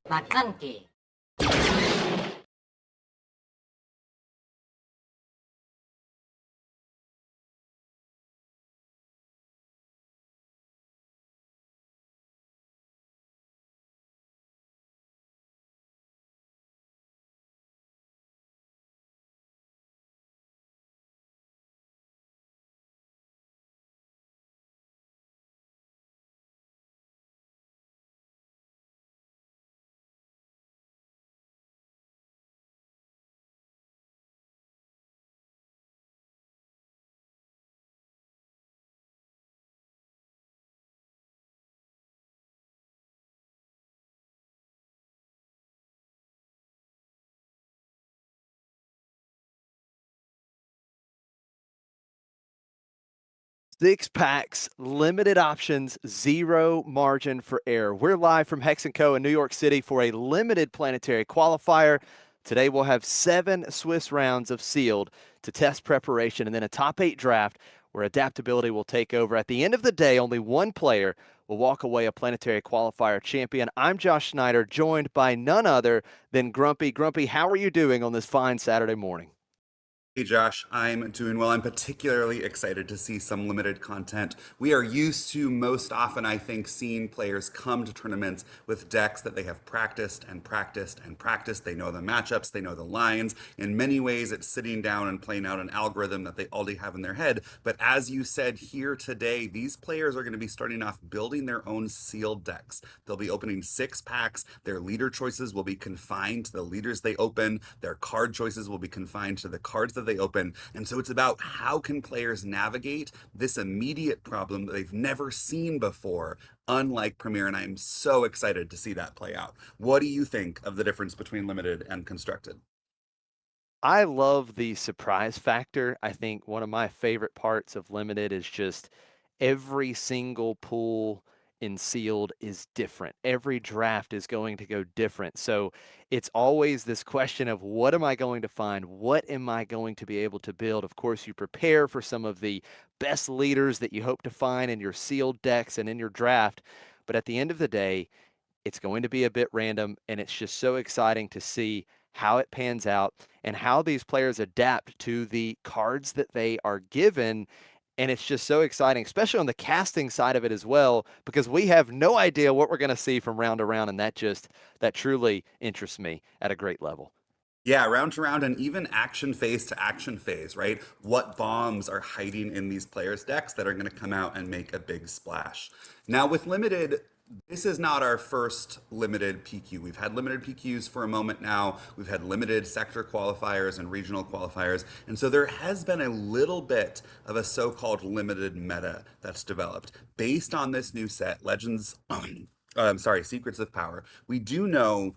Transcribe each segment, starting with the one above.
McConkey. Six packs, limited options, zero margin for error. We're live from Hex & Co. in New York City for a limited planetary qualifier. Today we'll have 7 Swiss rounds of sealed to test preparation and then a top 8 draft where adaptability will take over. At the end of the day, only one player will walk away a planetary qualifier champion. I'm Josh Snyder, joined by none other than Grumpy. Grumpy, how are you doing on this fine Saturday morning? Hey Josh, I'm doing well. I'm particularly excited to see some limited content. We are used to most often, I think, seeing players come to tournaments with decks that they have practiced and practiced and practiced. They know the matchups, they know the lines. In many ways, it's sitting down and playing out an algorithm that they already have in their head. But as you said here today, these players are going to be starting off building their own sealed decks. They'll be opening 6 packs. Their leader choices will be confined to the leaders they open. Their card choices will be confined to the cards that they open. And so it's about how can players navigate this immediate problem that they've never seen before, unlike Premier. And I'm so excited to see that play out. What do you think of the difference between limited and constructed? I love the surprise factor. I think one of my favorite parts of limited is just every single pool in sealed is different. Every draft is going to go different. So it's always this question of what am I going to find? What am I going to be able to build? Of course, you prepare for some of the best leaders that you hope to find in your sealed decks and in your draft. But at the end of the day, it's going to be a bit random, and it's just so exciting to see how it pans out and how these players adapt to the cards that they are given. And it's just so exciting, especially on the casting side of it as well, because we have no idea what we're going to see from round to round. And that truly interests me at a great level. Yeah, round to round and even action phase to action phase, right? What bombs are hiding in these players' decks that are going to come out and make a big splash? Now, with limited, this is not our first limited PQ. We've had limited PQs for a moment now. We've had limited sector qualifiers and regional qualifiers. And so there has been a little bit of a so called limited meta that's developed based on this new set, Legends. Secrets of Power. We do know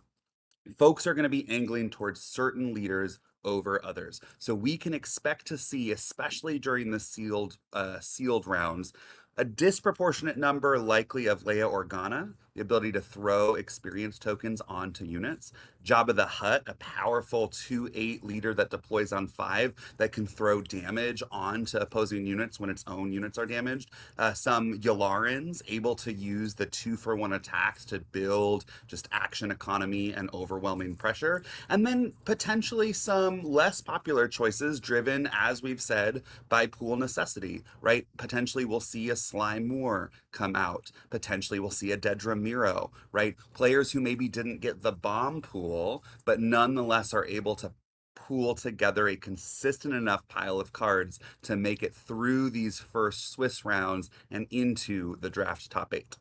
folks are going to be angling towards certain leaders over others. So we can expect to see, especially during the sealed rounds, a disproportionate number likely of Leia Organa, the ability to throw experience tokens onto units. Jabba the Hutt, a powerful 2/8 leader that deploys on 5 that can throw damage onto opposing units when its own units are damaged. Some Yalarans able to use the 2-for-1 attacks to build just action economy and overwhelming pressure. And then potentially some less popular choices driven, as we've said, by pool necessity, right? Potentially we'll see a Slime Moore come out. Potentially we'll see a Dedra Miro, right? Players who maybe didn't get the bomb pool, but nonetheless are able to pool together a consistent enough pile of cards to make it through these first Swiss rounds and into the draft top 8.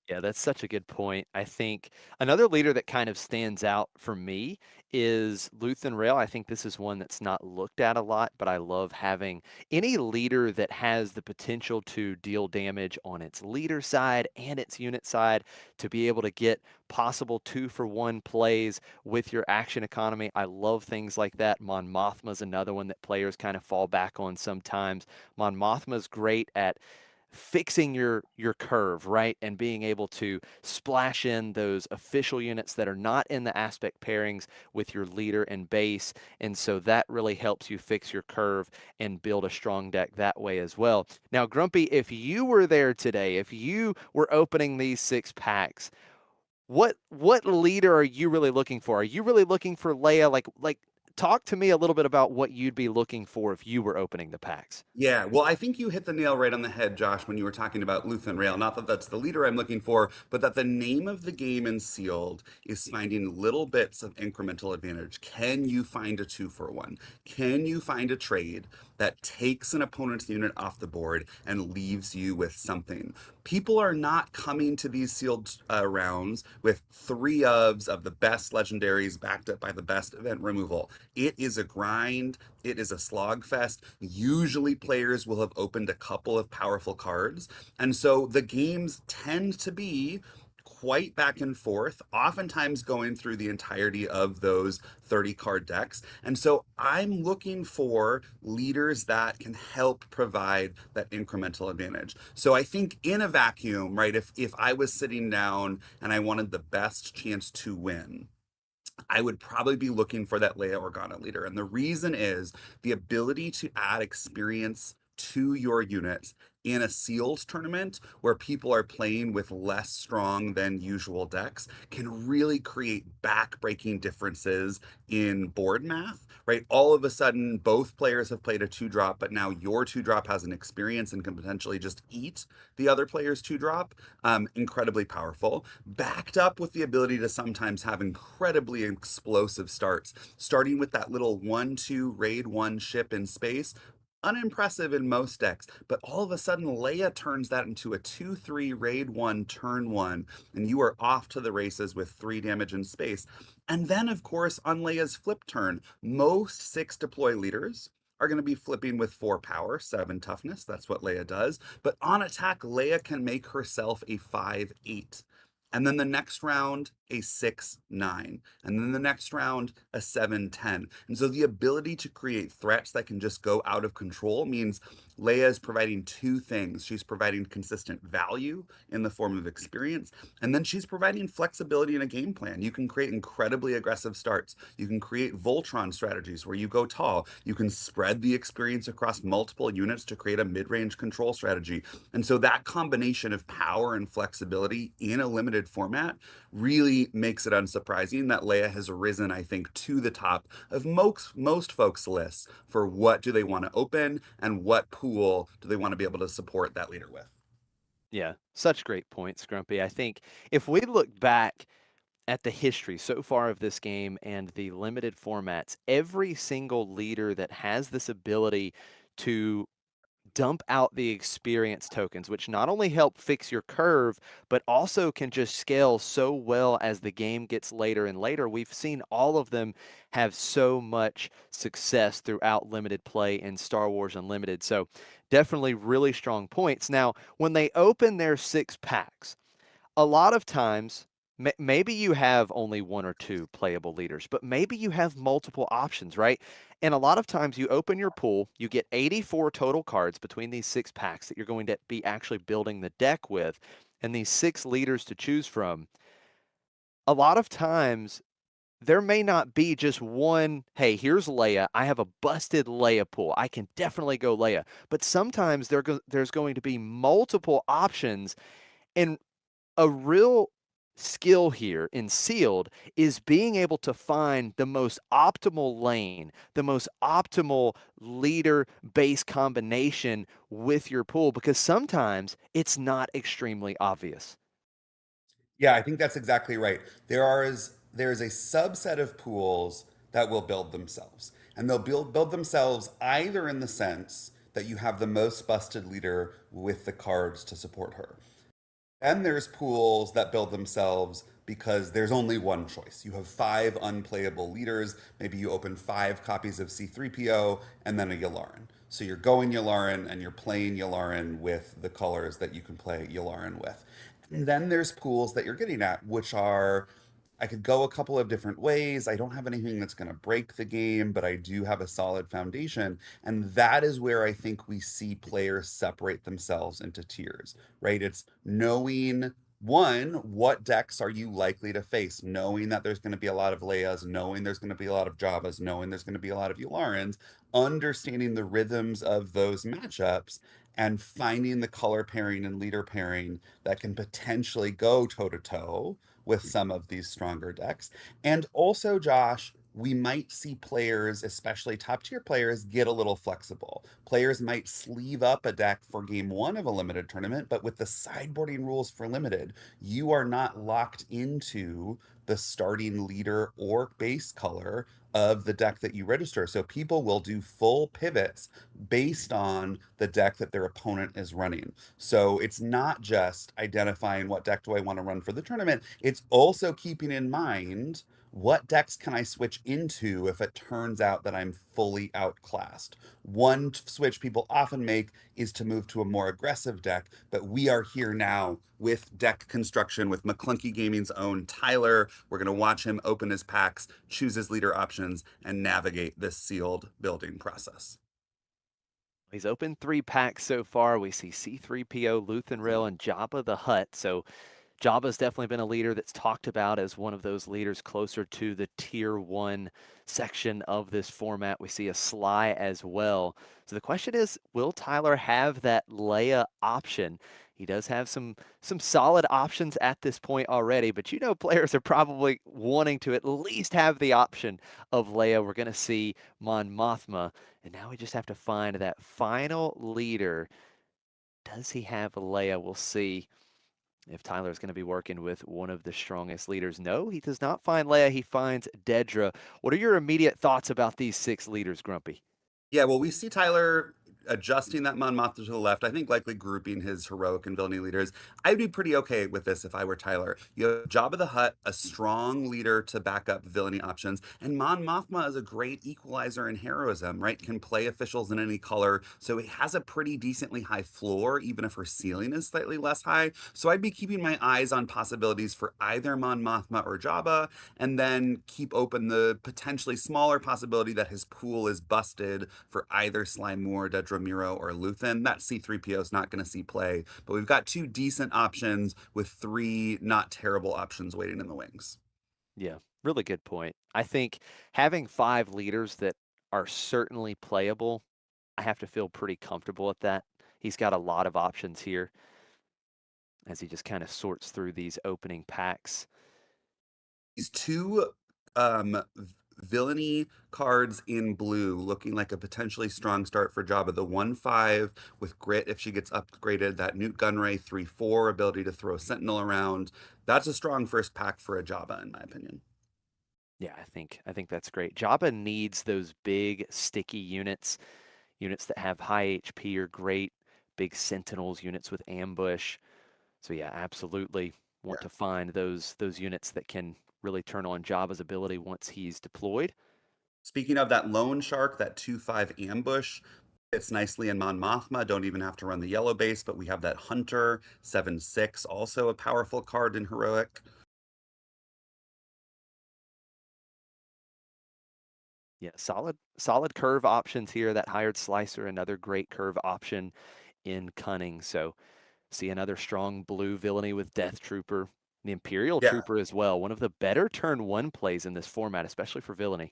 Yeah, that's such a good point. I think another leader that kind of stands out for me is Luthen Rail. I think this is one that's not looked at a lot, but I love having any leader that has the potential to deal damage on its leader side and its unit side to be able to get possible 2-for-1 plays with your action economy. I love things like that. Mon Mothma is another one that players kind of fall back on sometimes. Mon Mothma is great at fixing your curve, right? And being able to splash in those official units that are not in the aspect pairings with your leader and base. And so that really helps you fix your curve and build a strong deck that way as well. Now, Grumpy, if you were there today, if you were opening these 6 packs, what leader are you really looking for? Are you really looking for Leia? Talk to me a little bit about what you'd be looking for if you were opening the packs. Yeah, well, I think you hit the nail right on the head, Josh, when you were talking about Luthen Rail. Not that that's the leader I'm looking for, but that the name of the game in Sealed is finding little bits of incremental advantage. Can you find a 2-for-1? Can you find a trade that takes an opponent's unit off the board and leaves you with something? People are not coming to these sealed rounds with three of the best legendaries backed up by the best event removal. It is a grind. It is a slog fest. Usually, players will have opened a couple of powerful cards. And so the games tend to be quite back and forth, oftentimes going through the entirety of those 30 card decks. And so I'm looking for leaders that can help provide that incremental advantage. So I think in a vacuum, right, if I was sitting down and I wanted the best chance to win, I would probably be looking for that Leia Organa leader. And the reason is the ability to add experience to your units in a sealed tournament where people are playing with less strong than usual decks can really create back-breaking differences in board math, right? All of a sudden, both players have played a 2-drop, but now your 2-drop has an experience and can potentially just eat the other player's 2-drop. Incredibly powerful, backed up with the ability to sometimes have incredibly explosive starts, starting with that little 1-2 raid 1 ship in space. Unimpressive in most decks, but all of a sudden Leia turns that into a 2-3 raid 1 turn 1, and you are off to the races with 3 damage in space. And then, of course, on Leia's flip turn, most 6 deploy leaders are going to be flipping with 4 power, 7 toughness. That's what Leia does. But on attack, Leia can make herself a 5-8. And then the next round, a 6-9. And then the next round, a 7-10. And so the ability to create threats that can just go out of control means Leia is providing two things. She's providing consistent value in the form of experience, and then she's providing flexibility in a game plan. You can create incredibly aggressive starts. You can create Voltron strategies where you go tall. You can spread the experience across multiple units to create a mid-range control strategy. And so that combination of power and flexibility in a limited format really makes it unsurprising that Leia has risen, I think, to the top of most folks' lists for what do they want to open and what pool do they want to be able to support that leader with. Yeah, such great points, Grumpy. I think if we look back at the history so far of this game and the limited formats, every single leader that has this ability to dump out the experience tokens, which not only help fix your curve, but also can just scale so well as the game gets later and later. We've seen all of them have so much success throughout limited play in Star Wars Unlimited. So definitely really strong points. Now, when they open their 6 packs, a lot of times, maybe you have only one or two playable leaders, but maybe you have multiple options, right? And a lot of times you open your pool, you get 84 total cards between these 6 packs that you're going to be actually building the deck with, and these 6 leaders to choose from. A lot of times, there may not be just one, hey, here's Leia. I have a busted Leia pool. I can definitely go Leia. But sometimes there's going to be multiple options. And a real skill here in sealed is being able to find the most optimal lane, the most optimal leader base combination with your pool, because sometimes it's not extremely obvious. Yeah, I think that's exactly right. There is a subset of pools that will build themselves. And they'll build themselves either in the sense that you have the most busted leader with the cards to support her. Then there's pools that build themselves because there's only one choice. You have 5 unplayable leaders. Maybe you open 5 copies of C3PO and then a Yularen. So you're going Yularen and you're playing Yularen with the colors that you can play Yularen with. And then there's pools that you're getting at, which are I could go a couple of different ways. I don't have anything that's going to break the game, but I do have a solid foundation. And that is where I think we see players separate themselves into tiers, right? It's knowing one, what decks are you likely to face? Knowing that there's going to be a lot of Leias, knowing there's going to be a lot of Javas, knowing there's going to be a lot of Yularans, understanding the rhythms of those matchups and finding the color pairing and leader pairing that can potentially go toe to toe with some of these stronger decks. And also, Josh, we might see players, especially top tier players, get a little flexible. Players might sleeve up a deck for game one of a limited tournament, but with the sideboarding rules for limited, you are not locked into the starting leader or base color of the deck that you register. So people will do full pivots based on the deck that their opponent is running. So it's not just identifying what deck do I want to run for the tournament, it's also keeping in mind what decks can I switch into if it turns out that I'm fully outclassed. One switch people often make is to move to a more aggressive deck, but we are here now with deck construction with McClunky Gaming's own Tyler. We're going to watch him open his packs, choose his leader options, and navigate this sealed building process. He's opened 3 packs so far. We see C3PO, Rail, and Jabba the Hutt. So Jabba's definitely been a leader that's talked about as one of those leaders closer to the tier 1 section of this format. We see a Sly as well. So the question is, will Tyler have that Leia option? He does have some solid options at this point already, but you know players are probably wanting to at least have the option of Leia. We're going to see Mon Mothma, and now we just have to find that final leader. Does he have Leia? We'll see if Tyler's going to be working with one of the strongest leaders. No, he does not find Leia. He finds Dedra. What are your immediate thoughts about these 6 leaders, Grumpy? Yeah, well, we see Tyler adjusting that Mon Mothma to the left. I think likely grouping his heroic and villainy leaders. I'd be pretty okay with this if I were Tyler. You have Jabba the Hutt, a strong leader to back up villainy options, and Mon Mothma is a great equalizer in heroism, right? Can play officials in any color, so it has a pretty decently high floor, even if her ceiling is slightly less high. So I'd be keeping my eyes on possibilities for either Mon Mothma or Jabba, and then keep open the potentially smaller possibility that his pool is busted for either Sly Moore, Dedramiro, or Luthen. That C3PO is not going to see play, but we've got 2 decent options with 3 not terrible options waiting in the wings. Yeah, really good point. I think having 5 leaders that are certainly playable, I have to feel pretty comfortable with that. He's got a lot of options here as he just kind of sorts through these opening packs. These 2 um, villainy cards in blue looking like a potentially strong start for Jabba. The 1/5 with grit if she gets upgraded, that Newt Gunray 3/4 ability to throw Sentinel around. That's a strong first pack for a Jabba, in my opinion. Yeah, I think that's great. Jabba needs those big sticky units, units that have high HP are great, big sentinels, units with ambush. So yeah, absolutely want Yeah. to find those units that can really turn on Jabba's ability once he's deployed. Speaking of that lone shark, that 2/5 ambush fits nicely in Mon Mothma. Don't even have to run the yellow base, but we have that Hunter 7/6, also a powerful card in Heroic. Yeah, solid curve options here. That hired slicer, another great curve option in Cunning. So see another strong blue villainy with Death Trooper, the Imperial Yeah, Trooper as well. One of the better turn 1 plays in this format, especially for villainy.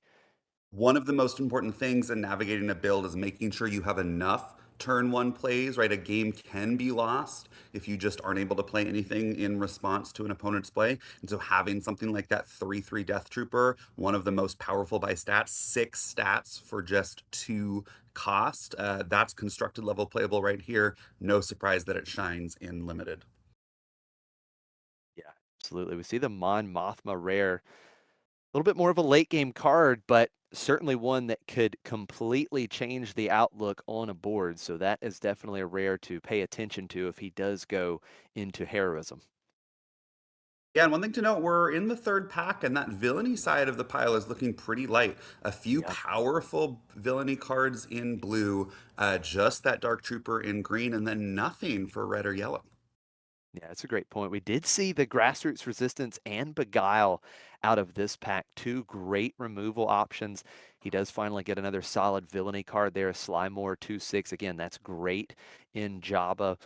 one of the most important things in navigating a build is making sure you have enough turn 1 plays, right? A game can be lost if you just aren't able to play anything in response to an opponent's play. And so having something like that 3/3 Death Trooper, one of the most powerful by stats, 6 stats for just 2 cost, that's constructed level playable right here. No surprise that it shines in limited. Yeah, absolutely. We see the Mon Mothma rare. A little bit more of a late game card, but certainly one that could completely change the outlook on a board. So that is definitely a rare to pay attention to if he does go into heroism. Yeah, and one thing to note, we're in the third pack, and that villainy side of the pile is looking pretty light. A few Yeah. powerful villainy cards in blue, just that Dark Trooper in green, and then nothing for red or yellow. Yeah, that's a great point. We did see the Grassroots Resistance and Beguile out of this pack. 2 great removal options. He does finally get another solid villainy card there. Slymore 2/6. Again, that's great in Jabba.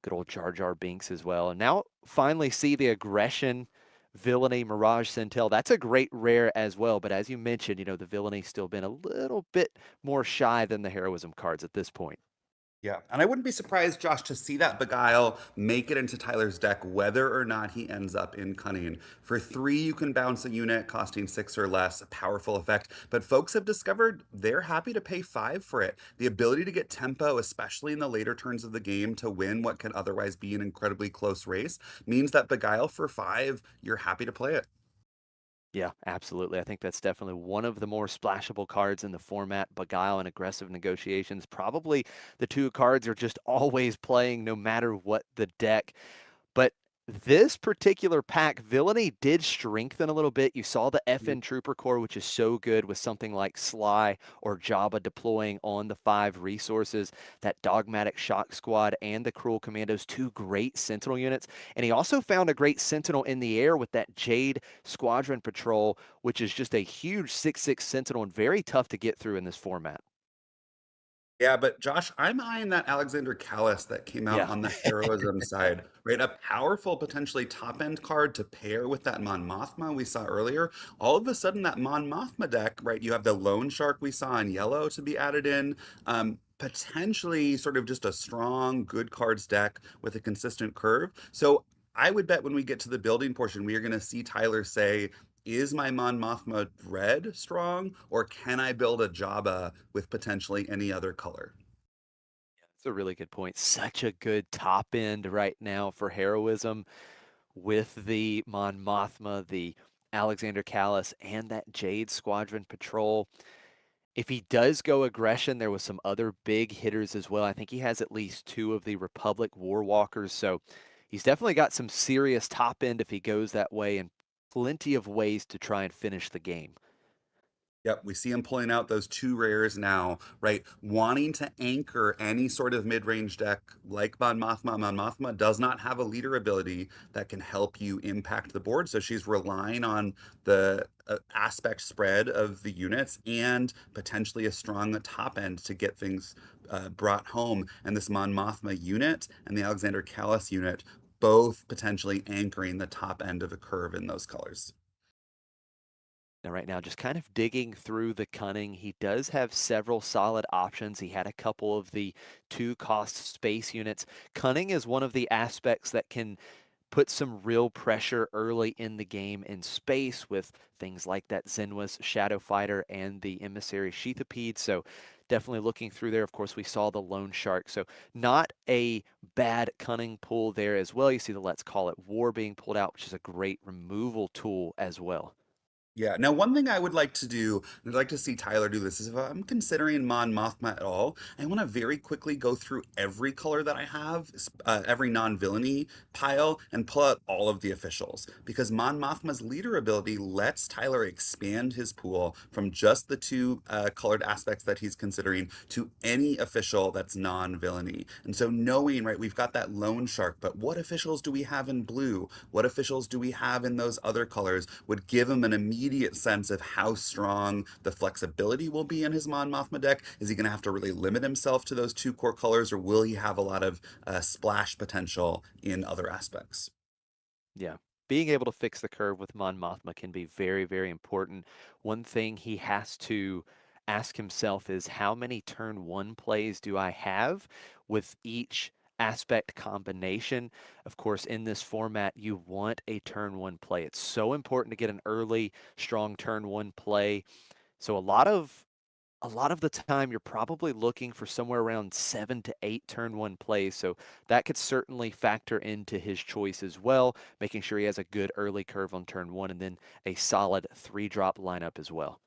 Good old Jar Jar Binks as well. And now finally see the aggression, villainy, Mirage Centel. That's a great rare as well. But as you mentioned, the villainy still been a little bit more shy than the heroism cards at this point. Yeah, and I wouldn't be surprised, Josh, to see that Beguile make it into Tyler's deck, whether or not he ends up in Cunning. For 3, you can bounce a unit costing 6 or less, a powerful effect. But folks have discovered they're happy to pay 5 for it. The ability to get tempo, especially in the later turns of the game, to win what can otherwise be an incredibly close race, means that Beguile for 5, you're happy to play it. Yeah, absolutely. I think that's definitely one of the more splashable cards in the format. Beguile and Aggressive Negotiations. Probably the two cards are just always playing no matter what the deck. But this particular pack, Villainy did strengthen a little bit. You saw the FN Trooper Core, which is so good with something like Sly or Jabba deploying on the 5 resources, that Dogmatic Shock Squad and the Cruel Commandos, 2 great Sentinel units. And he also found a great Sentinel in the air with that Jade Squadron Patrol, which is just a huge 6/6 Sentinel and very tough to get through in this format. Yeah, but Josh, I'm eyeing that Alexander Callis that came out Yeah. on the heroism side, right? A powerful, potentially top end card to pair with that Mon Mothma we saw earlier. All of a sudden, that Mon Mothma deck, right? You have the Lone Shark we saw in yellow to be added in. Potentially, sort of just a strong, good cards deck with a consistent curve. So I would bet when we get to the building portion, we are going to see Tyler say, is my Mon Mothma red strong, or can I build a Jabba with potentially any other color? That's a really good point. Such a good top end right now for heroism with the Mon Mothma, the Alexander Callis, and that Jade Squadron Patrol. If he does go aggression, there was some other big hitters as well. I think he has at least 2 of the Republic Warwalkers, so he's definitely got some serious top end if he goes that way, and plenty of ways to try and finish the game. Yep, we see him pulling out those 2 rares now, right? Wanting to anchor any sort of mid-range deck like Mon Mothma. Mon Mothma does not have a leader ability that can help you impact the board, so she's relying on the aspect spread of the units and potentially a strong top end to get things brought home. And this Mon Mothma unit and the Alexander Callis unit both potentially anchoring the top end of a curve in those colors. Now, right now, just kind of digging through the cunning, he does have several solid options. He had a couple of the 2 cost space units. Cunning is one of the aspects that can put some real pressure early in the game in space with things like that Zenwis Shadow Fighter and the Emissary Sheathipede. So definitely looking through there. Of course, we saw the Lone Shark. So not a bad cunning pull there as well. You see the Let's Call It War being pulled out, which is a great removal tool as well. Yeah. Now, one thing I would like to do, and I'd like to see Tyler do this, is if I'm considering Mon Mothma at all, I want to very quickly go through every color that I have, every non-villainy pile, and pull out all of the officials. Because Mon Mothma's leader ability lets Tyler expand his pool from just the 2 colored aspects that he's considering to any official that's non-villainy. And so knowing, right, we've got that lone shark, but what officials do we have in blue? What officials do we have in those other colors would give him an immediate sense of how strong the flexibility will be in his Mon Mothma deck. Is he going to have to really limit himself to those 2 core colors, or will he have a lot of splash potential in other aspects? Yeah. Being able to fix the curve with Mon Mothma can be very, very important. One thing he has to ask himself is how many turn 1 plays do I have with each aspect combination? Of course, in this format, you want a turn 1 play. It's so important to get an early, strong turn 1 play. So a lot of the time you're probably looking for somewhere around 7 to 8 turn 1 plays, so that could certainly factor into his choice as well, making sure he has a good early curve on turn 1 and then a solid 3-drop lineup as well.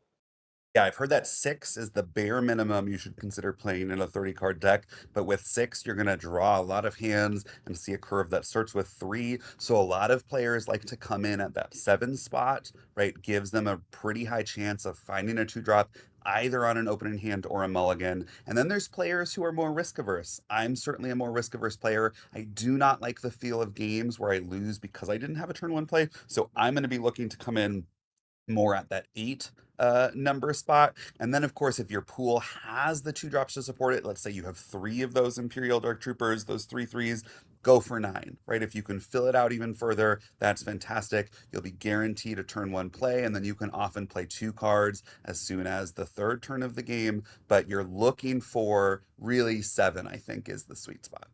Yeah, I've heard that 6 is the bare minimum you should consider playing in a 30 card deck. But with 6, you're going to draw a lot of hands and see a curve that starts with 3. So a lot of players like to come in at that 7 spot, right? Gives them a pretty high chance of finding a 2-drop either on an opening hand or a mulligan. And then there's players who are more risk averse. I'm certainly a more risk averse player. I do not like the feel of games where I lose because I didn't have a turn 1 play. So I'm going to be looking to come in more at that 8 number spot. And then, of course, if your pool has the 2 drops to support it, let's say you have 3 of those Imperial Dark Troopers, those 3 threes, go for 9, right? If you can fill it out even further, that's fantastic. You'll be guaranteed a turn one play, and then you can often play 2 cards as soon as the third turn of the game, but you're looking for really 7, I think, is the sweet spot.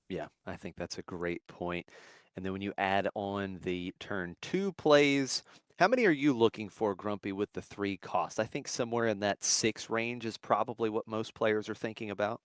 Yeah, I think that's a great point. And then when you add on the turn two plays, how many are you looking for, Grumpy, with the 3 cost? I think somewhere in that 6 range is probably what most players are thinking about.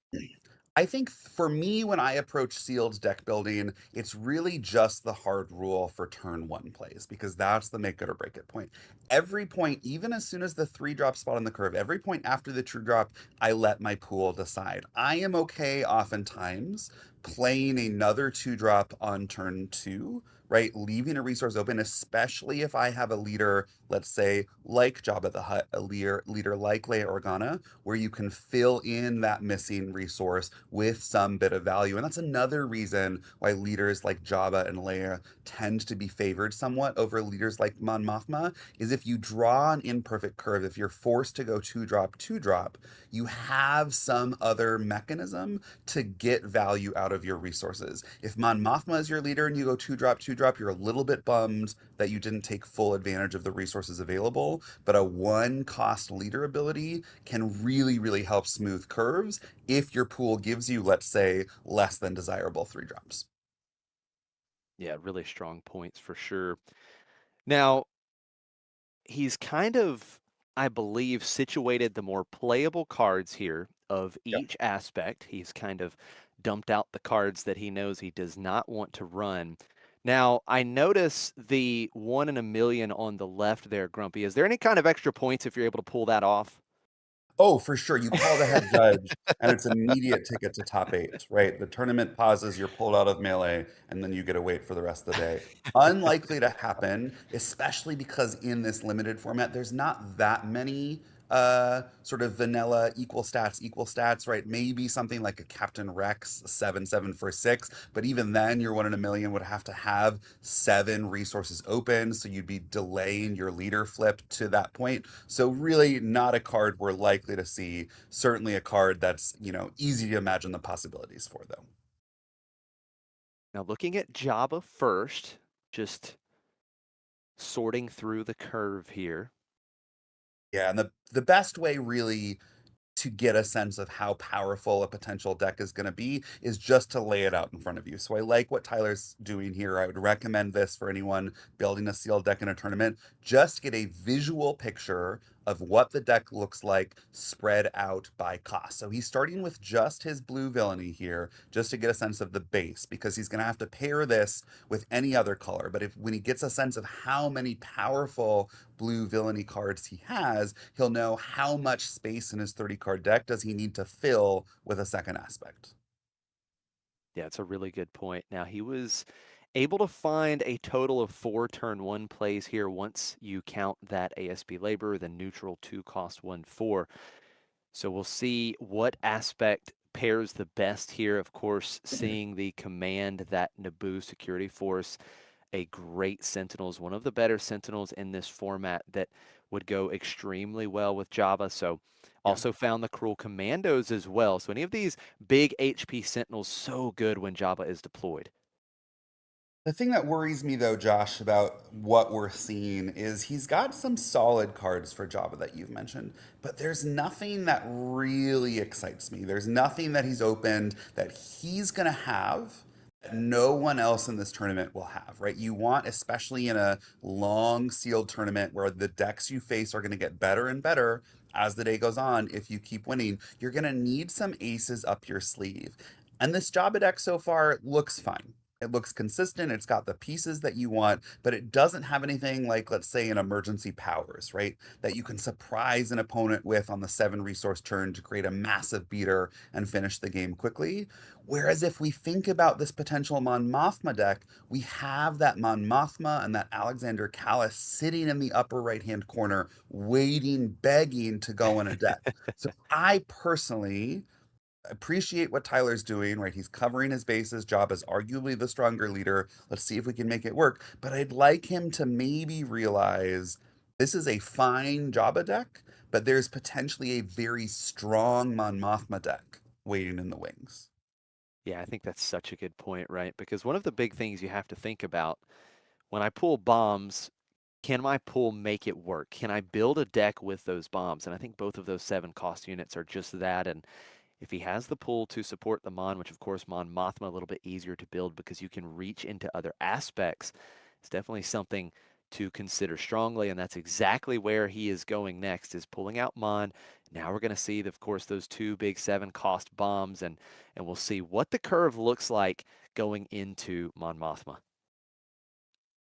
I think for me, when I approach sealed deck building, it's really just the hard rule for turn one plays because that's the make it or break it point. Every point, even as soon as the 3 drop spot on the curve, every point after the 2 drop, I let my pool decide. I am okay oftentimes playing another 2 drop on turn two, right? Leaving a resource open, especially if I have a leader, let's say, like Jabba the Hutt, a leader like Leia Organa, where you can fill in that missing resource with some bit of value. And that's another reason why leaders like Jabba and Leia tend to be favored somewhat over leaders like Mon Mothma, is if you draw an imperfect curve, if you're forced to go 2 drop, you have some other mechanism to get value out of your resources. If Mon Mothma is your leader and you go 2 drop, you're a little bit bummed that you didn't take full advantage of the resources available, but a 1 cost leader ability can really, really help smooth curves if your pool gives you, let's say, less than desirable 3 drops. Yeah, really strong points for sure. Now, he's kind of, I believe, situated the more playable cards here of Yep. each aspect. He's kind of dumped out the cards that he knows he does not want to run. Now, I notice the 1 in a million on the left there, Grumpy. Is there any kind of extra points if you're able to pull that off? Oh, for sure. You call the head judge, and it's immediate ticket to top eight, right? The tournament pauses, you're pulled out of melee, and then you get to wait for the rest of the day. Unlikely to happen, especially because in this limited format, there's not that many sort of vanilla equal stats, right? Maybe something like a Captain Rex 7/7 for 6, but even then your 1 in a million would have to have 7 resources open, so you'd be delaying your leader flip to that point. So really not a card we're likely to see. Certainly a card that's, easy to imagine the possibilities for though. Now, looking at Jabba first, just sorting through the curve here. Yeah, and the best way really to get a sense of how powerful a potential deck is going to be is just to lay it out in front of you. So I like what Tyler's doing here. I would recommend this for anyone building a sealed deck in a tournament. Just get a visual picture of what the deck looks like spread out by cost. So he's starting with just his blue villainy here, just to get a sense of the base, because he's going to have to pair this with any other color. But if when he gets a sense of how many powerful blue villainy cards he has, he'll know how much space in his 30 card deck does he need to fill with a second aspect. Yeah, it's a really good point. Now, he was able to find a total of 4 turn 1 plays here once you count that ASB labor, the neutral 2 cost 1 4. So we'll see what aspect pairs the best here. Of course, seeing the command that Naboo security force, a great Sentinels, one of the better Sentinels in this format that would go extremely well with Java. So Yeah. also found the Cruel Commandos as well. So any of these big HP Sentinels so good when Java is deployed. The thing that worries me though, Josh, about what we're seeing is he's got some solid cards for Java that you've mentioned, but there's nothing that really excites me. There's nothing that he's opened that he's going to have that no one else in this tournament will have, right? You want, especially in a long sealed tournament where the decks you face are going to get better and better as the day goes on. If you keep winning, you're going to need some aces up your sleeve. And this Java deck so far looks fine. It looks consistent. It's got the pieces that you want, but it doesn't have anything like, let's say, an emergency powers, right? That you can surprise an opponent with on the 7 resource turn to create a massive beater and finish the game quickly. Whereas if we think about this potential Mon Mothma deck, we have that Mon Mothma and that Alexander Callus sitting in the upper right hand corner, waiting, begging to go in a deck. So I personally appreciate what Tyler's doing, right? He's covering his bases. Job as arguably the stronger leader. Let's see if we can make it work. But I'd like him to maybe realize this is a fine Jabba deck, but there's potentially a very strong Mon Mothma deck waiting in the wings. Yeah, I think that's such a good point, right? Because one of the big things you have to think about when I pull bombs, can my pull make it work? Can I build a deck with those bombs? And I think both of those 7 cost units are just that. And if he has the pull to support the Mon, which of course Mon Mothma a little bit easier to build because you can reach into other aspects, it's definitely something to consider strongly, and that's exactly where he is going next, is pulling out Mon. Now we're going to see, of course, those 2 big 7 cost bombs, and we'll see what the curve looks like going into Mon Mothma.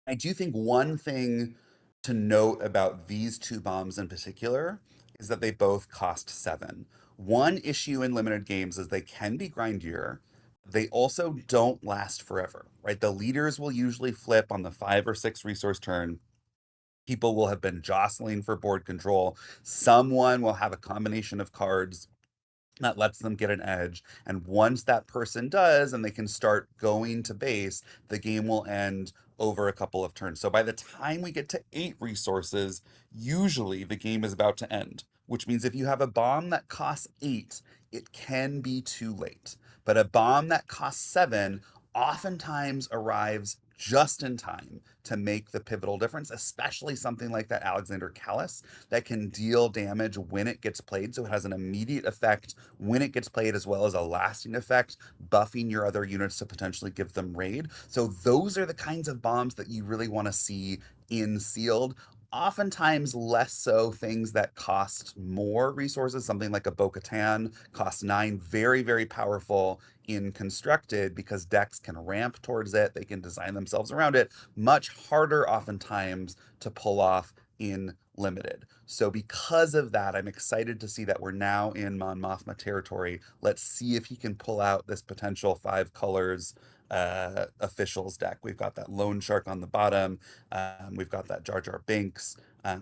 I do think one thing to note about these two bombs in particular is that they both cost 7. One issue in limited games is they can be grindier. They also don't last forever, right? The leaders will usually flip on the 5 or 6 resource turn. People will have been jostling for board control. Someone will have a combination of cards that lets them get an edge. And once that person does and they can start going to base, the game will end over a couple of turns. So by the time we get to 8 resources, usually the game is about to end, which means if you have a bomb that costs 8, it can be too late. But a bomb that costs 7 oftentimes arrives just in time to make the pivotal difference, especially something like that Alexander Callus that can deal damage when it gets played. So it has an immediate effect when it gets played, as well as a lasting effect, buffing your other units to potentially give them raid. So those are the kinds of bombs that you really want to see in sealed. Oftentimes, less so things that cost more resources. Something like a Bo Katan costs 9, very, very powerful in constructed because decks can ramp towards it, they can design themselves around it. Much harder, oftentimes, to pull off in limited. So because of that, I'm excited to see that we're now in Mon Mothma territory. Let's see if he can pull out this potential 5 colors officials deck. We've got that Lone Shark on the bottom. We've got that Jar Jar Binks.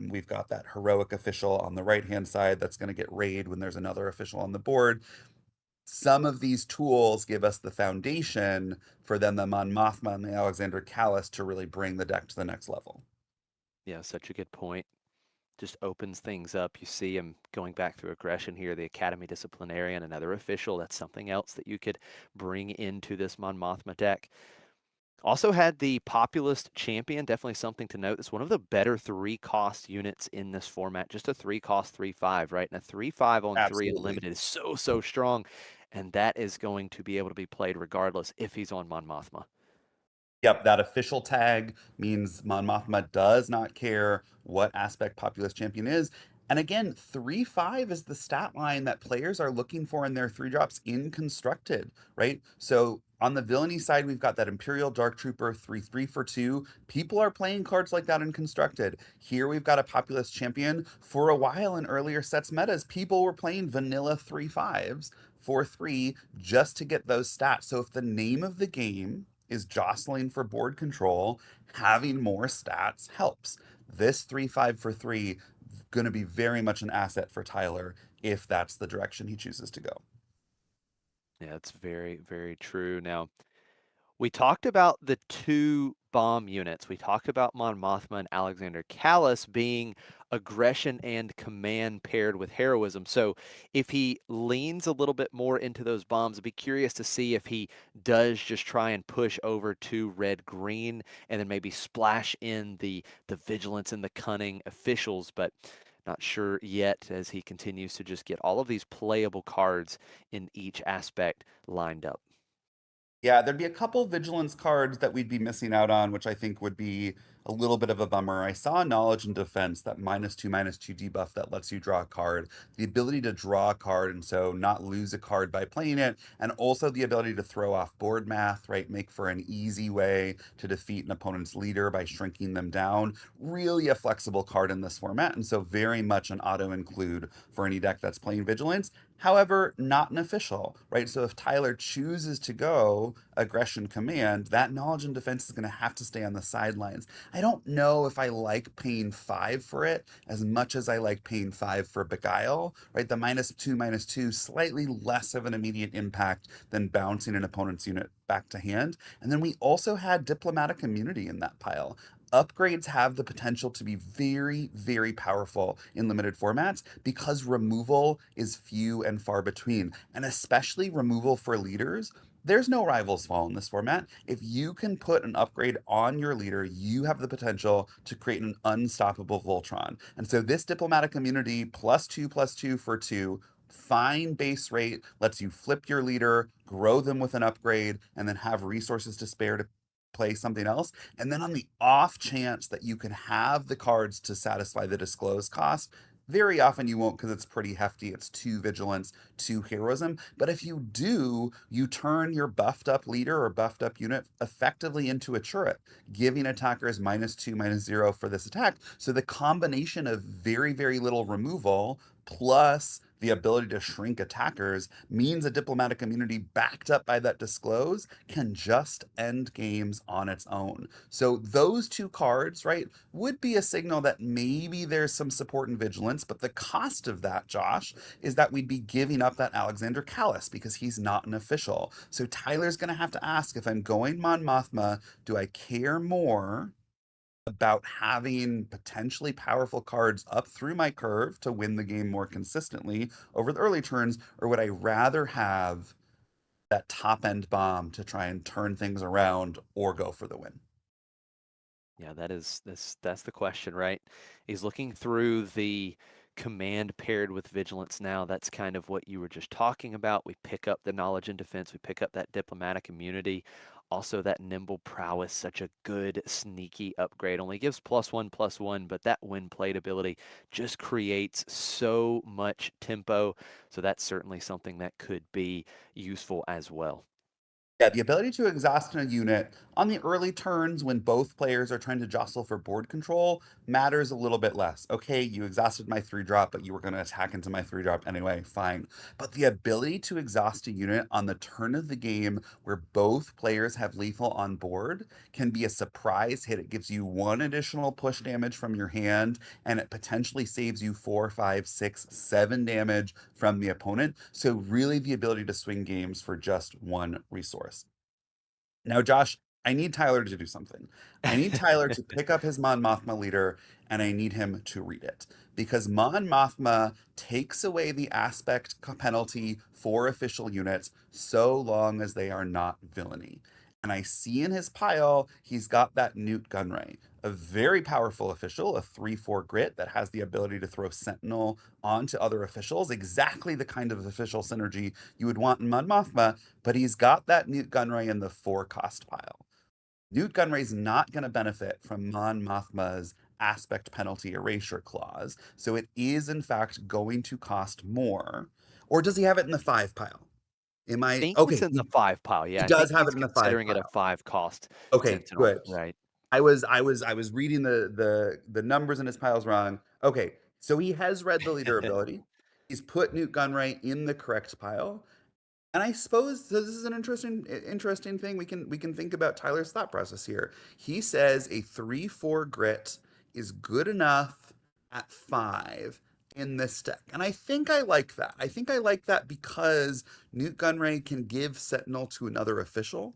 We've got that heroic official on the right hand side that's going to get raid when there's another official on the board. Some of these tools give us the foundation for then the Mon Mothma and the Alexander Callus to really bring the deck to the next level. Yeah, such a good point. Just opens things up. You see him going back through aggression here, the Academy Disciplinarian, another official. That's something else that you could bring into this Mon Mothma deck. Also had the Populist Champion, definitely something to note. It's one of the better 3 cost units in this format. Just a 3 cost 3/5, right? And a 3/5 on 3 in Absolutely. limited is so, so strong. And that is going to be able to be played regardless if he's on Mon Mothma. Yep, that official tag means Mon Mothma does not care what aspect Populist Champion is. And again, 3/5 is the stat line that players are looking for in their 3 drops in constructed, right? So on the villainy side, we've got that Imperial Dark Trooper 3/3 for 2. People are playing cards like that in constructed. Here we've got a Populist Champion. For a while in earlier sets metas, people were playing vanilla 3/5s for 3 just to get those stats. So if the name of the game is jostling for board control, having more stats helps. This 3/5 for 3 going to be very much an asset for Tyler if that's the direction he chooses to go. Yeah, it's very, very true. Now, we talked about the 2 bomb units. We talked about Mon Mothma and Alexander Callus being aggression and command paired with heroism. So if he leans a little bit more into those bombs, I'd be curious to see if he does just try and push over to red green and then maybe splash in the vigilance and the cunning officials, but not sure yet as he continues to just get all of these playable cards in each aspect lined up. Yeah, there'd be a couple vigilance cards that we'd be missing out on, which I think would be a little bit of a bummer. I saw knowledge and defense, that -2/-2 debuff that lets you draw a card, the ability to draw a card and so not lose a card by playing it, and also the ability to throw off board math, right? Make for an easy way to defeat an opponent's leader by shrinking them down. Really a flexible card in this format, and so very much an auto include for any deck that's playing vigilance. However, not an official, right? So if Tyler chooses to go aggression command, that knowledge and defense is going to have to stay on the sidelines. I don't know if I like paying 5 for it as much as I like paying 5 for Beguile, right? The -2/-2, slightly less of an immediate impact than bouncing an opponent's unit back to hand. And then we also had diplomatic immunity in that pile. Upgrades have the potential to be very, very powerful in limited formats because removal is few and far between, and especially removal for leaders. There's no rivals fall in this format. If you can put an upgrade on your leader, you have the potential to create an unstoppable Voltron. And so this diplomatic immunity plus two for two, fine base rate, lets you flip your leader, grow them with an upgrade, and then have resources to spare to play something else. And then on the off chance that you can have the cards to satisfy the disclose cost, very often you won't because it's pretty hefty. It's two vigilance, two heroism. But if you do, you turn your buffed up leader or buffed up unit effectively into a turret, giving attackers -2, -0 for this attack. So the combination of very, very little removal plus the ability to shrink attackers means a diplomatic immunity backed up by that disclose can just end games on its own. So those two cards, right, would be a signal that maybe there's some support and vigilance, but the cost of that, Josh, is that we'd be giving up that Alexander Callis because he's not an official. So Tyler's going to have to ask, if I'm going Mon Mothma, do I care more about having potentially powerful cards up through my curve to win the game more consistently over the early turns, or would I rather have that top end bomb to try and turn things around or go for the win? Yeah, that's the question, right? He's looking through the command paired with vigilance now. That's kind of what you were just talking about. We pick up the knowledge and defense, we pick up that diplomatic immunity. Also, that nimble prowess, such a good sneaky upgrade. Only gives plus one, but that when played ability just creates so much tempo. So that's certainly something that could be useful as well. Yeah, the ability to exhaust in a unit on the early turns when both players are trying to jostle for board control matters a little bit less. Okay, you exhausted my 3-drop, but you were going to attack into my 3-drop anyway, fine. But the ability to exhaust a unit on the turn of the game where both players have lethal on board can be a surprise hit. It gives you one additional push damage from your hand, and it potentially saves you 4, 5, 6, 7 damage from the opponent. So, really, the ability to swing games for just one resource. Now, Josh, I need Tyler to do something. I need Tyler to pick up his Mon Mothma leader and I need him to read it because Mon Mothma takes away the aspect penalty for official units so long as they are not villainy. And I see in his pile, he's got that Newt Gunray, a very powerful official, a 3/4 grit that has the ability to throw Sentinel onto other officials, exactly the kind of official synergy you would want in Mon Mothma, but he's got that Newt Gunray in the 4 cost pile. Newt Gunray's not going to benefit from Mon Mothma's aspect penalty erasure clause, so it is in fact going to cost more. Or does he have it in the 5 pile? Am I Think it's okay? in the 5 pile, He yeah, I does think have he's it in the five considering it a pile. 5 cost Okay, Sentinel, good. right. I was reading the numbers in his piles wrong. Okay, so he has read the leader ability. He's put Newt Gunray in the correct pile. And I suppose so this is an interesting thing we can think about Tyler's thought process here. He says a 3/4 grit is good enough at 5 in this deck. And I think I like that. I think I like that because Newt Gunray can give Sentinel to another official.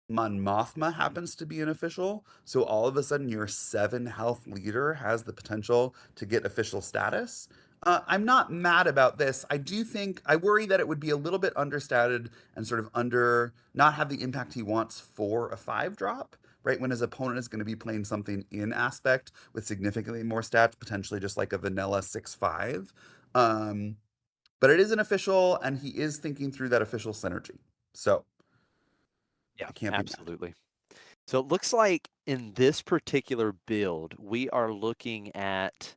Mon Mothma happens to be an official, so all of a sudden your 7 health leader has the potential to get official status. I'm not mad about this. I do think I worry that it would be a little bit understated and sort of under not have the impact he wants for a 5-drop, right? When his opponent is going to be playing something in aspect with significantly more stats, potentially just like a vanilla 6/5. Um, but it is an official, and he is thinking through that official synergy. So Yeah, I can't be mad. absolutely. So it looks like in this particular build, we are looking at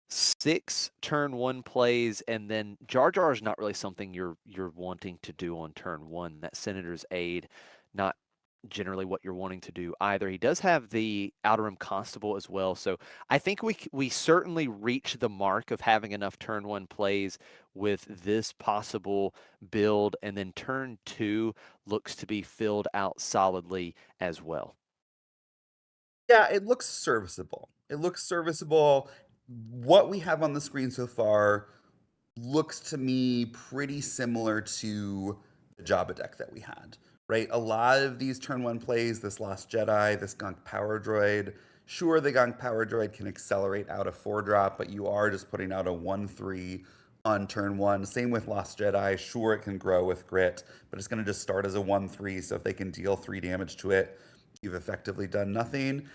6 turn 1 plays, and then Jar Jar is not really something you're wanting to do on turn 1. That Senator's Aid, not generally what you're wanting to do either. He does have the Outer Rim Constable as well, so I think we certainly reach the mark of having enough turn 1 plays with this possible build, and then turn 2 looks to be filled out solidly as well. Yeah, it looks serviceable. It looks serviceable. What we have on the screen so far looks to me pretty similar to the Jabba deck that we had, right? A lot of these turn 1 plays, this Lost Jedi, this Gunk Power Droid. Sure, the Gunk Power Droid can accelerate out a 4-drop, but you are just putting out a 1/3 on turn one. Same with Lost Jedi. Sure, it can grow with grit, but it's going to just start as a 1/3. So if they can deal 3 damage to it, you've effectively done nothing.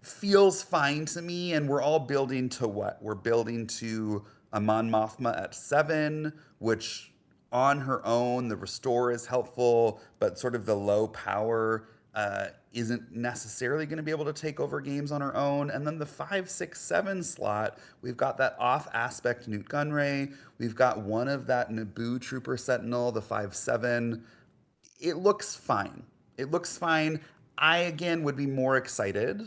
Feels fine to me. And we're all building to what? We're building to a Mon Mothma at 7, which on her own, the restore is helpful, but sort of the low power isn't necessarily going to be able to take over games on her own. And then the 5, 6, 7 slot, we've got that off aspect Newt Gunray. We've got one of that Naboo Trooper Sentinel, the 5/7. It looks fine. It looks fine. I again would be more excited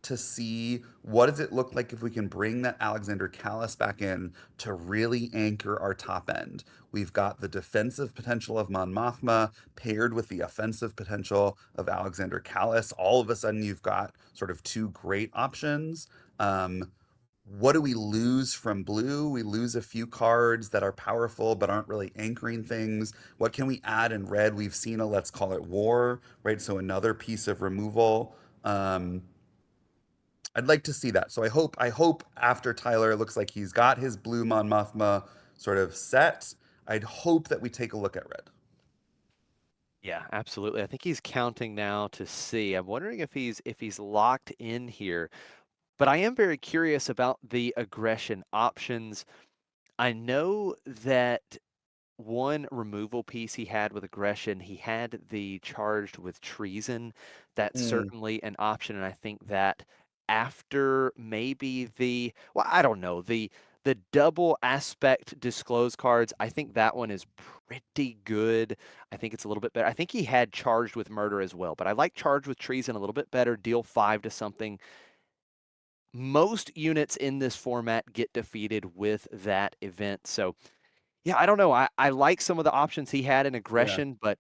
to see what does it look like if we can bring that Alexander Callis back in to really anchor our top end. We've got the defensive potential of Mon Mothma paired with the offensive potential of Alexander Callis. All of a sudden, you've got sort of two great options. What do we lose from blue? We lose a few cards that are powerful but aren't really anchoring things. What can we add in red? We've seen a let's call it war, right? So another piece of removal. I'd like to see that. So I hope after Tyler, it looks like he's got his blue Mon Mothma sort of set. I'd hope that we take a look at red. Yeah, absolutely. I think he's counting now to see. I'm wondering if he's locked in here. But I am very curious about the aggression options. I know that one removal piece he had with aggression, he had the charged with treason. That's Mm, certainly an option, and I think that after maybe well, I don't know, the double aspect disclose cards, I think that one is pretty good. I think it's a little bit better. I think he had charged with murder as well, but I like charged with treason a little bit better. Deal 5 to something. Most units in this format get defeated with that event. So yeah, I don't know. I like some of the options he had in yeah. aggression, but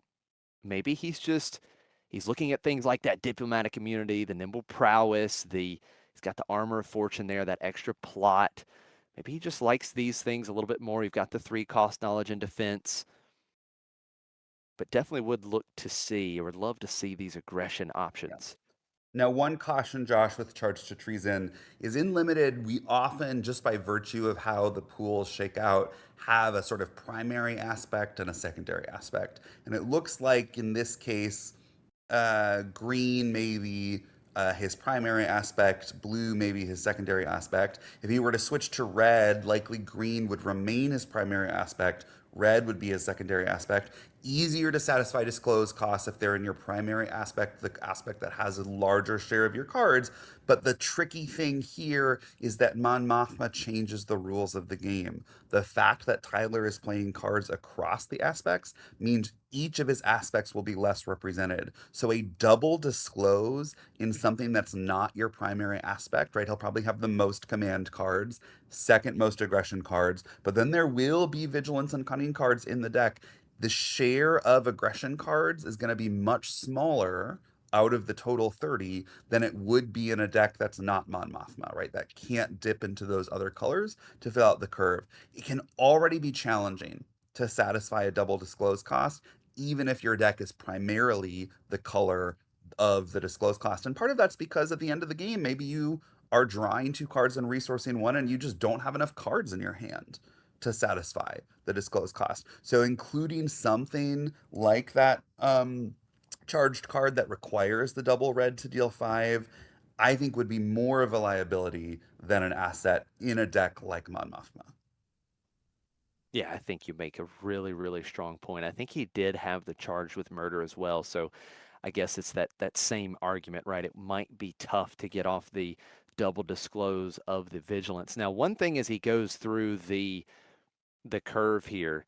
maybe he's looking at things like that diplomatic immunity, the nimble prowess, he's got the armor of fortune there, that extra plot. Maybe he just likes these things a little bit more. You've got the 3 cost knowledge and defense, but definitely would look to see or would love to see these aggression options. Now, one caution, Josh, with charge to treason is in limited, we often, just by virtue of how the pools shake out, have a sort of primary aspect and a secondary aspect. And it looks like in this case, green maybe his primary aspect, blue maybe his secondary aspect. If he were to switch to red, likely green would remain his primary aspect, red would be his secondary aspect. Easier to satisfy disclose costs if they're in your primary aspect, the aspect that has a larger share of your cards. But the tricky thing here is that Mon Mothma changes the rules of the game. The fact that Tyler is playing cards across the aspects means each of his aspects will be less represented. So a double disclose in something that's not your primary aspect, right? He'll probably have the most command cards, second most aggression cards, but then there will be vigilance and cunning cards in the deck. The share of aggression cards is going to be much smaller out of the total 30 than it would be in a deck that's not Mon Mothma, right? That can't dip into those other colors to fill out the curve. It can already be challenging to satisfy a double disclose cost, even if your deck is primarily the color of the disclose cost. And part of that's because at the end of the game, maybe you are drawing 2 cards and resourcing one, and you just don't have enough cards in your hand to satisfy the disclosed cost. So including something like that charged card that requires the double red to deal 5, I think would be more of a liability than an asset in a deck like Mon Mothma. Yeah, I think you make a really, really strong point. I think he did have the charge with murder as well. So I guess it's that same argument, right? It might be tough to get off the double disclose of the vigilance. Now, one thing is he goes through the curve here,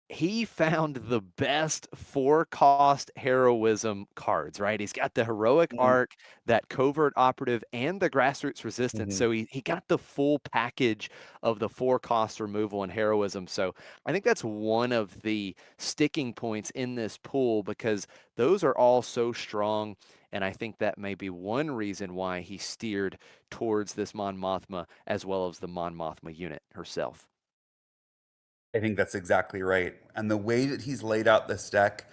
he found the best 4 cost heroism cards, right? He's got the heroic arc, that covert operative, and the grassroots resistance. Mm-hmm. So he got the full package of the 4 cost removal and heroism. So I think that's one of the sticking points in this pool because those are all so strong. And I think that may be one reason why he steered towards this Mon Mothma as well as the Mon Mothma unit herself. I think that's exactly right. And the way that he's laid out this deck,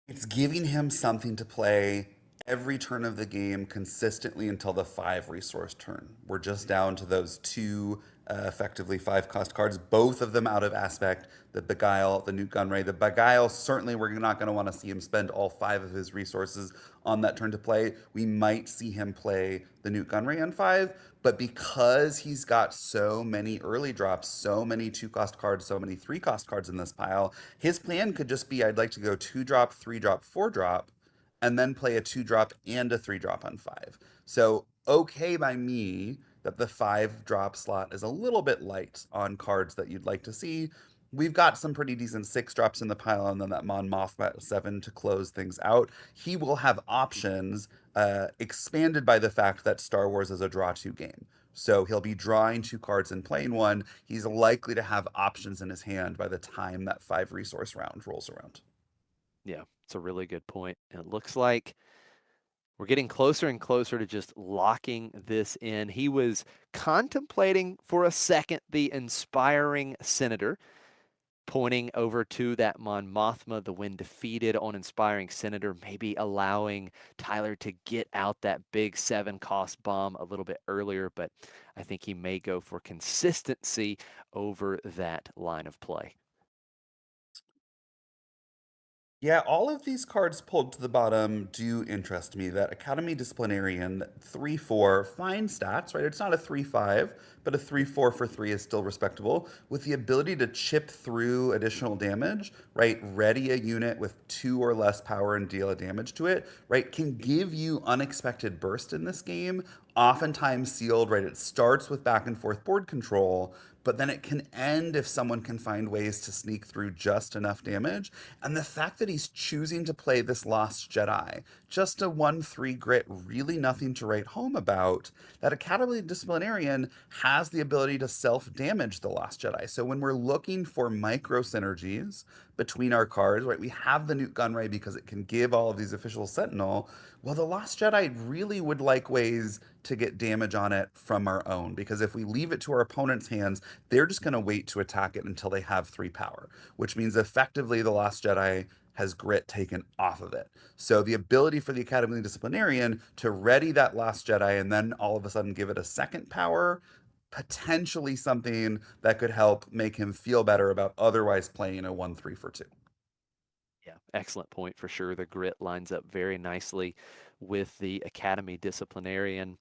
it's giving him something to play every turn of the game consistently until the 5 resource turn. We're just down to those 2 effectively 5 cost cards, both of them out of aspect. The Beguile, the Newt Gunray. The Beguile, certainly we're not going to want to see him spend all 5 of his resources on that turn to play. We might see him play the Newt Gunray on 5, but because he's got so many early drops, so many 2 cost cards, so many 3 cost cards in this pile, his plan could just be I'd like to go 2 drop, 3 drop, 4 drop, and then play a 2 drop and a 3 drop on 5. So, okay by me that the 5 drop slot is a little bit light on cards that you'd like to see. We've got some pretty decent 6 drops in the pile, and then that Mon Mothma at 7 to close things out. He will have options, expanded by the fact that Star Wars is a draw 2 game. So he'll be drawing 2 cards and playing one. He's likely to have options in his hand by the time that 5 resource round rolls around. Yeah, it's a really good point. And it looks like we're getting closer and closer to just locking this in. He was contemplating for a second the inspiring senator, pointing over to that Mon Mothma, the when defeated on inspiring senator, maybe allowing Tyler to get out that big 7 cost bomb a little bit earlier, but I think he may go for consistency over that line of play. Yeah, all of these cards pulled to the bottom do interest me. That Academy Disciplinarian 3/4, fine stats, right? It's not a 3/5, but a 3/4 for 3 is still respectable. With the ability to chip through additional damage, right? Ready a unit with 2 or less power and deal a damage to it, right? Can give you unexpected burst in this game. Oftentimes sealed, right? It starts with back and forth board control, but then it can end if someone can find ways to sneak through just enough damage. And the fact that he's choosing to play this Lost Jedi, just a 1/3 grit, really nothing to write home about, that Academy Disciplinarian has the ability to self damage the Lost Jedi. So when we're looking for micro synergies between our cards, right, we have the Newt Gunray because it can give all of these official Sentinel. Well, the Lost Jedi really would like ways to get damage on it from our own, because if we leave it to our opponent's hands, they're just going to wait to attack it until they have 3 power, which means effectively the Lost Jedi has grit taken off of it. So the ability for the Academy Disciplinarian to ready that Last Jedi and then all of a sudden give it a 2nd power, potentially something that could help make him feel better about otherwise playing a 1/3 for 2. Yeah, excellent point for sure. The grit lines up very nicely with the Academy Disciplinarian.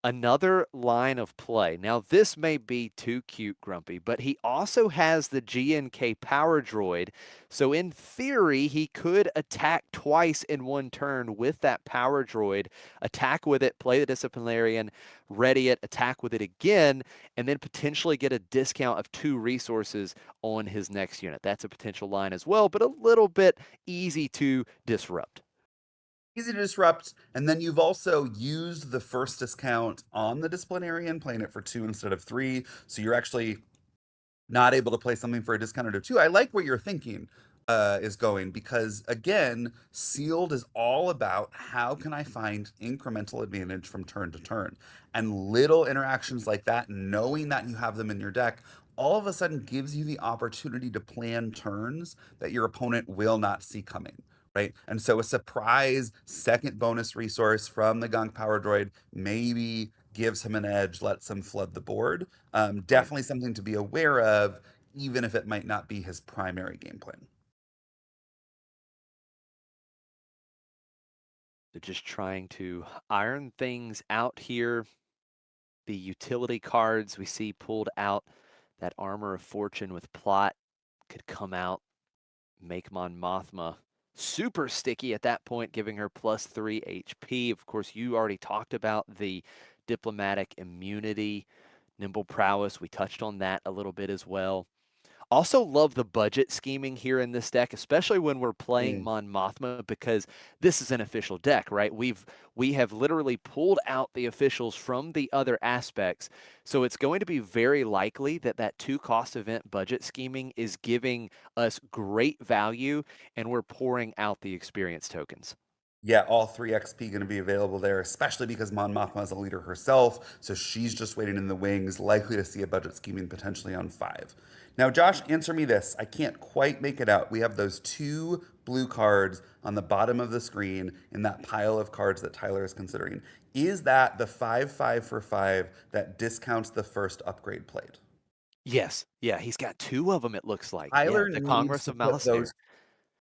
Another line of play. Now, this may be too cute, Grumpy, but he also has the GNK Power Droid. So, in theory, he could attack twice in one turn with that Power Droid, attack with it, play the Disciplinarian, ready it, attack with it again, and then potentially get a discount of 2 resources on his next unit. That's a potential line as well, but a little bit easy to disrupt. Easy to disrupt, and then you've also used the first discount on the Disciplinarian, playing it for 2 instead of 3, so you're actually not able to play something for a discounted of 2. I like where you're thinking is going, because again, sealed is all about how can I find incremental advantage from turn to turn, and little interactions like that, knowing that you have them in your deck, all of a sudden gives you the opportunity to plan turns that your opponent will not see coming. Right. And so a surprise second bonus resource from the Gunk Power Droid maybe gives him an edge, lets him flood the board. Right. Definitely something to be aware of, even if it might not be his primary game plan. So just trying to iron things out here. The utility cards we see pulled out, that Armor of Fortune with plot could come out, make Mon Mothma super sticky at that point, giving her +3 HP. Of course, you already talked about the diplomatic immunity, nimble prowess. We touched on that a little bit as well. Also love the budget scheming here in this deck, especially when we're playing Mm. Mon Mothma, because this is an official deck, right? We have literally pulled out the officials from the other aspects. So it's going to be very likely that that 2 cost event budget scheming is giving us great value, and we're pouring out the experience tokens. Yeah, all 3 XP going to be available there, especially because Mon Mothma is a leader herself, so she's just waiting in the wings, likely to see a budget scheming potentially on 5. Now, Josh, answer me this. I can't quite make it out. We have those 2 blue cards on the bottom of the screen in that pile of cards that Tyler is considering. Is that the 5/5 for 5 that discounts the first upgrade played? Yes. Yeah, he's got 2 of them. It looks like. Yeah, Tyler the needs Congress to of put those Malistaire.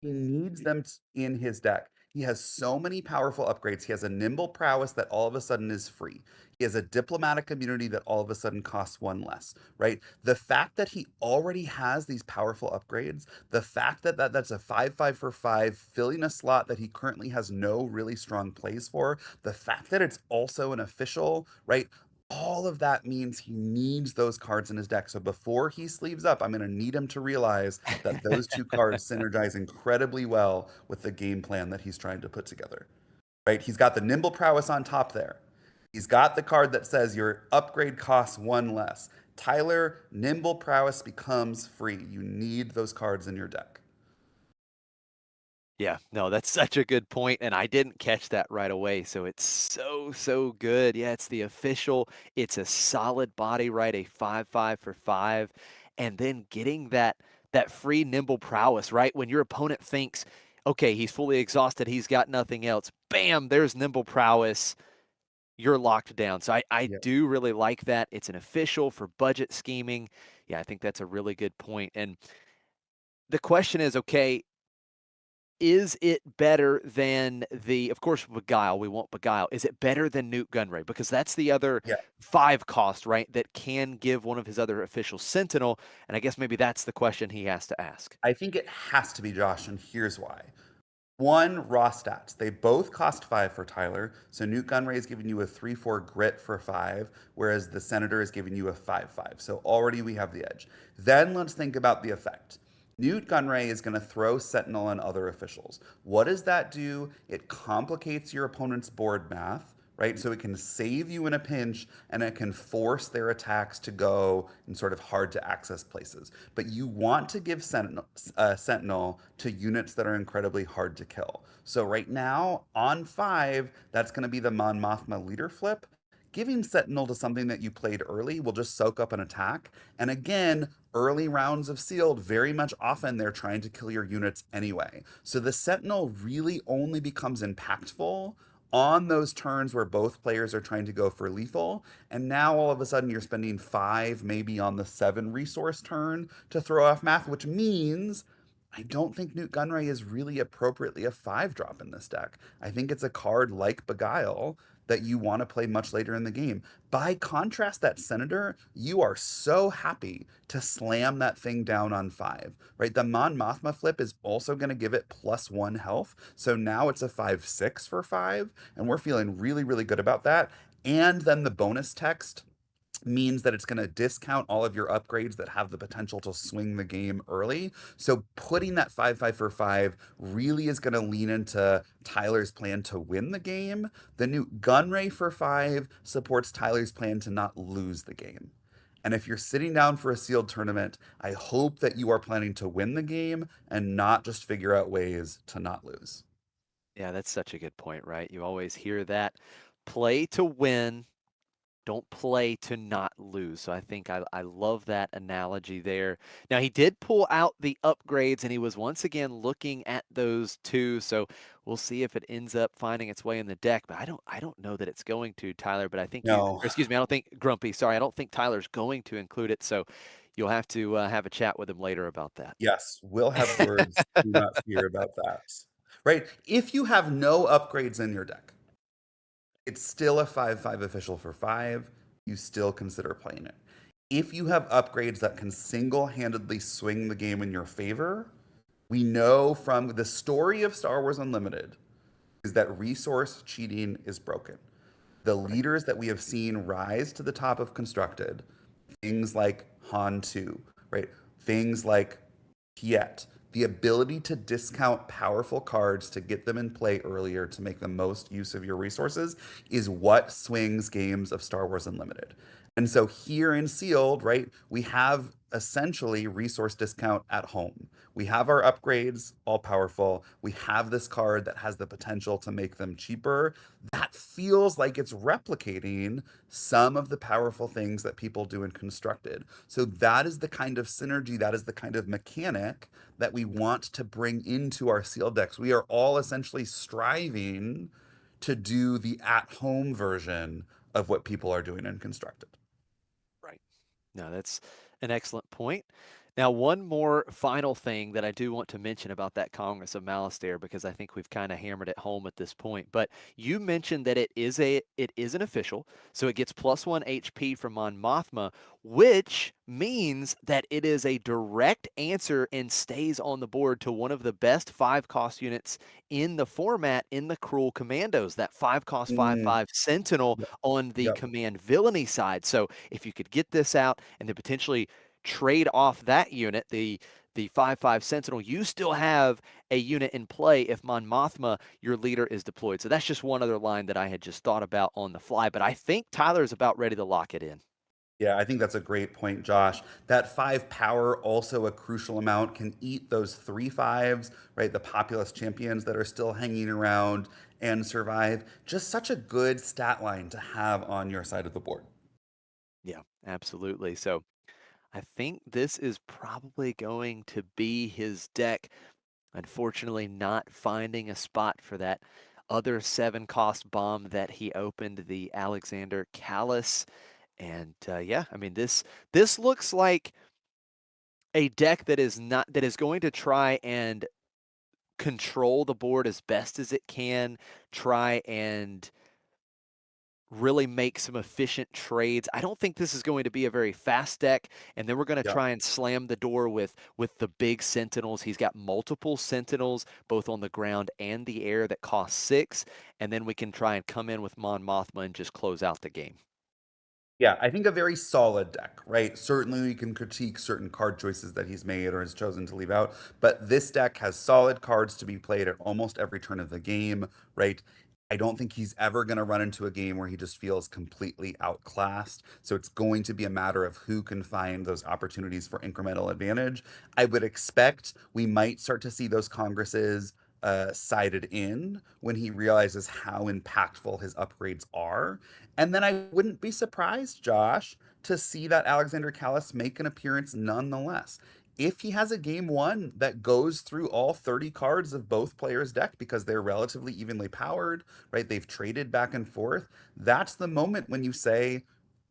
he needs them in his deck. He has so many powerful upgrades. He has a nimble prowess that all of a sudden is free. He has a diplomatic immunity that all of a sudden costs one less, right? The fact that he already has these powerful upgrades, the fact that, that's a 5/5 for 5, filling a slot that he currently has no really strong plays for, the fact that it's also an official, right? All of that means he needs those cards in his deck. So before he sleeves up, I'm going to need him to realize that those two cards synergize incredibly well with the game plan that he's trying to put together. Right? He's got the nimble prowess on top there. He's got the card that says your upgrade costs one less. Tyler, nimble prowess becomes free. You need those cards in your deck. Yeah, no, that's such a good point, and I didn't catch that right away, so it's so, so good. Yeah, it's the official, it's a solid body, right? A 5/5 for 5, and then getting that free nimble prowess, right? When your opponent thinks, "Okay, he's fully exhausted, he's got nothing else." Bam, there's nimble prowess. You're locked down. So I Yeah. do really like that. It's an official for budget scheming. Yeah, I think that's a really good point. And the question is, okay, is it better than the of course, Beguile, we want Beguile. Is it better than Newt Gunray? Because that's the other Yeah. 5 cost, right, that can give one of his other officials Sentinel, and I guess maybe that's the question he has to ask. I think it has to be Josh, and here's why. One, raw stats. They both cost 5 for Tyler. So Newt Gunray is giving you a 3/4 grit for 5, whereas the Senator is giving you a 5/5. So already we have the edge. Then let's think about the effect. Newt Gunray is going to throw Sentinel on other officials. What does that do? It complicates your opponent's board math, right? So it can save you in a pinch and it can force their attacks to go in sort of hard to access places. But you want to give Sentinel to units that are incredibly hard to kill. So right now on 5, that's going to be the Mon Mothma leader flip. Giving Sentinel to something that you played early will just soak up an attack. And again, early rounds of sealed, very much often they're trying to kill your units anyway. So the Sentinel really only becomes impactful on those turns where both players are trying to go for lethal. And now all of a sudden you're spending 5, maybe on the 7 resource turn to throw off math, which means I don't think Newt Gunray is really appropriately a 5 drop in this deck. I think it's a card like Beguile that you want to play much later in the game. By contrast, that Senator, you are so happy to slam that thing down on 5, right? The Mon Mothma flip is also going to give it +1 health. So now it's a 5/6 for 5, and we're feeling really, really good about that. And then the bonus text means that it's going to discount all of your upgrades that have the potential to swing the game early. So putting that 5/5 for 5 really is going to lean into Tyler's plan to win the game. The new Gunray for 5 supports Tyler's plan to not lose the game. And if you're sitting down for a sealed tournament, I hope that you are planning to win the game and not just figure out ways to not lose. Yeah, that's such a good point, right? You always hear that. Play to win, don't play to not lose. So I think I love that analogy there. Now he did pull out the upgrades and he was once again looking at those two. So we'll see if it ends up finding its way in the deck. But I don't know that it's going to, Tyler. But I think you, No. or excuse me, I don't think Grumpy. Sorry, I don't think Tyler's going to include it. So you'll have to have a chat with him later about that. Yes, we'll have words. Do not fear about that. Right? If you have no upgrades in your deck, it's still a 5/5 official for 5. You still consider playing it. If you have upgrades that can single handedly swing the game in your favor, we know from the story of Star Wars Unlimited is that resource cheating is broken. The Right. leaders that we have seen rise to the top of Constructed, things like Han 2, right? Things like Piet, the ability to discount powerful cards to get them in play earlier to make the most use of your resources is what swings games of Star Wars Unlimited. And so here in Sealed, right, we have essentially resource discount at home. We have our upgrades, all powerful. We have this card that has the potential to make them cheaper. That feels like it's replicating some of the powerful things that people do in Constructed. So that is the kind of synergy, that is the kind of mechanic that we want to bring into our sealed decks. We are all essentially striving to do the at-home version of what people are doing in constructed. Right. No, that's an excellent point. Now, one more final thing that I do want to mention about that Congress of Malice there, because I think we've kind of hammered it home at this point. But you mentioned that it is an official, so it gets +1 HP from Mon Mothma, which means that it is a direct answer and stays on the board to one of the best 5 cost units in the format in the Cruel Commandos, that 5 cost Mm, 5/5 Sentinel yep, on the yep. command villainy side. So if you could get this out and then potentially trade off that unit, the 5/5 Sentinel, you still have a unit in play if Mon Mothma, your leader, is deployed. So that's just one other line that I had just thought about on the fly, but I think Tyler's about ready to lock it in. Yeah, I think that's a great point, Josh. That 5 power, also a crucial amount, can eat those 3/5s, right? The populist champions that are still hanging around and survive. Just such a good stat line to have on your side of the board. Yeah, absolutely. So I think this is probably going to be his deck. Unfortunately, not finding a spot for that other 7 cost bomb that he opened, the Alexander Callus. And yeah, I mean this looks like a deck that is going to try and control the board as best as it can, try and really make some efficient trades. I don't think this is going to be a very fast deck, and then we're going to Yeah. try and slam the door with the big sentinels. He's got multiple sentinels both on the ground and the air that cost 6, and then we can try and come in with Mon Mothma and just close out the game. Yeah, I think a very solid deck, right? Certainly we can critique certain card choices that he's made or has chosen to leave out, but this deck has solid cards to be played at almost every turn of the game, right? I don't think he's ever going to run into a game where he just feels completely outclassed. So it's going to be a matter of who can find those opportunities for incremental advantage. I would expect we might start to see those congresses sided in when he realizes how impactful his upgrades are. And then I wouldn't be surprised, Josh, to see that Alexander Callis make an appearance nonetheless. If he has a game one that goes through all 30 cards of both players' deck because they're relatively evenly powered, right? They've traded back and forth. That's the moment when you say,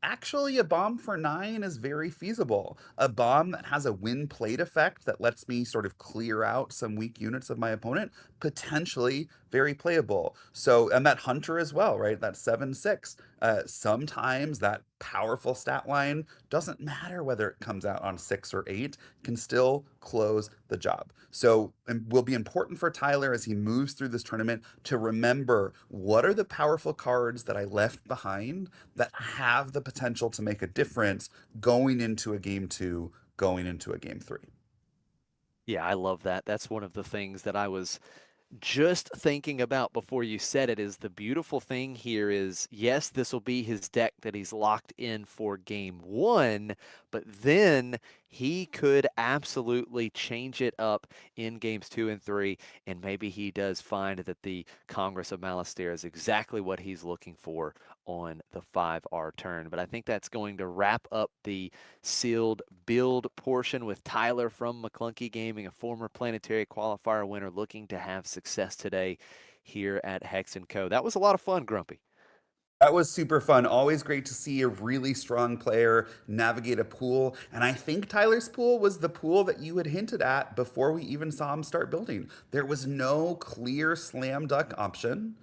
actually, a bomb for 9 is very feasible. A bomb that has a win plate effect that lets me sort of clear out some weak units of my opponent, potentially very playable. So, and that hunter as well, right? That 7/6. Sometimes that powerful stat line doesn't matter whether it comes out on 6 or 8, can still close the job. So, it will be important for Tyler as he moves through this tournament to remember what are the powerful cards that I left behind that have the potential to make a difference going into a game two, going into a game three. Yeah, I love that. That's one of the things that I was just thinking about before you said it is the beautiful thing here is yes, this will be his deck that he's locked in for game one, but then he could absolutely change it up in games 2 and 3, and maybe he does find that the Congress of Malastare is exactly what he's looking for on the 5R turn. But I think that's going to wrap up the sealed build portion with Tyler from McClunky Gaming, a former Planetary Qualifier winner looking to have success today here at Hex & Co. That was a lot of fun, Grumpy. That was super fun. Always great to see a really strong player navigate a pool. And I think Tyler's pool was the pool that you had hinted at before we even saw him start building. There was no clear slam dunk option.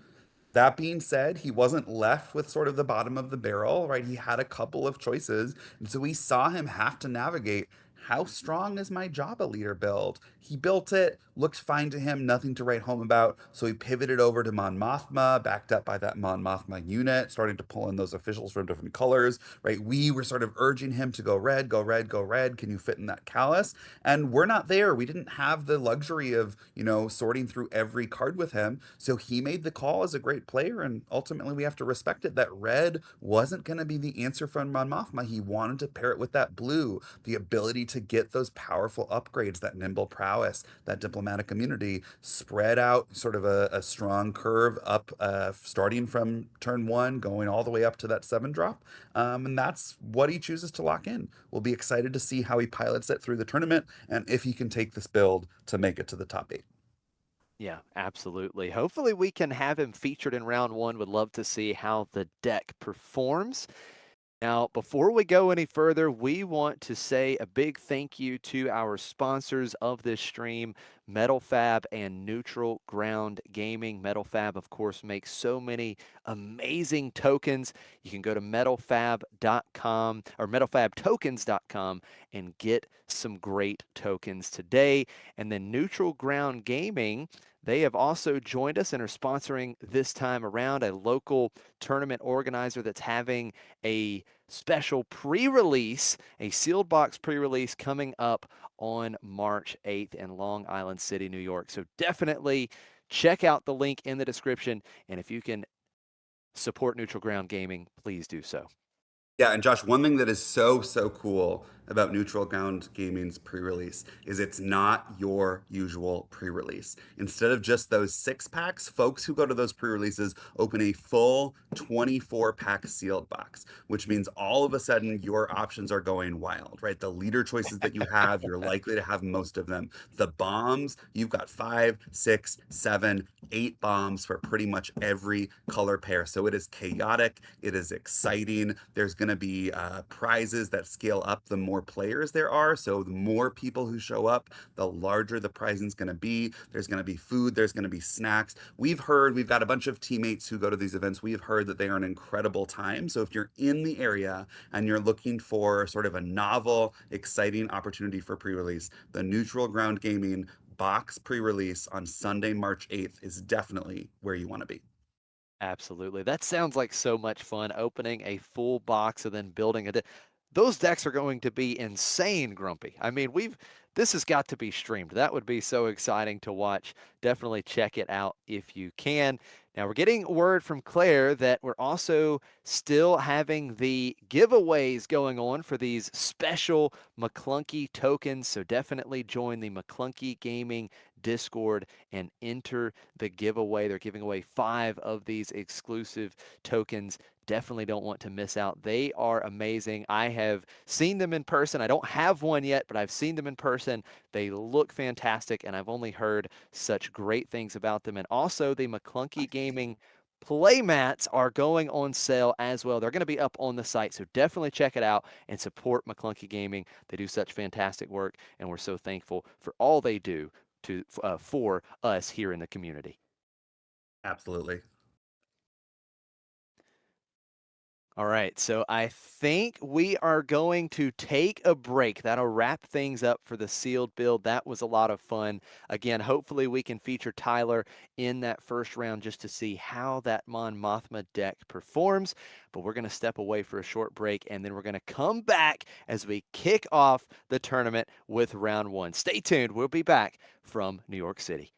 That being said, he wasn't left with sort of the bottom of the barrel, right? He had a couple of choices. And so we saw him have to navigate how strong is my Java leader build? He built it, looked fine to him, nothing to write home about. So he pivoted over to Mon Mothma, backed up by that Mon Mothma unit, starting to pull in those officials from different colors, right? We were sort of urging him to go red, go red, go red. Can you fit in that callus? And we're not there. We didn't have the luxury of, sorting through every card with him. So he made the call as a great player, and ultimately we have to respect it that red wasn't going to be the answer from Mon Mothma. He wanted to pair it with that blue, the ability to get those powerful upgrades, that nimble prowess, that diplomatic immunity, spread out sort of a strong curve up, starting from turn one, going all the way up to that 7 drop. And that's what he chooses to lock in. We'll be excited to see how he pilots it through the tournament and if he can take this build to make it to the top 8. Yeah, absolutely. Hopefully, we can have him featured in round one. Would love to see how the deck performs. Now, before we go any further, we want to say a big thank you to our sponsors of this stream, Metal Fab and Neutral Ground Gaming. Metal Fab, of course, makes so many amazing tokens. You can go to metalfab.com or metalfabtokens.com and get some great tokens today. And then Neutral Ground Gaming, they have also joined us and are sponsoring this time around a local tournament organizer that's having a special pre-release, a sealed box pre-release coming up on March 8th in Long Island City, New York. So definitely check out the link in the description. And if you can support Neutral Ground Gaming, please do so. Yeah, and Josh, one thing that is so, so cool about Neutral Ground Gaming's pre release is it's not your usual pre release. Instead of just those 6 packs, folks who go to those pre releases open a full 24-pack sealed box, which means all of a sudden your options are going wild, right? The leader choices that you have, you're likely to have most of them. The bombs, you've got 5, 6, 7, 8 bombs for pretty much every color pair. So it is chaotic, it is exciting. There's going to be prizes that scale up the more players there are. So the more people who show up, the larger the prizing is going to be. There's going to be food, there's going to be snacks. We've got a bunch of teammates who go to these events. We've heard that they are an incredible time. So if you're in the area and you're looking for sort of a novel, exciting opportunity for pre release, the Neutral Ground Gaming box pre release on Sunday, March 8th is definitely where you want to be. Absolutely. That sounds like so much fun, opening a full box and then building a deck. Those decks are going to be insane, Grumpy. I mean, this has got to be streamed. That would be so exciting to watch. Definitely check it out if you can. Now, we're getting word from Claire that we're also still having the giveaways going on for these special McClunky tokens. So definitely join the McClunky Gaming Discord and enter the giveaway. They're giving away 5 of these exclusive tokens. Definitely don't want to miss out. They are amazing. I have seen them in person. I don't have one yet, but I've seen them in person. They look fantastic, and I've only heard such great things about them. And also, the McClunky Gaming play mats are going on sale as well. They're going to be up on the site, so definitely check it out and support McClunky Gaming. They do such fantastic work, and we're so thankful for all they do for us here in the community. Absolutely. All right, so I think we are going to take a break. That'll wrap things up for the sealed build. That was a lot of fun. Again, hopefully we can feature Tyler in that first round just to see how that Mon Mothma deck performs. But we're going to step away for a short break, and then we're going to come back as we kick off the tournament with round one. Stay tuned. We'll be back from New York City.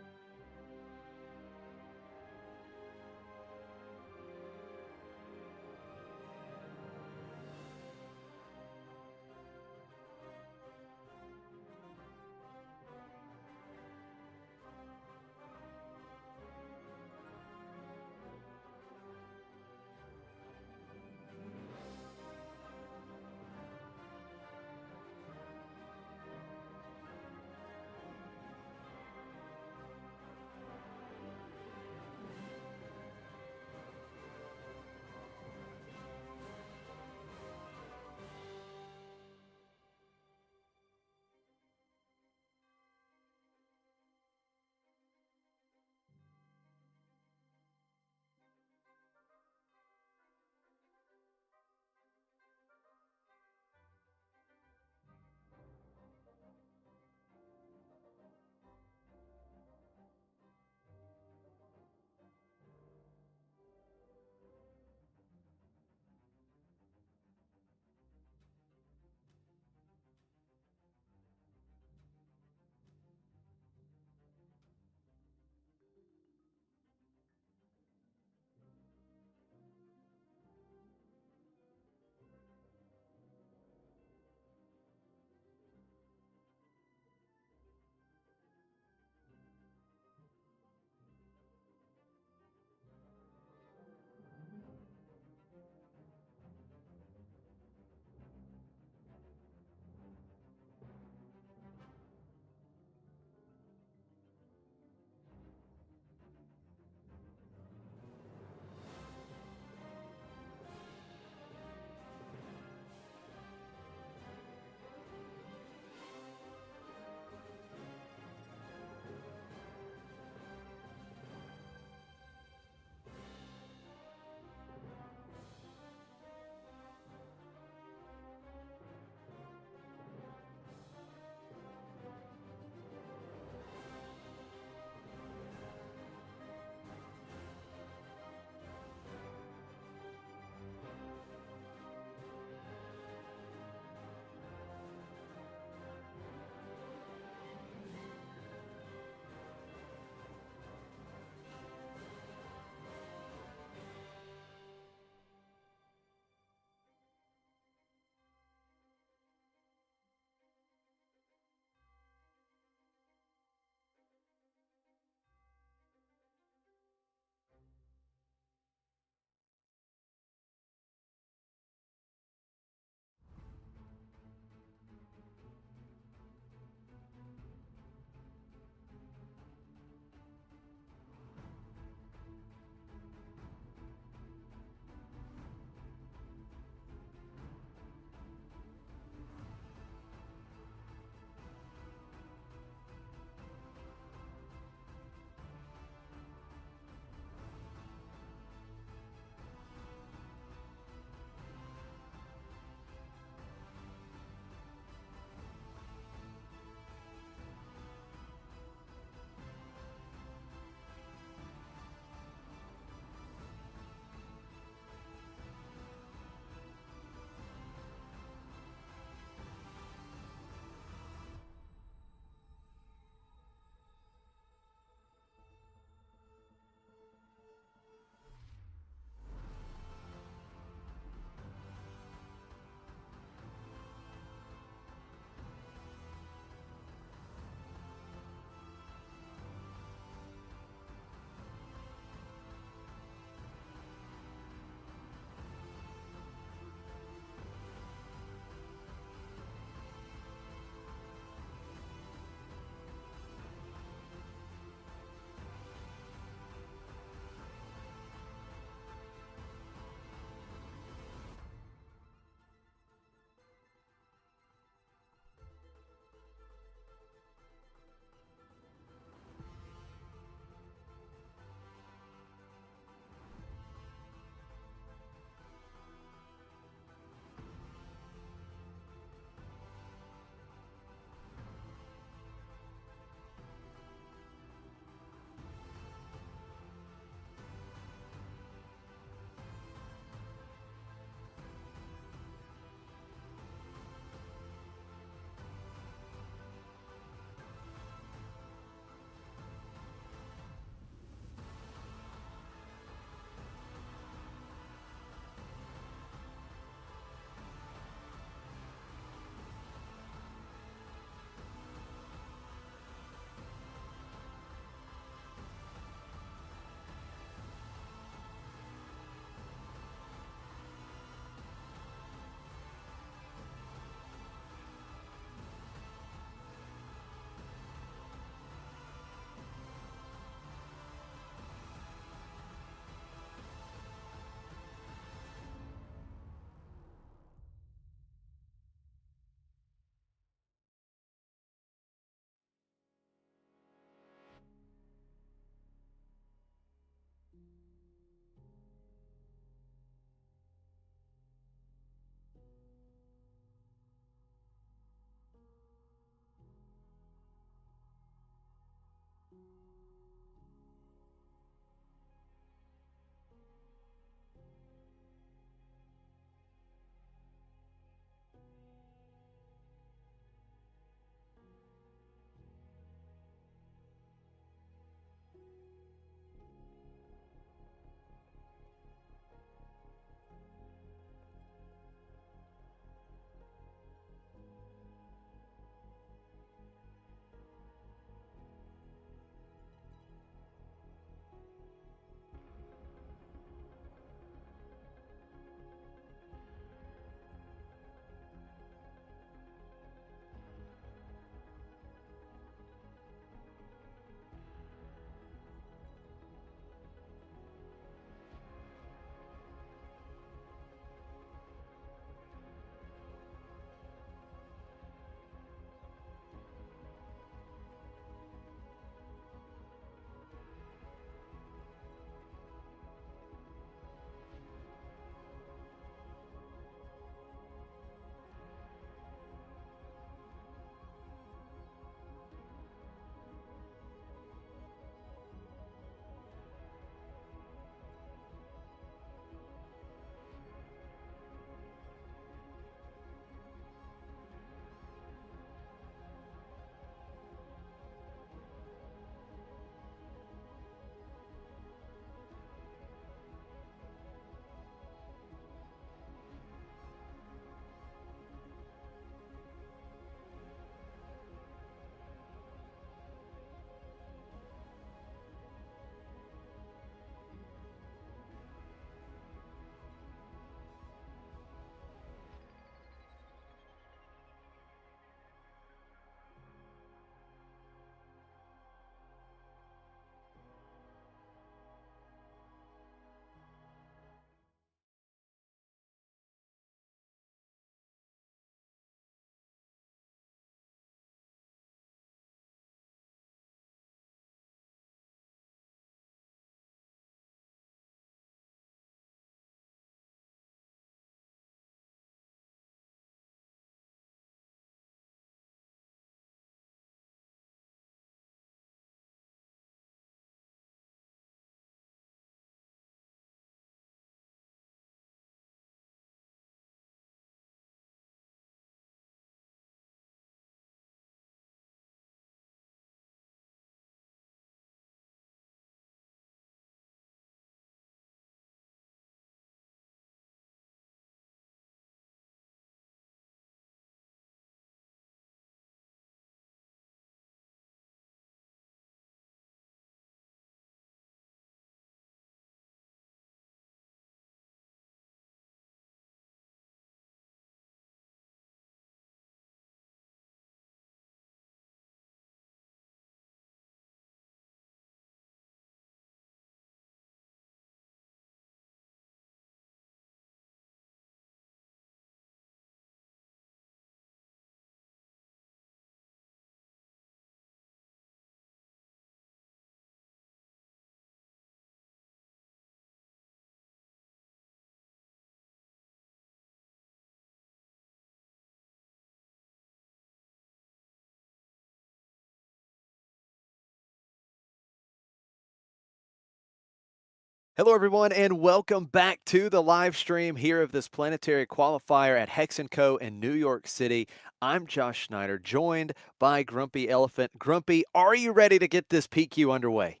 Hello, everyone, and welcome back to the live stream here of this Planetary Qualifier at Hex & Co. in New York City. I'm Josh Snyder, joined by Grumpy Elephant. Grumpy, are you ready to get this PQ underway?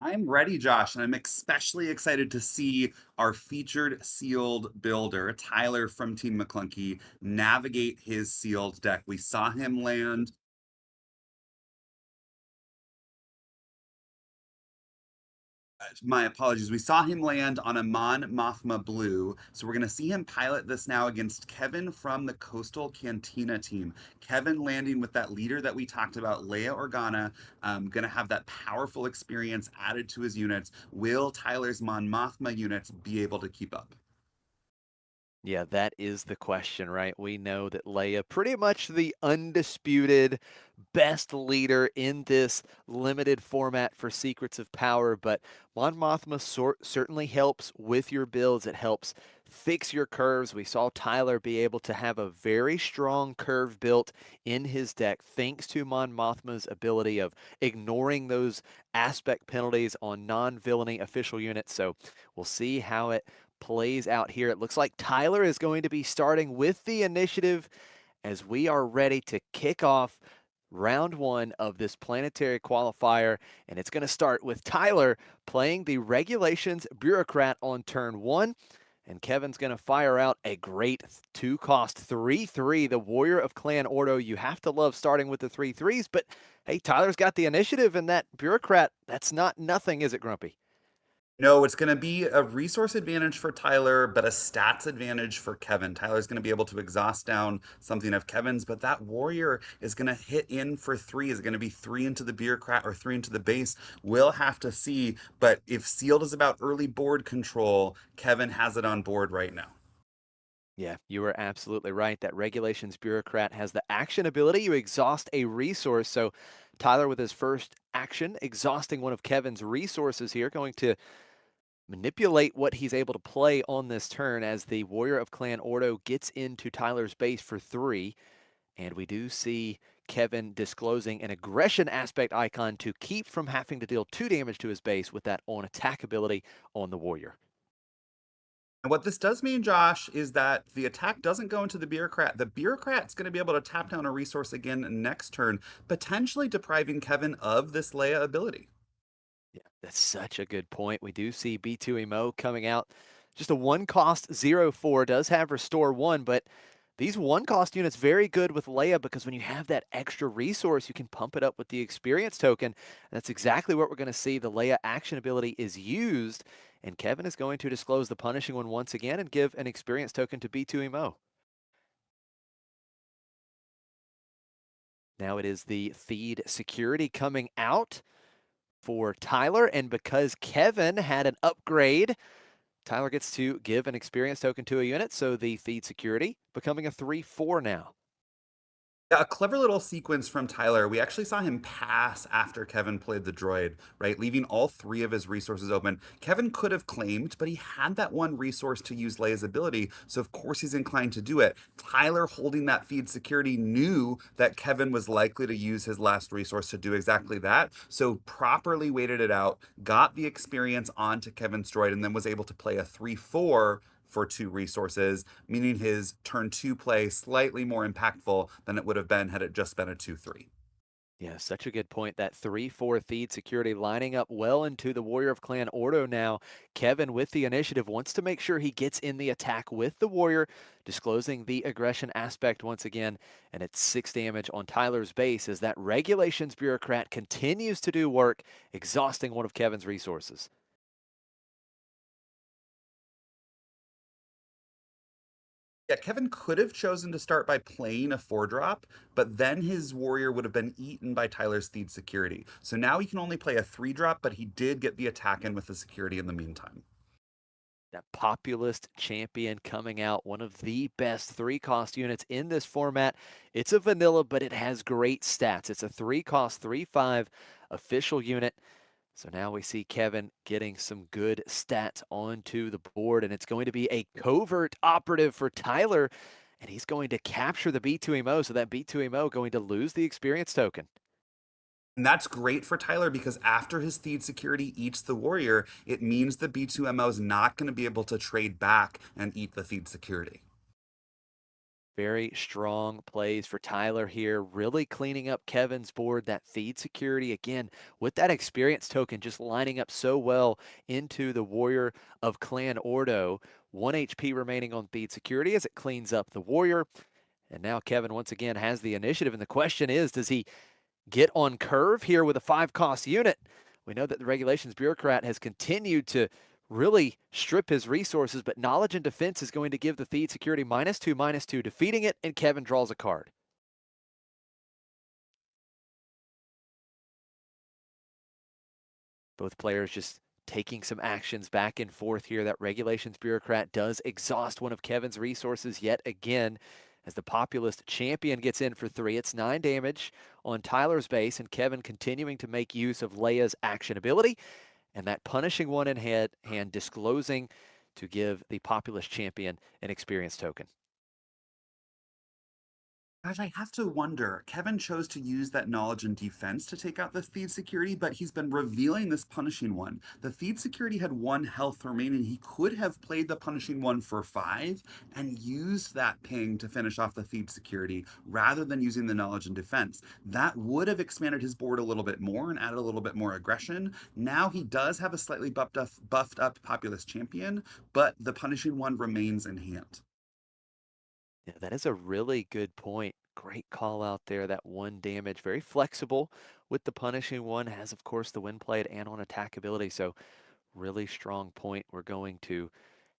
I'm ready, Josh, and I'm especially excited to see our featured sealed builder, Tyler from Team McClunky, navigate his sealed deck. We saw him land. My apologies. We saw him land on a Mon Mothma Blue. So we're going to see him pilot this now against Kevin from the Coastal Cantina team. Kevin landing with that leader that we talked about, Leia Organa, going to have that powerful experience added to his units. Will Tyler's Mon Mothma units be able to keep up? Yeah, that is the question, right? We know that Leia, pretty much the undisputed best leader in this limited format for Secrets of Power, but Mon Mothma certainly helps with your builds. It helps fix your curves. We saw Tyler be able to have a very strong curve built in his deck thanks to Mon Mothma's ability of ignoring those aspect penalties on non-villainy official units. So we'll see how it plays out here. It looks like Tyler is going to be starting with the initiative as we are ready to kick off round one of this planetary qualifier. And it's going to start with Tyler playing the regulations bureaucrat on turn one. And Kevin's going to fire out a great two cost 3/3, the Warrior of Clan Ordo. You have to love starting with the 3/3s, but hey, Tyler's got the initiative, and that bureaucrat, that's not nothing, is it, Grumpy? No, it's going to be a resource advantage for Tyler, but a stats advantage for Kevin. Tyler's going to be able to exhaust down something of Kevin's, but that warrior is going to hit in for three. Is it going to be three into the bureaucrat or three into the base? We'll have to see. But if sealed is about early board control, Kevin has it on board right now. Yeah, you were absolutely right. That regulations bureaucrat has the action ability. You exhaust a resource. So Tyler, with his first action, exhausting one of Kevin's resources here, going to manipulate what he's able to play on this turn as the Warrior of Clan Ordo gets into Tyler's base for three. And we do see Kevin disclosing an aggression aspect icon to keep from having to deal 2 damage to his base with that on attack ability on the Warrior. And what this does mean, Josh, is that the attack doesn't go into the bureaucrat. The bureaucrat's going to be able to tap down a resource again next turn, potentially depriving Kevin of this Leia ability. Yeah, that's such a good point. We do see B2EMO coming out. Just a one cost 0/4 does have restore one, but these one cost units very good with Leia because when you have that extra resource, you can pump it up with the experience token. And that's exactly what we're going to see. The Leia action ability is used, and Kevin is going to disclose the punishing one once again and give an experience token to B2EMO. Now it is the feed security coming out for Tyler, and because Kevin had an upgrade, Tyler gets to give an experience token to a unit, so the feed security becoming a 3/4 now. Yeah, a clever little sequence from Tyler. We actually saw him pass after Kevin played the droid, right? Leaving all three of his resources open. Kevin could have claimed, but he had that one resource to use Leia's ability, so of course he's inclined to do it. Tyler, holding that feed security, knew that Kevin was likely to use his last resource to do exactly that, so properly waited it out, got the experience onto Kevin's droid, and then was able to play a 3/4 for two resources, meaning his turn two play slightly more impactful than it would have been had it just been a 2/3. Yeah, such a good point. That 3/4 feed security lining up well into the Warrior of Clan Ordo now. Kevin with the initiative wants to make sure he gets in the attack with the Warrior, disclosing the aggression aspect once again. And it's 6 damage on Tyler's base as that regulations bureaucrat continues to do work, exhausting one of Kevin's resources. Yeah, Kevin could have chosen to start by playing a 4 drop, but then his warrior would have been eaten by Tyler's feed security. So now he can only play a 3 drop, but he did get the attack in with the security in the meantime. That populist champion coming out, one of the best three cost units in this format. It's a vanilla, but it has great stats. It's a three cost 3/5 official unit. So now we see Kevin getting some good stats onto the board, and it's going to be a covert operative for Tyler, and he's going to capture the B2MO. So that B2MO going to lose the experience token. And that's great for Tyler because after his Theed security eats the warrior, it means the B2MO is not going to be able to trade back and eat the Theed security. Very strong plays for Tyler here, really cleaning up Kevin's board. That feed security, again, with that experience token just lining up so well into the Warrior of Clan Ordo. 1 HP remaining on feed security as it cleans up the Warrior. And now Kevin once again has the initiative. And the question is, does he get on curve here with a 5-cost unit? We know that the regulations bureaucrat has continued to really strip his resources, but knowledge and defense is going to give the Theed security -2/-2, defeating it, and Kevin draws a card. Both players just taking some actions back and forth here. That regulations bureaucrat does exhaust one of Kevin's resources yet again as the populist champion gets in for 3. It's 9 damage on Tyler's base, and Kevin continuing to make use of Leia's action ability and that punishing one in hand disclosing to give the populist champion an experience token. Gosh, I have to wonder. Kevin chose to use that knowledge and defense to take out the Theed security, but he's been revealing this punishing one. The Theed security had 1 health remaining. He could have played the punishing one for 5 and used that ping to finish off the Theed security rather than using the knowledge and defense. That would have expanded his board a little bit more and added a little bit more aggression. Now he does have a slightly buffed up populist champion, but the punishing one remains in hand. Yeah, that is a really good point. Great call out there. That 1 damage, very flexible with the punishing one, has, of course, the win played and on attack ability. So, really strong point. We're going to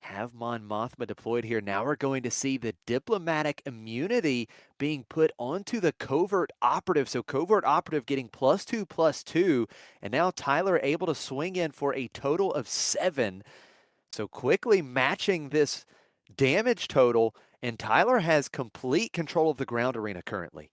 have Mon Mothma deployed here. Now we're going to see the diplomatic immunity being put onto the covert operative. So, covert operative getting +2/+2. And now Tyler able to swing in for a total of 7. So quickly matching this damage total, and Tyler has complete control of the ground arena currently.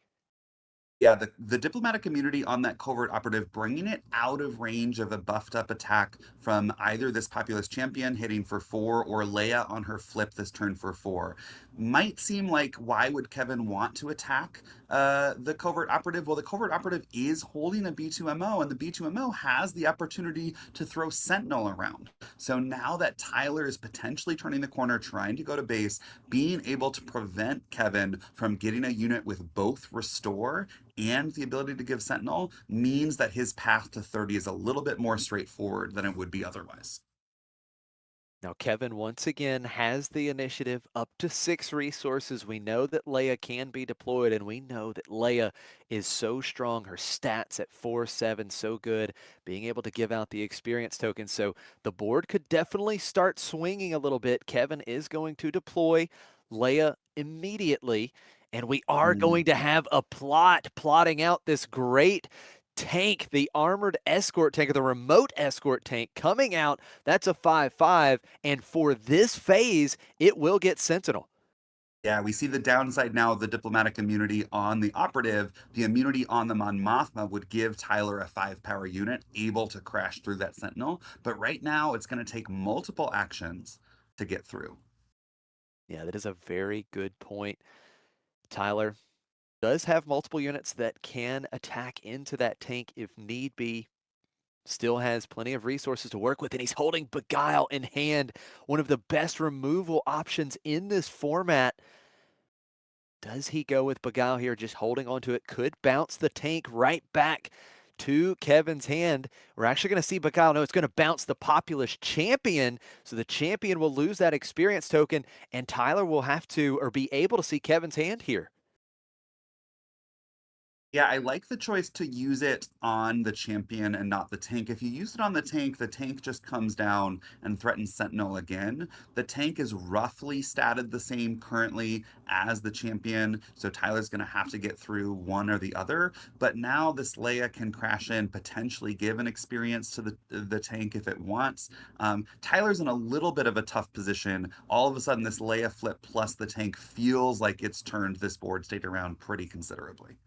Yeah, the diplomatic immunity on that covert operative, bringing it out of range of a buffed up attack from either this populist champion hitting for 4 or Leia on her flip this turn for 4. Might seem like why would Kevin want to attack the covert operative? Well, the covert operative is holding a B2MO, and the B2MO has the opportunity to throw Sentinel around. So now that Tyler is potentially turning the corner, trying to go to base, being able to prevent Kevin from getting a unit with both Restore and the ability to give Sentinel means that his path to 30 is a little bit more straightforward than it would be otherwise. Now, Kevin once again has the initiative up to 6 resources. We know that Leia can be deployed, and we know that Leia is so strong. Her stats at 4/7, so good, being able to give out the experience token. So the board could definitely start swinging a little bit. Kevin is going to deploy Leia immediately, and we are Mm. going to have a plotting out this great tank, the armored escort tank, or the remote escort tank coming out. That's a 5/5, and for this phase, it will get Sentinel. Yeah, we see the downside now of the diplomatic immunity on the operative. The immunity on the Mon Mothma would give Tyler a 5 power unit able to crash through that Sentinel. But right now, it's going to take multiple actions to get through. Yeah, that is a very good point. Tyler does have multiple units that can attack into that tank if need be. Still has plenty of resources to work with, and he's holding Beguile in hand, one of the best removal options in this format. Does he go with Beguile here, just holding onto it? Could bounce the tank right back to Kevin's hand. We're actually going to see Beguile. No, it's going to bounce the populist champion. So the champion will lose that experience token, and Tyler will have to, or be able to see Kevin's hand here. Yeah, I like the choice to use it on the champion and not the tank. If you use it on the tank just comes down and threatens Sentinel again. The tank is roughly statted the same currently as the champion, so Tyler's going to have to get through one or the other. But now this Leia can crash in, potentially give an experience to the tank if it wants. Tyler's in a little bit of a tough position. All of a sudden, this Leia flip plus the tank feels like it's turned this board state around pretty considerably.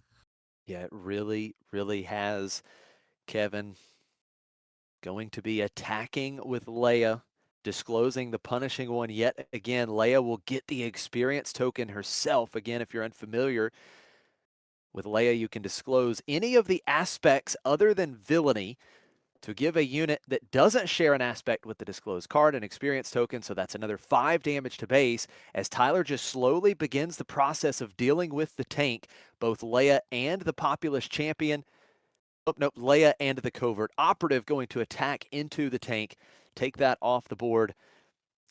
Yeah, it really, really has. Kevin going to be attacking with Leia, disclosing the punishing one yet again. Leia will get the experience token herself. Again, if you're unfamiliar With Leia, you can disclose any of the aspects other than villainy to give a unit that doesn't share an aspect with the disclosed card an experience token, so that's another 5 damage to base, as Tyler just slowly begins the process of dealing with the tank, both Leia and the Populist Champion. Oh, nope, Leia and the Covert Operative going to attack into the tank, take that off the board,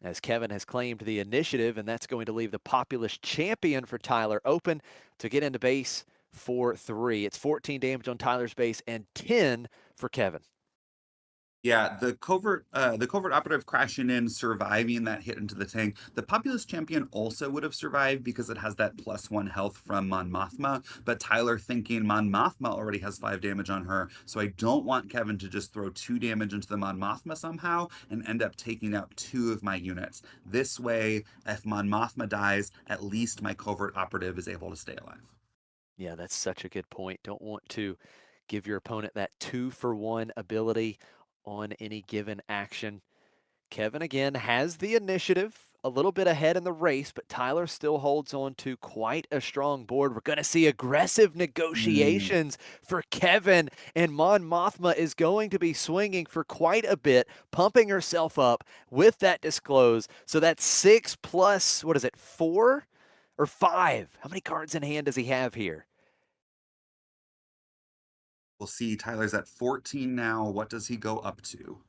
as Kevin has claimed the initiative, and that's going to leave the Populist Champion for Tyler open to get into base for 3. It's 14 damage on Tyler's base and 10 for Kevin. Yeah, the covert operative crashing in, surviving that hit into the tank. The populist champion also would have survived because it has that +1 health from Mon Mothma. But Tyler thinking Mon Mothma already has 5 damage on her, so I don't want Kevin to just throw 2 damage into the Mon Mothma somehow and end up taking out 2 of my units. This way, if Mon Mothma dies, at least my covert operative is able to stay alive. Yeah, that's such a good point. Don't want to give your opponent that 2-for-1 ability on any given action. Kevin again has the initiative, a little bit ahead in the race, but Tyler still holds on to quite a strong board. We're going to see aggressive Mm. negotiations for Kevin, and Mon Mothma is going to be swinging for quite a bit, pumping herself up with that disclose. So that's 6 plus, what is it, 4 or 5? How many cards in hand does he have here? We'll see. Tyler's at 14 now. What does he go up to?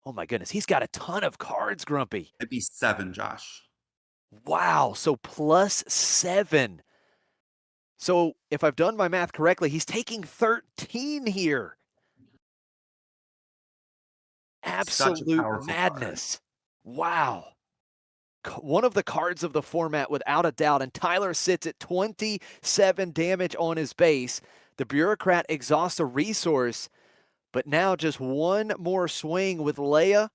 Oh my goodness, he's got a ton of cards, Grumpy. It'd be 7, Josh. Wow, so +7. So if I've done my math correctly, he's taking 13 here. Such a Absolute powerful card. madness. Wow. One of the cards of the format without a doubt, and Tyler sits at 27 damage on his base. The bureaucrat exhausts a resource, but now just one more swing with Leia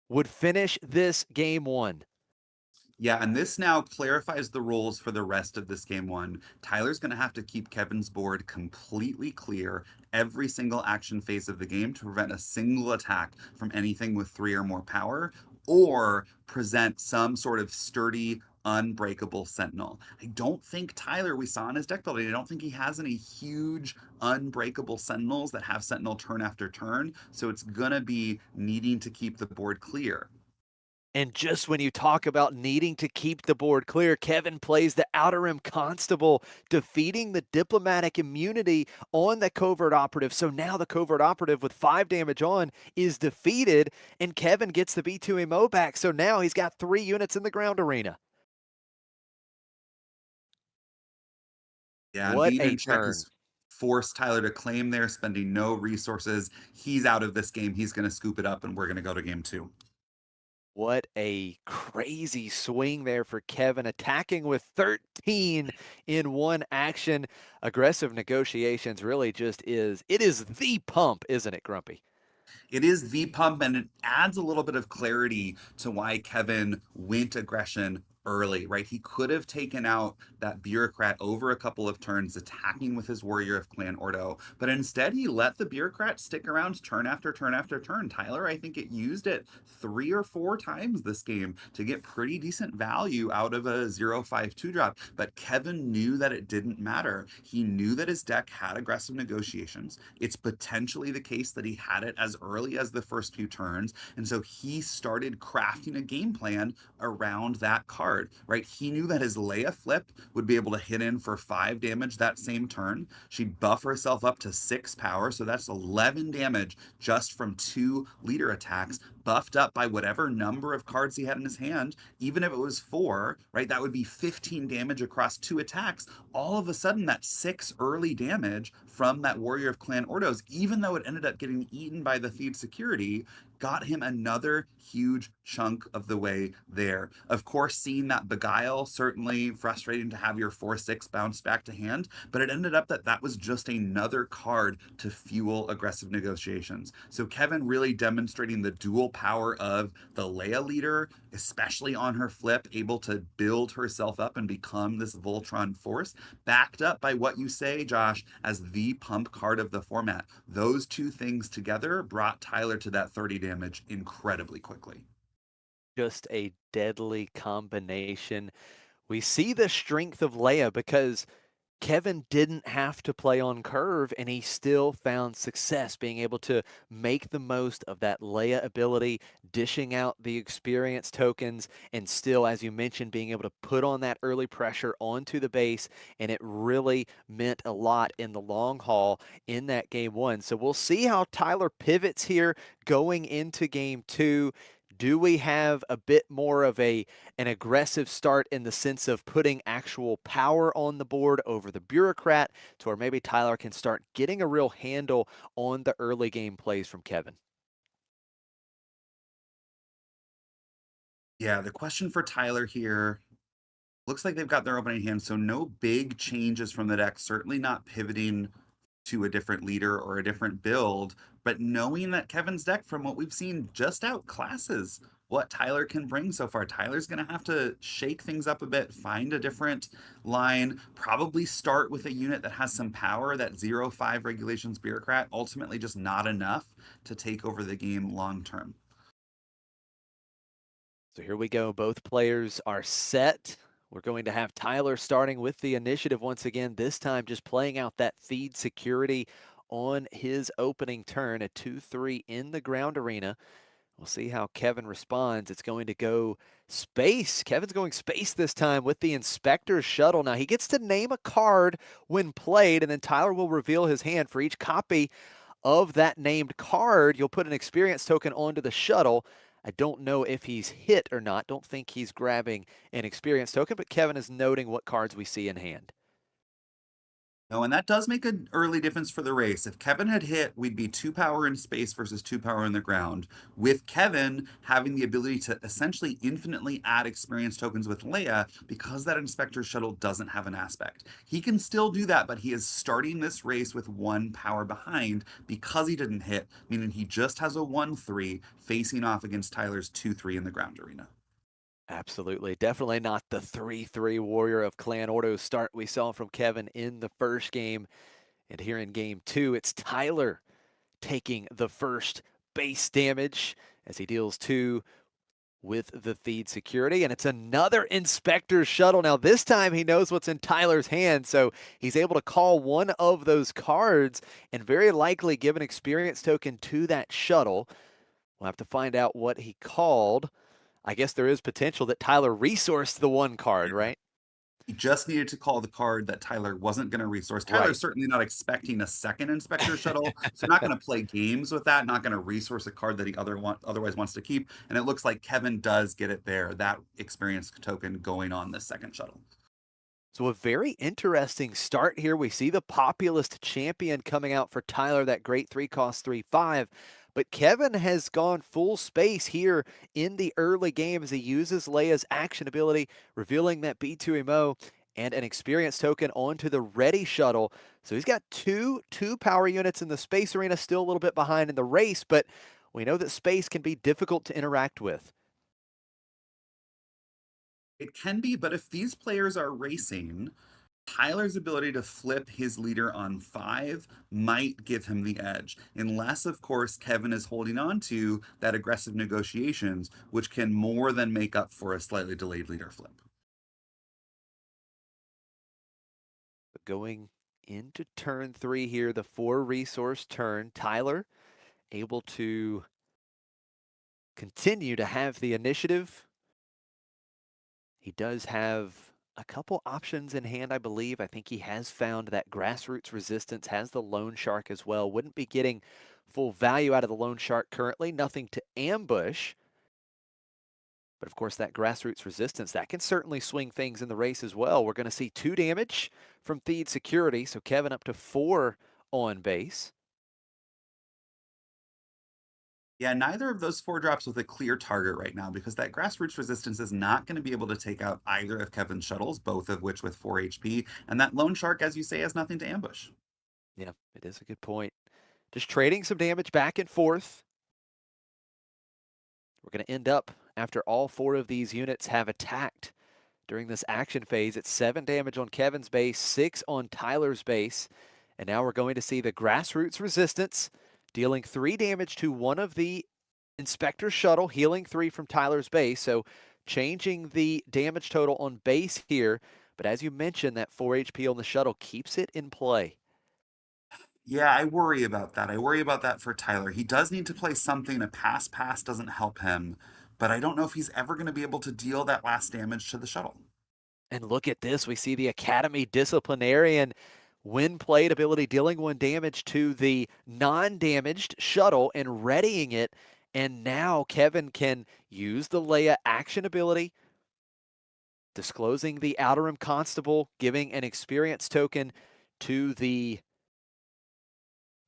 would finish this game 1. Yeah, and this now clarifies the rules for the rest of this game 1. Tyler's going to have to keep Kevin's board completely clear every single action phase of the game to prevent a single attack from anything with 3 or more power, or present some sort of sturdy, unbreakable sentinel. I don't think Tyler, we saw in his deck building, I don't think he has any huge unbreakable sentinels that have sentinel turn after turn, so it's going to be needing to keep the board clear. And just when you talk about needing to keep the board clear, Kevin plays the Outer Rim Constable, defeating the diplomatic immunity on the Covert Operative. So now the Covert Operative with 5 damage on is defeated, and Kevin gets the B2MO back. So now he's got 3 units in the ground arena. Yeah, and What being a in check turn. has forced Tyler to claim there, spending no resources. He's out of this game. He's going to scoop it up, and we're going to go to game 2. What a crazy swing there for Kevin, attacking with 13 in one action. Aggressive negotiations really just is, it is the pump, isn't it, Grumpy? It is the pump, and it adds a little bit of clarity to why Kevin went aggression early, right? He could have taken out that bureaucrat over a couple of turns, attacking with his warrior of Clan Ordo, but instead he let the bureaucrat stick around turn after turn after turn. Tyler, I think it used it 3 or 4 times this game to get pretty decent value out of a 0/5/2 drop, but Kevin knew that it didn't matter. He knew that his deck had aggressive negotiations. It's potentially the case that he had it as early as the first few turns, and so he started crafting a game plan around that card, right? He knew that his Leia flip would be able to hit in for 5 damage that same turn. She'd buff herself up to 6 power, so that's 11 damage just from 2 leader attacks, buffed up by whatever number of cards he had in his hand. Even if it was 4, right, that would be 15 damage across 2 attacks. All of a sudden, that 6 early damage from that warrior of Clan Ordos, even though it ended up getting eaten by the Thieves security, got him another huge chunk of the way there. Of course, seeing that Beguile, certainly frustrating to have your 4/6 bounce back to hand, but it ended up that that was just another card to fuel aggressive negotiations. So Kevin really demonstrating the dual power of the Leia leader, especially on her flip, able to build herself up and become this Voltron force, backed up by what you say, Josh, as the pump card of the format. Those two things together brought Tyler to that 30 damage incredibly quickly. Just a deadly combination. We see the strength of Leia because Kevin didn't have to play on curve, and he still found success being able to make the most of that Leia ability, dishing out the experience tokens, and still, as you mentioned, being able to put on that early pressure onto the base, and it really meant a lot in the long haul in that game one. So we'll see how Tyler pivots here going into game two. Do we have a bit more of an aggressive start in the sense of putting actual power on the board over the bureaucrat to where maybe Tyler can start getting a real handle on the early game plays from Kevin? Yeah, the question for Tyler here looks like they've got their opening hand, so no big changes from the deck, certainly not pivoting to a different leader or a different build, but knowing that Kevin's deck, from what we've seen, just outclasses what Tyler can bring so far. Tyler's going to have to shake things up a bit, find a different line, probably start with a unit that has some power. That 0-5 regulations bureaucrat, ultimately just not enough to take over the game long term. So here we go. Both players are set. We're going to have Tyler starting with the initiative once again, this time just playing out that feed security on his opening turn, a 2-3 in the ground arena. We'll see how Kevin responds. It's going to go space. Kevin's going space this time with the Inspector's Shuttle. Now, he gets to name a card when played, and then Tyler will reveal his hand. For each copy of that named card, you'll put an experience token onto the shuttle. I don't know if he's hit or not. Don't think he's grabbing an experience token, but Kevin is noting what cards we see in hand. No, and that does make an early difference for the race. If Kevin had hit, we'd be 2 power in space versus 2 power in the ground. With Kevin having the ability to essentially infinitely add experience tokens with Leia, because that Inspector Shuttle doesn't have an aspect. He can still do that, but he is starting this race with 1 power behind because he didn't hit, meaning he just has a 1-3 facing off against Tyler's 2-3 in the ground arena. Absolutely. Definitely not the 3-3 warrior of Clan Ordo start we saw from Kevin in the first game. And here in game two, it's Tyler taking the first base damage as he deals 2 with the feed security. And it's another Inspector's Shuttle. Now, this time he knows what's in Tyler's hand, so he's able to call one of those cards and very likely give an experience token to that shuttle. We'll have to find out what he called. I guess there is potential that Tyler resourced the one card, right? He just needed to call the card that Tyler wasn't going to resource. Right. Tyler's certainly not expecting a second Inspector Shuttle, so not going to play games with that, not going to resource a card that he otherwise wants to keep. And it looks like Kevin does get it there, that experience token going on the second shuttle. So a very interesting start here. We see the populist champion coming out for Tyler, that great 3-cost 3-5. But Kevin has gone full space here in the early game as he uses Leia's action ability, revealing that B2MO and an experience token onto the ready shuttle. So he's got two power units in the space arena, still a little bit behind in the race, but we know that space can be difficult to interact with. It can be, but if these players are racing, Tyler's ability to flip his leader on 5 might give him the edge, unless, of course, Kevin is holding on to that aggressive negotiations, which can more than make up for a slightly delayed leader flip. But going into turn 3 here, the 4-resource turn, Tyler able to continue to have the initiative. He does have a couple options in hand, I believe. I think he has found that grassroots resistance, has the loan shark as well. Wouldn't be getting full value out of the loan shark currently. Nothing to ambush. But of course, that grassroots resistance, that can certainly swing things in the race as well. We're going to see 2 damage from Theed Security. So Kevin up to 4 on base. Yeah, neither of those 4 drops with a clear target right now because that grassroots resistance is not going to be able to take out either of Kevin's shuttles, both of which with 4 HP. And that lone shark, as you say, has nothing to ambush. Yeah, it is a good point. Just trading some damage back and forth. We're going to end up after all 4 of these units have attacked during this action phase. It's 7 damage on Kevin's base, 6 on Tyler's base. And now we're going to see the grassroots resistance dealing 3 damage to one of the Inspector Shuttle, healing 3 from Tyler's base. So changing the damage total on base here. But as you mentioned, that 4 HP on the shuttle keeps it in play. Yeah, I worry about that. I worry about that for Tyler. He does need to play something. A pass doesn't help him, but I don't know if he's ever going to be able to deal that last damage to the shuttle. And look at this. We see the Academy Disciplinarian when played ability dealing 1 damage to the non-damaged shuttle and readying it. And now Kevin can use the Leia action ability, disclosing the Outer Rim Constable, giving an experience token to the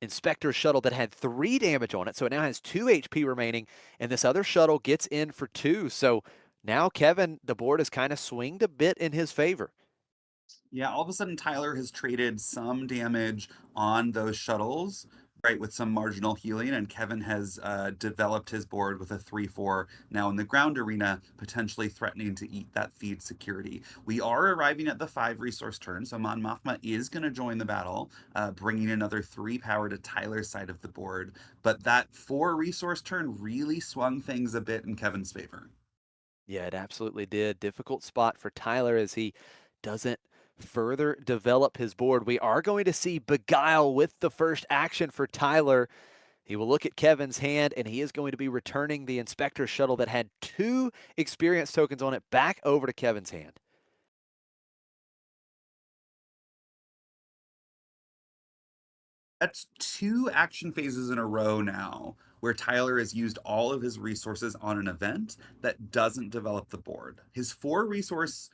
Inspector shuttle that had 3 damage on it. So it now has 2 HP remaining, and this other shuttle gets in for 2. So now Kevin, the board has kind of swinged a bit in his favor. Yeah, all of a sudden Tyler has traded some damage on those shuttles, right, with some marginal healing, and Kevin has developed his board with a 3-4 now in the ground arena, potentially threatening to eat that feed security. We are arriving at the 5 resource turn, so Mon Mothma is going to join the battle, bringing another 3 power to Tyler's side of the board, but that 4 resource turn really swung things a bit in Kevin's favor. Yeah, it absolutely did. Difficult spot for Tyler as he doesn't further develop his board. We are going to see Beguile with the first action for Tyler. He will look at Kevin's hand, and he is going to be returning the Inspector shuttle that had 2 experience tokens on it back over to Kevin's hand. That's 2 action phases in a row now where Tyler has used all of his resources on an event that doesn't develop the board. His 4 resource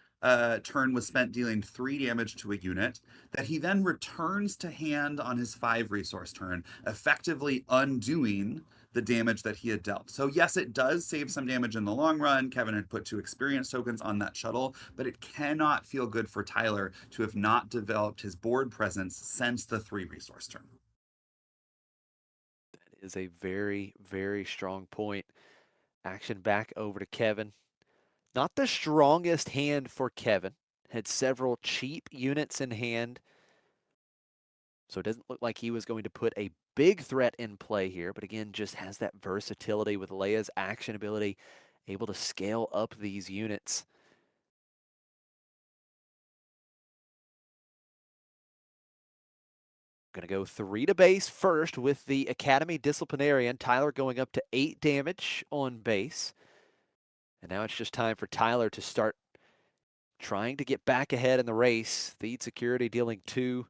turn was spent dealing 3 damage to a unit that he then returns to hand on his 5 resource turn, effectively undoing the damage that he had dealt. So yes, it does save some damage in the long run. Kevin had put 2 experience tokens on that shuttle, but it cannot feel good for Tyler to have not developed his board presence since the 3 resource turn. That is a very, very strong point. Action back over to Kevin. Not the strongest hand for Kevin. Had several cheap units in hand. So it doesn't look like he was going to put a big threat in play here, but again, just has that versatility with Leia's action ability, able to scale up these units. Going to go 3 to base first with the Academy Disciplinarian. Tyler going up to 8 damage on base. And now it's just time for Tyler to start trying to get back ahead in the race. Feed security dealing 2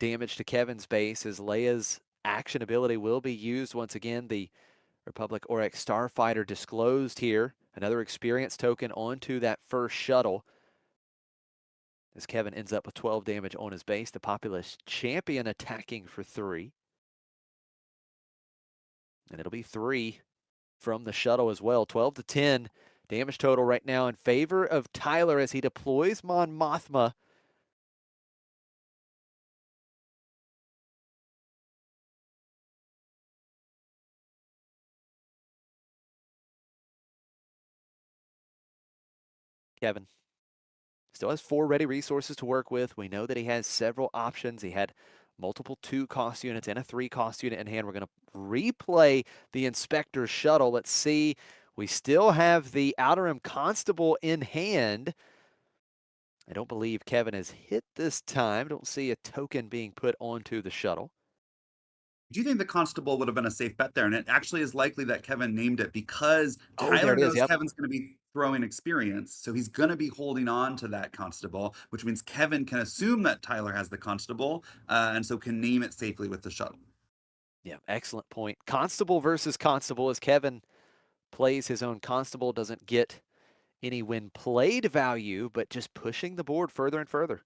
damage to Kevin's base as Leia's action ability will be used once again. The Republic Oryx Starfighter disclosed here. Another experience token onto that first shuttle. As Kevin ends up with 12 damage on his base. The Populous Champion attacking for 3. And it'll be 3 from the shuttle as well. 12 to 10 damage total right now in favor of Tyler as he deploys Mon Mothma. Kevin still has 4 ready resources to work with. We know that he has several options. He had multiple 2 cost units and a 3 cost unit in hand. We're going to replay the Inspector shuttle. Let's see. We still have the Outer Rim Constable in hand. I don't believe Kevin has hit this time. Don't see a token being put onto the shuttle. Do you think the constable would have been a safe bet there? And it actually is likely that Kevin named it because Oh, there Tyler it is. knows Yep. Kevin's going to be throwing experience. So he's going to be holding on to that constable, which means Kevin can assume that Tyler has the constable and so can name it safely with the shuttle. Yeah, excellent point. Constable versus Constable as Kevin plays his own Constable, doesn't get any win played value, but just pushing the board further and further.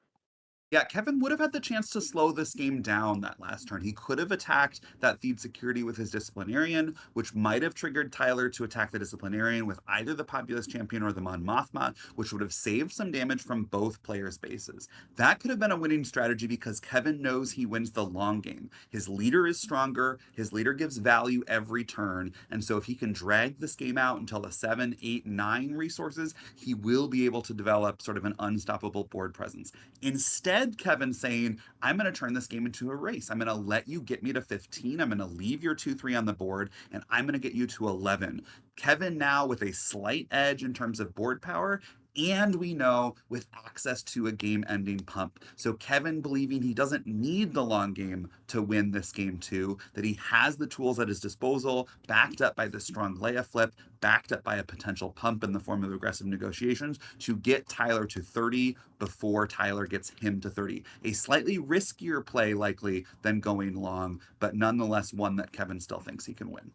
Yeah, Kevin would have had the chance to slow this game down that last turn. He could have attacked that feed security with his disciplinarian, which might have triggered Tyler to attack the disciplinarian with either the Populous Champion or the Mon Mothma, which would have saved some damage from both players' bases. That could have been a winning strategy because Kevin knows he wins the long game. His leader is stronger, his leader gives value every turn, and so if he can drag this game out until the 7, 8, 9 resources, he will be able to develop sort of an unstoppable board presence. Instead, Kevin saying, I'm going to turn this game into a race. I'm going to let you get me to 15. I'm going to leave your 2-3 on the board, and I'm going to get you to 11. Kevin now with a slight edge in terms of board power And we know with access to a game ending pump. So Kevin believing he doesn't need the long game to win this game too, that he has the tools at his disposal, backed up by the strong Leia flip, backed up by a potential pump in the form of aggressive negotiations to get Tyler to 30 before Tyler gets him to 30. A slightly riskier play likely than going long, but nonetheless one that Kevin still thinks he can win.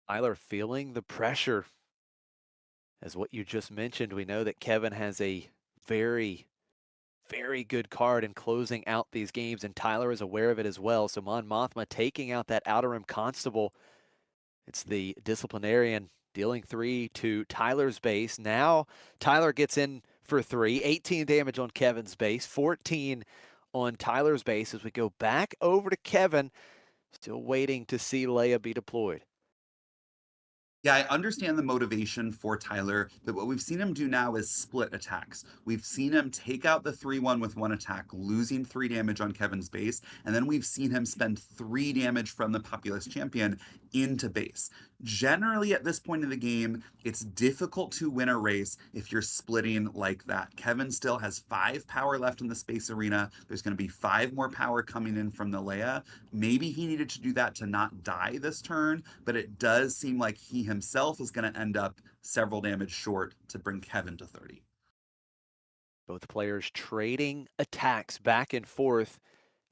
Tyler feeling the pressure. As what you just mentioned, we know that Kevin has a very, very good card in closing out these games, and Tyler is aware of it as well. So Mon Mothma taking out that Outer Rim Constable. It's the Disciplinarian dealing 3 to Tyler's base. Now Tyler gets in for 3, 18 damage on Kevin's base, 14 on Tyler's base as we go back over to Kevin, still waiting to see Leia be deployed. Yeah, I understand the motivation for Tyler, but what we've seen him do now is split attacks. We've seen him take out the 3-1 with one attack, losing 3 damage on Kevin's base, and then we've seen him spend 3 damage from the Populous Champion into base. Generally, at this point in the game, it's difficult to win a race if you're splitting like that. Kevin still has 5 power left in the space arena. There's going to be 5 more power coming in from the Leia. Maybe he needed to do that to not die this turn, but it does seem like he himself is going to end up several damage short to bring Kevin to 30. Both players trading attacks back and forth.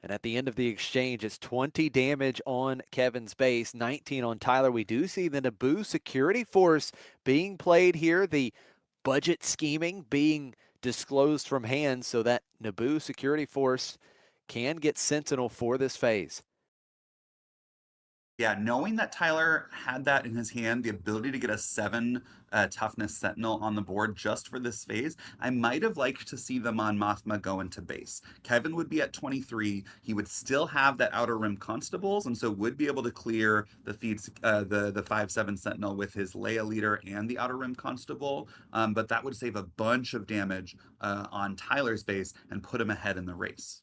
And at the end of the exchange, it's 20 damage on Kevin's base, 19 on Tyler. We do see the Naboo security force being played here, the budget scheming being disclosed from hand so that Naboo security force can get Sentinel for this phase. Yeah, knowing that Tyler had that in his hand, the ability to get a 7 toughness sentinel on the board just for this phase, I might have liked to see the Mon Mothma go into base. Kevin would be at 23. He would still have that Outer Rim Constables, and so would be able to clear the feeds, the 5/7 sentinel with his Leia leader and the Outer Rim Constable. But that would save a bunch of damage on Tyler's base and put him ahead in the race.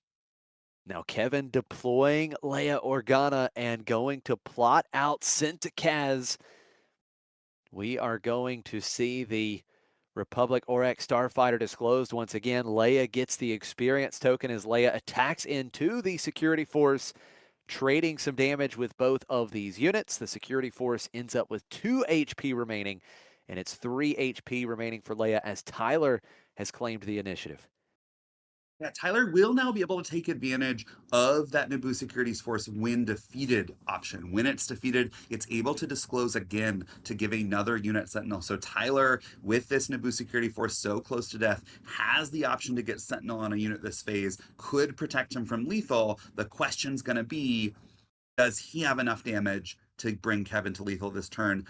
Now Kevin deploying Leia Organa and going to plot out Sintakaz. We are going to see the Republic Orex Starfighter disclosed once again. Leia gets the experience token as Leia attacks into the security force, trading some damage with both of these units. The security force ends up with 2 HP remaining, and it's 3 HP remaining for Leia as Tyler has claimed the initiative. Yeah, Tyler will now be able to take advantage of that Naboo Securities Force when defeated option. When it's defeated, it's able to disclose again to give another unit Sentinel. So Tyler, with this Naboo Security Force so close to death, has the option to get Sentinel on a unit this phase, could protect him from lethal. The question's going to be, does he have enough damage to bring Kevin to lethal this turn?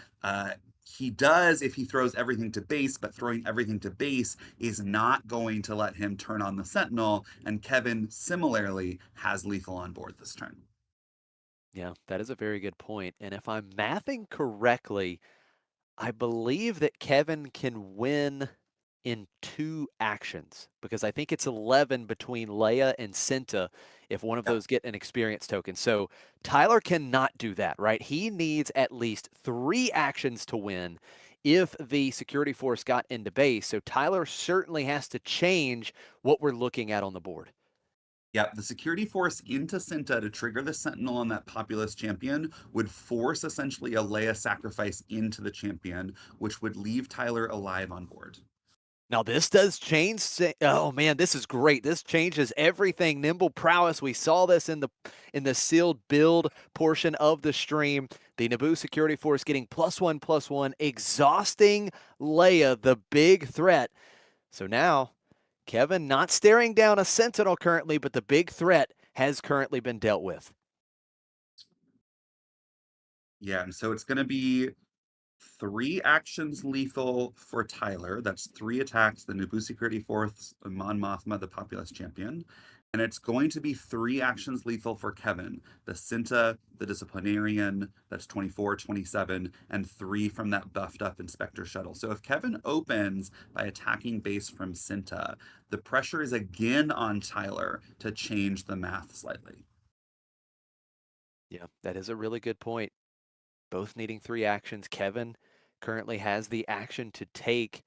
He does if he throws everything to base, but throwing everything to base is not going to let him turn on the Sentinel. And Kevin similarly has lethal on board this turn. Yeah, that is a very good point. And if I'm mathing correctly, I believe that Kevin can win in 2 actions because I think it's 11 between Leia and Cinta if one of Yeah. those get an experience token. So Tyler cannot do that, right? He needs at least 3 actions to win if the security force got into base. So Tyler certainly has to change what we're looking at on the board. Yeah, the security force into Cinta to trigger the Sentinel on that populist champion would force essentially a Leia sacrifice into the champion, which would leave Tyler alive on board. Now this does change. Oh man, this is great. This changes everything. Nimble prowess. We saw this in the sealed build portion of the stream. The Naboo security force getting +1/+1, exhausting Leia, the big threat. So now Kevin not staring down a Sentinel currently, but the big threat has currently been dealt with. Yeah, and so it's going to be 3 actions lethal for Tyler. That's 3 attacks, the Naboo Security Force, the Mon Mothma, the Populous Champion. And it's going to be 3 actions lethal for Kevin, the Cinta, the Disciplinarian, that's 24, 27, and 3 from that buffed up Inspector Shuttle. So if Kevin opens by attacking base from Cinta, the pressure is again on Tyler to change the math slightly. Yeah, that is a really good point. Both needing 3 actions. Kevin currently has the action to take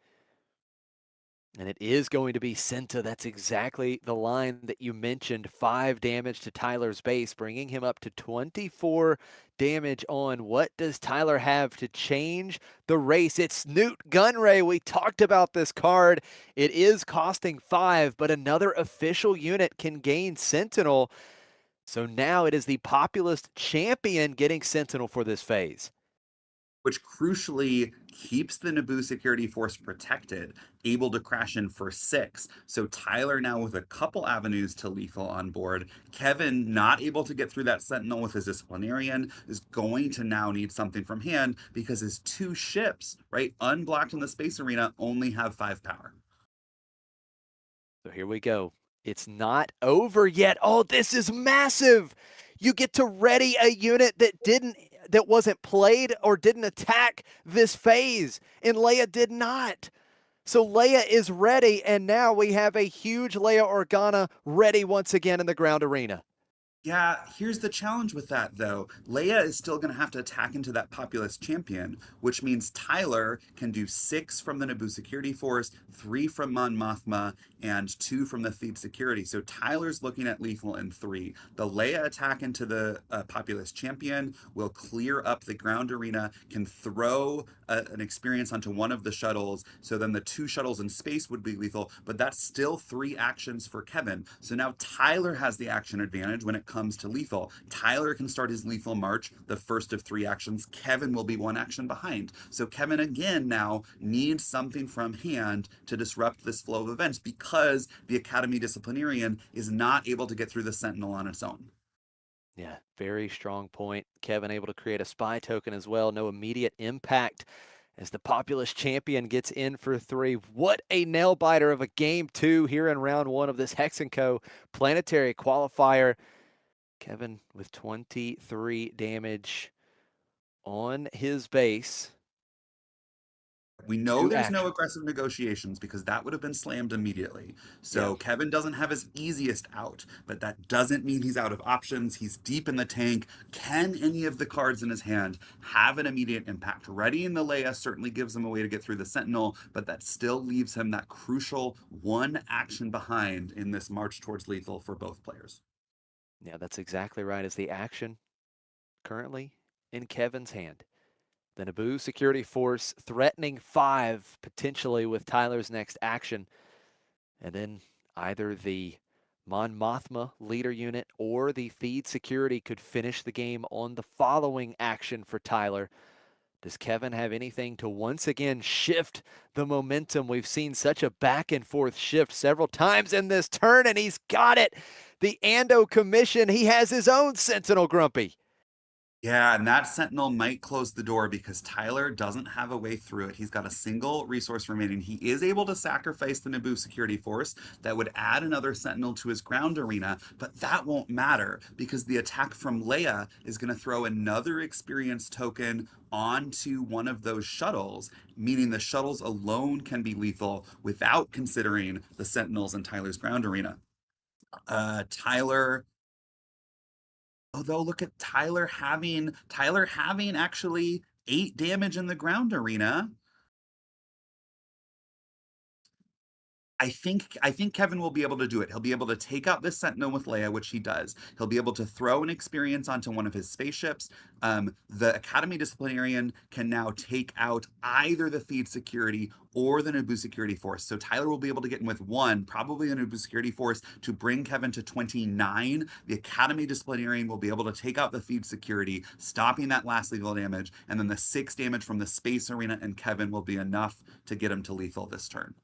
And it is going to be Senta. That's exactly the line that you mentioned. 5 damage to Tyler's base, bringing him up to 24 damage on. What does Tyler have to change the race? It's Newt Gunray. We talked about this card. It is costing 5, but another official unit can gain Sentinel. So now it is the Populist champion getting Sentinel for this phase. Which crucially keeps the Naboo security force protected, able to crash in for 6. So Tyler now with a couple avenues to lethal on board. Kevin, not able to get through that Sentinel with his Disciplinarian, is going to now need something from hand because his 2 ships, right, unblocked in the space arena, only have 5 power. So here we go. It's not over yet. Oh, this is massive. You get to ready a unit that wasn't played or didn't attack this phase, and Leia did not. So Leia is ready, and now we have a huge Leia Organa ready once again in the ground arena. Yeah, here's the challenge with that though. Leia is still going to have to attack into that populist champion, which means Tyler can do 6 from the Naboo security force, 3 from Mon Mothma, and 2 from the Theed security. So Tyler's looking at lethal in 3. The Leia attack into the populist champion will clear up the ground arena, can throw an experience onto one of the shuttles. So then the 2 shuttles in space would be lethal, but that's still 3 actions for Kevin. So now Tyler has the action advantage when it comes to lethal. Tyler can start his lethal march, the first of 3 actions. Kevin will be 1 action behind. So Kevin again now needs something from hand to disrupt this flow of events because the Academy Disciplinarian is not able to get through the Sentinel on its own. Yeah, very strong point. Kevin able to create a spy token as well. No immediate impact as the populist champion gets in for 3. What a nail biter of a game 2 here in round 1 of this Hex & Co. Planetary Qualifier. Kevin with 23 damage on his base. We know 2 there's no actions. aggressive negotiations because that would have been slammed immediately. Yeah. So Kevin doesn't have his easiest out, but that doesn't mean he's out of options. He's deep in the tank. Can any of the cards in his hand have an immediate impact? Readying the Leia certainly gives him a way to get through the Sentinel, but that still leaves him that crucial 1 action behind in this march towards lethal for both players. Yeah, that's exactly right. As the action currently in Kevin's hand. The Naboo security force threatening 5 potentially with Tyler's next action. And then either the Mon Mothma leader unit or the Theed security could finish the game on the following action for Tyler. Does Kevin have anything to once again shift the momentum? We've seen such a back and forth shift several times in this turn, and he's got it. The Ando Commission, he has his own Sentinel, Grumpy. Yeah, and that Sentinel might close the door because Tyler doesn't have a way through it. He's got a single resource remaining. He is able to sacrifice the Naboo security force that would add another Sentinel to his ground arena, but that won't matter because the attack from Leia is going to throw another experience token onto one of those shuttles, meaning the shuttles alone can be lethal without considering the Sentinels in Tyler's ground arena. Tyler Although look at Tyler having actually 8 damage in the ground arena. I think Kevin will be able to do it. He'll be able to take out this Sentinel with Leia, which he does. He'll be able to throw an experience onto one of his spaceships. The Academy Disciplinarian can now take out either the Theed security or the Naboo security force. So Tyler will be able to get in with 1, probably the Naboo security force, to bring Kevin to 29. The Academy Disciplinarian will be able to take out the Theed security, stopping that last lethal damage, and then the 6 damage from the space arena and Kevin will be enough to get him to lethal this turn.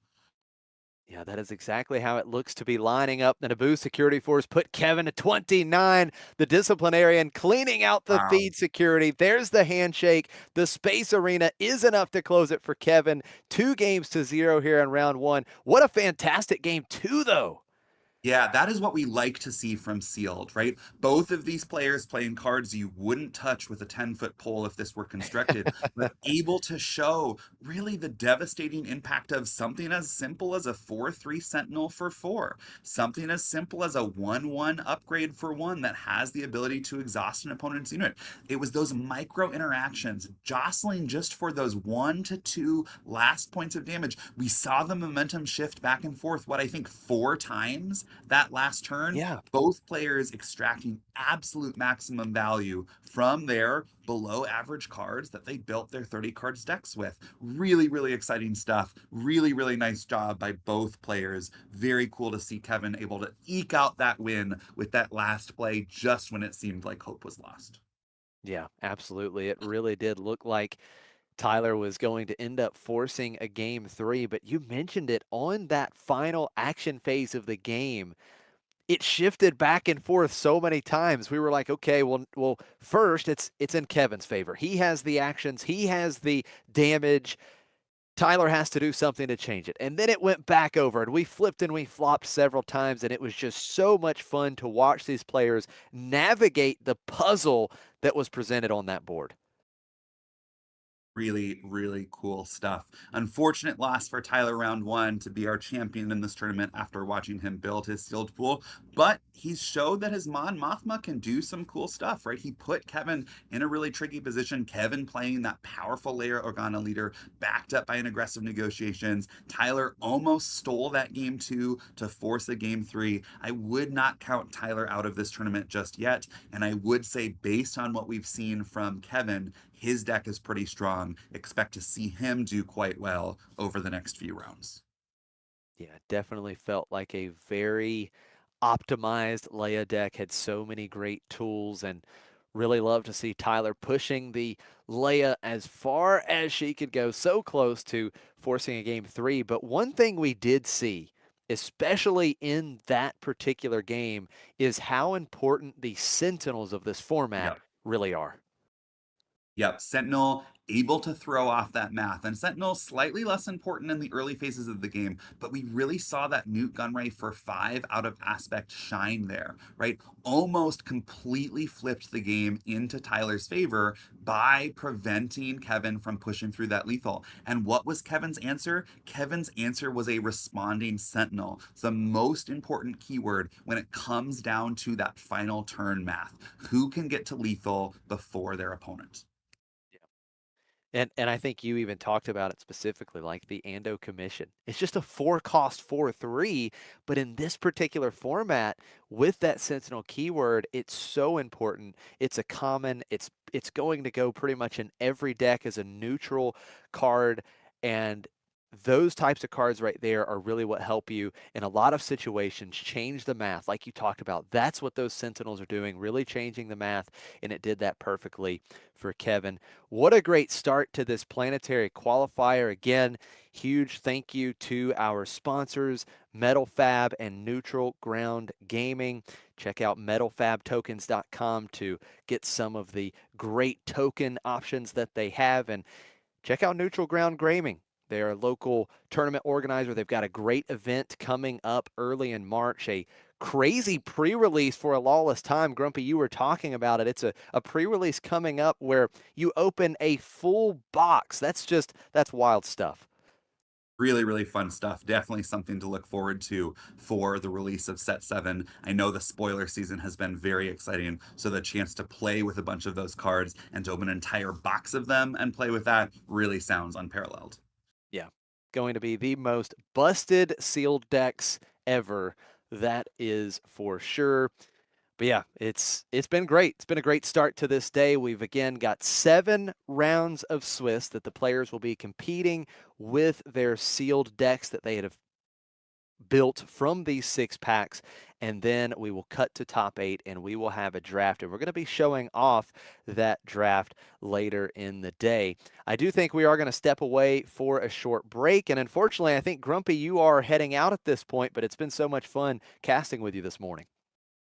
Yeah, that is exactly how it looks to be lining up. The Naboo security force put Kevin at 29. The disciplinarian cleaning out the Wow. feed security. There's the handshake. The space arena is enough to close it for Kevin. 2 games to 0 here in round 1. What a fantastic game 2, though. Yeah, that is what we like to see from Sealed, right? Both of these players playing cards you wouldn't touch with a 10-foot pole if this were constructed, but able to show really the devastating impact of something as simple as a 4/3 Sentinel for 4, something as simple as a 1/1 upgrade for 1 that has the ability to exhaust an opponent's unit. It was those micro interactions, jostling just for those 1 to 2 last points of damage. We saw the momentum shift back and forth, what I think 4 times that last turn, Yeah. both players extracting absolute maximum value from their below average cards that they built their 30 cards decks with. Really, really exciting stuff. Really, really nice job by both players. Very cool to see Kevin able to eke out that win with that last play just when it seemed like hope was lost. Yeah, absolutely. It really did look like Tyler was going to end up forcing a game three, but you mentioned it on that final action phase of the game. It shifted back and forth so many times. We were like, okay, well, first it's in Kevin's favor. He has the actions, he has the damage. Tyler has to do something to change it. And then it went back over, and we flipped and we flopped several times, and it was just so much fun to watch these players navigate the puzzle that was presented on that board. Really, really cool stuff. Unfortunate loss for Tyler round one to be our champion in this tournament after watching him build his sealed pool, but he showed that his Mon Mothma can do some cool stuff, right? He put Kevin in a really tricky position. Kevin playing that powerful layer Organa leader, backed up by an aggressive negotiations. Tyler almost stole that game two to force a game three. I would not count Tyler out of this tournament just yet, and I would say, based on what we've seen from Kevin, his deck is pretty strong. Expect to see him do quite well over the next few rounds. Yeah, definitely felt like a very optimized Leia deck, had so many great tools, and really love to see Tyler pushing the Leia as far as she could go, so close to forcing a game three. But one thing we did see, especially in that particular game, is how important the Sentinels of this format Yep. really are. Yep, Sentinel able to throw off that math. And Sentinel slightly less important in the early phases of the game, but we really saw that Newt Gunray for 5 out of aspect shine there, right? Almost completely flipped the game into Tyler's favor by preventing Kevin from pushing through that lethal. And what was Kevin's answer? Kevin's answer was a responding Sentinel, the most important keyword when it comes down to that final turn math. Who can get to lethal before their opponent? And I think you even talked about it specifically, like the Ando commission. It's just a 4 cost 4/3, but in this particular format, with that Sentinel keyword, it's so important. It's a common, it's going to go pretty much in every deck as a neutral card, and those types of cards right there are really what help you in a lot of situations change the math, like you talked about. That's what those Sentinels are doing, really changing the math, and it did that perfectly for Kevin. What a great start to this Planetary Qualifier. Again, huge thank you to our sponsors, Metal Fab and Neutral Ground Gaming. Check out metalfabtokens.com to get some of the great token options that they have, and check out Neutral Ground Gaming. They're a local tournament organizer. They've got a great event coming up early in March, a crazy pre-release for a Lawless time. Grumpy, you were talking about it. It's a pre-release coming up where you open a full box. That's wild stuff. Really, really fun stuff. Definitely something to look forward to for the release of Set 7. I know the spoiler season has been very exciting, so the chance to play with a bunch of those cards and to open an entire box of them and play with that really sounds unparalleled. Yeah. Going to be the most busted sealed decks ever. That is for sure. But yeah, it's been great. It's been a great start to this day. We've again got 7 rounds of Swiss that the players will be competing with their sealed decks that they have built from these 6 packs, and then we will cut to top 8 and we will have a draft, and we're going to be showing off that draft later in the day. I do think we are going to step away for a short break, and unfortunately I think, Grumpy, you are heading out at this point, but it's been so much fun casting with you this morning.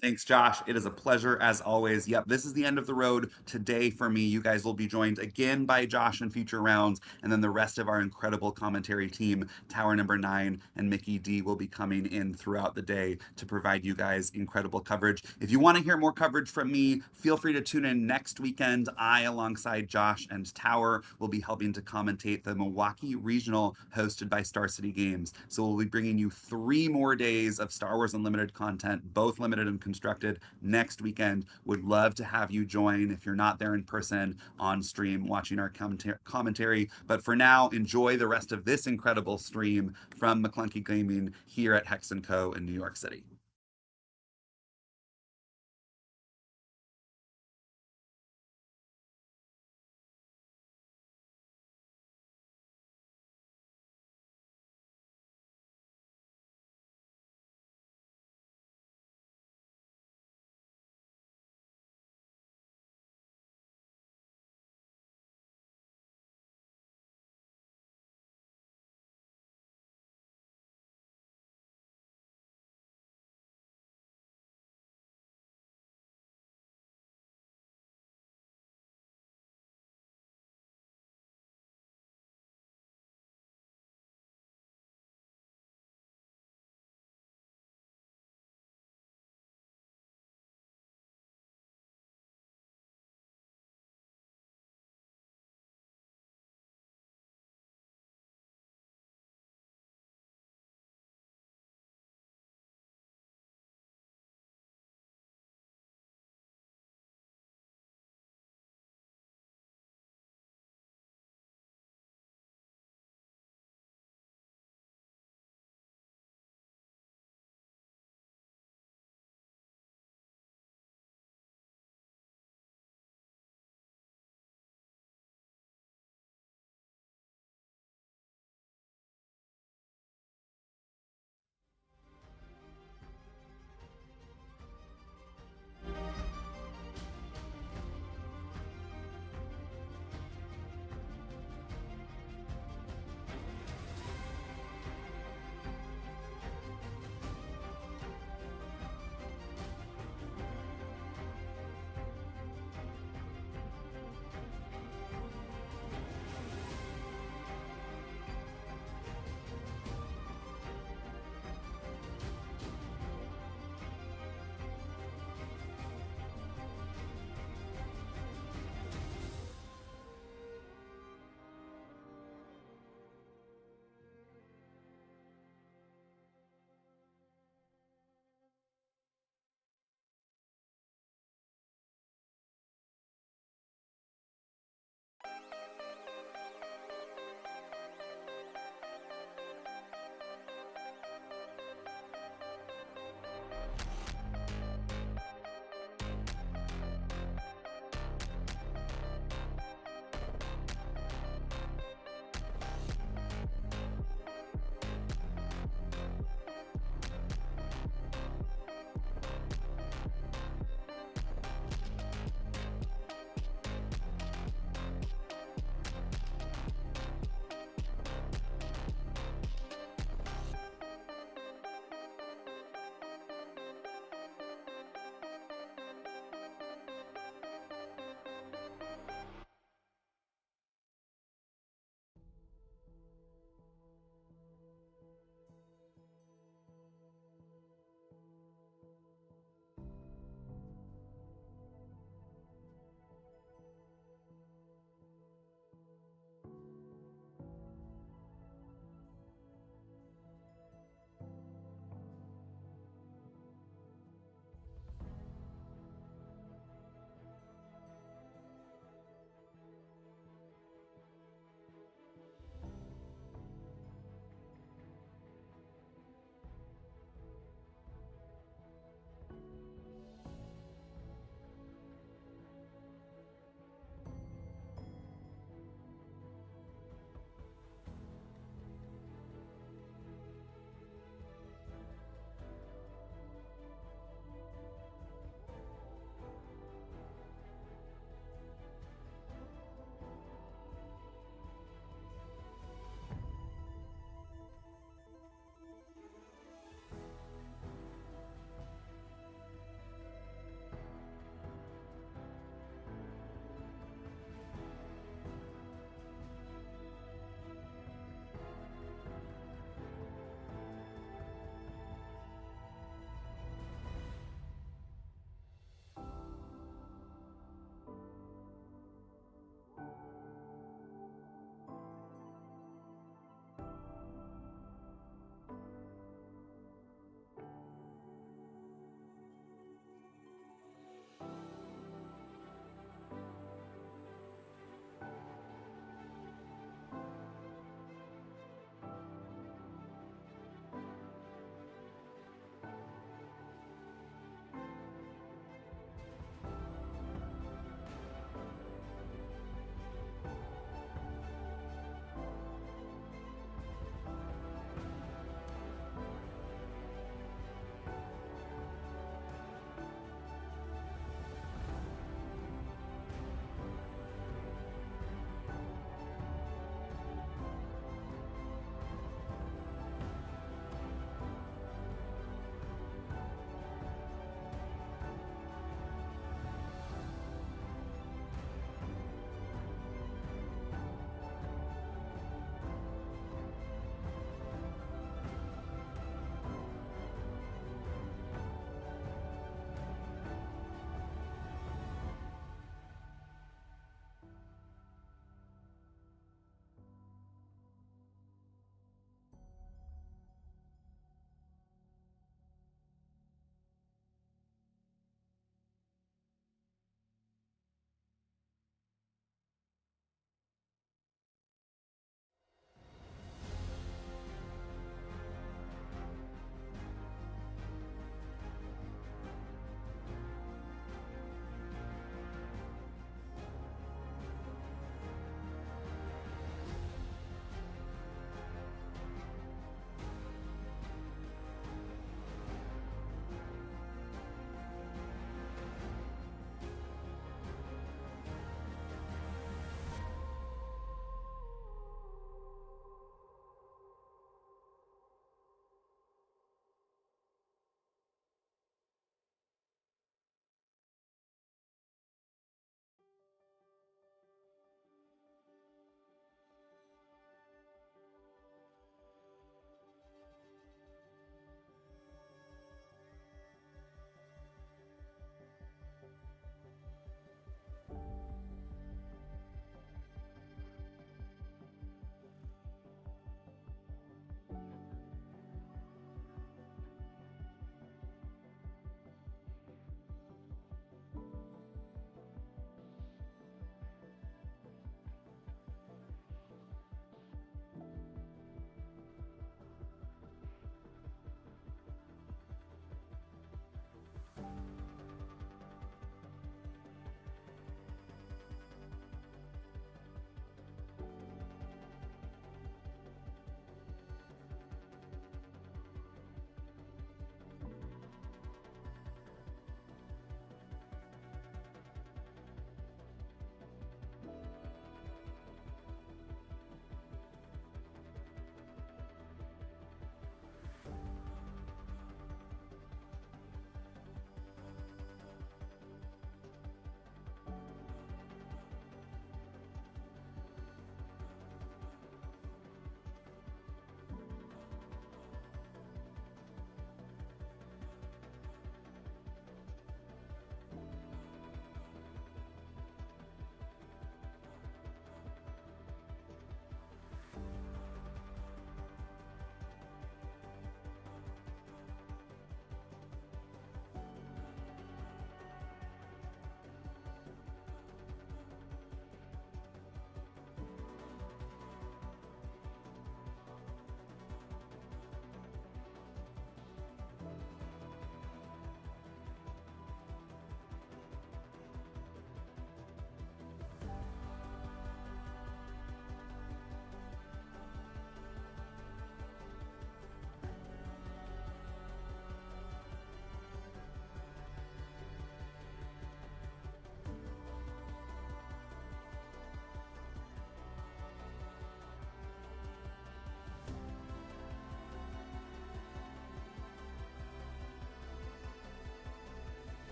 Thanks, Josh. It is a pleasure as always. Yep, this is the end of the road today for me. You guys will be joined again by Josh in future rounds, and then the rest of our incredible commentary team, TowerNumber9 and Mickey D, will be coming in throughout the day to provide you guys incredible coverage. If you want to hear more coverage from me, feel free to tune in next weekend. I, alongside Josh and Tower, will be helping to commentate the Milwaukee Regional hosted by Star City Games. So we'll be bringing you 3 more days of Star Wars Unlimited content, both limited and constructed, next weekend. Would love to have you join if you're not there in person on stream watching our commentary. But for now, enjoy the rest of this incredible stream from McClunky Gaming here at Hex & Co. in New York City.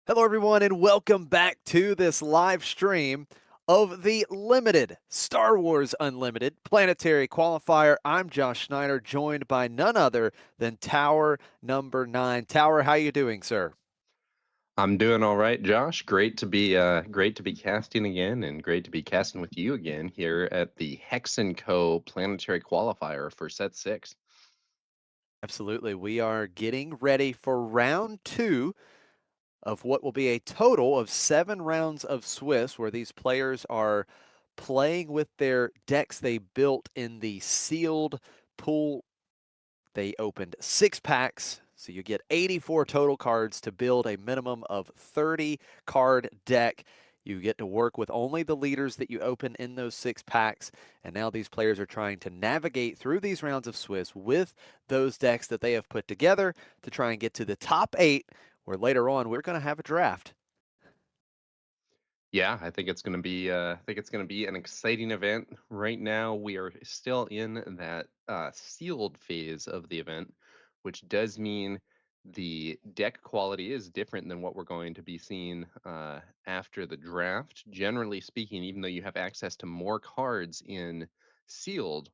Hello, everyone, and welcome back to this live stream of the limited Star Wars Unlimited Planetary Qualifier. I'm Josh Snyder, joined by none other than Tower number 9. Tower, how you doing, sir? I'm doing all right, Josh. Great to be casting again, and great to be casting with you again here at the Hex and Co. Planetary Qualifier for Set Six. Absolutely. We are getting ready for round 2 of what will be a total of 7 rounds of Swiss, where these players are playing with their decks they built in the sealed pool. They opened 6 packs, so you get 84 total cards to build a minimum of 30 card deck. You get to work with only the leaders that you open in those 6 packs, and now these players are trying to navigate through these rounds of Swiss with those decks that they have put together to try and get to the top 8, where later on we're going to have a draft. Yeah, I think it's gonna be an exciting event. Right now, we are still in that sealed phase of the event, which does mean the deck quality is different than what we're going to be seeing after the draft. Generally speaking, even though you have access to more cards in sealed,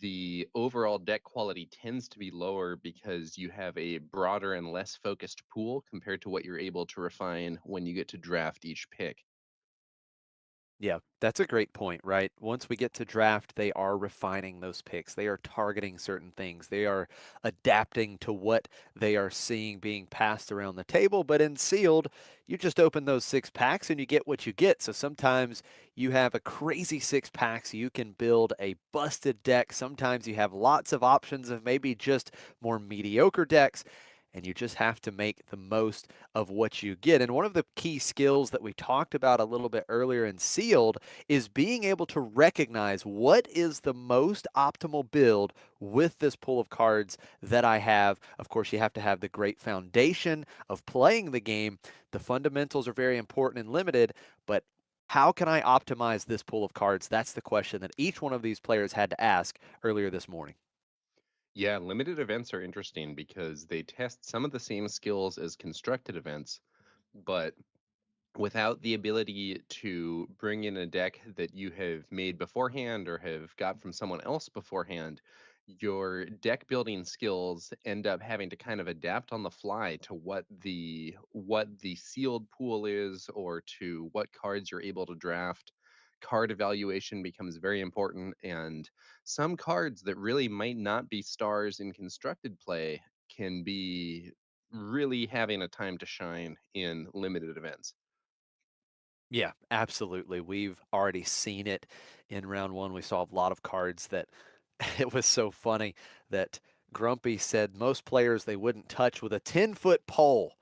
the overall deck quality tends to be lower because you have a broader and less focused pool compared to what you're able to refine when you get to draft each pick. Yeah, that's a great point, right? Once we get to draft, they are refining those picks. They are targeting certain things. They are adapting to what they are seeing being passed around the table. But in sealed, you just open those 6 packs and you get what you get. So sometimes you have a crazy 6 packs. You can build a busted deck. Sometimes you have lots of options of maybe just more mediocre decks. And you just have to make the most of what you get. And one of the key skills that we talked about a little bit earlier in Sealed is being able to recognize what is the most optimal build with this pool of cards that I have. Of course, you have to have the great foundation of playing the game. The fundamentals are very important and limited, but how can I optimize this pool of cards? That's the question that each one of these players had to ask earlier this morning. Yeah, limited events are interesting because they test some of the same skills as constructed events, but without the ability to bring in a deck that you have made beforehand or have got from someone else beforehand, your deck building skills end up having to kind of adapt on the fly to what the sealed pool is or to what cards you're able to draft. Card evaluation becomes very important, and some cards that really might not be stars in constructed play can be really having a time to shine in limited events. Yeah, absolutely. We've already seen it in round 1. We saw a lot of cards that it was so funny that Grumpy said most players they wouldn't touch with a 10-foot pole,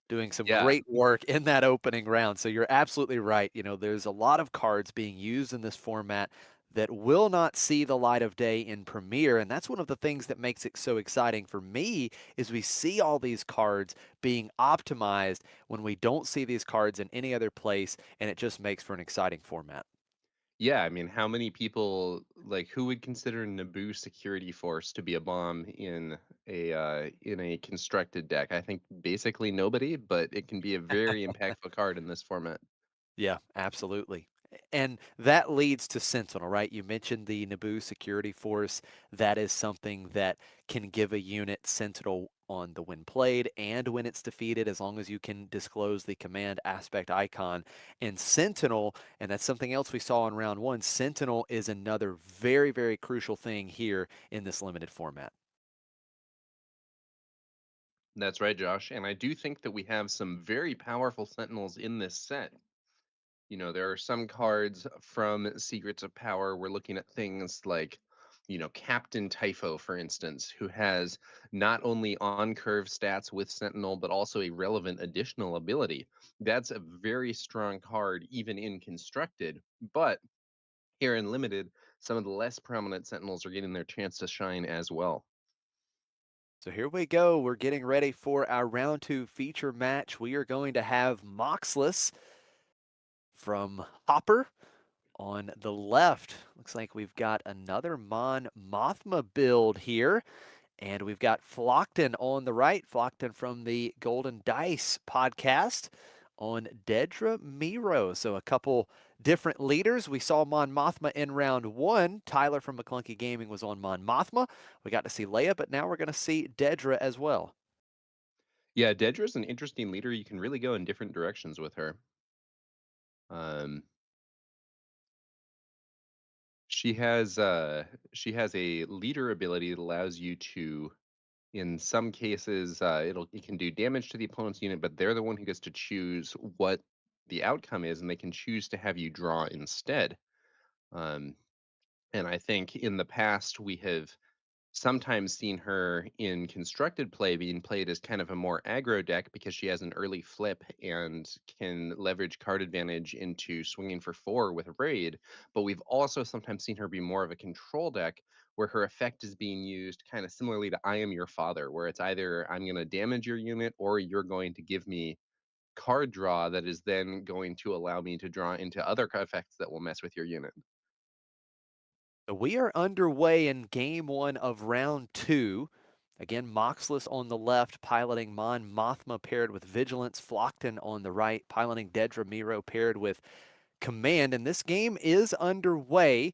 doing some Yeah, great work in that opening round. So you're absolutely right. There's a lot of cards being used in this format that will not see the light of day in Premiere, and that's one of the things that makes it so exciting for me is we see all these cards being optimized when we don't see these cards in any other place, and it just makes for an exciting format. yeah, I mean, how many people like who would consider Naboo security force to be a bomb in a constructed deck? I think basically nobody, but it can be a very impactful card in this format. Yeah, absolutely. And that leads to Sentinel, right? You mentioned the Naboo security force. That is something that can give a unit Sentinel on the when played and when it's defeated, as long as you can disclose the command aspect icon. And Sentinel, and that's something else we saw in round 1, Sentinel is another very, very crucial thing here in this limited format. That's right, Josh. And I do think that we have some very powerful sentinels in this set. There are some cards from Secrets of Power. We're looking at things like, Captain Typho, for instance, who has not only on curve stats with Sentinel, but also a relevant additional ability. That's a very strong card, even in constructed. But here in limited, some of the less prominent Sentinels are getting their chance to shine as well. So here we go. We're getting ready for our round 2 feature match. We are going to have Moxless from Hopper. On the left, looks like we've got another Mon Mothma build here. And we've got Flockton on the right, Flockton from the Golden Dice podcast on Dedra Miro. So a couple different leaders. We saw Mon Mothma in round one. Tyler from McClunky Gaming was on Mon Mothma. We got to see Leia, but now we're going to see Dedra as well. Yeah, Dedra's an interesting leader. You can really go in different directions with her. Um, she has a leader ability that allows you to, in some cases, it can do damage to the opponent's unit, but they're the one who gets to choose what the outcome is, and they can choose to have you draw instead. Um, and I think in the past we have sometimes seen her in constructed play being played as kind of a more aggro deck because she has an early flip and can leverage card advantage into swinging for 4 with raid. But we've also sometimes seen her be more of a control deck where her effect is being used kind of similarly to I Am Your Father, where it's either I'm going to damage your unit or you're going to give me card draw that is then going to allow me to draw into other effects that will mess with your unit. We are underway in game one of round two. Again, Moxless on the left, piloting Mon Mothma paired with Vigilance. Flockton on the right, piloting Dedra Miro paired with Command. And this game is underway.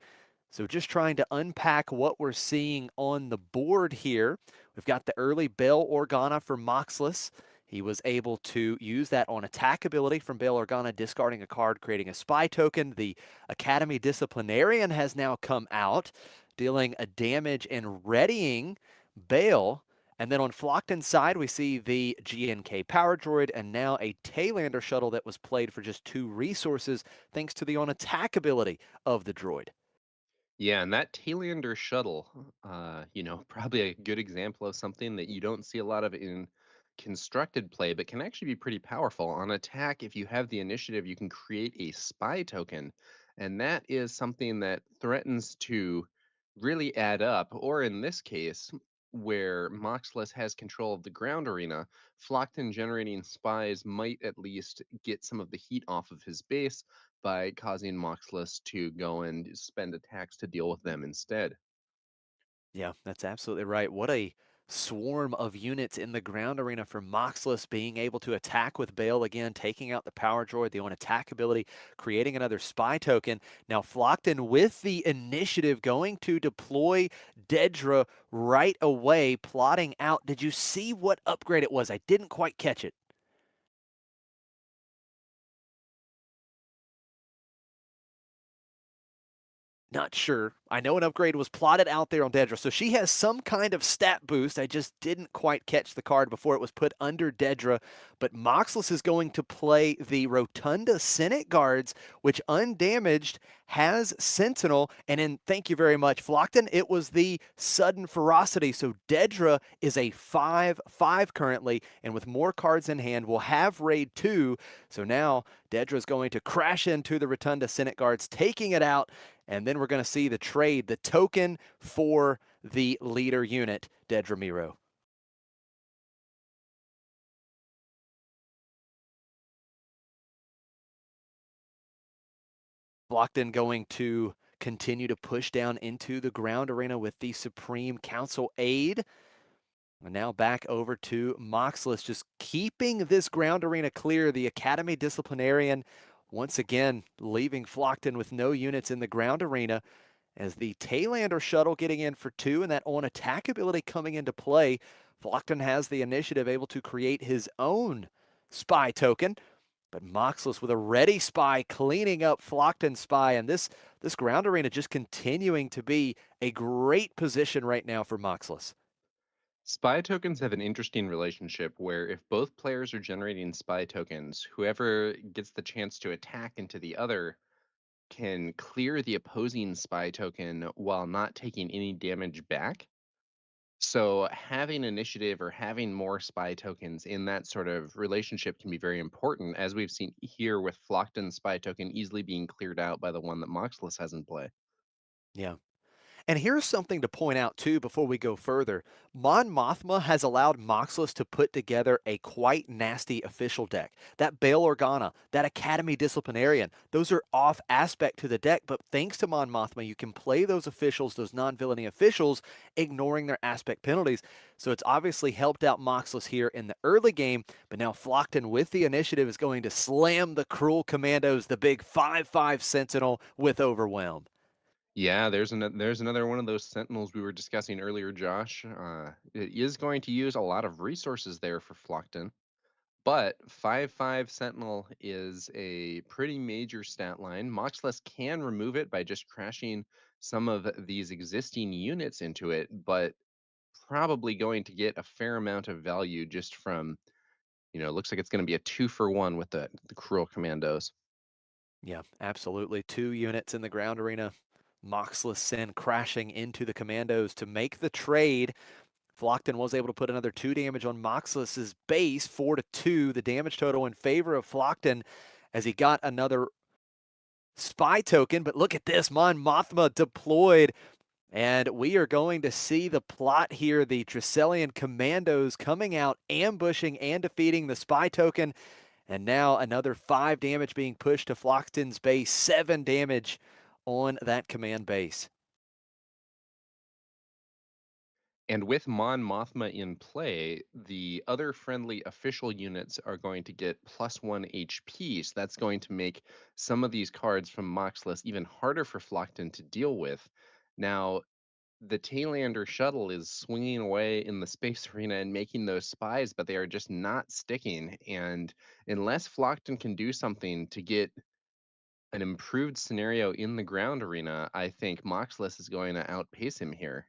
So just trying to unpack what we're seeing on the board here. We've got the early Bail Organa for Moxless. He was able to use that on attack ability from Bail Organa, discarding a card, creating a spy token. The Academy Disciplinarian has now come out, dealing a damage and readying Bail. And then on Flockton's side, we see the GNK Power Droid and now a Taylander shuttle that was played for just 2 resources thanks to the on attack ability of the droid. Yeah, and that Taylander shuttle, probably a good example of something that you don't see a lot of in constructed play, but can actually be pretty powerful. On attack, if you have the initiative, you can create a spy token, and that is something that threatens to really add up. Or in this case, where Moxless has control of the ground arena, Flockton generating spies might at least get some of the heat off of his base by causing Moxless to go and spend attacks to deal with them instead. Yeah, that's absolutely right. What a swarm of units in the ground arena for Moxless being able to attack with Bale again, taking out the power droid, the on attack ability, creating another spy token. Now Flockton with the initiative going to deploy Dedra right away, plotting out. Did you see what upgrade it was? I didn't quite catch it. Not sure. I know an upgrade was plotted out there on Dedra, so she has some kind of stat boost. I just didn't quite catch the card before it was put under Dedra. But Moxless is going to play the Rotunda Senate Guards, which undamaged has Sentinel. And then, thank you very much, Flockton, it was the Sudden Ferocity. So Dedra is a 5/5 currently, and with more cards in hand, will have Raid 2. So now Dedra is going to crash into the Rotunda Senate Guards, taking it out. And then we're going to see the trade, the token for the leader unit, Dedra Miro. Blockton going to continue to push down into the ground arena with the Supreme Council aid. And now back over to Moxless, just keeping this ground arena clear. The Academy Disciplinarian once again leaving Flockton with no units in the ground arena, as the Taylander shuttle getting in for 2 and that on attack ability coming into play. Flockton has the initiative, able to create his own spy token, but Moxless with a ready spy cleaning up Flockton's spy, and this ground arena just continuing to be a great position right now for Moxless. Spy tokens have an interesting relationship where if both players are generating spy tokens, whoever gets the chance to attack into the other can clear the opposing spy token while not taking any damage back. So having initiative or having more spy tokens in that sort of relationship can be very important, as we've seen here with Flockton's spy token easily being cleared out by the one that Moxless has in play. Yeah. And here's something to point out too before we go further. Mon Mothma has allowed Moxless to put together a quite nasty official deck. That Bail Organa, that Academy Disciplinarian, those are off aspect to the deck, but thanks to Mon Mothma, you can play those officials, those non-villainy officials, ignoring their aspect penalties. So it's obviously helped out Moxless here in the early game, but now Flockton with the initiative is going to slam the Cruel Commandos, the big 5/5 Sentinel with Overwhelm. Yeah, there's another one of those sentinels we were discussing earlier, Josh. It is going to use a lot of resources there for Flockton, but 5/5 sentinel is a pretty major stat line. Moxless can remove it by just crashing some of these existing units into it, but probably going to get a fair amount of value just from, looks like it's going to be a 2-for-1 with the Cruel Commandos. Yeah, absolutely. 2 units in the ground arena. Moxless send crashing into the commandos to make the trade. Flockton was able to put another 2 damage on Moxless's base, 4-2, the damage total in favor of Flockton as he got another spy token. But look at this, Mon Mothma deployed. And we are going to see the plot here. The Tresselian commandos coming out, ambushing and defeating the spy token. And now another 5 damage being pushed to Flockton's base, 7 damage on that command base. And with Mon Mothma in play, the other friendly official units are going to get +1 HP. So that's going to make some of these cards from Moxless even harder for Flockton to deal with. Now, the Taylander shuttle is swinging away in the space arena and making those spies, but they are just not sticking. And unless Flockton can do something to get an improved scenario in the ground arena, I think Moxless is going to outpace him here.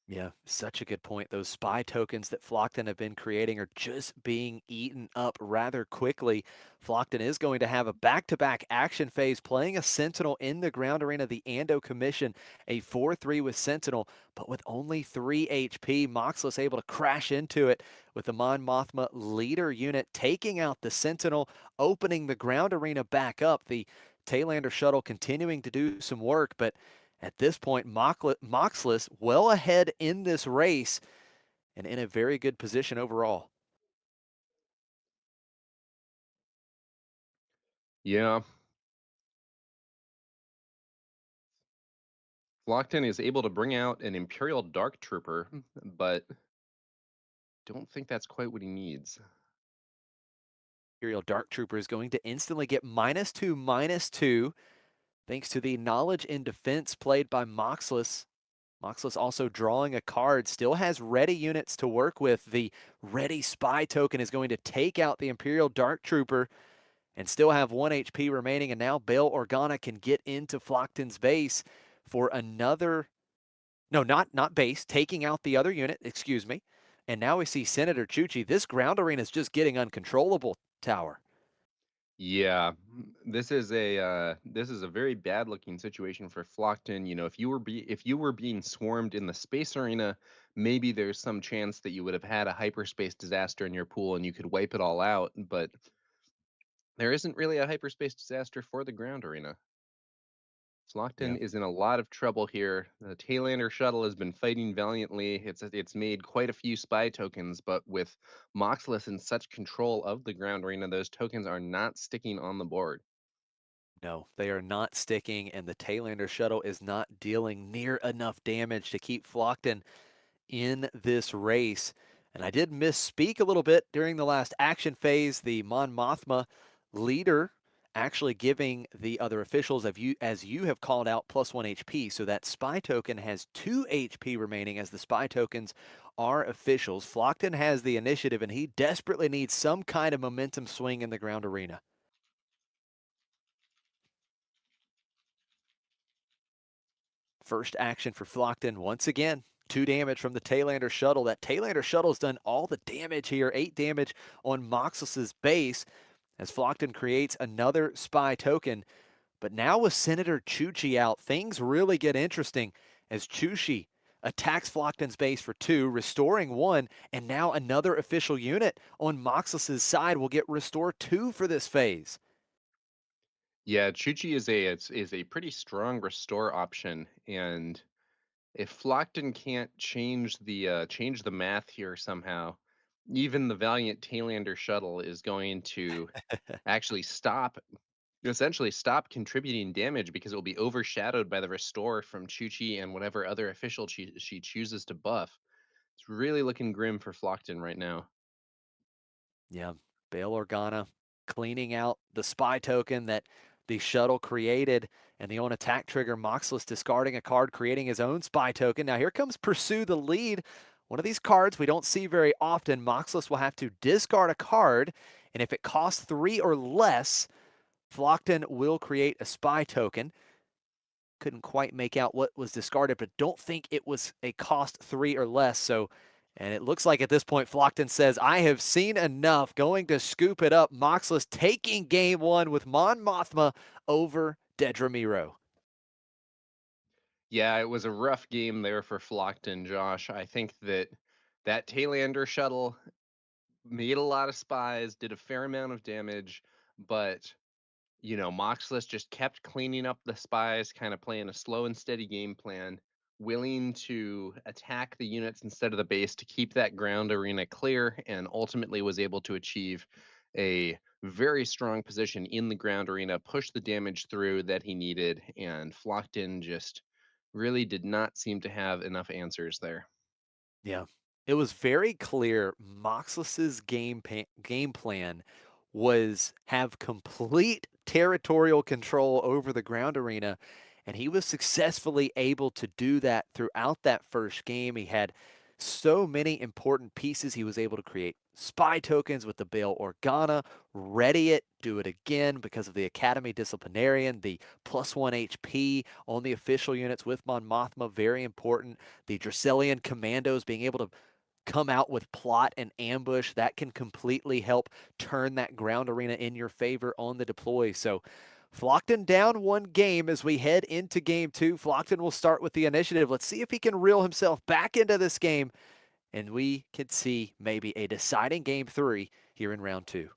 Yeah, such a good point. Those spy tokens that Flockton have been creating are just being eaten up rather quickly. Flockton is going to have a back-to-back action phase, playing a Sentinel in the ground arena, the Ando Commission, a 4-3 with Sentinel, but with only 3 HP. Moxless able to crash into it with the Mon Mothma leader unit, taking out the Sentinel, opening the ground arena back up. The Taylander shuttle continuing to do some work, but at this point, Moxless well ahead in this race and in a very good position overall. Yeah, Flockton is able to bring out an Imperial Dark Trooper, but don't think that's quite what he needs. Imperial Dark Trooper is going to instantly get -2/-2 thanks to the knowledge in defense played by Moxless. Moxless also drawing a card, still has ready units to work with. The ready spy token is going to take out the Imperial Dark Trooper and still have 1 HP remaining. And now Bail Organa can get into Flockton's base for another. No, not base, taking out the other unit, excuse me. And now we see Senator Chuchi. This ground arena is just getting uncontrollable, Tower. Yeah, this is a very bad looking situation for Flockton. If you were being swarmed in the space arena, maybe there's some chance that you would have had a hyperspace disaster in your pool and you could wipe it all out, but there isn't really a hyperspace disaster for the ground arena. Yeah. Flockton is in a lot of trouble here. The Taylander shuttle has been fighting valiantly. It's made quite a few spy tokens, but with Moxless in such control of the ground arena, those tokens are not sticking on the board. No, they are not sticking, and the Taylander shuttle is not dealing near enough damage to keep Flockton in this race. And I did misspeak a little bit during the last action phase. The Mon Mothma leader actually giving the other officials, as you have called out, +1 HP. So that spy token has 2 HP remaining as the spy tokens are officials. Flockton has the initiative, and he desperately needs some kind of momentum swing in the ground arena. First action for Flockton once again. 2 damage from the Taylander shuttle. That Taylander shuttle's done all the damage here. 8 damage on Moxless's base as Flockton creates another spy token. But now with Senator Chuchi out, things really get interesting as Chuchi attacks Flockton's base for 2, restoring 1, and now another official unit on Moxless's side will get restore 2 for this phase. Yeah, Chuchi is a pretty strong restore option, and If Flockton can't change the math here somehow, even the Valiant Tailander shuttle is going to actually essentially stop contributing damage because it will be overshadowed by the restore from Chuchi and whatever other official she chooses to buff. It's really looking grim for Flockton right now. Yeah, Bail Organa cleaning out the spy token that the shuttle created, and the on attack trigger, Moxless discarding a card, creating his own spy token. Now here comes Pursue the Lead. One of these cards we don't see very often. Moxless will have to discard a card, and if it costs 3 or less, Flockton will create a spy token. Couldn't quite make out what was discarded, but don't think it was a cost 3 or less. So, and it looks like at this point, Flockton says, I have seen enough, going to scoop it up. Moxless taking game one with Mon Mothma over Dedramiro. Yeah, it was a rough game there for Flockton, Josh. I think that Tailander shuttle made a lot of spies, did a fair amount of damage, but Moxless just kept cleaning up the spies, kind of playing a slow and steady game plan, willing to attack the units instead of the base to keep that ground arena clear, and ultimately was able to achieve a very strong position in the ground arena, push the damage through that he needed, and Flockton just really did not seem to have enough answers there. Yeah. It was very clear Moxless's game plan was have complete territorial control over the ground arena, and he was successfully able to do that throughout that first game. He had so many important pieces. He was able to create spy tokens with the Bail Organa, ready it, do it again because of the Academy Disciplinarian, the +1 HP on the official units with Mon Mothma, very important. The Dracelian commandos being able to come out with plot and ambush that can completely help turn that ground arena in your favor on the deploy. So Flockton down one game as we head into game two. Flockton will start with the initiative. Let's see if he can reel himself back into this game, and we could see maybe a deciding game three here in round two.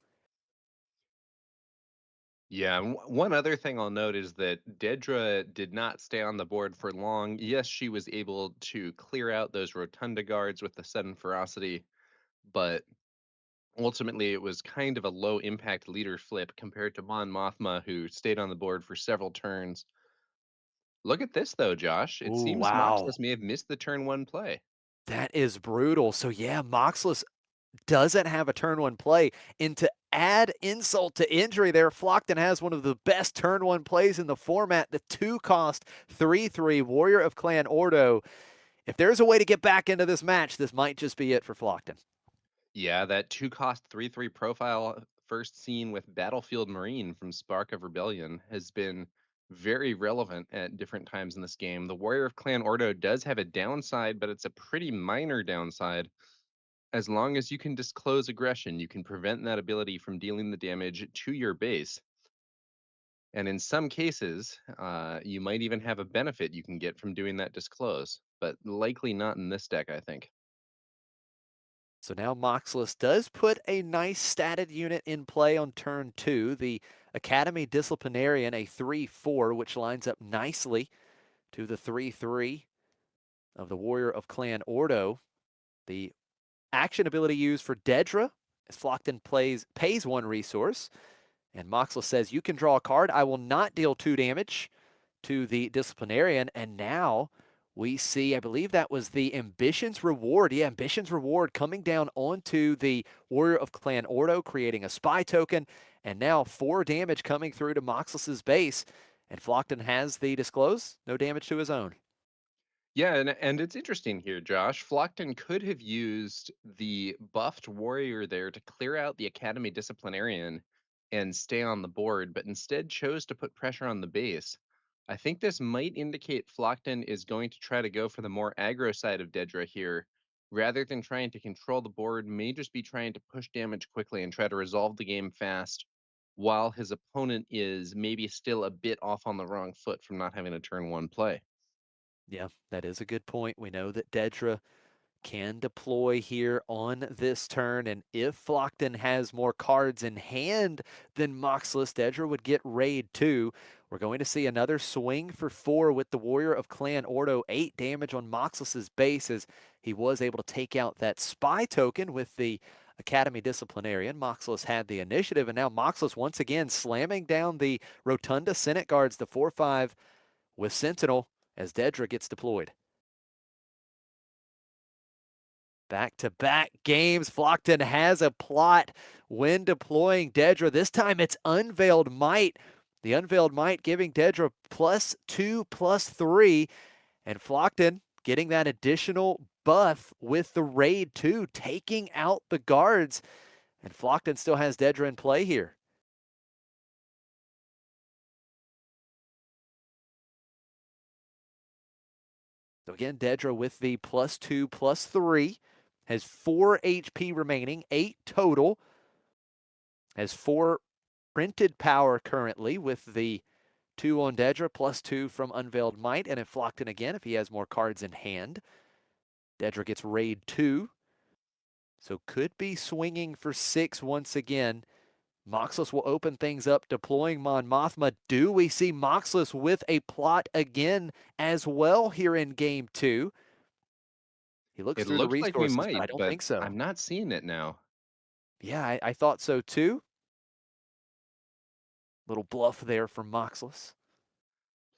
Yeah, and one other thing I'll note is that Dedra did not stay on the board for long. Yes, she was able to clear out those Rotunda guards with the sudden ferocity, but ultimately it was kind of a low impact leader flip compared to Mon Mothma, who stayed on the board for several turns. Look at this though, Josh. It Ooh, seems wow. Moxless may have missed the turn one play. That is brutal. So yeah, Moxless doesn't have a turn one play. And to add insult to injury there, Flockton has one of the best turn one plays in the format, the 2-cost 3/3 Warrior of Clan Ordo. If there's a way to get back into this match, this might just be it for Flockton. Yeah, that 2-cost 3/3 profile first seen with Battlefield Marine from Spark of Rebellion has been very relevant at different times in this game. The Warrior of Clan Ordo does have a downside, but it's a pretty minor downside. As long as you can disclose aggression, you can prevent that ability from dealing the damage to your base. And in some cases, you might even have a benefit you can get from doing that disclose, but likely not in this deck, I think. So now Moxless does put a nice statted unit in play on turn two, the Academy Disciplinarian, a 3/4, which lines up nicely to the 3/3 of the Warrior of Clan Ordo. The action ability used for Dedra as Flockton pays 1 resource. And Moxless says, you can draw a card. I will not deal 2 damage to the Disciplinarian. And now we see, I believe that was the Ambition's Reward. Yeah, Ambition's Reward coming down onto the Warrior of Clan Ordo, creating a spy token. And now 4 damage coming through to Moxless's base. And Flockton has the disclose, no damage to his own. Yeah, and it's interesting here, Josh. Flockton could have used the buffed warrior there to clear out the Academy Disciplinarian and stay on the board, but instead chose to put pressure on the base. I think this might indicate Flockton is going to try to go for the more aggro side of Dedra here. Rather than trying to control the board, may just be trying to push damage quickly and try to resolve the game fast, while his opponent is maybe still a bit off on the wrong foot from not having a turn one play. Yeah, that is a good point. We know that Dedra can deploy here on this turn, and if Flockton has more cards in hand than Moxless, Dedra would get raid too. We're going to see another swing for 4 with the Warrior of Clan Ordo. 8 damage on Moxless's base as he was able to take out that spy token with the Academy Disciplinarian. Moxless had the initiative, and now Moxless once again slamming down the Rotunda Senate Guards, the 4-5 with Sentinel as Dedra gets deployed. Back-to-back games. Flockton has a plot when deploying Dedra. This time it's Unveiled Might. The Unveiled Might giving Dedra +2/+3. And Flockton getting that additional buff with the Raid 2, taking out the guards. And Flockton still has Dedra in play here. So again, Dedra with the +2/+3. Has 4 HP remaining, 8 total. Has 4 printed power currently with the 2 on Dedra, +2 from Unveiled Might, and if Flockton again, if he has more cards in hand. Dedra gets Raid 2, so could be swinging for 6 once again. Moxless will open things up, deploying Mon Mothma. Do we see Moxless with a plot again as well here in Game 2? He looks It through the looks like we resources, but I might, don't but think so. I'm not seeing it now. Yeah, I thought so too. Little bluff there from Moxless.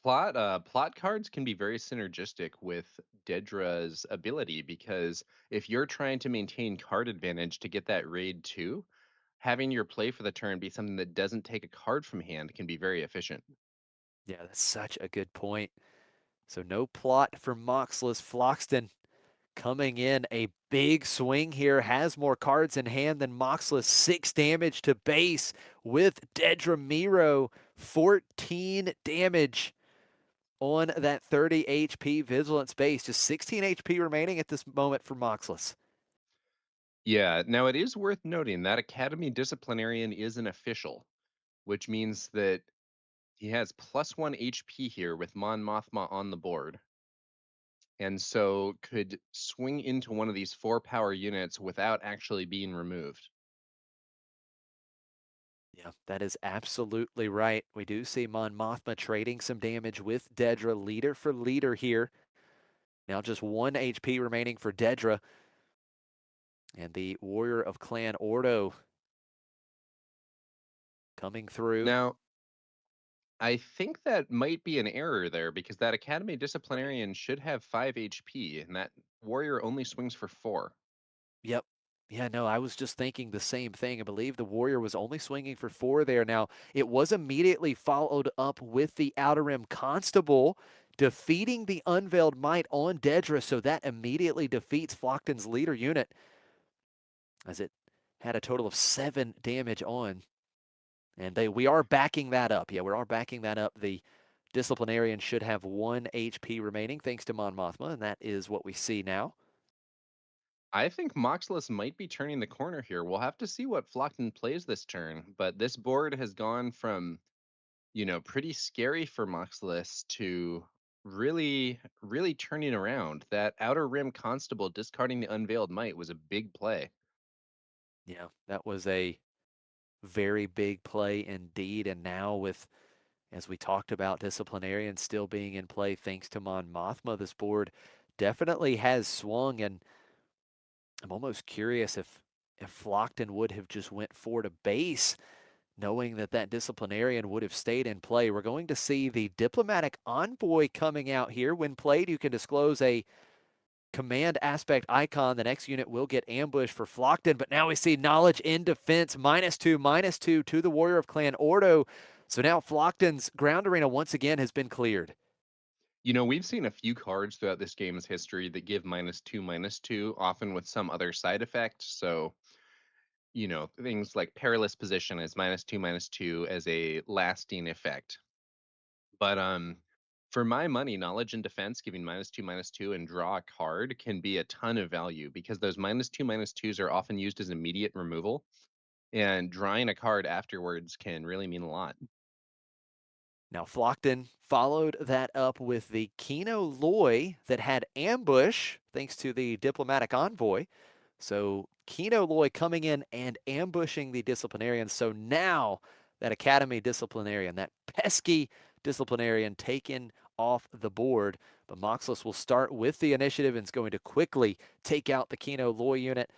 Plot cards can be very synergistic with Dedra's ability because if you're trying to maintain card advantage to get that raid 2, having your play for the turn be something that doesn't take a card from hand can be very efficient. Yeah, that's such a good point. So no plot for Moxless. Floxton coming in a big swing here, has more cards in hand than Moxless. 6 damage to base with Dedra Miro. 14 damage on that 30 HP Vigilance base. Just 16 HP remaining at this moment for Moxless. Yeah, now it is worth noting that Academy Disciplinarian is an official, which means that he has +1 HP here with Mon Mothma on the board. And so could swing into one of these 4 power units without actually being removed. Yeah, that is absolutely right. We do see Mon Mothma trading some damage with Dedra, leader for leader here. Now just 1 HP remaining for Dedra. And the Warrior of Clan Ordo coming through. Now, I think that might be an error there because that Academy Right. Disciplinarian should have 5 HP and that warrior only swings for 4. Yep. Yeah, no, I was just thinking the same thing. I believe the Warrior was only swinging for 4 there. Now, it was immediately followed up with the Outer Rim Constable defeating the Unveiled Might on Dedra, so that immediately defeats Flockton's leader unit as it had a total of 7 damage on. And we are backing that up. Yeah, we are backing that up. The Disciplinarian should have 1 HP remaining thanks to Mon Mothma, and that is what we see now. I think Moxless might be turning the corner here. We'll have to see what Flockton plays this turn, but this board has gone from, pretty scary for Moxless to really turning around. That Outer Rim Constable discarding the Unveiled Might was a big play. Yeah, that was a very big play indeed. And now with, as we talked about, Disciplinarian still being in play thanks to Mon Mothma, this board definitely has swung. And I'm almost curious if Flockton would have just went 4 to base, knowing that that Disciplinarian would have stayed in play. We're going to see the Diplomatic Envoy coming out here. When played, you can disclose a command aspect icon. The next unit will get ambushed for Flockton, but now we see knowledge in defense, -2/-2 to the Warrior of Clan Ordo. So now Flockton's ground arena once again has been cleared. We've seen a few cards throughout this game's history that give -2/-2, often with some other side effect. So, things like Perilous Position is -2/-2 as a lasting effect. But for my money, Knowledge and Defense giving -2/-2 and draw a card can be a ton of value because those -2/-2s are often used as immediate removal, and drawing a card afterwards can really mean a lot. Now Flockton followed that up with the Kino Loy that had ambush thanks to the Diplomatic Envoy. So Kino Loy coming in and ambushing the Disciplinarian. So now that Academy Disciplinarian, that pesky disciplinarian taken off the board. But Moxless will start with the initiative and is going to quickly take out the Kino Loy unit.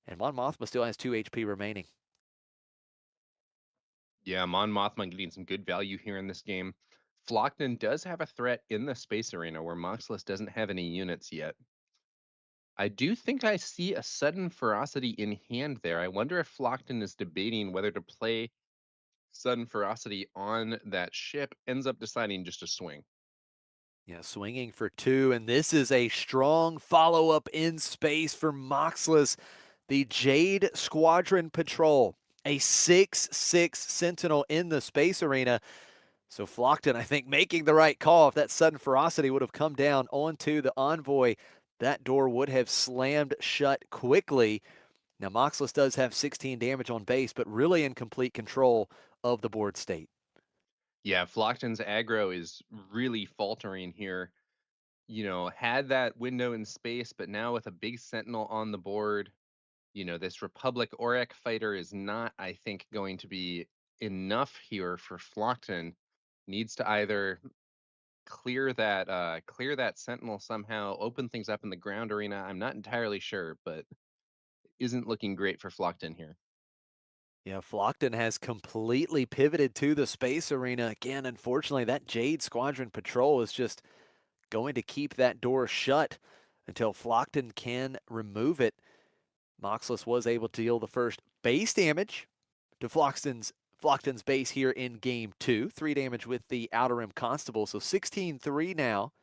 And Mon Mothma still has 2 HP remaining. Yeah, Mon Mothma getting some good value here in this game. Flockton does have a threat in the space arena where Moxless doesn't have any units yet. I do think I see a sudden ferocity in hand there. I wonder if Flockton is debating whether to play sudden ferocity on that ship, ends up deciding just to swing. Yeah, swinging for 2, and this is a strong follow-up in space for Moxless. The Jade Squadron Patrol, a 6/6 Sentinel in the space arena. So Flockton, I think, making the right call. If that sudden ferocity would have come down onto the Envoy, that door would have slammed shut quickly. Now, Moxless does have 16 damage on base, but really in complete control of the board state. Yeah, Flockton's aggro is really faltering here. Had that window in space, but now with a big sentinel on the board, this Republic Auric fighter is not, I think, going to be enough here for Flockton. Needs to either clear that sentinel somehow, open things up in the ground arena. I'm not entirely sure, but isn't looking great for Flockton here. Yeah, Flockton has completely pivoted to the space arena. Again, unfortunately, that Jade Squadron Patrol is just going to keep that door shut until Flockton can remove it. Moxless was able to deal the first base damage to Flockton's base here in game 2. 3 damage with the Outer Rim Constable, so 16-3 now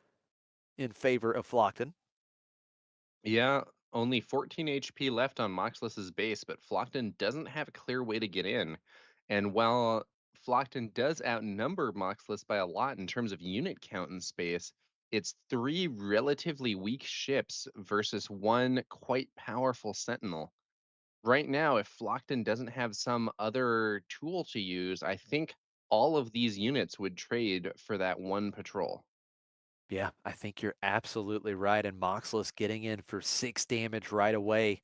in favor of Flockton. Yeah, only 14 HP left on Moxless's base, but Flockton doesn't have a clear way to get in. And while Flockton does outnumber Moxless by a lot in terms of unit count in space, it's 3 relatively weak ships versus 1 quite powerful Sentinel. Right now, if Flockton doesn't have some other tool to use, I think all of these units would trade for that 1 patrol. Yeah, I think you're absolutely right. And Moxless getting in for 6 damage right away,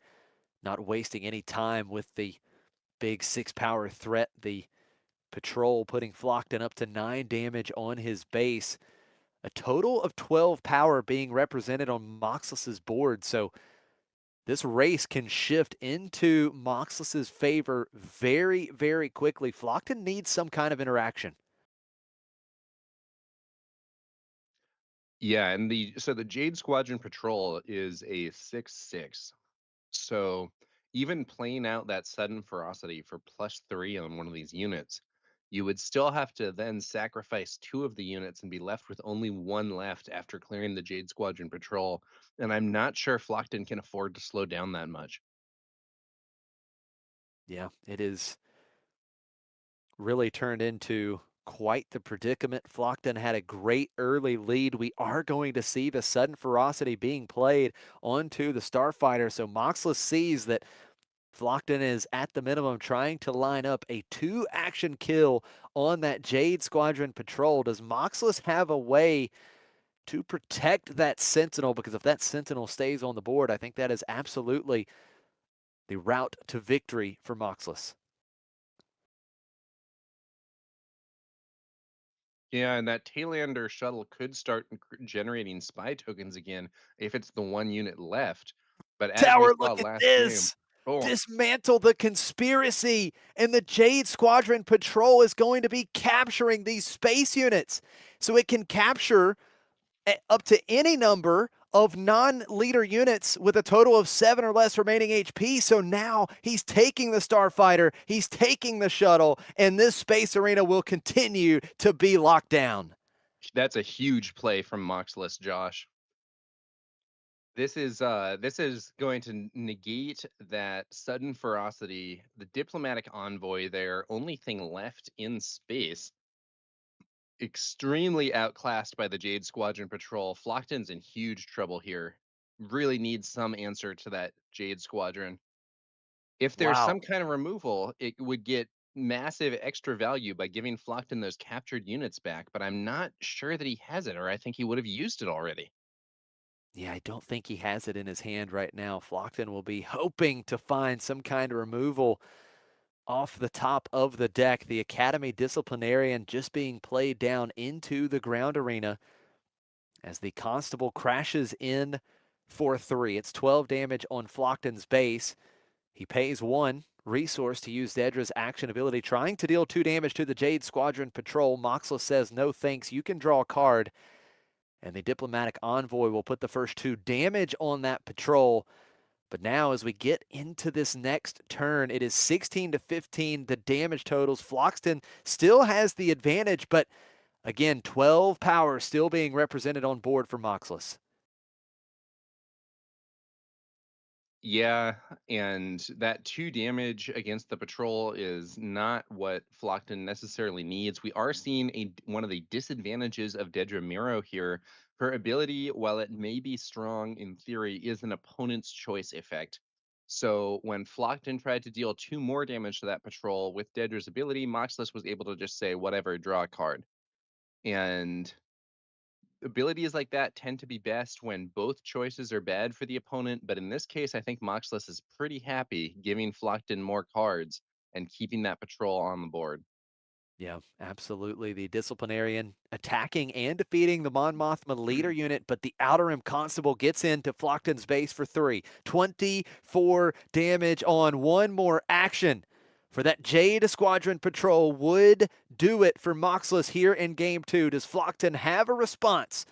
not wasting any time with the big 6 power threat. The patrol putting Flockton up to 9 damage on his base. A total of 12 power being represented on Moxless's board. So this race can shift into Moxless's favor very, very quickly. Flockton needs some kind of interaction. Yeah, and the Jade Squadron Patrol is a 6/6. So even playing out that sudden ferocity for +3 on one of these units, you would still have to then sacrifice 2 of the units and be left with only 1 left after clearing the Jade Squadron Patrol. And I'm not sure Flockton can afford to slow down that much. Yeah, it is really turned into quite the predicament. Flockton had a great early lead. We are going to see the sudden ferocity being played onto the Starfighter. So Moxless sees that Flockton is at the minimum trying to line up a 2-action kill on that Jade Squadron Patrol. Does Moxless have a way to protect that Sentinel? Because if that Sentinel stays on the board, I think that is absolutely the route to victory for Moxless. Yeah, and that Tailender shuttle could start generating spy tokens again if it's the 1 unit left. But as we Tower, saw look at last game, this. oh, Dismantle the conspiracy, and the Jade Squadron Patrol is going to be capturing these space units. So it can capture up to any number of non-leader units with a total of 7 or less remaining HP. So now he's taking the Starfighter, he's taking the shuttle, and this space arena will continue to be locked down. that's a huge play from Moxless, Josh. This is going to negate that sudden ferocity. The diplomatic envoy there, only thing left in space, extremely outclassed by the Jade Squadron Patrol. Flockton's in huge trouble here. Really needs some answer to that Jade Squadron. If there's Wow. some kind of removal, it would get massive extra value by giving Flockton those captured units back, but I'm not sure that he has it, or I think he would have used it already. Yeah, I don't think he has it in his hand right now. Flockton will be hoping to find some kind of removal. off the top of the deck. The Academy Disciplinarian just being played down into the ground arena as the Constable crashes in for 3. It's 12 damage on Flockton's base. He pays 1 resource to use Dedra's action ability, trying to deal 2 damage to the Jade Squadron Patrol. Moxless says, no thanks, you can draw a card. And the Diplomatic Envoy will put the first 2 damage on that patrol. But now as we get into this next turn, it is 16 to 15, the damage totals. Floxton still has the advantage, but again, 12 power still being represented on board for Moxless. Yeah, and that 2 damage against the patrol is not what Flockton necessarily needs. We are seeing one of the disadvantages of Dedra Miro here. Her ability, while it may be strong in theory, is an opponent's choice effect. So when Flockton tried to deal 2 more damage to that patrol with Dedra's ability, Moxless was able to just say, whatever, draw a card. And abilities like that tend to be best when both choices are bad for the opponent, but in this case, I think Moxless is pretty happy giving Flockton more cards and keeping that patrol on the board. Yeah, absolutely. The Disciplinarian attacking and defeating the Mon Mothma leader unit, but the Outer Rim Constable gets into Flockton's base for 3. 24 damage on 1 more action for that Jade Squadron Patrol would do it for Moxless here in Game 2. Does Flockton have a response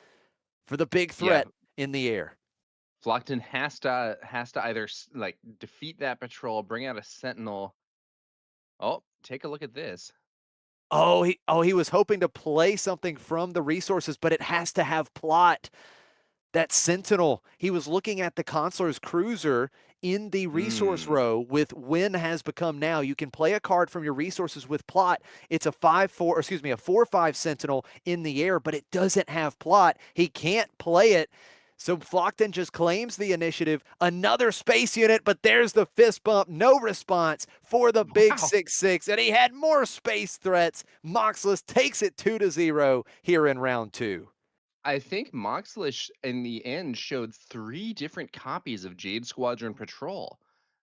for the big Yeah, threat in the air? Flockton has to either like defeat that patrol, bring out a sentinel. Oh, take a look at this. He was hoping to play something from the resources, but it has to have plot. That Sentinel, he was looking at the Consular's Cruiser in the resource Hmm. row with when has become now. You can play a card from your resources with plot. It's a 5/4, excuse me, a 4/5 Sentinel in the air, but it doesn't have plot. He can't play it. So Flockton just claims the initiative. Another space unit, but there's the fist bump. No response for the big Wow. 6/6, and he had more space threats. Moxless takes it 2-0 here in round 2. I think Moxlish in the end showed 3 different copies of Jade Squadron Patrol.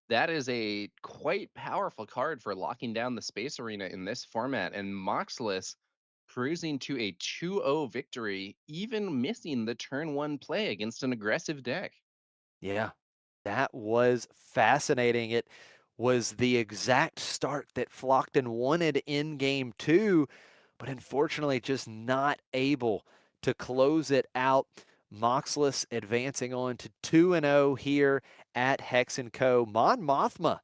That is a quite powerful card for locking down the space arena in this format, and Moxless cruising to a 2-0 victory, even missing the turn 1 play against an aggressive deck. Yeah, that was fascinating. It was the exact start that Flockton wanted in game 2, but unfortunately just not able to close it out. Moxless advancing on to 2-0 here at Hex & Co. Mon Mothma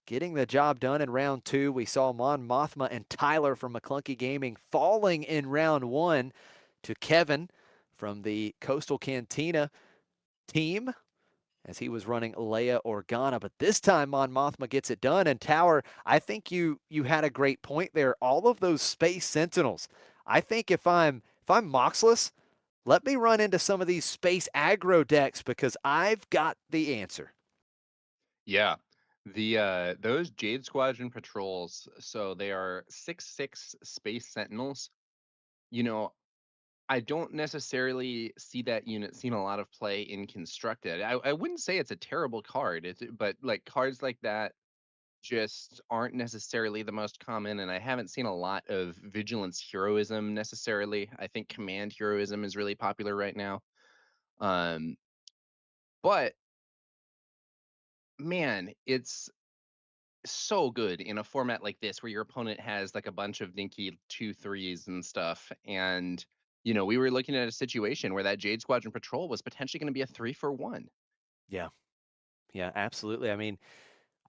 getting the job done in round 2. We saw Mon Mothma and Tyler from McClunky Gaming falling in round 1 to Kevin from the Coastal Cantina team as he was running Leia Organa. But this time Mon Mothma gets it done. And Tower, I think you had a great point there. All of those Space Sentinels. I think if I'm Moxless, let me run into some of these space aggro decks because I've got the answer. Yeah. Those Jade Squadron patrols, so they are 6/6 Space Sentinels. You know, I don't necessarily see that unit seeing a lot of play in Constructed. I wouldn't say it's a terrible card, but like cards like that just aren't necessarily the most common, and I haven't seen a lot of Vigilance heroism necessarily. I think Command heroism is really popular right now. Um, but man, it's so good in a format like this where your opponent has like a bunch of dinky 2/3s and stuff. And we were looking at a situation where that Jade Squadron Patrol was potentially going to be a 3-for-1. Yeah. Yeah, absolutely. I mean,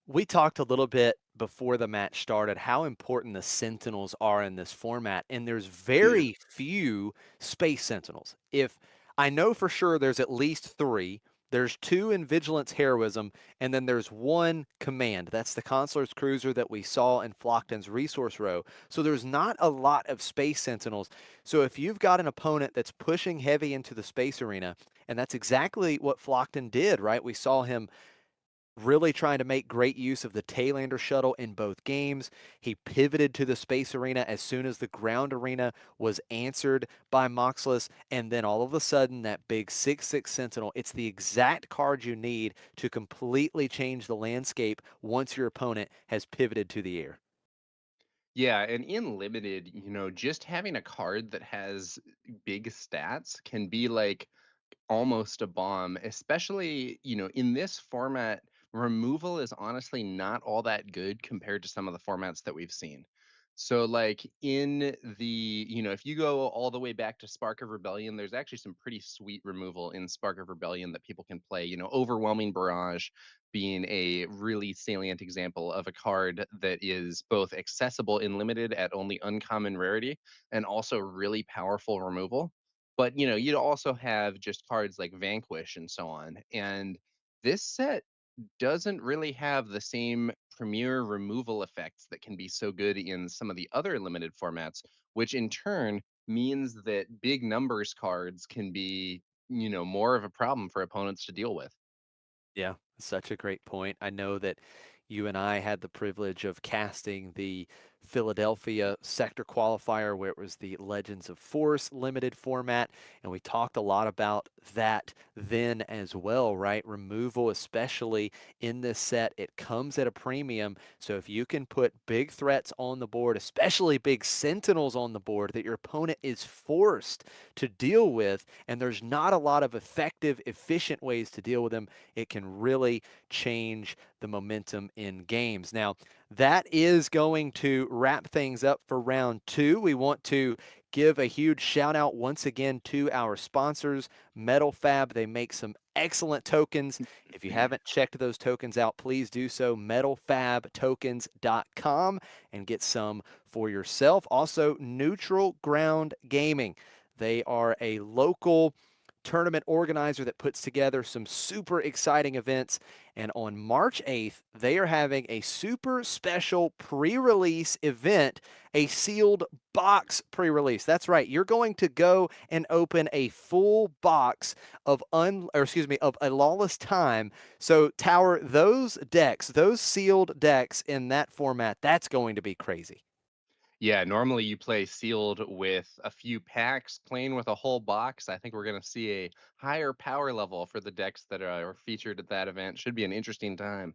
we talked a little bit before the match started how important the Sentinels are in this format, and there's Huge. very few Space Sentinels. If I know for sure there's at least 3, there's 2 in Vigilance Heroism, and then there's 1 Command. That's the Consular's Cruiser that we saw in Flockton's resource row. So there's not a lot of Space Sentinels. So if you've got an opponent that's pushing heavy into the space arena, and that's exactly what Flockton did, right? We saw him really trying to make great use of the Taylander shuttle in both games. He pivoted to the space arena as soon as the ground arena was answered by Moxless, and then all of a sudden, that big 6/6 Sentinel, it's the exact card you need to completely change the landscape once your opponent has pivoted to the air. Yeah, and in limited, just having a card that has big stats can be like almost a bomb, especially, in this format, removal is honestly not all that good compared to some of the formats that we've seen. So, like in if you go all the way back to Spark of Rebellion, there's actually some pretty sweet removal in Spark of Rebellion that people can play. Overwhelming Barrage being a really salient example of a card that is both accessible in limited at only uncommon rarity and also really powerful removal. But, you'd also have just cards like Vanquish and so on. And this set doesn't really have the same premier removal effects that can be so good in some of the other limited formats, which in turn means that big numbers cards can be, more of a problem for opponents to deal with. Yeah, such a great point. I know that you and I had the privilege of casting the Philadelphia sector qualifier where it was the Legends of Force limited format, and we talked a lot about that then as well, right? Removal, especially in this set, it comes at a premium. So if you can put big threats on the board, especially big sentinels on the board that your opponent is forced to deal with, and there's not a lot of effective, efficient ways to deal with them, it can really change the momentum in games. Now, that is going to wrap things up for round two. We want to give a huge shout out once again to our sponsors, Metal Fab. They make some excellent tokens. If you haven't checked those tokens out, please do so. metalfabtokens.com and get some for yourself. Also, Neutral Ground Gaming. They are a local tournament organizer that puts together some super exciting events. And on March 8th, they are having a super special pre release event, a sealed box pre release. That's right. You're going to go and open a full box of of a Lawless Time. So, Tower, those decks, those sealed decks in that format, that's going to be crazy. Yeah, normally you play sealed with a few packs. Playing with a whole box, I think we're going to see a higher power level for the decks that are featured at that event. Should be an interesting time.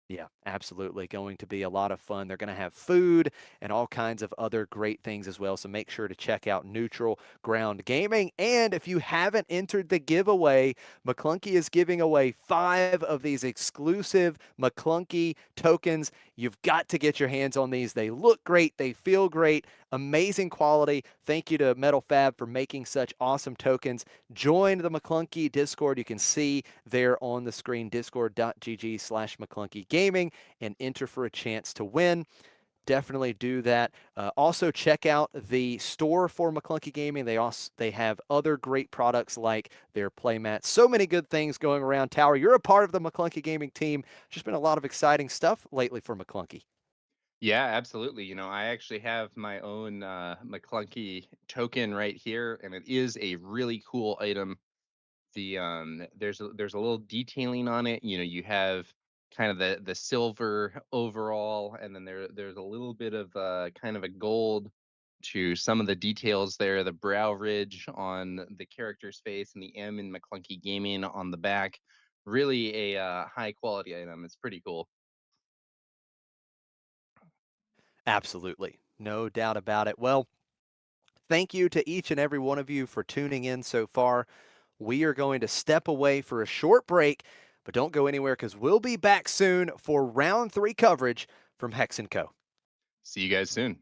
Yeah, absolutely. Going to be a lot of fun. They're going to have food and all kinds of other great things as well. So make sure to check out Neutral Ground Gaming. And if you haven't entered the giveaway, McClunky is giving away 5 of these exclusive McClunky tokens. You've got to get your hands on these. They look great, they feel great, amazing quality. Thank you to Metal Fab for making such awesome tokens. Join the McClunky Discord. You can see there on the screen, discord.gg/McClunky Gaming, and enter for a chance to win. Definitely do that. Also, check out the store for McClunky Gaming. They have other great products like their playmats. So many good things going around. Tower, you're a part of the McClunky Gaming team. Just been a lot of exciting stuff lately for McClunky. Yeah, absolutely. I actually have my own McClunky token right here, and it is a really cool item. There's a little detailing on it. You have kind of the silver overall, and then there's a little bit of kind of a gold to some of the details there. The brow ridge on the character's face, and the M in McClunky Gaming on the back. Really a high quality item. It's pretty cool. Absolutely. No doubt about it. Well, thank you to each and every one of you for tuning in so far. We are going to step away for a short break, but don't go anywhere because we'll be back soon for round 3 coverage from Hex & Co. See you guys soon.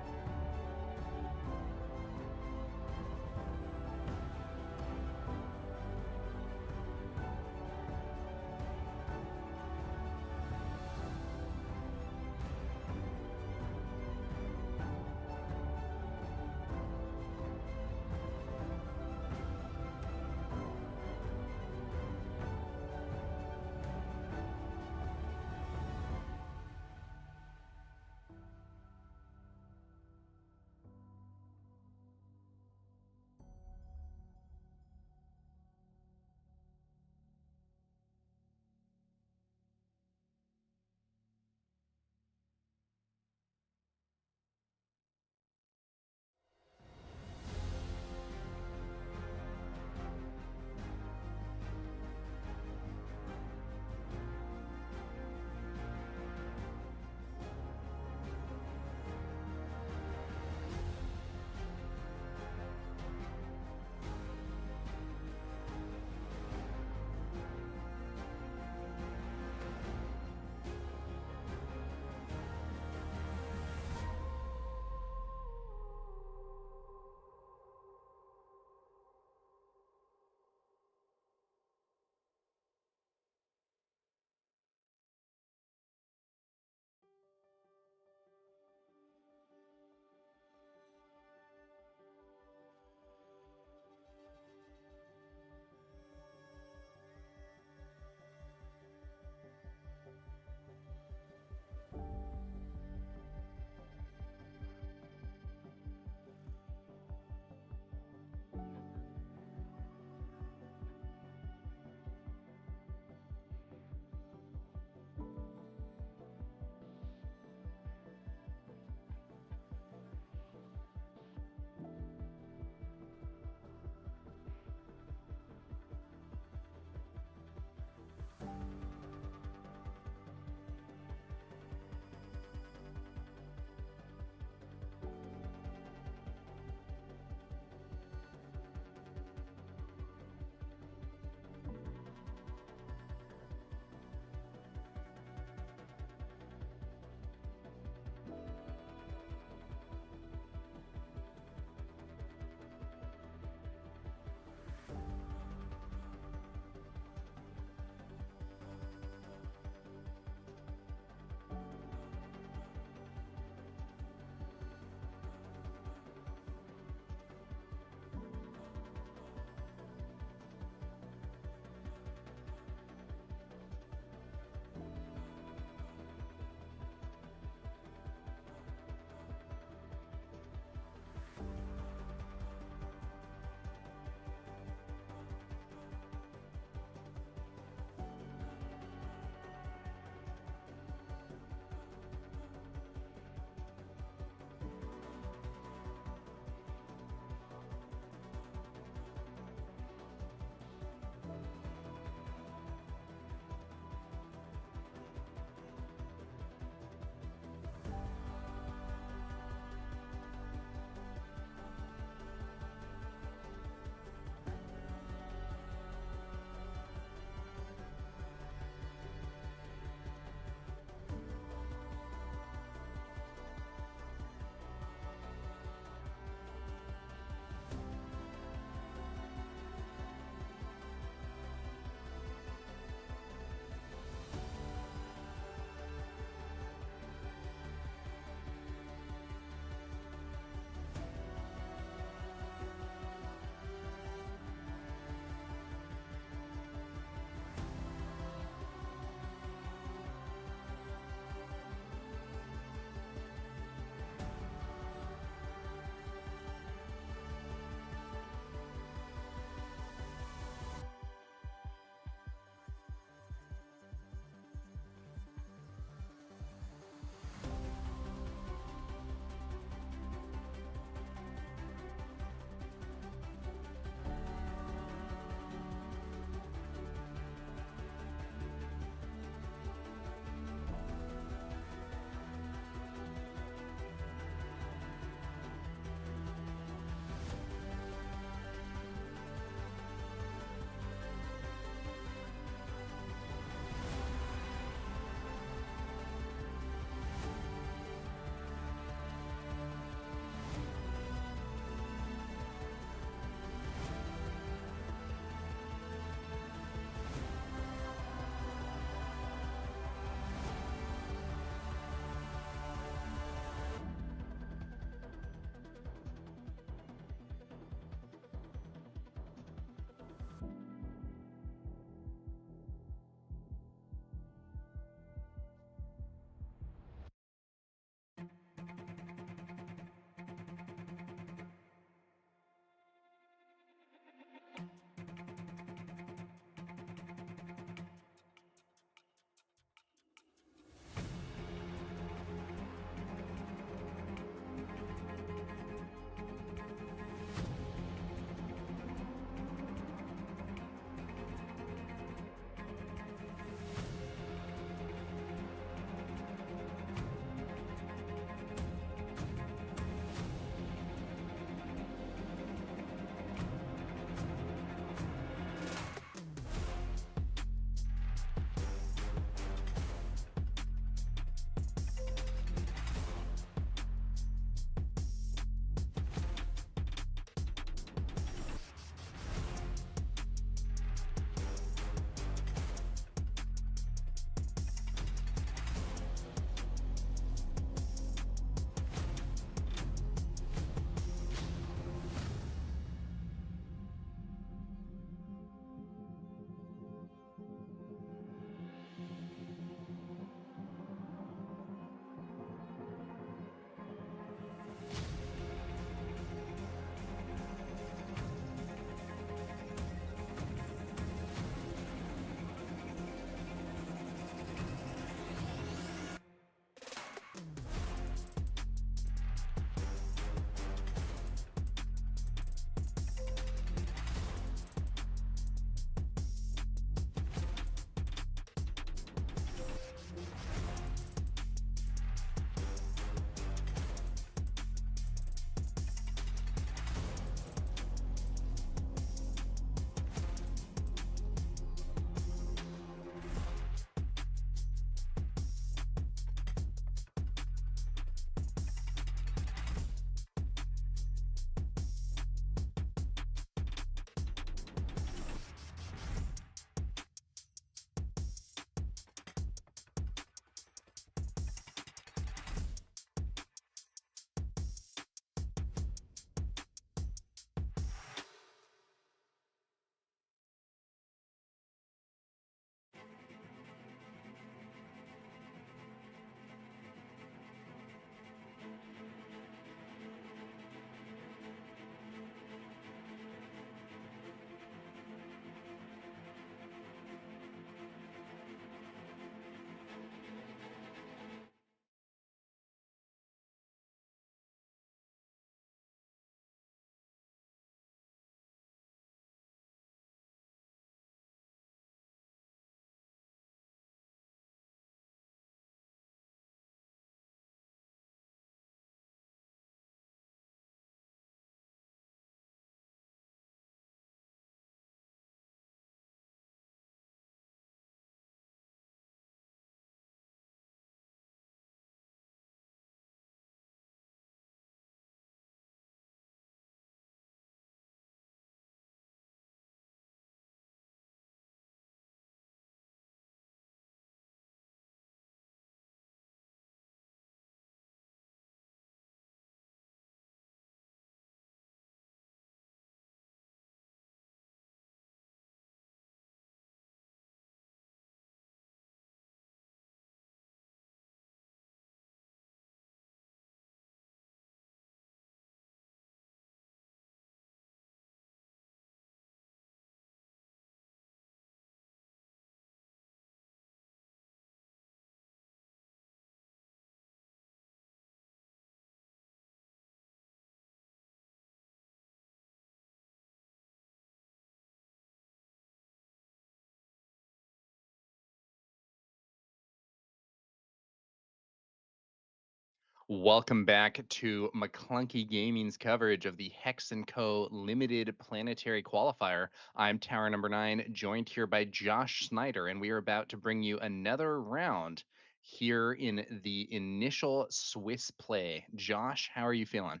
Welcome back to McClunky Gaming's coverage of the Hex & Co. Limited Planetary Qualifier. I'm TowerNumberNine, joined here by Josh Snyder, and we are about to bring you another round here in the initial Swiss play. Josh, how are you feeling?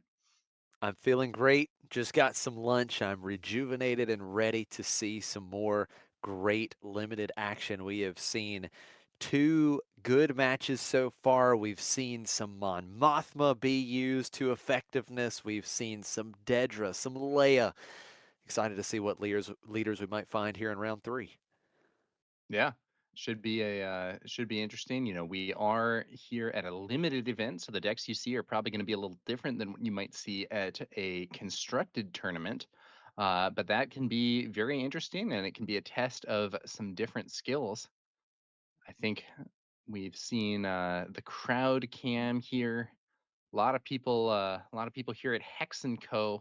I'm feeling great. Just got some lunch. I'm rejuvenated and ready to see some more great limited action. We have seen two good matches so far. We've seen some Mon Mothma be used to effectiveness. We've seen some Dedra, some Leia. Excited to see what leaders we might find here in round 3. Yeah, should be interesting. You know, we are here at a limited event, so the decks you see are probably going to be a little different than what you might see at a constructed tournament. But that can be very interesting, and it can be a test of some different skills. I think we've seen the crowd cam here. A lot of people here at Hex and Co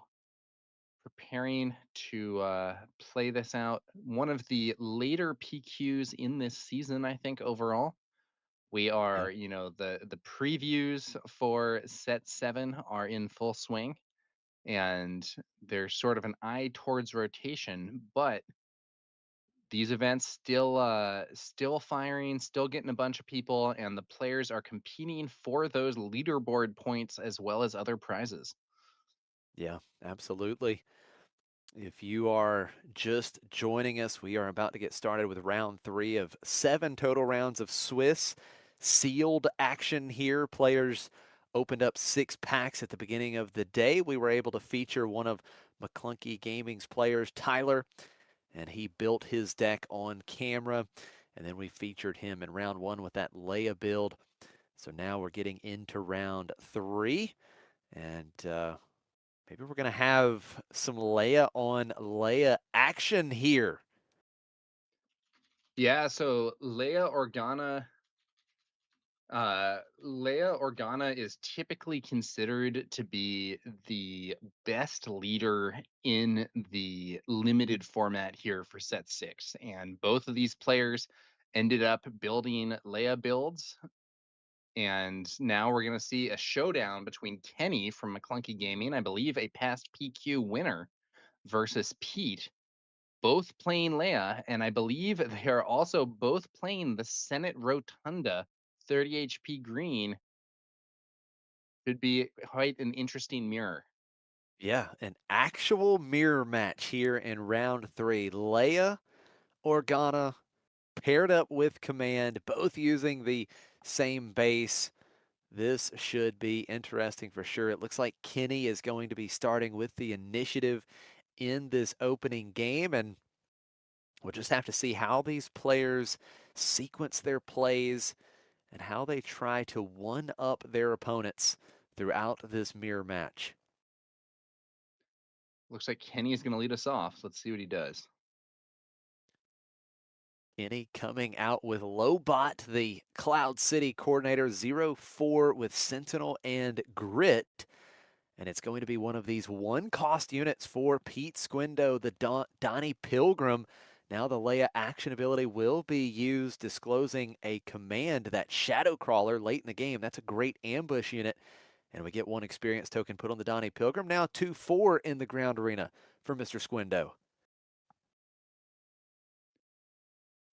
preparing to play this out. One of the later PQs in this season, I think, overall. We Yeah. are, you know, the previews for set 7 are in full swing, and there's sort of an eye towards rotation, but these events still firing, still getting a bunch of people, and the players are competing for those leaderboard points as well as other prizes. Yeah, absolutely. If you are just joining us, we are about to get started with round 3 of 7 total rounds of Swiss sealed action here. Players opened up 6 packs at the beginning of the day. We were able to feature one of McClunky Gaming's players, Tyler, and he built his deck on camera. And then we featured him in round 1 with that Leia build. So now we're getting into round 3. And maybe we're going to have some Leia on Leia action here. Yeah, so Leia Organa is typically considered to be the best leader in the limited format here for set 6. And both of these players ended up building Leia builds. And now we're going to see a showdown between Kenny from McClunky Gaming, I believe a past PQ winner, versus Pete, both playing Leia, and I believe they are also both playing the Senate Rotunda 30 HP green. Should be quite an interesting mirror. Yeah, an actual mirror match here in round 3. Leia Organa paired up with Command, both using the same base. This should be interesting for sure. It looks like Kenny is going to be starting with the initiative in this opening game, and we'll just have to see how these players sequence their plays and how they try to one-up their opponents throughout this mirror match. Looks like Kenny is going to lead us off. Let's see what he does. Kenny coming out with Lobot, the Cloud City coordinator, 0-4 with Sentinel and Grit. And it's going to be one of these one-cost units for Pete Squindo, the Donnie Pilgrim. Now the Leia action ability will be used, disclosing a command, that Shadow Crawler, late in the game. That's a great ambush unit. And we get 1 experience token put on the Donnie Pilgrim. Now 2-4 in the ground arena for Mr. Squindo.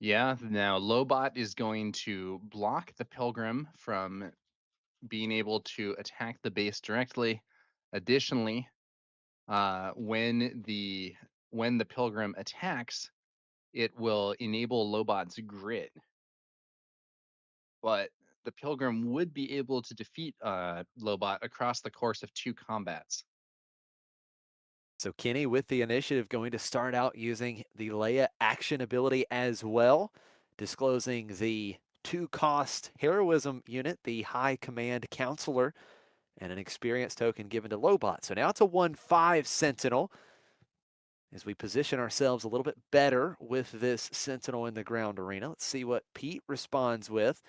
Yeah, now Lobot is going to block the Pilgrim from being able to attack the base directly. Additionally, when the Pilgrim attacks, it will enable Lobot's Grit. But the Pilgrim would be able to defeat Lobot across the course of 2 combats. So Kenny with the initiative going to start out using the Leia action ability as well, disclosing the 2-cost heroism unit, the High Command Counselor, and an experience token given to Lobot. So now it's a 1-5 Sentinel as we position ourselves a little bit better with this Sentinel in the ground arena. Let's see what Pete responds with.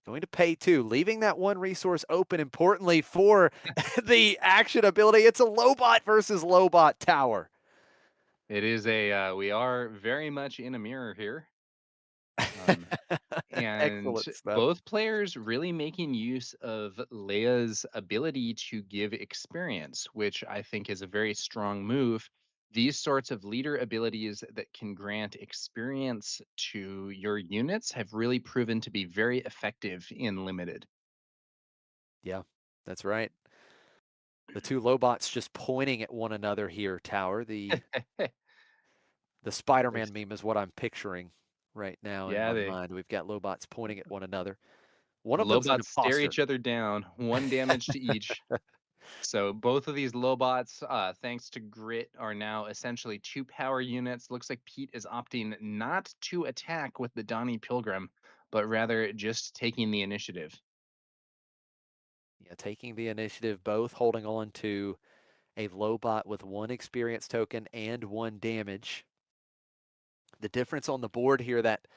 Going to pay 2, leaving that 1 resource open, importantly, for the action ability. It's a Lobot versus Lobot tower. It is we are very much in a mirror here. Um, and Excellent stuff. both players really making use of Leia's ability to give experience, which I think is a very strong move. These sorts of leader abilities that can grant experience to your units have really proven to be very effective in limited. Yeah, that's right. The two Lobots just pointing at one another here, Tower. The Spider-Man Looks- meme is what I'm picturing right now in yeah, my they mind. We've got Lobots pointing at one another. One the of them's an Lobots stare imposter. each other down, one damage to each. So both of these Lobots, thanks to Grit, are now essentially two power units. Looks like Pete is opting not to attack with the Donnie Pilgrim, but rather just taking the initiative. Yeah, taking the initiative, both holding on to a Lobot with one experience token and one damage. The difference on the board here, that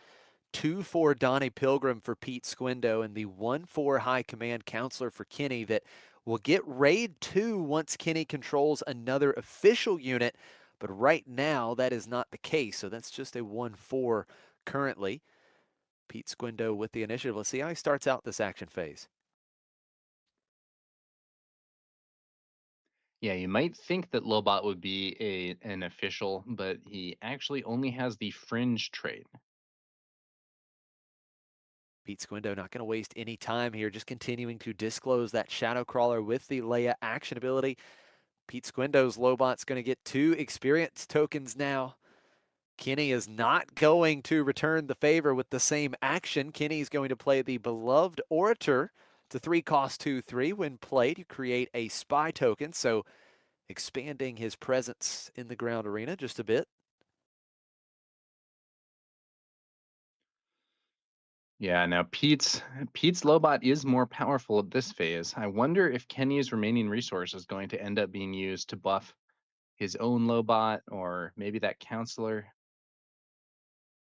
2-4 Donnie Pilgrim for Pete Squindo and the 1-4 High Command Counselor for Kenny, that will get raid 2 once Kenny controls another official unit. But right now, that is not the case. So that's just a 1-4 currently. Pete Squindo with the initiative. Let's see how he starts out this action phase. Yeah, you might think that Lobot would be an official, but he actually only has the fringe trait. Pete Squindo not going to waste any time here, just continuing to disclose that Shadow Crawler with the Leia action ability. Pete Squindo's Lobot's going to get 2 experience tokens now. Kenny is not going to return the favor with the same action. Kenny's going to play the beloved Orator to 3 cost 2/3. When played, you create a spy token, so expanding his presence in the ground arena just a bit. Yeah, now Pete's Lobot is more powerful at this phase. I wonder if Kenny's remaining resource is going to end up being used to buff his own Lobot or maybe that counselor.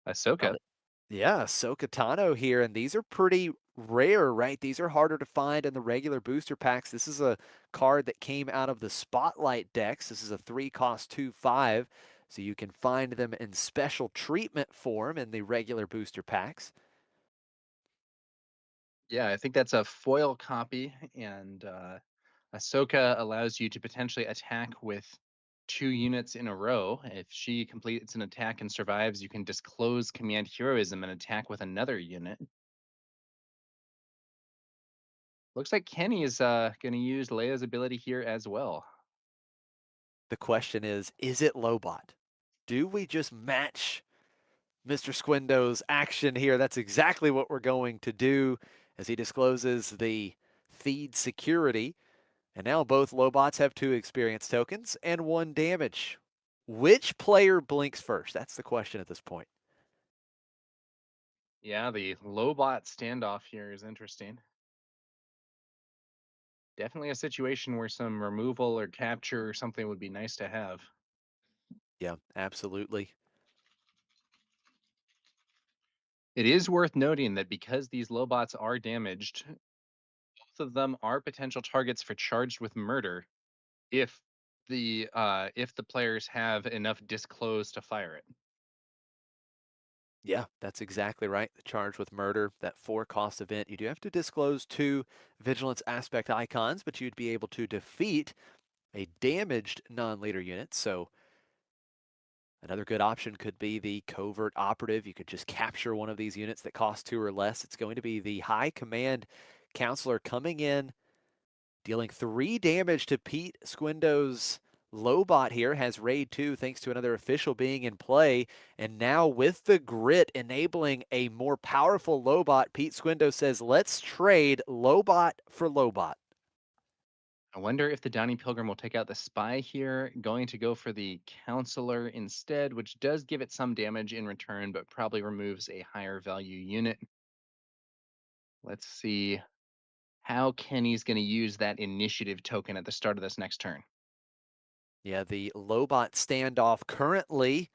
Well, Ahsoka. yeah, Ahsoka Tano here, and these are pretty rare, right? These are harder to find in the regular booster packs. This is a card that came out of the Spotlight decks. This is a 3 cost 2/5, so you can find them in special treatment form in the regular booster packs. Yeah, I think that's a foil copy, and Ahsoka allows you to potentially attack with 2 units in a row. If she completes an attack and survives, you can disclose command heroism and attack with another unit. Looks like Kenny is going to use Leia's ability here as well. The question is it Lobot? Do we just match Mr. Squindo's action here? That's exactly what we're going to do as he discloses the feed security. And now both Lobots have 2 experience tokens and 1 damage. Which player blinks first? That's the question at this point. Yeah, the Lobot standoff here is interesting. Definitely a situation where some removal or capture or something would be nice to have. Yeah, absolutely. It is worth noting that because these Lobots are damaged, both of them are potential targets for charged with murder if the players have enough disclose to fire it. Yeah, that's exactly right. The charge with murder, that 4 cost event. You do have to disclose 2 vigilance aspect icons, but you'd be able to defeat a damaged non-leader unit. So another good option could be the covert operative. You could just capture one of these units that cost 2 or less. It's going to be the high command counselor coming in, dealing 3 damage to Pete Squindo's Lobot here. Has raid 2 thanks to another official being in play. And now with the grit enabling a more powerful Lobot, Pete Squindo says, let's trade Lobot for Lobot. I wonder if the Donnie Pilgrim will take out the spy here, going to go for the counselor instead, which does give it some damage in return, but probably removes a higher value unit. Let's see how Kenny's going to use that initiative token at the start of this next turn. Yeah, the Lobot standoff currently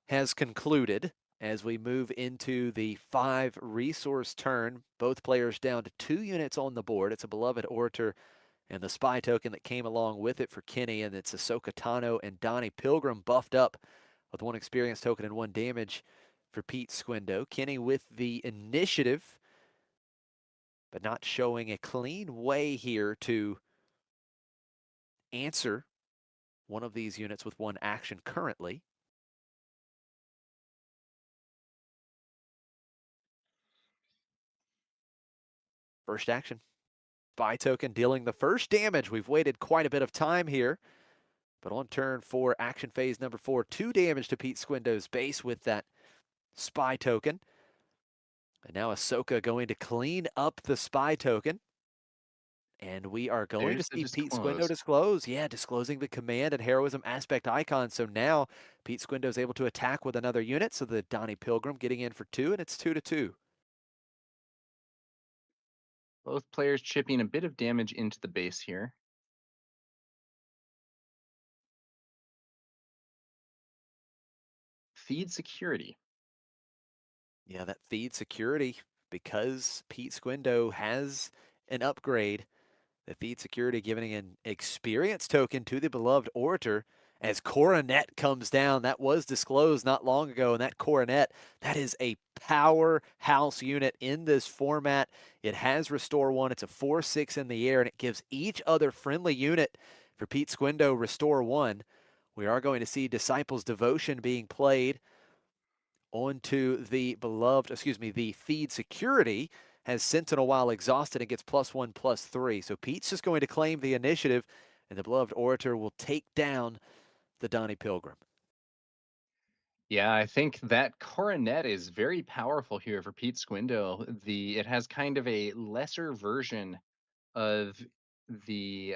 has concluded as we move into the 5 resource turn. Both players down to 2 units on the board. It's a beloved Orator and the spy token that came along with it for Kenny, and it's Ahsoka Tano and Donnie Pilgrim buffed up with 1 experience token and 1 damage. for Pete Squindo. Kenny with the initiative, but not showing a clean way here to answer one of these units with one action currently. First action. Spy token dealing the first damage. We've waited quite a bit of time here. But on turn 4, action phase number 4, 2 damage to Pete Squindo's base with that spy token. And now Ahsoka going to clean up the spy token. And we are going to There's the see Pete Squindo disclose. disclose. Yeah, disclosing the command and heroism aspect icon. So now Pete Squindo is able to attack with another unit. So the Donnie Pilgrim getting in for 2, and it's 2-2. Both players chipping a bit of damage into the base here. Feed security. Yeah, that feed security, because Pete Squindo has an upgrade. The feed security giving an experience token to the beloved orator as Coronet comes down. That was disclosed not long ago, and that Coronet, that is a powerhouse unit in this format. It has Restore 1. It's a 4/6 in the air, and it gives each other friendly unit for Pete Squindo Restore 1. We are going to see Disciples Devotion being played onto the the feed security has Sentinel while exhausted and gets +1/+3. So Pete's just going to claim the initiative, and the beloved orator will take down the Donnie Pilgrim. Yeah, I think that coronet is very powerful here for Pete Squindo. It has kind of a lesser version of the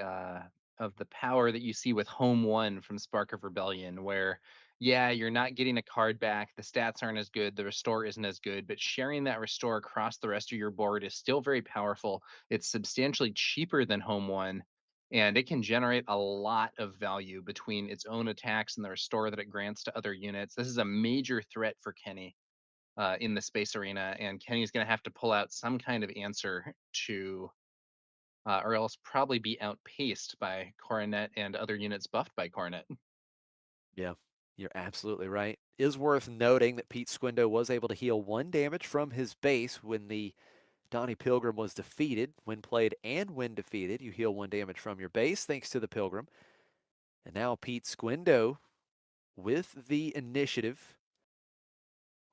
of the power that you see with Home One from Spark of Rebellion, where yeah, you're not getting a card back, the stats aren't as good, the restore isn't as good, but sharing that restore across the rest of your board is still very powerful. It's substantially cheaper than Home One, and it can generate a lot of value between its own attacks and the restore that it grants to other units. This is a major threat for Kenny in the space arena, and Kenny's going to have to pull out some kind of answer to or else probably be outpaced by Coronet and other units buffed by Coronet. Yeah, you're absolutely right. Is worth noting that Pete Squindo was able to heal 1 damage from his base when the Donnie Pilgrim was defeated. When played and when defeated, you heal 1 damage from your base thanks to the Pilgrim. And now Pete Squindo with the initiative.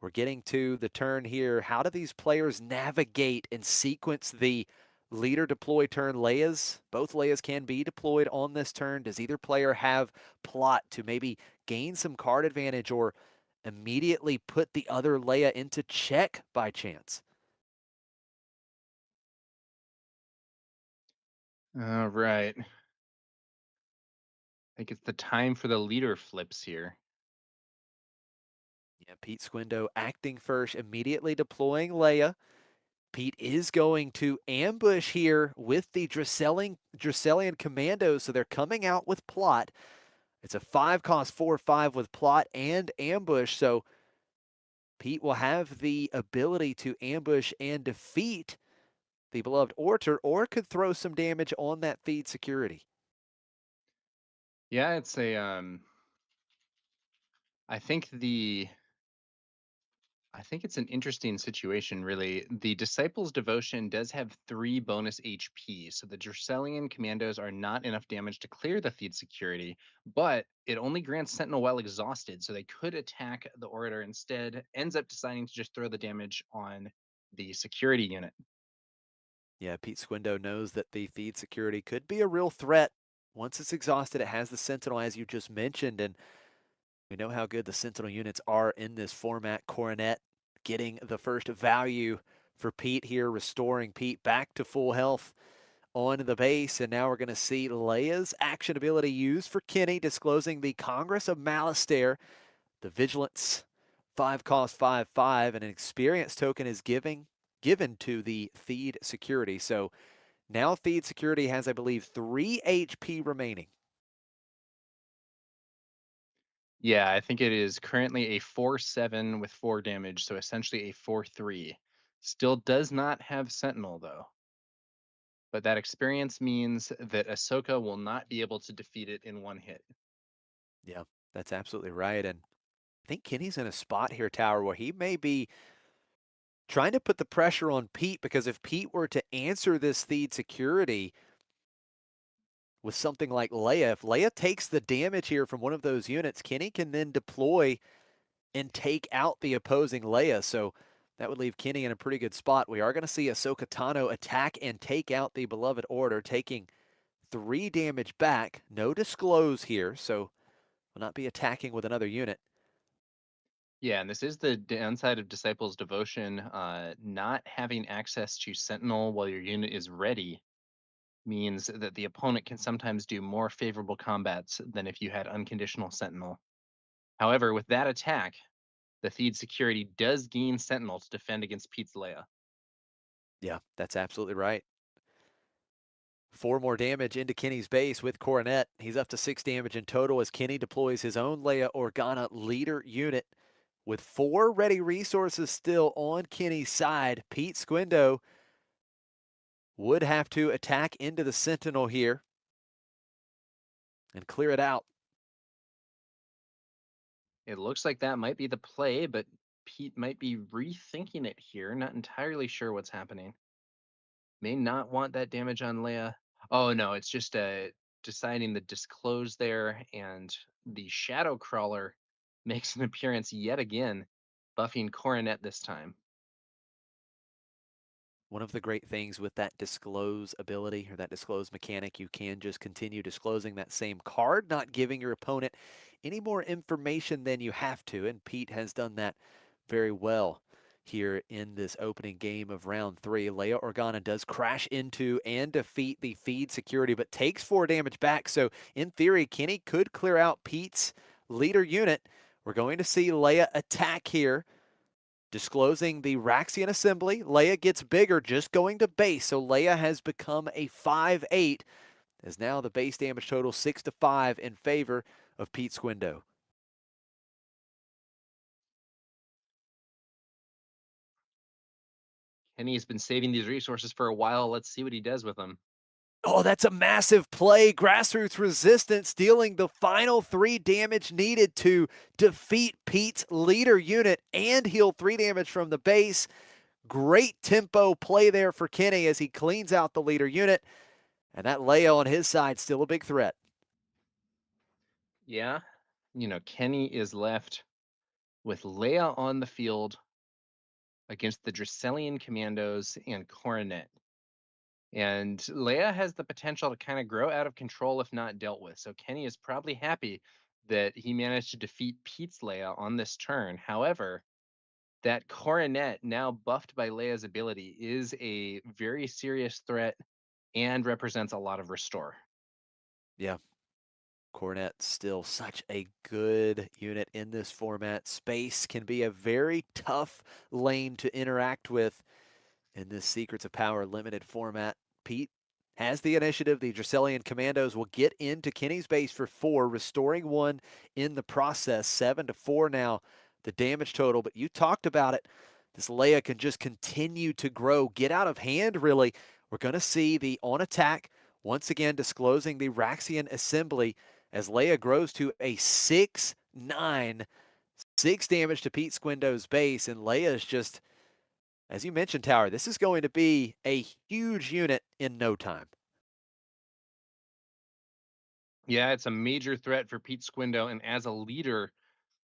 We're getting to the turn here. How do these players navigate and sequence the leader deploy turn Leias? Both Leias can be deployed on this turn. Does either player have plot to maybe gain some card advantage or immediately put the other Leia into check by chance? All right. I think it's the time for the leader flips here. Yeah, Pete Squindo acting first, immediately deploying Leia. Pete is going to ambush here with the Dracelian commandos, so they're coming out with plot. It's a 5-cost 4/5 with plot and ambush, so Pete will have the ability to ambush and defeat the beloved orator, or could throw some damage on that feed security. Yeah, it's a I think the I think it's an interesting situation, really. The Disciples Devotion does have 3 bonus HP, so the Dracelian commandos are not enough damage to clear the feed security, but it only grants Sentinel while exhausted, so they could attack the Orator instead, ends up deciding to just throw the damage on the security unit. Yeah, Pete Squindo knows that the feed security could be a real threat. Once it's exhausted, it has the Sentinel, as you just mentioned, and we know how good the Sentinel units are in this format. Coronet getting the first value for Pete here, restoring Pete back to full health on the base. And now we're going to see Leia's action ability used for Kenny, disclosing the Congress of Malastare, the Vigilance 5-cost 5/5, and an experience token is given to the Feed security. So now Feed security has, I believe, 3 HP remaining. Yeah, I think it is currently a 4/7 with 4 damage, so essentially a 4/3. Still does not have Sentinel, though. But that experience means that Ahsoka will not be able to defeat it in one hit. Yeah, that's absolutely right. And I think Kenny's in a spot here, Tower, where he may be trying to put the pressure on Pete, because if Pete were to answer this Theed security with something like Leia, if Leia takes the damage here from one of those units, Kenny can then deploy and take out the opposing Leia. So that would leave Kenny in a pretty good spot. We are going to see Ahsoka Tano attack and take out the beloved Order, taking 3 damage back. No disclose here, so will not be attacking with another unit. Yeah, and this is the downside of Disciples Devotion. Not having access to Sentinel while your unit is ready means that the opponent can sometimes do more favorable combats than if you had unconditional Sentinel. However, with that attack, the Theed security does gain Sentinel to defend against Pete's Leia. Yeah, that's absolutely right. 4 more damage into Kenny's base with Coronet. He's up to 6 damage in total as Kenny deploys his own Leia Organa leader unit. With 4 ready resources still on Kenny's side, Pete Squindo would have to attack into the Sentinel here and clear it out. It looks like that might be the play, but Pete might be rethinking it here. Not entirely sure what's happening. May not want that damage on Leia. Oh no, it's just deciding the disclose there, and the Shadow Crawler makes an appearance yet again, buffing Coronet this time. One of the great things with that disclose ability, or that disclose mechanic, you can just continue disclosing that same card, not giving your opponent any more information than you have to. And Pete has done that very well here in this opening game of round 3. Leia Organa does crash into and defeat the Theed security, but takes 4 damage back. So in theory, Kenny could clear out Pete's leader unit. We're going to see Leia attack here, disclosing the Raxian assembly. Leia gets bigger, just going to base. So Leia has become a 5/8, as now the base damage total 6-5 in favor of Pete Squindo. Kenny's been saving these resources for a while. Let's see what he does with them. Oh, that's a massive play. Grassroots Resistance dealing the final 3 damage needed to defeat Pete's leader unit and heal 3 damage from the base. Great tempo play there for Kenny as he cleans out the leader unit. And that Leia on his side, still a big threat. Yeah, Kenny is left with Leia on the field against the Dracelian Commandos and Coronet. And Leia has the potential to kind of grow out of control if not dealt with. So Kenny is probably happy that he managed to defeat Pete's Leia on this turn. However, that Coronet, now buffed by Leia's ability, is a very serious threat and represents a lot of restore. Yeah. Coronet still such a good unit in this format. Space can be a very tough lane to interact with in this Secrets of Power limited format. Pete has the initiative. The Dracelian Commandos will get into Kenny's base for 4, restoring 1 in the process. 7-4 now, the damage total. But you talked about it. This Leia can just continue to grow, get out of hand, really. We're going to see the on attack once again disclosing the Raxian assembly as Leia grows to a 6/9. 6 damage to Pete Squindo's base, and Leia is just, as you mentioned, Tower, this is going to be a huge unit in no time. Yeah, it's a major threat for Pete Squindo, and as a leader,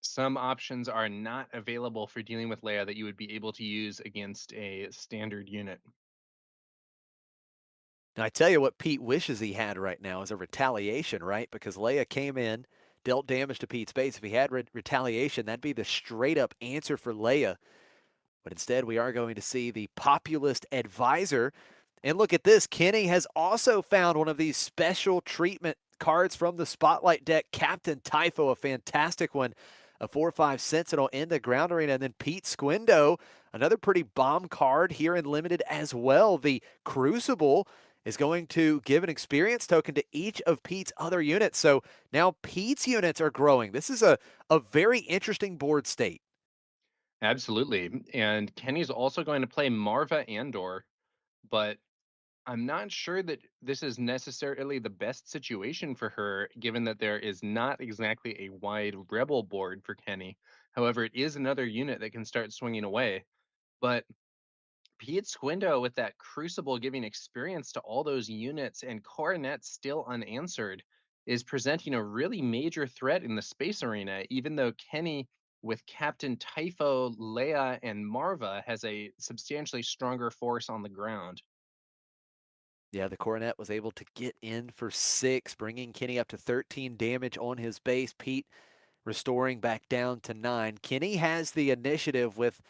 some options are not available for dealing with Leia that you would be able to use against a standard unit. Now, I tell you what Pete wishes he had right now is a retaliation, right? Because Leia came in, dealt damage to Pete's base. If he had retaliation, that'd be the straight up answer for Leia. But instead, we are going to see the populist advisor. And look at this. Kenny has also found one of these special treatment cards from the Spotlight deck. Captain Typho, a fantastic one. A 4/5 Sentinel in the ground arena. And then Pete Squindo, another pretty bomb card here in Limited as well. The Crucible is going to give an experience token to each of Pete's other units. So now Pete's units are growing. This is a very interesting board state. Absolutely. And Kenny's also going to play Marva Andor, but I'm not sure that this is necessarily the best situation for her, given that there is not exactly a wide rebel board for Kenny. However, it is another unit that can start swinging away. But Pete Squindo with that Crucible giving experience to all those units and Coronet still unanswered is presenting a really major threat in the space arena, even though Kenny with Captain Typho, Leia, and Marva has a substantially stronger force on the ground. Yeah, the Coronet was able to get in for 6, bringing Kenny up to 13 damage on his base. Pete restoring back down to 9. Kenny has the initiative with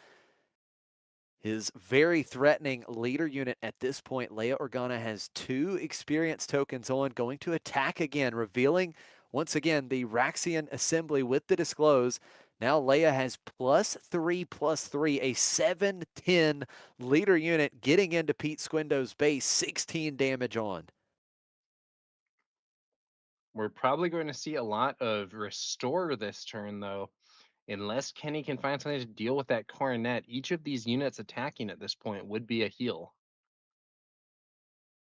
his very threatening leader unit at this point. Leia Organa has 2 experience tokens on, going to attack again, revealing once again the Raxian assembly with the disclose. Now Leia has +3/+3, a 7/10 leader unit getting into Pete Squindo's base, 16 damage on. We're probably going to see a lot of restore this turn, though. Unless Kenny can find something to deal with that coronet, each of these units attacking at this point would be a heal.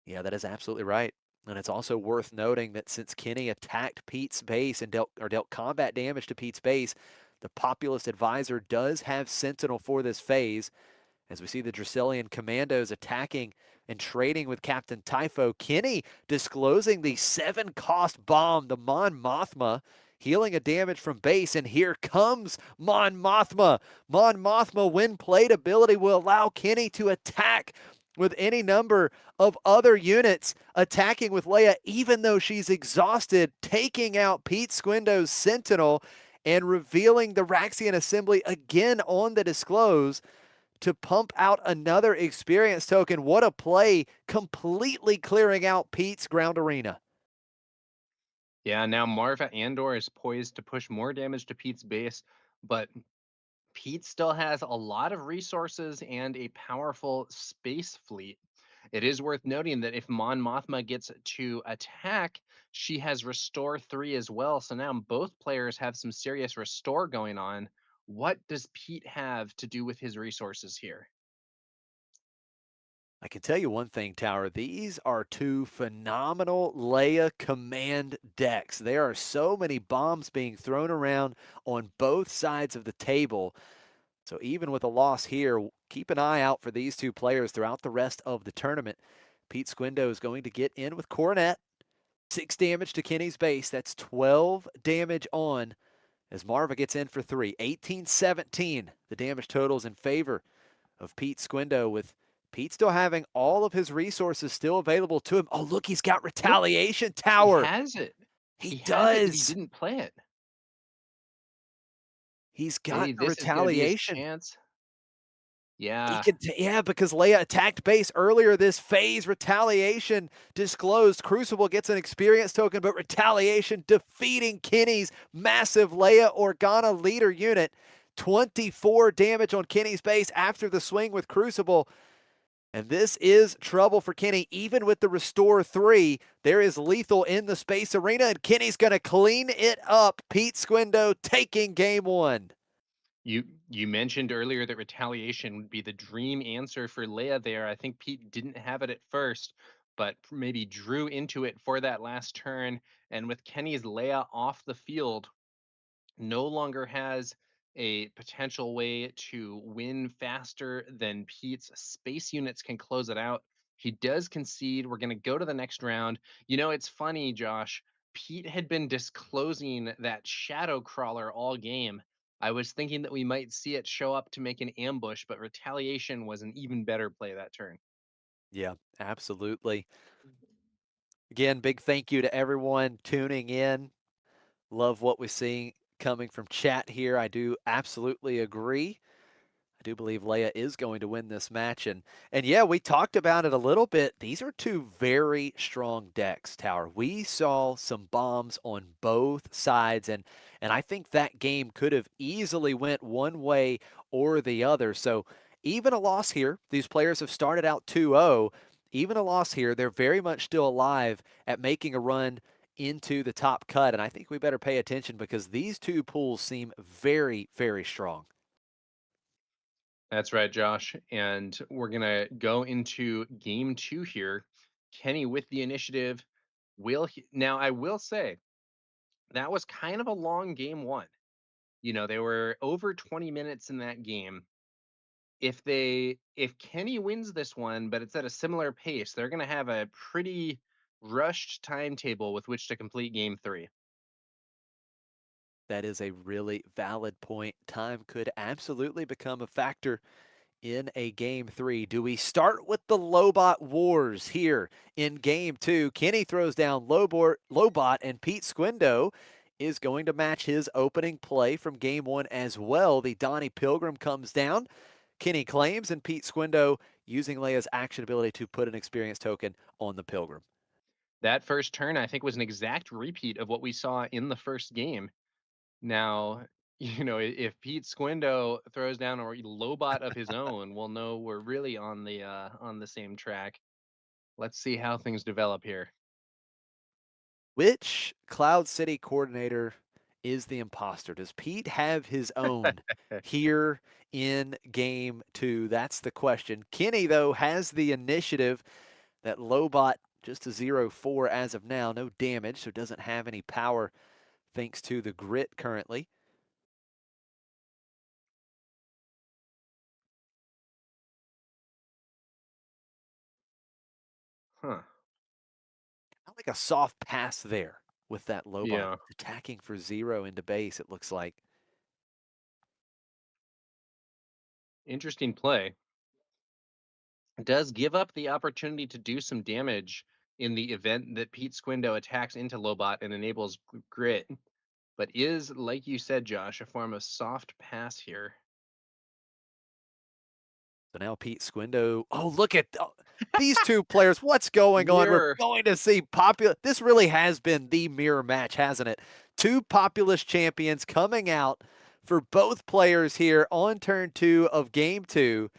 Yeah, that is absolutely right. And it's also worth noting that since Kenny attacked Pete's base and dealt combat damage to Pete's base, the Populist Advisor does have Sentinel for this phase. As we see the Dracelian commandos attacking and trading with Captain Typho. Kenny disclosing the 7-cost bomb, the Mon Mothma, healing a damage from base. And here comes Mon Mothma. Mon Mothma, when played ability, will allow Kenny to attack with any number of other units, attacking with Leia, even though she's exhausted, taking out Pete Squindo's Sentinel and revealing the Raxian assembly again on the disclose to pump out another experience token. What a play, completely clearing out Pete's ground arena. Yeah, now Marva Andor is poised to push more damage to Pete's base, but Pete still has a lot of resources and a powerful space fleet. It is worth noting that if Mon Mothma gets to attack, she has Restore 3 as well. So now both players have some serious restore going on. What does Pete have to do with his resources here? I can tell you one thing, Tower. These are 2 phenomenal Leia command decks. There are so many bombs being thrown around on both sides of the table. So even with a loss here, keep an eye out for these 2 players throughout the rest of the tournament. Pete Squindo is going to get in with Coronet. 6 damage to Kenny's base. That's 12 damage on as Marva gets in for 3. 18-17. The damage totals in favor of Pete Squindo, with Pete still having all of his resources still available to him. Oh, look, he's got Look, Retaliation he Tower. has it. He He has it, but he does. didn't play it. He's got Hey, the this is going to be his retaliation. chance. He Yeah. could, yeah, because Leia attacked base earlier this phase. Retaliation disclosed. Crucible gets an experience token, but Retaliation defeating Kenny's massive Leia Organa leader unit. 24 damage on Kenny's base after the swing with Crucible. And this is trouble for Kenny. Even with the Restore 3, there is lethal in the space arena, and Kenny's going to clean it up. Pete Squindo taking game 1. You mentioned earlier that retaliation would be the dream answer for Leia there. I think Pete didn't have it at first, but maybe drew into it for that last turn. And with Kenny's Leia off the field, no longer has a potential way to win faster than Pete's space units can close it out. He does concede. We're going to go to the next round. You know, it's funny, Josh. Pete had been disclosing that shadow crawler all game. I was thinking that we might see it show up to make an ambush, but retaliation was an even better play that turn. Yeah, absolutely. Again, big thank you to everyone tuning in. Love what we're seeing coming from chat here. I do absolutely agree. I do believe Leia is going to win this match. And yeah, we talked about it a little bit. These are 2 very strong decks, Tower. We saw some bombs on both sides, and I think that game could have easily went one way or the other. So even a loss here, these players have started out 2-0. Even a loss here, they're very much still alive at making a run into the top cut. And I think we better pay attention because these 2 pools seem very, very strong. That's right, Josh. And we're going to go into game 2 here. Kenny with the initiative. Now I will say that was kind of a long game one. They were over 20 minutes in that game. If Kenny wins this one, but it's at a similar pace, they're going to have a pretty rushed timetable with which to complete game 3. That is a really valid point. Time could absolutely become a factor in a game 3. Do we start with the Lobot Wars here in game 2? Kenny throws down Lobot, and Pete Squindo is going to match his opening play from game 1 as well. The Donnie Pilgrim comes down. Kenny claims, and Pete Squindo using Leia's action ability to put an experience token on the Pilgrim. That first turn, I think, was an exact repeat of what we saw in the first game. Now, if Pete Squindo throws down a Lobot of his own, we'll know we're really on the same track. Let's see how things develop here. Which Cloud City coordinator is the imposter? Does Pete have his own here in game 2? That's the question. Kenny, though, has the initiative. That Lobot just a 0-4 as of now. No damage, so doesn't have any power thanks to the grit currently. Huh. Like a soft pass there with that Lobot. Yeah. Attacking for 0 into base, it looks like. Interesting play. It does give up the opportunity to do some damage in the event that Pete Squindo attacks into Lobot and enables grit, but is, like you said, Josh, a form of soft pass here. So now Pete Squindo. Oh, look at these two players. What's going on? We're Mirror. going to see popular. This really has been the mirror match, hasn't it? Two populous champions coming out for both players here on turn 2 of game 2.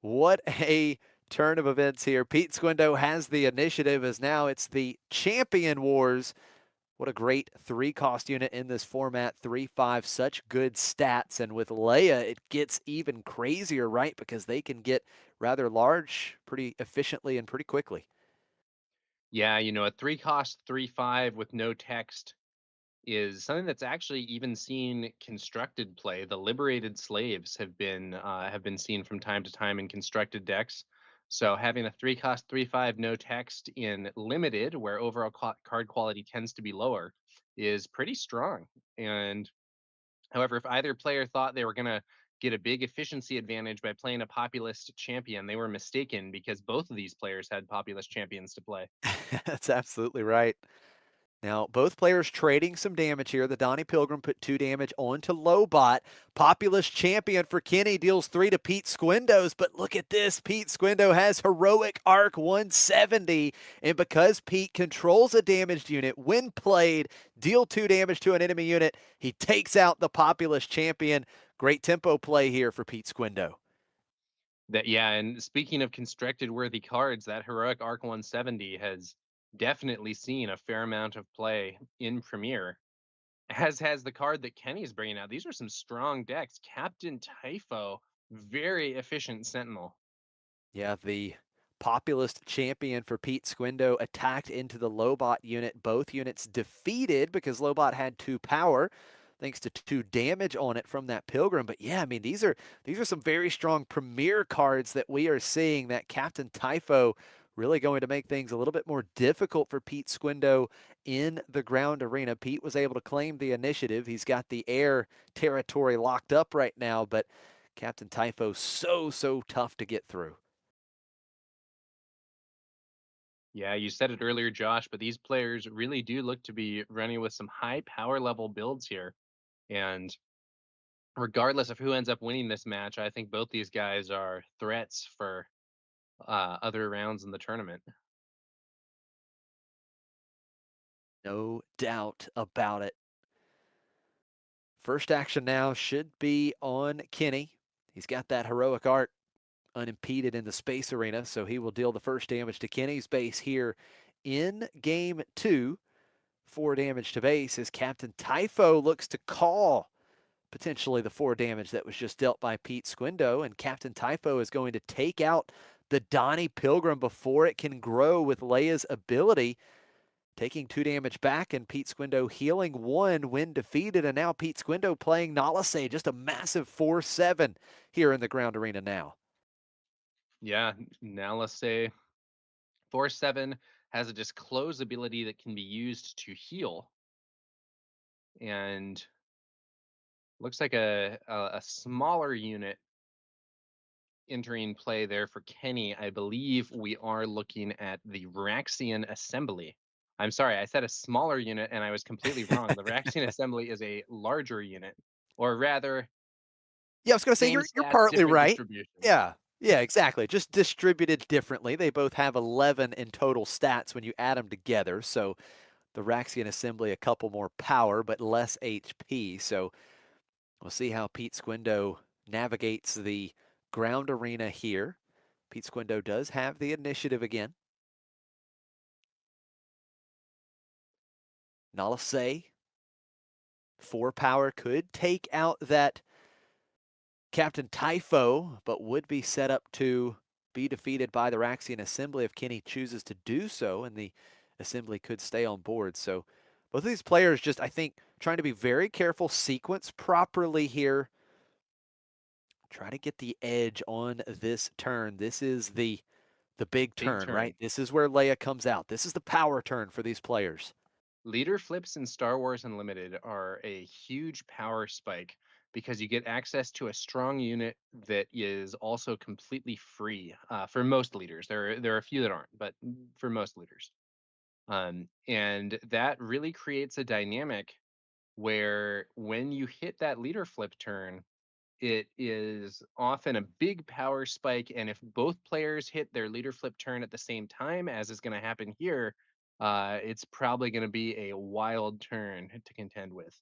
What a turn of events here. Pete Squindo has the initiative as now it's the Champion Wars. What a great 3-cost unit in this format. 3-5, such good stats. And with Leia, it gets even crazier, right? Because they can get rather large pretty efficiently and pretty quickly. Yeah, a 3-cost 3-5 with no text is something that's actually even seen constructed play. The liberated slaves have been seen from time to time in constructed decks. So having a 3-cost 3-5 no text in limited, where overall card quality tends to be lower, is pretty strong. And however, if either player thought they were going to get a big efficiency advantage by playing a populist champion, they were mistaken because both of these players had populist champions to play. That's absolutely right. Now, both players trading some damage here. The Donnie Pilgrim put 2 damage onto Lobot. Populous champion for Kenny deals 3 to Pete Squindo's, but look at this. Pete Squindo has Heroic Arc 170, and because Pete controls a damaged unit, when played, deal 2 damage to an enemy unit, he takes out the Populous champion. Great tempo play here for Pete Squindo. Yeah, and speaking of constructed worthy cards, that Heroic Arc 170 has definitely seen a fair amount of play in Premiere, as has the card that Kenny's bringing out. These are some strong decks. Captain Typho, very efficient Sentinel. Yeah, the populist champion for Pete Squindo attacked into the Lobot unit. Both units defeated because Lobot had 2 power, thanks to 2 damage on it from that Pilgrim. But yeah, I mean, these are some very strong premier cards that we are seeing. That Captain Typho really going to make things a little bit more difficult for Pete Squindo in the ground arena. Pete was able to claim the initiative. He's got the air territory locked up right now, but Captain Typho so tough to get through. Yeah, you said it earlier, Josh, but these players really do look to be running with some high power level builds here. And regardless of who ends up winning this match, I think both these guys are threats for other rounds in the tournament. No doubt about it. First action now should be on Kenny. He's got that heroic art unimpeded in the space arena, so he will deal the first damage to Kenny's base here in game 2. 4 damage to base as Captain Typho looks to call potentially the 4 damage that was just dealt by Pete Squindo, and Captain Typho is going to take out the Donnie Pilgrim before it can grow with Leia's ability, taking 2 damage back, and Pete Squindo healing 1 when defeated. And now Pete Squindo playing Nalase, just a massive 4-7 here in the ground arena now. Yeah, now let's say 4/7 has a disclose ability that can be used to heal, and looks like a smaller unit entering play there for Kenny. I believe we are looking at the Raxian Assembly. I'm sorry, I said a smaller unit and I was completely wrong. The Raxian Assembly is a larger unit, or rather, Yeah, I was gonna say same you're stats, partly different right. distribution. Yeah. Yeah, exactly. Just distributed differently. They both have 11 in total stats when you add them together. So the Raxian Assembly a couple more power, but less HP. So we'll see how Pete Squindo navigates the ground arena here. Pete Squindo does have the initiative again. Nalase, 4 power, could take out that Captain Typho, but would be set up to be defeated by the Raxian Assembly if Kenny chooses to do so, and the Assembly could stay on board. So both of these players just, I think, trying to be very careful, sequence properly here. Try to get the edge on this turn. This is the big Big turn, turn. right? This is where Leia comes out. This is the power turn for these players. Leader flips in Star Wars Unlimited are a huge power spike because you get access to a strong unit that is also completely free for most leaders. There are a few that aren't, but for most leaders, and that really creates a dynamic where when you hit that leader flip turn, it is often a big power spike, and if both players hit their leader flip turn at the same time, as is going to happen here, it's probably going to be a wild turn to contend with.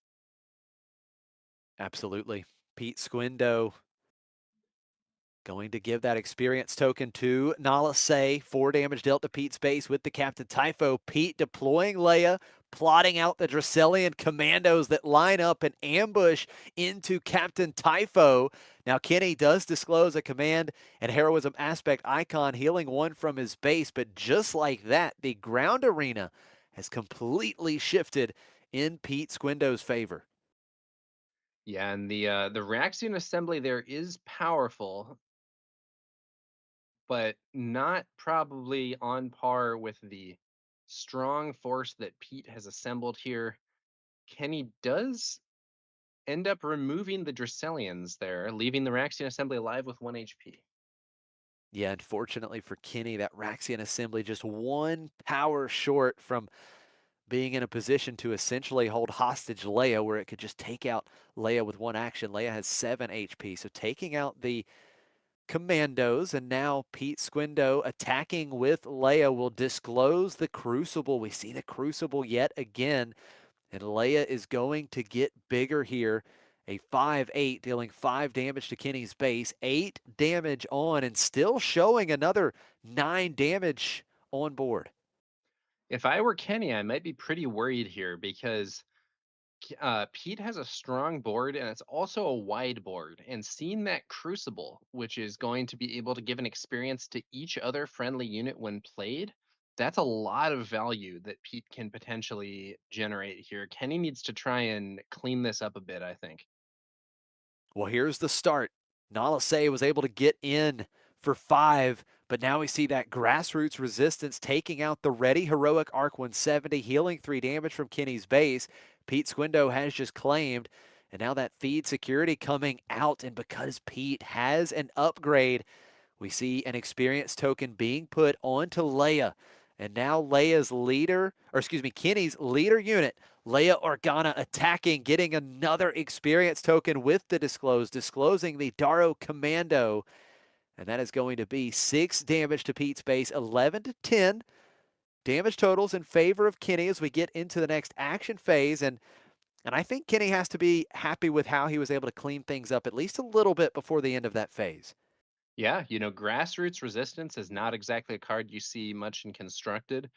Absolutely. Pete Squindo going to give that experience token to Nalase. 4 damage dealt to Pete's base with the Captain Typho. Pete deploying Leia, plotting out the Dracelian commandos that line up and ambush into Captain Typho. Now, Kenny does disclose a command and heroism aspect icon, healing 1 from his base, but just like that, the ground arena has completely shifted in Pete Squindo's favor. Yeah, and the Raxian assembly there is powerful, but not probably on par with the strong force that Pete has assembled here. Kenny does end up removing the Dracelians there, leaving the Raxian assembly alive with 1 HP. Yeah, unfortunately for Kenny, that Raxian assembly just 1 power short from being in a position to essentially hold hostage Leia, where it could just take out Leia with 1 action. Leia has 7 HP, so taking out the commandos, and now Pete Squindo attacking with Leia will disclose the Crucible. We see the Crucible yet again, and Leia is going to get bigger here. A 5/8 dealing 5 damage to Kenny's base, 8 damage on, and still showing another 9 damage on board. If I were Kenny, I might be pretty worried here because Pete has a strong board and it's also a wide board. And seeing that Crucible, which is going to be able to give an experience to each other friendly unit when played, that's a lot of value that Pete can potentially generate here. Kenny needs to try and clean this up a bit, I think. Well, here's the start. Nalase was able to get in for 5, but now we see that grassroots resistance taking out the ready heroic Arc 170, healing 3 damage from Kenny's base. Pete Squindo has just claimed, and now that feed security coming out, and because Pete has an upgrade, we see an experience token being put onto Leia. And now Leia's leader, or excuse me, Kenny's leader unit, Leia Organa attacking, getting another experience token with the disclosing the Daro Commando. And that is going to be 6 damage to Pete's base, 11 to 10. Damage totals in favor of Kenny as we get into the next action phase. And I think Kenny has to be happy with how he was able to clean things up at least a little bit before the end of that phase. Yeah, grassroots resistance is not exactly a card you see much in constructed,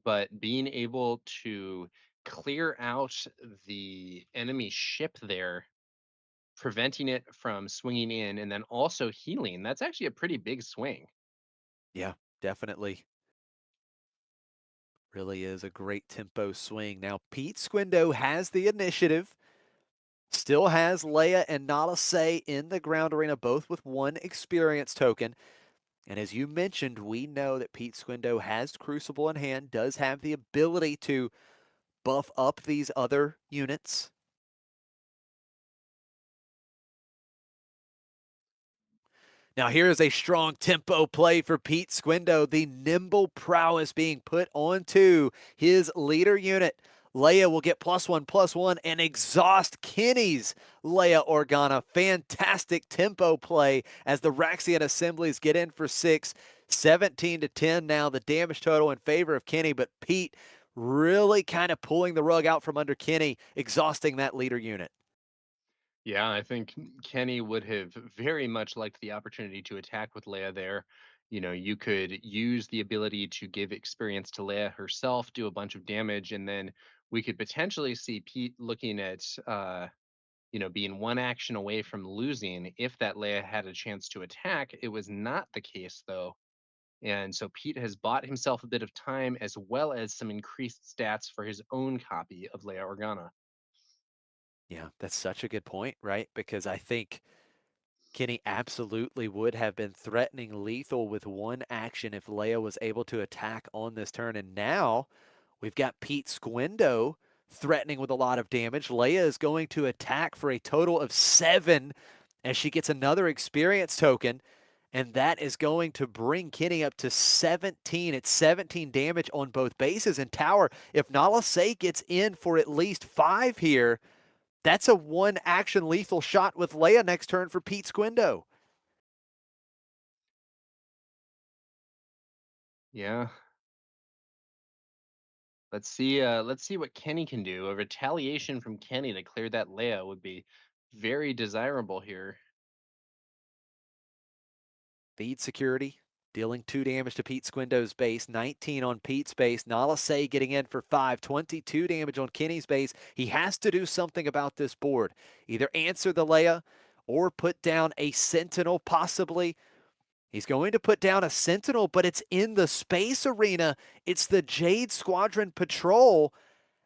but being able to clear out the enemy ship there, preventing it from swinging in, and then also healing, that's actually a pretty big swing. Yeah, definitely. Really is a great tempo swing. Now, Pete Squindo has the initiative, still has Leia and Nala Say in the ground arena, both with one experience token. And as you mentioned, we know that Pete Squindo has Crucible in hand, does have the ability to buff up these other units. Now, here is a strong tempo play for Pete Squindo. The nimble prowess being put onto his leader unit. Leia will get +1/+1 and exhaust Kenny's Leia Organa. Fantastic tempo play as the Raxian assemblies get in for 6. 17-10 now, the damage total in favor of Kenny, but Pete really kind of pulling the rug out from under Kenny, exhausting that leader unit. Yeah, I think Kenny would have very much liked the opportunity to attack with Leia there. You know, you could use the ability to give experience to Leia herself, do a bunch of damage, and then we could potentially see Pete looking at, being one action away from losing if that Leia had a chance to attack. It was not the case, though. And so Pete has bought himself a bit of time as well as some increased stats for his own copy of Leia Organa. Yeah, that's such a good point, right? Because I think Kenny absolutely would have been threatening lethal with one action if Leia was able to attack on this turn. And now we've got Pete Squindo threatening with a lot of damage. Leia is going to attack for a total of 7 as she gets another experience token. And that is going to bring Kenny up to 17. It's 17 damage on both bases and tower. If Nala Se gets in for at least 5 here, that's a one action lethal shot with Leia next turn for Pete Squindo. Yeah. Let's see what Kenny can do. A retaliation from Kenny to clear that Leia would be very desirable here. Feed security, dealing 2 damage to Pete Squindo's base, 19 on Pete's base. Nala Se getting in for 5, 22 damage on Kenny's base. He has to do something about this board. Either answer the Leia or put down a Sentinel, possibly. He's going to put down a Sentinel, but it's in the space arena. It's the Jade Squadron Patrol.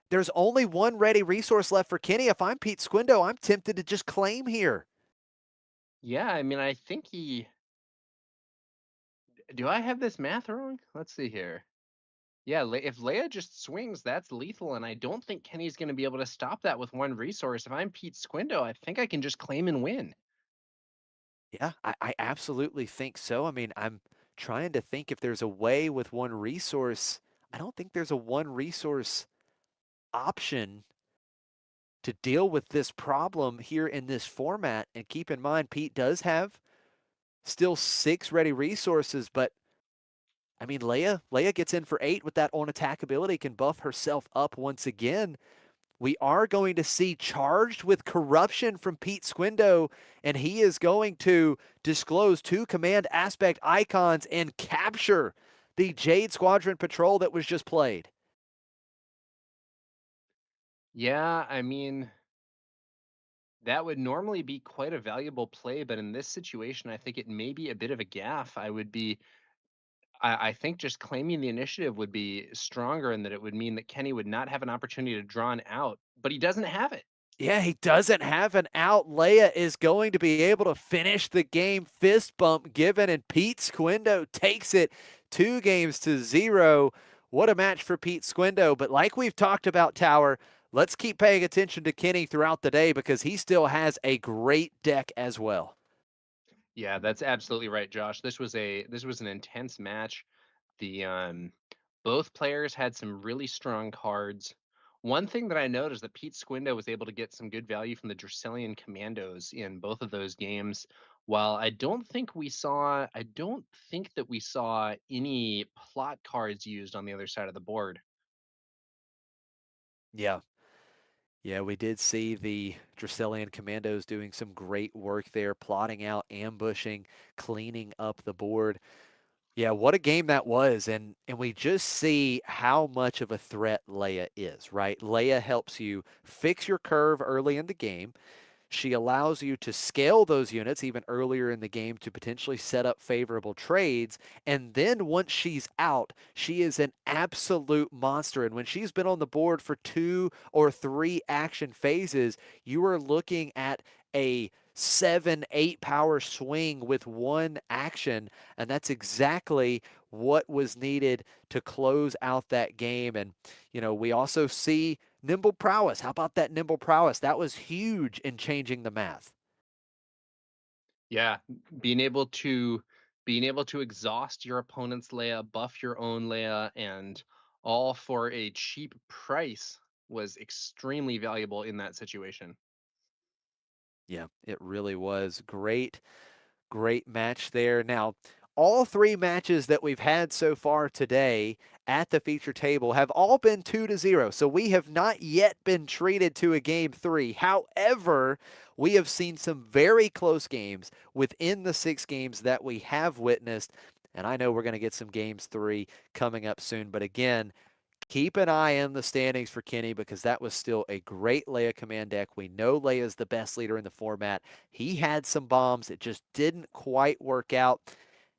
There's only one ready resource left for Kenny. If I'm Pete Squindo, I'm tempted to just claim here. Yeah, I mean, I think he. Do I have this math wrong? Let's see here. Yeah, if Leia just swings, that's lethal, and I don't think Kenny's going to be able to stop that with one resource. If I'm Pete Squindo, I think I can just claim and win. Yeah, I absolutely think so. I mean, I'm trying to think if there's a way with one resource. I don't think there's a one resource option to deal with this problem here in this format. And keep in mind, Pete does have still 6 ready resources, but I mean, Leia gets in for 8 with that on attack ability, can buff herself up once again. We are going to see charged with corruption from Pete Squindo, and he is going to disclose 2 command aspect icons and capture the Jade Squadron Patrol that was just played. Yeah, I mean, that would normally be quite a valuable play, but in this situation, I think it may be a bit of a gaff. I think just claiming the initiative would be stronger and that it would mean that Kenny would not have an opportunity to draw an out, but he doesn't have it. Yeah, he doesn't have an out. Leia is going to be able to finish the game. Fist bump given, and Pete Squindo takes it 2-0. What a match for Pete Squindo. But like we've talked about, Tower, let's keep paying attention to Kenny throughout the day because he still has a great deck as well. Yeah, that's absolutely right, Josh. This was an intense match. The Both players had some really strong cards. One thing that I noticed that Pete Squindo was able to get some good value from the Dracelian Commandos in both of those games. While I don't think that we saw any plot cards used on the other side of the board. Yeah. Yeah, we did see the Dracelian Commandos doing some great work there, plotting out, ambushing, cleaning up the board. Yeah, what a game that was. And we just see how much of a threat Leia is, right? Leia helps you fix your curve early in the game. She allows you to scale those units even earlier in the game to potentially set up favorable trades. And then once she's out, she is an absolute monster. And when she's been on the board for 2 or 3 action phases, you are looking at a 7-8 power swing with one action. And that's exactly what was needed to close out that game. And, we also see nimble prowess. How about that nimble prowess? That was huge in changing the math. Yeah, being able to being able to exhaust your opponent's Leia, buff your own Leia, and all for a cheap price was extremely valuable in that situation. Yeah, it really was great. Great match there. Now, all 3 matches that we've had so far today at the feature table have all been 2-0. So we have not yet been treated to a game 3. However, we have seen some very close games within the 6 games that we have witnessed. And I know we're going to get some games 3 coming up soon. But again, keep an eye on the standings for Kenny because that was still a great Leia command deck. We know Leia's the best leader in the format. He had some bombs. It just didn't quite work out.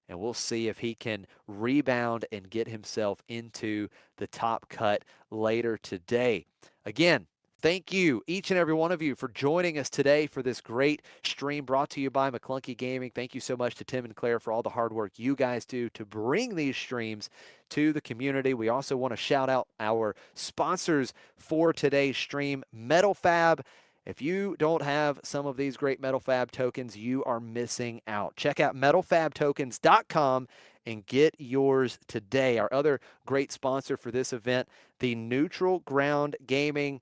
And we'll see if he can rebound and get himself into the top cut later today. Again, thank you, each and every one of you, for joining us today for this great stream brought to you by McClunky Gaming. Thank you so much to Tim and Claire for all the hard work you guys do to bring these streams to the community. We also want to shout out our sponsors for today's stream, Metal Fab. If you don't have some of these great Metal Fab tokens, you are missing out. Check out metalfabtokens.com and get yours today. Our other great sponsor for this event, the Neutral Ground Gaming,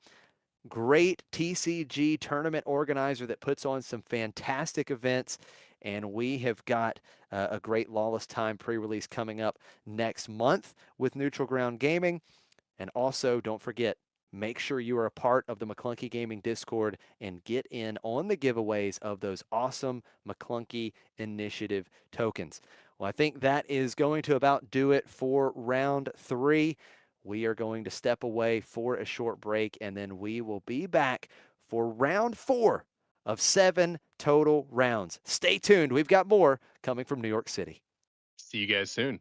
great TCG tournament organizer that puts on some fantastic events. And we have got a great Lawless Time pre-release coming up next month with Neutral Ground Gaming. And also, don't forget, make sure you are a part of the McClunky Gaming Discord and get in on the giveaways of those awesome McClunky Initiative tokens. Well, I think that is going to about do it for round 3. We are going to step away for a short break, and then we will be back for round 4 of 7 total rounds. Stay tuned. We've got more coming from New York City. See you guys soon.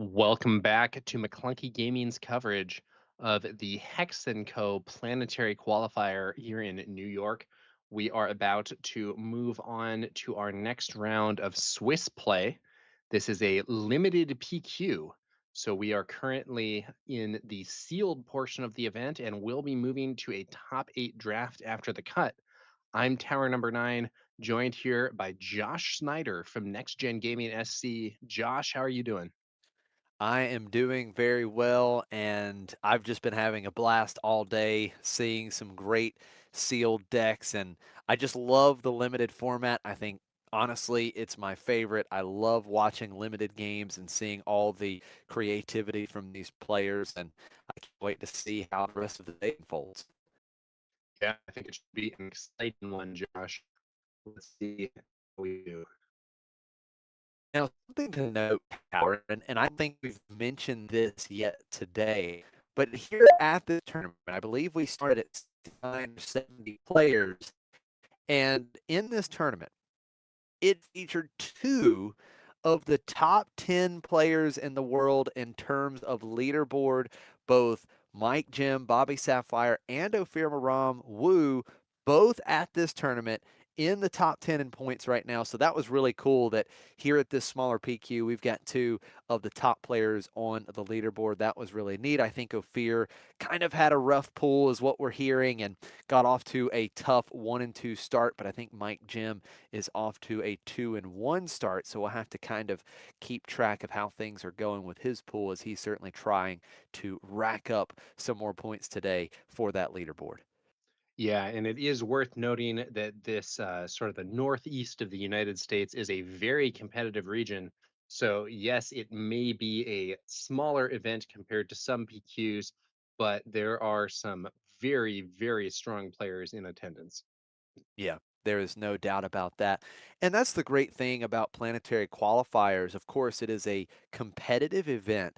Welcome back to McClunky Gaming's coverage of the Hex & Co. Planetary Qualifier here in New York. We are about to move on to our next round of Swiss play. This is a limited PQ. So we are currently in the sealed portion of the event and will be moving to a top 8 draft after the cut. I'm TowerNumber9, joined here by Josh Snyder from Next Gen Gaming SC. Josh, how are you doing? I am doing very well, and I've just been having a blast all day seeing some great sealed decks, and I just love the limited format. I think honestly, it's my favorite. I love watching limited games and seeing all the creativity from these players, and I can't wait to see how the rest of the day unfolds. Yeah, I think it should be an exciting one, Josh. Let's see how we do. Now, something to note, Howard, and I think we've mentioned this yet today, but here at this tournament, I believe we started at 69 or 70 players. And in this tournament, it featured two of the top 10 players in the world in terms of leaderboard, both Mike Jim, Bobby Sapphire, and Ophir Maram Wu, both at this tournament in the top 10 in points right now. So that was really cool that here at this smaller PQ, we've got two of the top players on the leaderboard. That was really neat. I think Ophir kind of had a rough pool, is what we're hearing, and got off to a tough 1-2 start. But I think Mike Jim is off to a 2-1 start. So we'll have to kind of keep track of how things are going with his pool, as he's certainly trying to rack up some more points today for that leaderboard. Yeah, and it is worth noting that this sort of the northeast of the United States is a very competitive region. So, yes, it may be a smaller event compared to some PQs, but there are some very, very strong players in attendance. Yeah, there is no doubt about that. And that's the great thing about planetary qualifiers. Of course, it is a competitive event.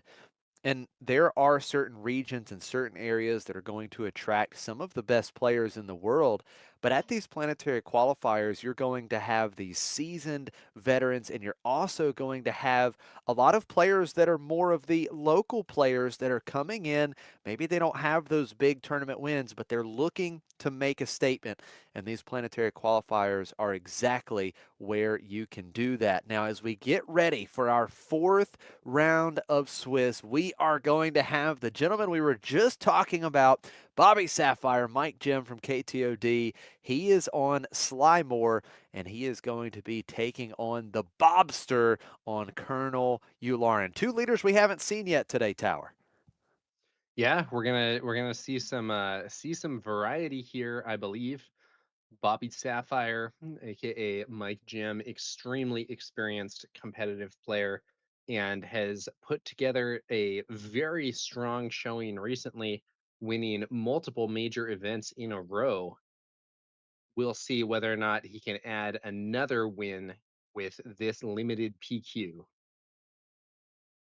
And there are certain regions and certain areas that are going to attract some of the best players in the world. But at these planetary qualifiers, you're going to have these seasoned veterans, and you're also going to have a lot of players that are more of the local players that are coming in. Maybe they don't have those big tournament wins, but they're looking to make a statement. And these planetary qualifiers are exactly where you can do that. Now, as we get ready for our fourth round of Swiss, we are going to have the gentleman we were just talking about, Bobby Sapphire, Mike Jim from KTOD. He is on Slymore, and he is going to be taking on the Bobster on Colonel Yularen. Two leaders we haven't seen yet today, Tower. Yeah, we're gonna see some variety here, I believe. Bobby Sapphire, aka Mike Jim, extremely experienced competitive player, and has put together a very strong showing recently, winning multiple major events in a row. We'll see whether or not he can add another win with this limited PQ.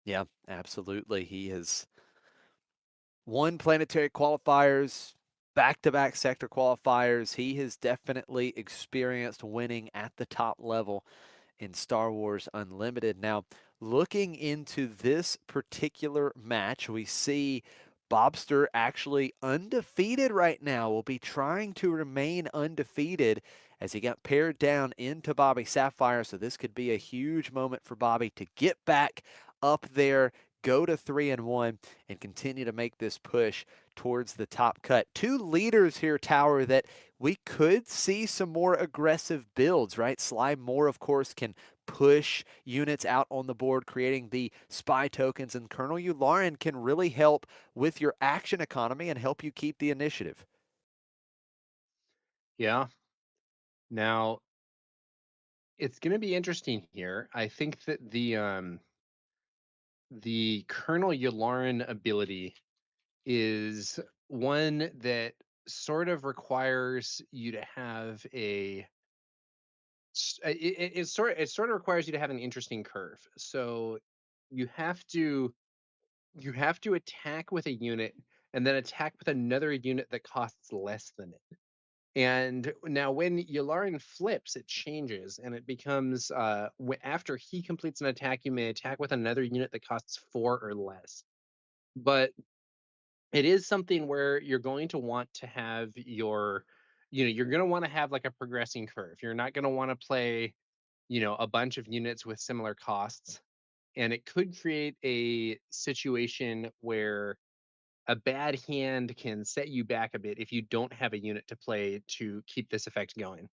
Yeah, absolutely. He has won planetary qualifiers, back to back sector qualifiers. He has definitely experienced winning at the top level in Star Wars Unlimited. Now, looking into this particular match, we see Bobster actually undefeated right now. Will be trying to remain undefeated as he got paired down into Bobby Sapphire. So this could be a huge moment for Bobby to get back up there, go to 3-1, and continue to make this push towards the top cut. Two leaders here, Tower, that we could see some more aggressive builds, right? Slime Moore, of course, can push units out on the board, creating the spy tokens, and Colonel Yularen can really help with your action economy and help you keep the initiative. Yeah. Now it's going to be interesting here. I think that the Colonel Yularen ability is one that sort of requires you to have it sort of requires you to have an interesting curve. So you have to you have to attack with a unit and then attack with another unit that costs less than it. And now when Yularen flips, it changes and it becomes after he completes an attack, you may attack with another unit that costs 4 or less. But it is something where you're going to want to have you're going to want to have like a progressing curve. You're not going to want to play, a bunch of units with similar costs. And it could create a situation where a bad hand can set you back a bit if you don't have a unit to play to keep this effect going.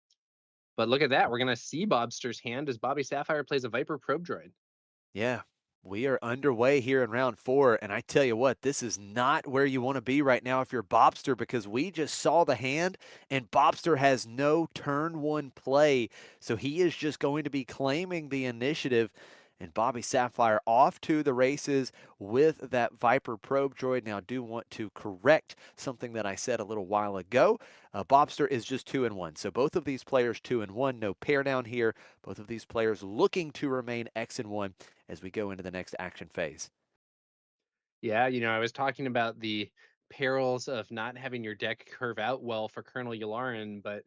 But look at that. We're going to see Bobster's hand as Bobby Sapphire plays a Viper Probe Droid. Yeah, we are underway here in round 4, and I tell you what, this is not where you want to be right now if you're Bobster, because we just saw the hand, and Bobster has no turn 1 play, so he is just going to be claiming the initiative. And Bobby Sapphire off to the races with that Viper Probe Droid. Now, I do want to correct something that I said a little while ago. Bobster is just 2-1, so both of these players 2-1, no pair down here. Both of these players looking to remain X-1 as we go into the next action phase. Yeah, I was talking about the perils of not having your deck curve out well for Colonel Yularen, but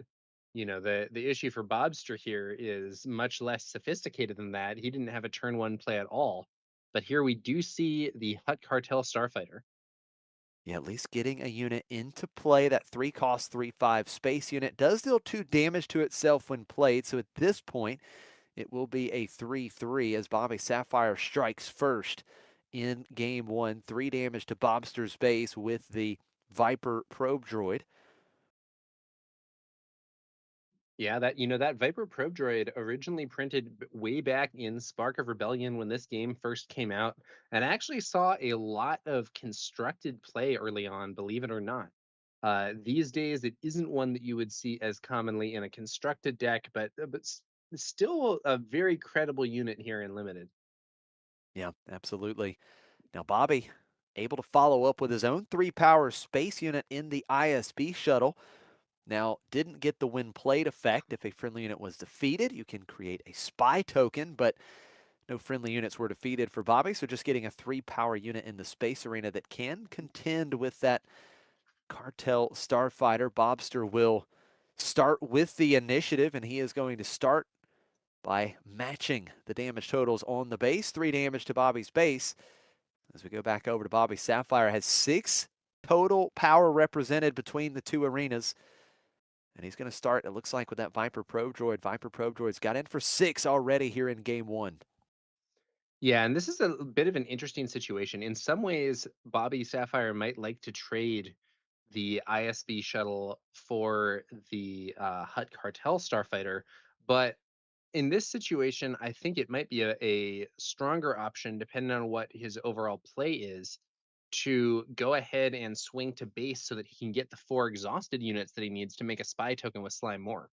the issue for Bobster here is much less sophisticated than that. He didn't have a turn 1 play at all. But here we do see the Hut Cartel Starfighter. Yeah, at least getting a unit into play. That 3-cost, 3/5 space unit does deal 2 damage to itself when played. So at this point, it will be a 3/3 as Bobby Sapphire strikes first in game 1. 3 damage to Bobster's base with the Viper Probe Droid. Yeah, that Viper Probe Droid originally printed way back in Spark of Rebellion when this game first came out, and actually saw a lot of constructed play early on, believe it or not. These days, it isn't one that you would see as commonly in a constructed deck, but still a very credible unit here in Limited. Yeah, absolutely. Now, Bobby able to follow up with his own 3-power space unit in the ISB shuttle. Now, didn't get the when played effect. If a friendly unit was defeated, you can create a spy token, but no friendly units were defeated for Bobby, so just getting a 3-power unit in the space arena that can contend with that Cartel Starfighter. Bobster will start with the initiative, and he is going to start by matching the damage totals on the base. 3 damage to Bobby's base. As we go back over to Bobby Sapphire, has 6 total power represented between the two arenas. And he's going to start, it looks like, with that Viper Probe Droid. Viper Probe Droid's got in for 6 already here in game 1. Yeah, and this is a bit of an interesting situation. In some ways, Bobby Sapphire might like to trade the ISB shuttle for the Hut Cartel Starfighter, but in this situation, I think it might be a stronger option, depending on what his overall play is, to go ahead and swing to base so that he can get the 4 exhausted units that he needs to make a spy token with Slime More.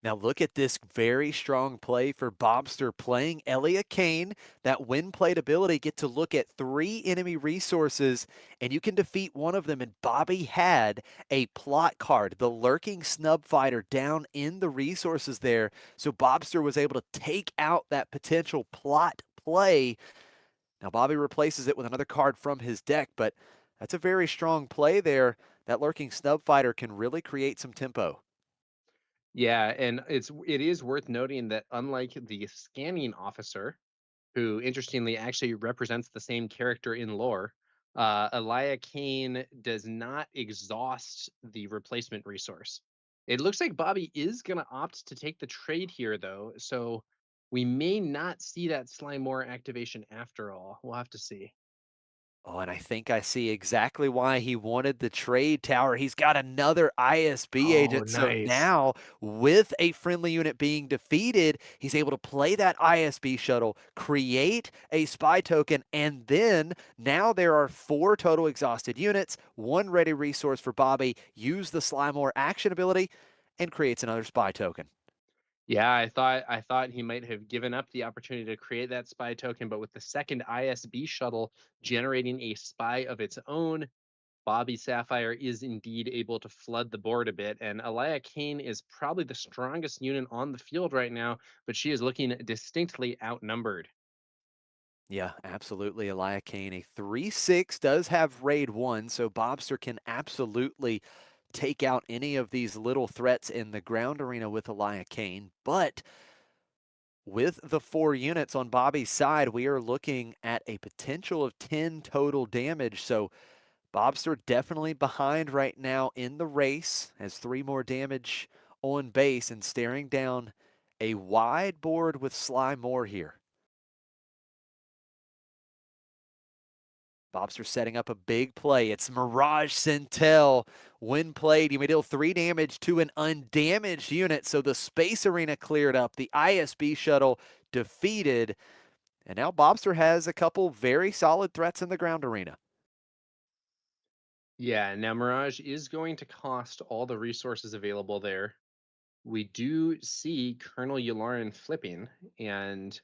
Now look at this very strong play for Bobster playing Elia Kane. That when played ability, get to look at 3 enemy resources and you can defeat one of them. And Bobby had a plot card, the Lurking Snub Fighter, down in the resources there. So Bobster was able to take out that potential plot play. Now Bobby replaces it with another card from his deck, but that's a very strong play there. That Lurking Snub Fighter can really create some tempo. Yeah, and it is worth noting that unlike the scanning officer, who interestingly actually represents the same character in lore, Elia Kane does not exhaust the replacement resource. It looks like Bobby is going to opt to take the trade here, though, so we may not see that Slime More activation after all. We'll have to see. Oh, and I think I see exactly why he wanted the trade tower. He's got another ISB Oh, agent. So nice. now, with a friendly unit being defeated, he's able to play that ISB shuttle, create a spy token, and then now there are 4 total exhausted units, 1 ready resource for Bobby, use the Slimore action ability, and creates another spy token. Yeah, I thought he might have given up the opportunity to create that spy token, but with the second ISB shuttle generating a spy of its own, Bobby Sapphire is indeed able to flood the board a bit, and Elia Kane is probably the strongest unit on the field right now, but she is looking distinctly outnumbered. Yeah, absolutely. Elia Kane, a 3/6, does have raid 1, so Bobster can absolutely take out any of these little threats in the ground arena with Elia Kane, but with the 4 units on Bobby's side, we are looking at a potential of 10 total damage. So Bobster definitely behind right now in the race, has 3 more damage on base and staring down a wide board with Sly Moore here. Bobster setting up a big play. It's Mirage Centel. When played, you may deal 3 damage to an undamaged unit. So the Space Arena cleared up. The ISB shuttle defeated. And now Bobster has a couple very solid threats in the ground arena. Yeah, now Mirage is going to cost all the resources available there. We do see Colonel Yularen flipping, and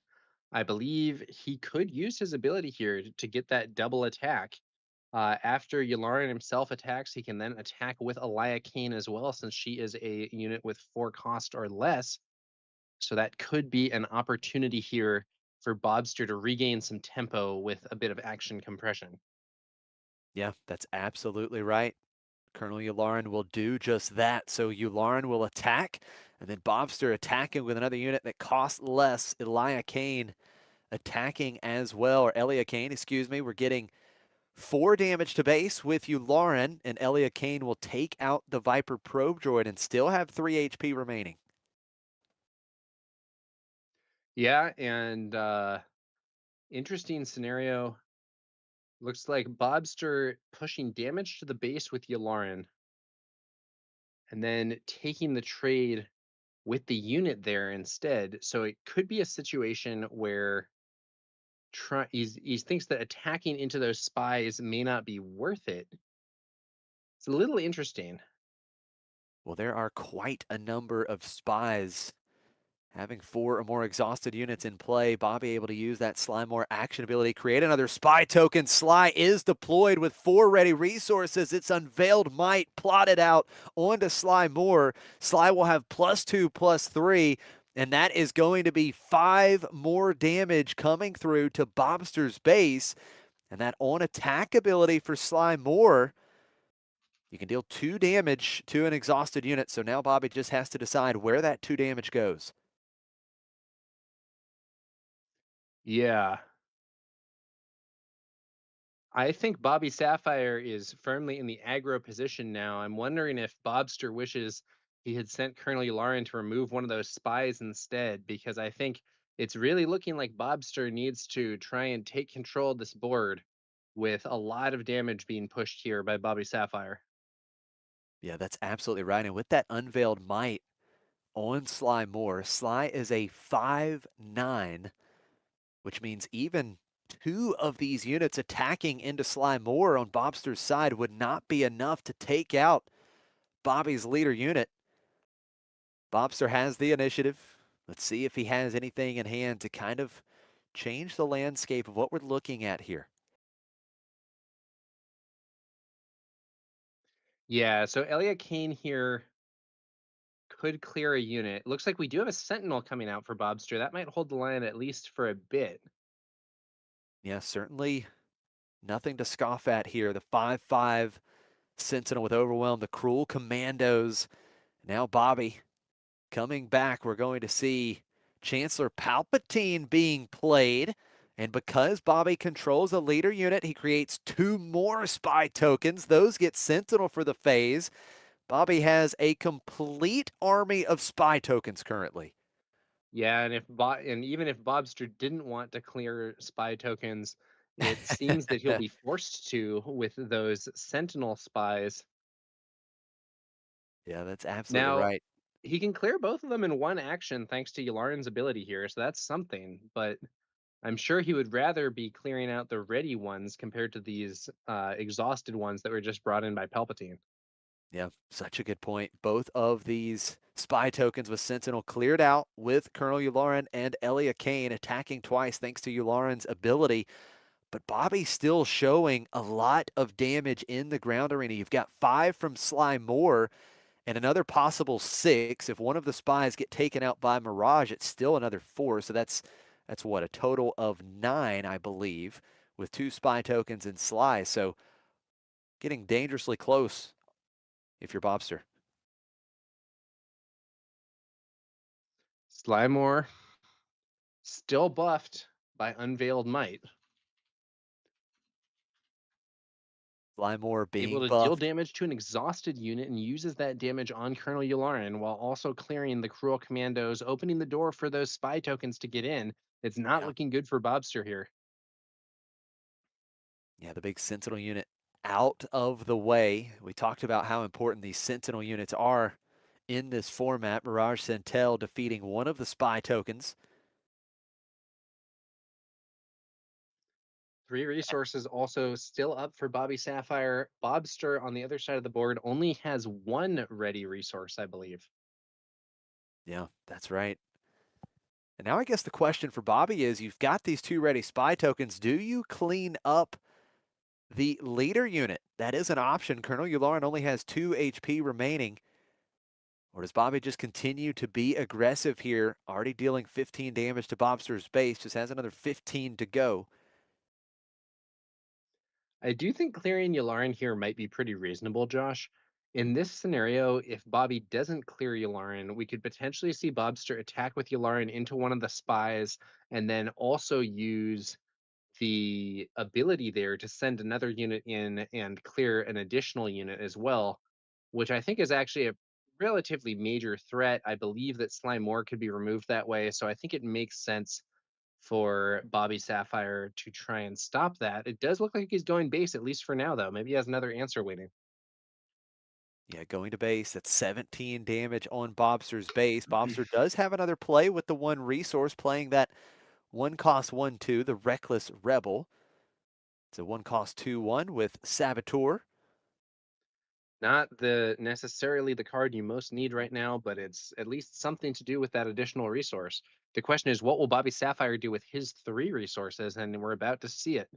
I believe he could use his ability here to get that double attack. After Yularen himself attacks, he can then attack with Elia Kane as well, since she is a unit with 4 cost or less. So that could be an opportunity here for Bobster to regain some tempo with a bit of action compression. Yeah, that's absolutely right. Colonel Yularen will do just that. So Yularen will attack, and then Bobster attacking with another unit that costs less. Elia Kane attacking as well, or Elia Kane, excuse me. We're getting 4 damage to base with Yularen, and Elia Kane will take out the Viper probe droid and still have 3 HP remaining. Yeah, and interesting scenario. Looks like Bobster pushing damage to the base with Yularen, and then taking the trade with the unit there instead. So it could be a situation where he thinks that attacking into those spies may not be worth it. It's a little interesting. Well, there are quite a number of spies. Having 4 or more exhausted units in play, Bobby able to use that Sly Moore action ability, create another spy token. Sly is deployed with 4 ready resources. It's Unveiled Might plotted out onto Sly Moore. Sly will have +2/+3, and that is going to be 5 more damage coming through to Bobster's base. And that on attack ability for Sly Moore, you can deal 2 damage to an exhausted unit. So now Bobby just has to decide where that 2 damage goes. Yeah. I think Bobby Sapphire is firmly in the aggro position now. I'm wondering if Bobster wishes he had sent Colonel Yularen to remove one of those spies instead, because I think it's really looking like Bobster needs to try and take control of this board with a lot of damage being pushed here by Bobby Sapphire. Yeah, that's absolutely right. And with that Unveiled Might on Sly Moore, Sly is a 5/9, which means even 2 of these units attacking into Sly Moore on Bobster's side would not be enough to take out Bobby's leader unit. Bobster has the initiative. Let's see if he has anything in hand to kind of change the landscape of what we're looking at here. Yeah, so Elliot Kane here could clear a unit. Looks like we do have a Sentinel coming out for Bobster. That might hold the line at least for a bit. Yeah, certainly nothing to scoff at here. The 5/5 Sentinel with Overwhelm, the Cruel Commandos. Now Bobby coming back. We're going to see Chancellor Palpatine being played. And because Bobby controls a leader unit, he creates 2 more spy tokens. Those get Sentinel for the phase. Bobby has a complete army of spy tokens currently. Yeah, and even if Bobster didn't want to clear spy tokens, it seems that he'll be forced to with those Sentinel spies. Yeah, that's absolutely Now, right. he can clear both of them in one action thanks to Yularen's ability here, so that's something, but I'm sure he would rather be clearing out the ready ones compared to these exhausted ones that were just brought in by Palpatine. Yeah, such a good point. Both of these spy tokens with Sentinel cleared out with Colonel Yularen and Elia Kane attacking twice thanks to Yularen's ability. But Bobby's still showing a lot of damage in the ground arena. You've got 5 from Sly Moore and another possible 6. If one of the spies get taken out by Mirage, it's still another 4. So that's what, a total of 9, I believe, with 2 spy tokens and Sly. So getting dangerously close if you're Bobster. Slymore still buffed by Unveiled Might, Flymore able being to deal buffed. damage to an exhausted unit and uses that damage on Colonel Yularen while also clearing the Cruel Commandos, opening the door for those spy tokens to get in. It's not Yeah. looking good for Bobster here. Yeah, the big Sentinel unit out of the way. We talked about how important these Sentinel units are in this format. Mirage Centel defeating one of the spy tokens. 3 resources also still up for Bobby Sapphire. Bobster on the other side of the board only has 1 ready resource, I believe. Yeah, that's right. And now I guess the question for Bobby is, you've got these 2 ready spy tokens. Do you clean up the leader unit? That is an option. Colonel Yularen only has 2 HP remaining. Or does Bobby just continue to be aggressive here? Already dealing 15 damage to Bobster's base, just has another 15 to go. I do think clearing Yularen here might be pretty reasonable, Josh. In this scenario, if Bobby doesn't clear Yularen, we could potentially see Bobster attack with Yularen into one of the spies and then also use the ability there to send another unit in and clear an additional unit as well, which I think is actually a relatively major threat. I believe that Slymore could be removed that way, so I think it makes sense for Bobby Sapphire to try and stop that. It does look like he's going base, at least for now, though. Maybe he has another answer waiting. Yeah, going to base. That's 17 damage on Bobster's base. Bobster does have another play with the 1 resource, playing that 1 cost 1/2, the Reckless Rebel. It's a 1 cost 2/1 with Saboteur. Not the necessarily the card you most need right now, but it's at least something to do with that additional resource. The question is, what will Bobby Sapphire do with his 3 resources? And we're about to see it.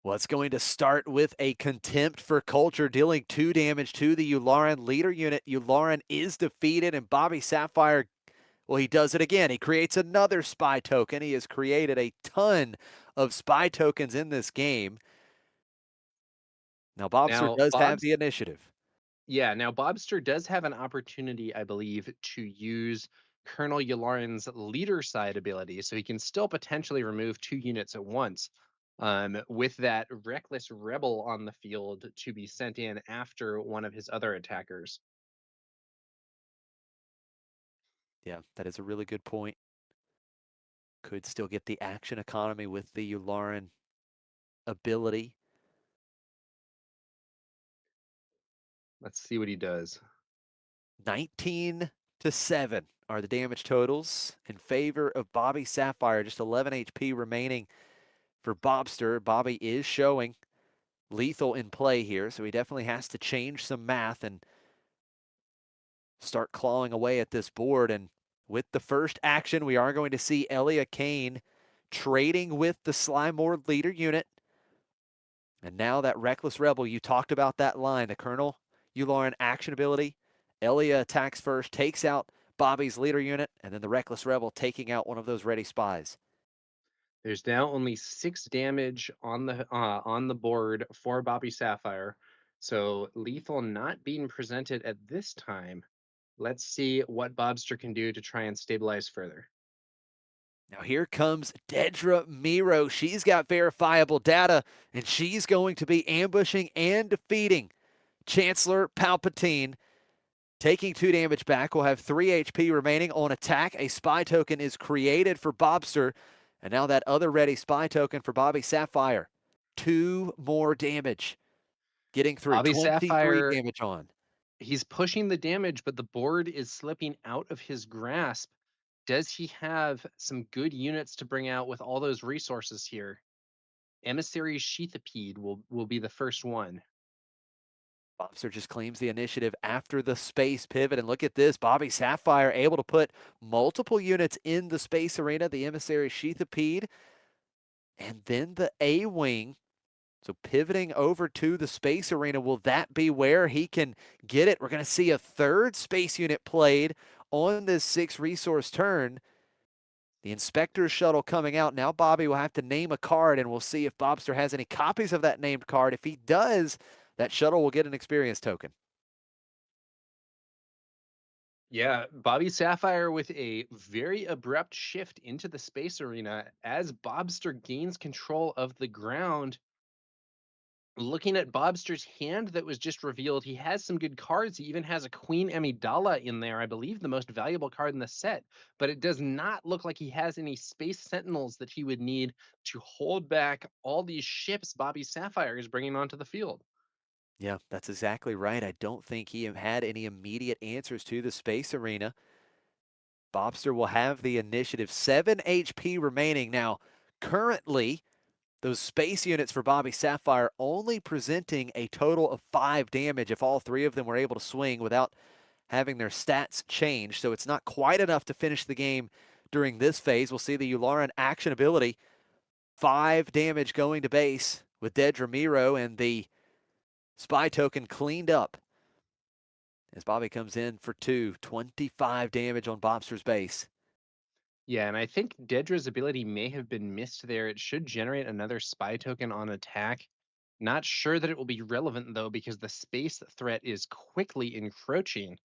Well, it's going to start with a Contempt for Culture, dealing 2 damage to the Yularen leader unit. Yularen is defeated, and Bobby Sapphire, well, he does it again. He creates another spy token. He has created a ton of spy tokens in this game. Now, Bobster Now, does have Bob's the initiative. Yeah, now Bobster does have an opportunity, I believe, to use Colonel Yularen's leader side ability, so he can still potentially remove 2 units at once. With that reckless rebel on the field to be sent in after one of his other attackers. Yeah, that is a really good point. Could still get the action economy with the Yularen ability. Let's see what he does. 19-7 are the damage totals in favor of Bobby Sapphire. Just 11 HP remaining for Bobster. Bobby is showing lethal in play here, so he definitely has to change some math and start clawing away at this board. And with the first action, we are going to see Elia Kane trading with the Slymore leader unit. And now that Reckless Rebel, you talked about that line, the Colonel Yularen action ability. Elia attacks first, takes out Bobby's leader unit, and then the Reckless Rebel taking out one of those ready spies. There's now only 6 damage on the board for Bobby Sapphire, so lethal not being presented at this time. Let's see what Bobster can do to try and stabilize further. Now here comes Dedra Miro. She's got verifiable data, and she's going to be ambushing and defeating Chancellor Palpatine. Taking 2 damage back, will have 3 HP remaining on attack. A spy token is created for Bobster, and now that other ready spy token for Bobby Sapphire. 2 more damage. Getting through, Bobby 23 Sapphire, damage on. he's pushing the damage, but the board is slipping out of his grasp. Does he have some good units to bring out with all those resources here? Emissary Sheathipede will be the first one. Bobster just claims the initiative after the space pivot. And look at this, Bobby Sapphire able to put multiple units in the space arena, the Emissary Sheathipede, and then the A-Wing. So pivoting over to the space arena, will that be where he can get it? We're going to see a 3rd space unit played on this 6 resource turn. The Inspector's shuttle coming out. Now Bobby will have to name a card, and we'll see if Bobster has any copies of that named card. If he does, that shuttle will get an experience token. Yeah, Bobby Sapphire with a very abrupt shift into the space arena as Bobster gains control of the ground. Looking at Bobster's hand that was just revealed, he has some good cards. He even has a Queen Amidala in there, I believe the most valuable card in the set, but it does not look like he has any Space Sentinels that he would need to hold back all these ships Bobby Sapphire is bringing onto the field. Yeah, that's exactly right. I don't think he had any immediate answers to the space arena. Bobster will have the initiative, 7 HP remaining. Now, currently, those space units for Bobby Sapphire only presenting a total of 5 damage if all 3 of them were able to swing without having their stats change. So it's not quite enough to finish the game during this phase. We'll see the Yularen action ability. 5 damage going to base with Dead Ramiro and the spy token cleaned up as Bobby comes in for 2. 25 damage on Bobster's base. Yeah, and I think Dedra's ability may have been missed there. It should generate another spy token on attack. Not sure that it will be relevant though, because the space threat is quickly encroaching.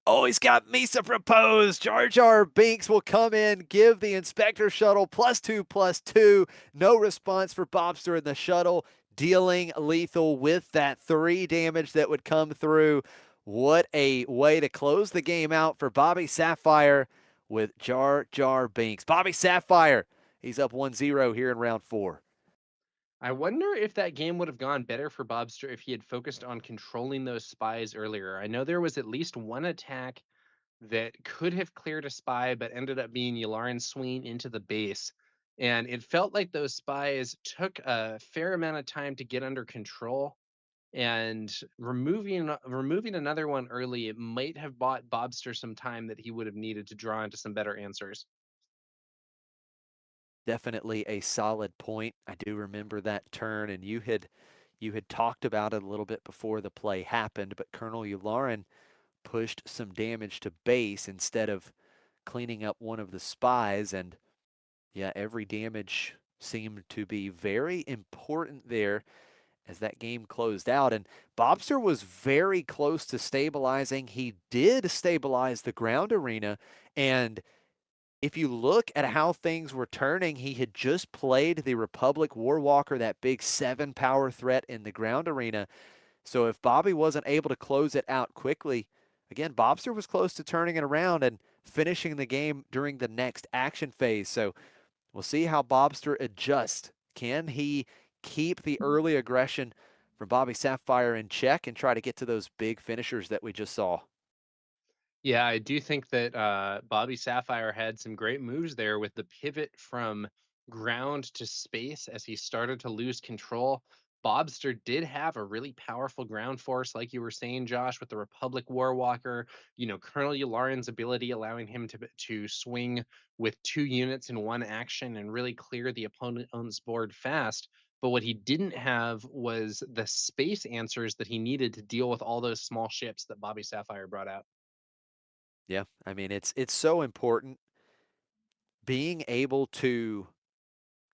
Oh, he's got Misa proposed. Jar Jar Binks will come in, give the Inspector Shuttle +2/+2. No response for Bobster in the shuttle, dealing lethal with that 3 damage that would come through. What a way to close the game out for Bobby Sapphire with Jar Jar Binks. Bobby Sapphire, he's up 1-0 here in round 4. I wonder if that game would have gone better for Bobster if he had focused on controlling those spies earlier. I know there was at least one attack that could have cleared a spy, but ended up being Yularen swinging into the base. And it felt like those spies took a fair amount of time to get under control. And removing another one early, it might have bought Bobster some time that he would have needed to draw into some better answers. Definitely a solid point. I do remember that turn, and you had talked about it a little bit before the play happened, but Colonel Yularen pushed some damage to base instead of cleaning up one of the spies, and yeah, every damage seemed to be very important there as that game closed out. And Bobster was very close to stabilizing. He did stabilize the ground arena, and if you look at how things were turning, he had just played the Republic Warwalker, that big 7 power threat in the ground arena. So if Bobby wasn't able to close it out quickly, again, Bobster was close to turning it around and finishing the game during the next action phase. So we'll see how Bobster adjusts. Can he keep the early aggression from Bobby Sapphire in check and try to get to those big finishers that we just saw? Yeah, I do think that Bobby Sapphire had some great moves there with the pivot from ground to space as he started to lose control. Bobster did have a really powerful ground force, like you were saying, Josh, with the Republic Warwalker. You know, Colonel Yularen's ability allowing him to swing with 2 units in one action and really clear the opponent's board fast. But what he didn't have was the space answers that he needed to deal with all those small ships that Bobby Sapphire brought out. Yeah, I mean it's so important being able to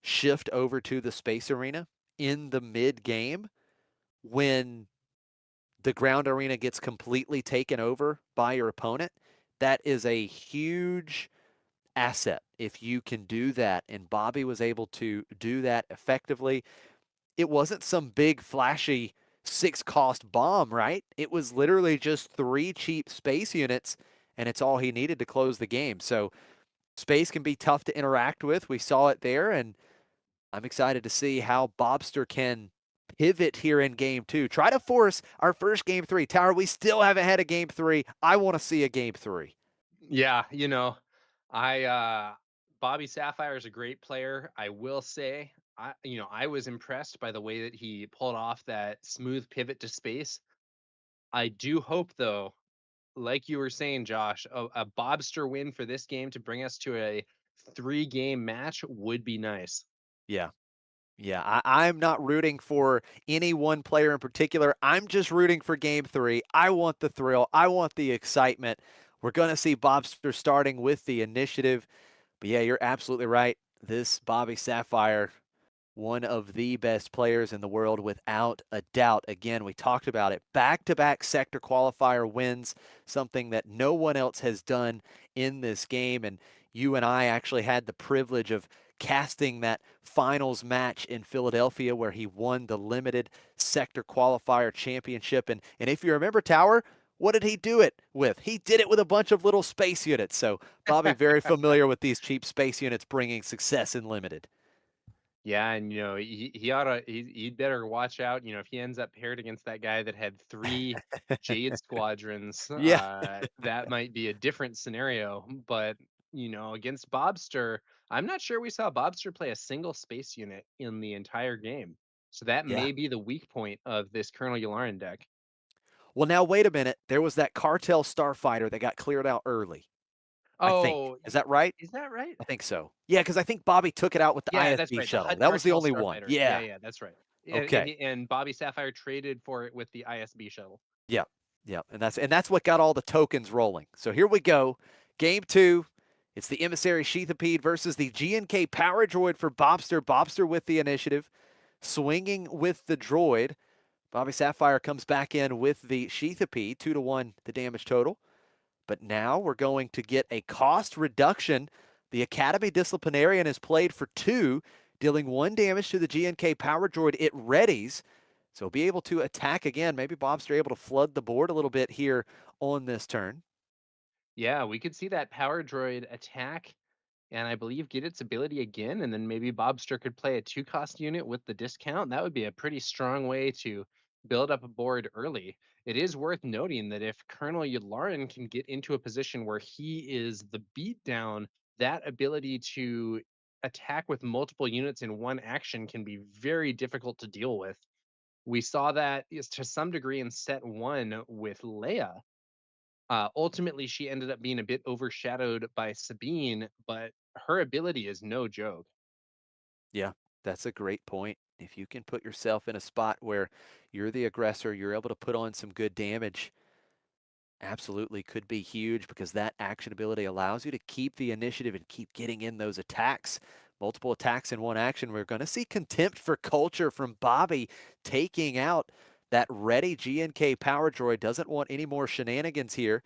shift over to the space arena in the mid game when the ground arena gets completely taken over by your opponent. That is a huge asset if you can do that. And Bobby was able to do that effectively. It wasn't some big, flashy 6 cost bomb, right? It was literally just 3 cheap space units, and it's all he needed to close the game. So space can be tough to interact with. We saw it there, and I'm excited to see how Bobster can pivot here in game 2. Try to force our first game 3. Tower, we still haven't had a game 3. I want to see a game 3. Yeah, I Bobby Sapphire is a great player. I will say, I was impressed by the way that he pulled off that smooth pivot to space. I do hope though, like you were saying, Josh, a Bobster win for this game to bring us to a 3-game match would be nice. Yeah. Yeah, I'm not rooting for any one player in particular. I'm just rooting for game 3. I want the thrill. I want the excitement. We're going to see Bobster starting with the initiative. But yeah, you're absolutely right. This Bobby Sapphire one of the best players in the world without a doubt. Again, we talked about it. Back-to-back sector qualifier wins, something that no one else has done in this game. And you and I actually had the privilege of casting that finals match in Philadelphia where he won the limited sector qualifier championship. And if you remember, Tower, what did he do it with? He did it with a bunch of little space units. So Bobby very familiar with these cheap space units bringing success in limited. Yeah, and he oughta he'd better watch out. If he ends up paired against that guy that had 3 Jade squadrons, Yeah. that might be a different scenario. But against Bobster, I'm not sure we saw Bobster play a single space unit in the entire game. So that Yeah. may be the weak point of this Colonel Yularen deck. Well, now wait a minute. There was that cartel starfighter that got cleared out early, I think. Oh, Is that right? is that right? I think so. Yeah, because I think Bobby took it out with the Yeah, that's ISB right. The shuttle. HUD That was the Cartel only one. Starfighter. Yeah, Yeah. yeah, that's right. And Okay. and Bobby Sapphire traded for it with the ISB shuttle. Yeah. Yeah. And that's what got all the tokens rolling. So here we go. Game 2. It's the Emissary Sheathipede versus the GNK Power Droid for Bobster. Bobster with the initiative, swinging with the droid. Bobby Sapphire comes back in with the Sheathipede, 2-1 the damage total. But now we're going to get a cost reduction. The Academy Disciplinarian is played for 2, dealing 1 damage to the GNK Power Droid. It readies, so be able to attack again. Maybe Bobster able to flood the board a little bit here on this turn. Yeah, we could see that power droid attack and I believe get its ability again, and then maybe Bobster could play a 2 cost unit with the discount. That would be a pretty strong way to build up a board early. It is worth noting that if Colonel Yularen can get into a position where he is the beatdown, that ability to attack with multiple units in one action can be very difficult to deal with. We saw that to some degree in set 1 with Leia. Ultimately, she ended up being a bit overshadowed by Sabine, but her ability is no joke. Yeah, that's a great point. If you can put yourself in a spot where you're the aggressor, you're able to put on some good damage. Absolutely could be huge because that action ability allows you to keep the initiative and keep getting in those attacks. Multiple attacks in one action. We're going to see contempt for culture from Bobby taking out that ready GNK power droid. Doesn't want any more shenanigans here.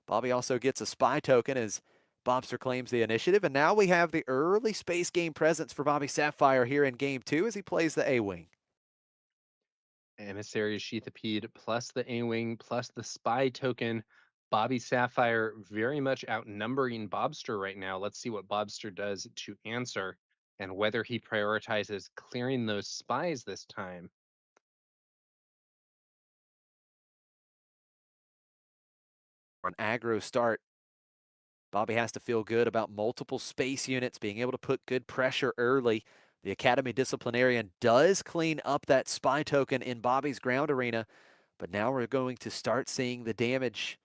Bobby also gets a spy token as Bobster claims the initiative. And now we have the early space game presence for Bobby Sapphire here in game 2 as he plays the A-Wing. Emissary Sheathipede plus the A-Wing plus the spy token. Bobby Sapphire very much outnumbering Bobster right now. Let's see what Bobster does to answer and whether he prioritizes clearing those spies this time. An aggro start. Bobby has to feel good about multiple space units, being able to put good pressure early. The Academy Disciplinarian does clean up that spy token in Bobby's ground arena, but now we're going to start seeing the damage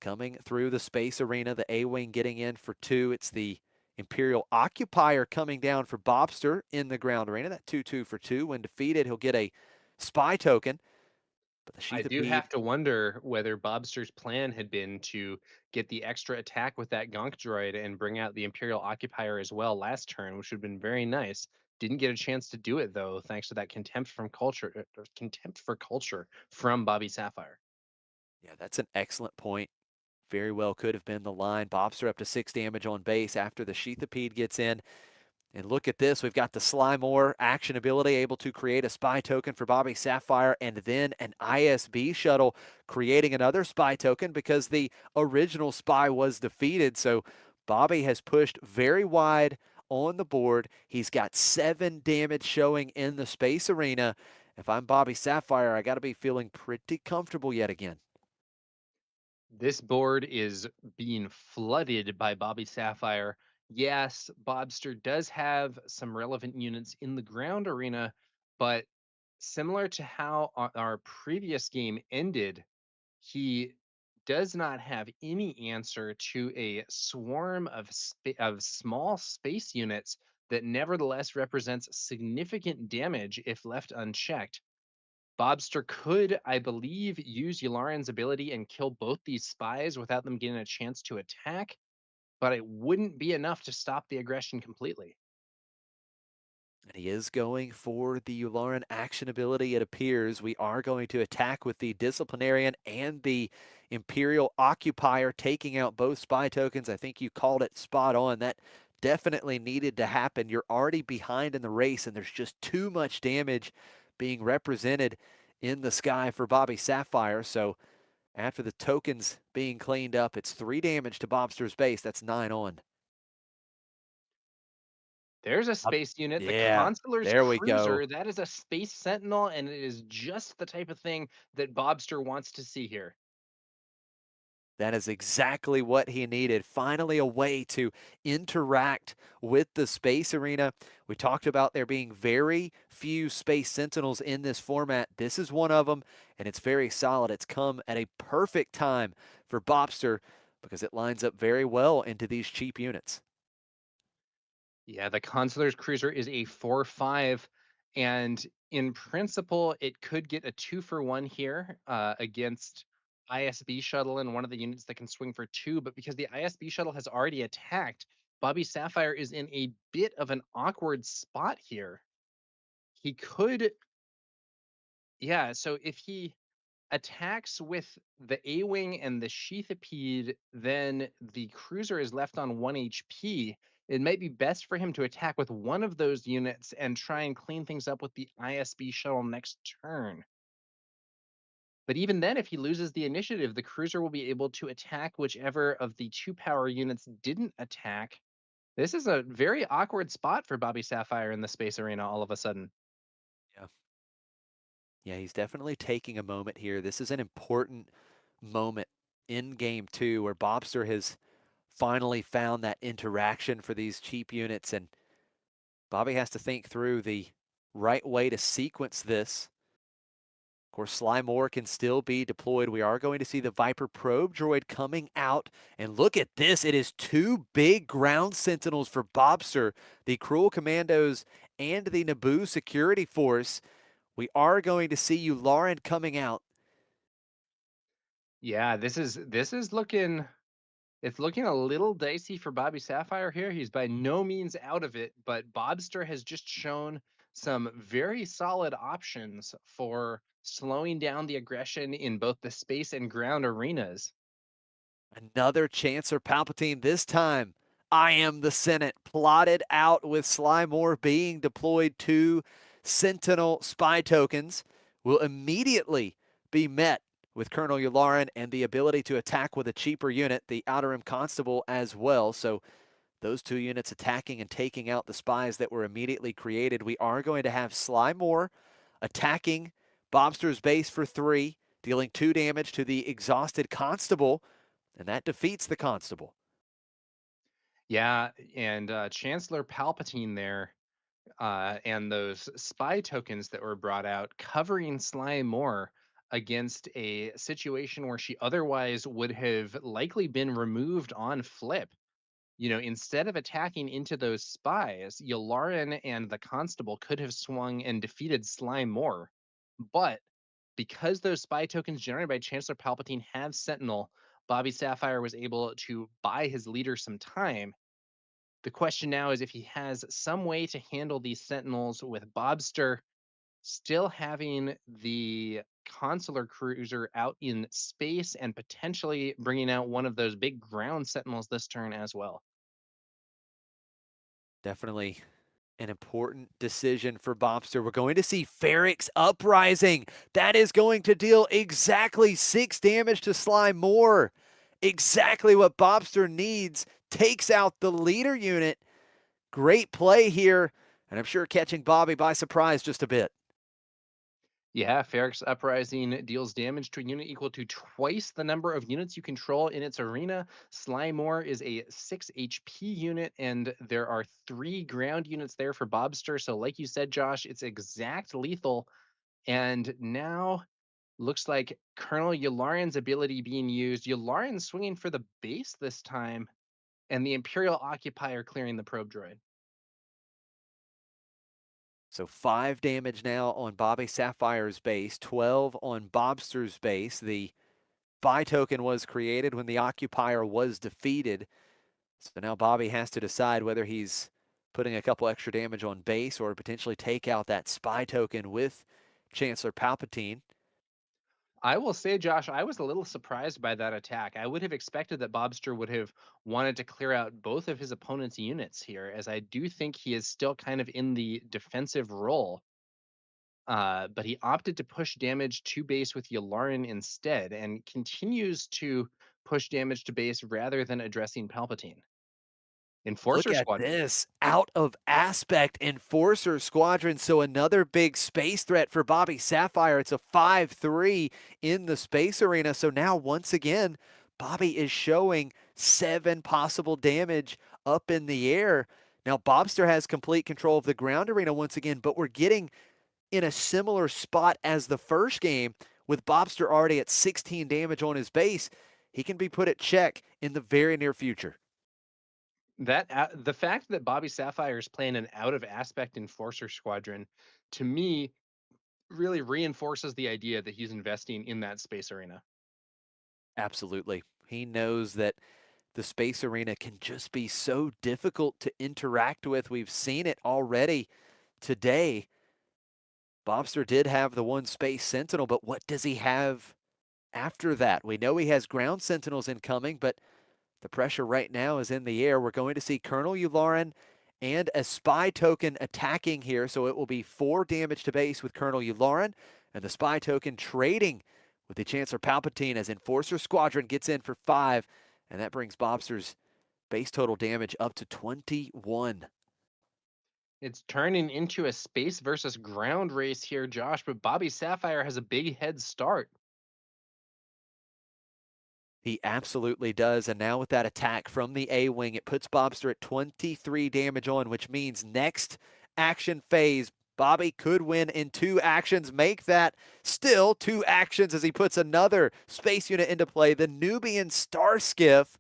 coming through the space arena. The A-Wing getting in for 2. It's the Imperial Occupier coming down for Bobster in the ground arena. That 2-2 for 2. When defeated, he'll get a spy token. But the I do Sheathipede, have to wonder whether Bobster's plan had been to get the extra attack with that Gonk droid and bring out the Imperial Occupier as well last turn, which would have been very nice. Didn't get a chance to do it though, thanks to that contempt for culture from Bobby Sapphire. yeah, that's an excellent point. Very well could have been the line. Bobster up to 6 damage on base after the Sheathipede gets in. And look at this. We've got the Slymore action ability able to create a spy token for Bobby Sapphire and then an ISB shuttle creating another spy token because the original spy was defeated. So Bobby has pushed very wide on the board. He's got 7 damage showing in the space arena. If I'm Bobby Sapphire, I got to be feeling pretty comfortable yet again. This board is being flooded by Bobby Sapphire. Yes, Bobster does have some relevant units in the ground arena, but similar to how our previous game ended, he does not have any answer to a swarm of small space units that nevertheless represents significant damage if left unchecked. Bobster could, I believe, use Yularen's ability and kill both these spies without them getting a chance to attack, but it wouldn't be enough to stop the aggression completely. And he is going for the Yularen action ability, it appears. We are going to attack with the Disciplinarian and the Imperial Occupier, taking out both spy tokens. I think you called it spot on. That definitely needed to happen. You're already behind in the race, and there's just too much damage being represented in the sky for Bobby Sapphire. So after the tokens being cleaned up, it's 3 damage to Bobster's base. That's 9 on. There's a space unit, the Yeah, Consular's there we go. Cruiser. That is a Space Sentinel, and it is just the type of thing that Bobster wants to see here. That is exactly what he needed. Finally, a way to interact with the space arena. We talked about there being very few Space Sentinels in this format. This is one of them, and it's very solid. It's come at a perfect time for Bobster because it lines up very well into these cheap units. Yeah, the Consular's Cruiser is a 4/5, and in principle, it could get a 2-for-1 here against ISB Shuttle and one of the units that can swing for 2. But because the ISB Shuttle has already attacked, Bobby Sapphire is in a bit of an awkward spot here. He could, yeah, so if he attacks with the A-Wing and the Sheathipede, then the cruiser is left on 1 HP. It might be best for him to attack with one of those units and try and clean things up with the ISB shuttle next turn. But even then, if he loses the initiative, the cruiser will be able to attack whichever of the 2 power units didn't attack. This is a very awkward spot for Bobby Sapphire in the space arena all of a sudden. Yeah. Yeah, he's definitely taking a moment here. This is an important moment in game 2 where Bobster has finally found that interaction for these cheap units, and Bobby has to think through the right way to sequence this. Of course, Sly Moore can still be deployed. We are going to see the Viper probe droid coming out. And look at this. It is 2 big ground sentinels for Bobster, the Cruel Commandos and the Naboo Security Force. We are going to see Yularen coming out. Yeah, this is looking, it's looking a little dicey for Bobby Sapphire here. He's by no means out of it, but Bobster has just shown some very solid options for slowing down the aggression in both the space and ground arenas. Another Chancellor Palpatine, this time I am the Senate, plotted out with Sly Moore being deployed to Sentinel spy tokens, will immediately be met with Colonel Yularen and the ability to attack with a cheaper unit, the Outer Rim Constable as well. So those 2 units attacking and taking out the spies that were immediately created. We are going to have Sly Moore attacking Bobster's base for 3, dealing 2 damage to the exhausted Constable, and that defeats the Constable. Yeah, and Chancellor Palpatine there, and those spy tokens that were brought out covering Sly Moore against a situation where she otherwise would have likely been removed on flip. You know, instead of attacking into those spies, Yularen and the constable could have swung and defeated Sly Moore. But because those spy tokens generated by Chancellor Palpatine have Sentinel, Bobby Sapphire was able to buy his leader some time. The question now is if he has some way to handle these Sentinels with Bobster still having the consular cruiser out in space and potentially bringing out one of those big ground Sentinels this turn as well. Definitely an important decision for Bobster. We're going to see Ferrix Uprising. That is going to deal exactly 6 damage to Sly Moore. Exactly what Bobster needs. Takes out the leader unit. Great play here, and I'm sure catching Bobby by surprise just a bit. Yeah, Ferrix Uprising deals damage to a unit equal to twice the number of units you control in its arena. Slymore is a 6 HP unit, and there are 3 ground units there for Bobster. So, like you said, Josh, it's exact lethal. And now looks like Colonel Yularen's ability being used. Yularen swinging for the base this time, and the Imperial Occupier clearing the probe droid. So 5 damage now on Bobby Sapphire's base, 12 on Bobster's base. The buy token was created when the occupier was defeated. So now Bobby has to decide whether he's putting a couple extra damage on base or potentially take out that spy token with Chancellor Palpatine. I will say, Josh, I was a little surprised by that attack. I would have expected that Bobster would have wanted to clear out both of his opponent's units here, as I do think he is still kind of in the defensive role. But he opted to push damage to base with Yularen instead and continues to push damage to base rather than addressing Palpatine. Look Enforcer at Squadron. this, out of aspect Enforcer Squadron. So another big space threat for Bobby Sapphire. It's a 5-3 in the space arena. So now once again, Bobby is showing 7 possible damage up in the air. Now Bobster has complete control of the ground arena once again, but we're getting in a similar spot as the first game with Bobster already at 16 damage on his base. He can be put at check in the very near future. The fact that Bobby Sapphire is playing an out of aspect Enforcer Squadron, to me, really reinforces the idea that he's investing in that space arena. Absolutely. He knows that the space arena can just be so difficult to interact with. We've seen it already today. Bobster did have the one space sentinel, but what does he have after that? We know he has ground sentinels incoming, but the pressure right now is in the air. We're going to see Colonel Yularen and a spy token attacking here, so it will be 4 damage to base with Colonel Yularen, and the spy token trading with the Chancellor Palpatine as Enforcer Squadron gets in for 5, and that brings Bobster's base total damage up to 21. It's turning into a space versus ground race here, Josh, but Bobby Sapphire has a big head start. He absolutely does, and now with that attack from the A-Wing, it puts Bobster at 23 damage on, which means next action phase, Bobby could win in 2 actions, make that still 2 actions as he puts another space unit into play, the Nubian Star Skiff,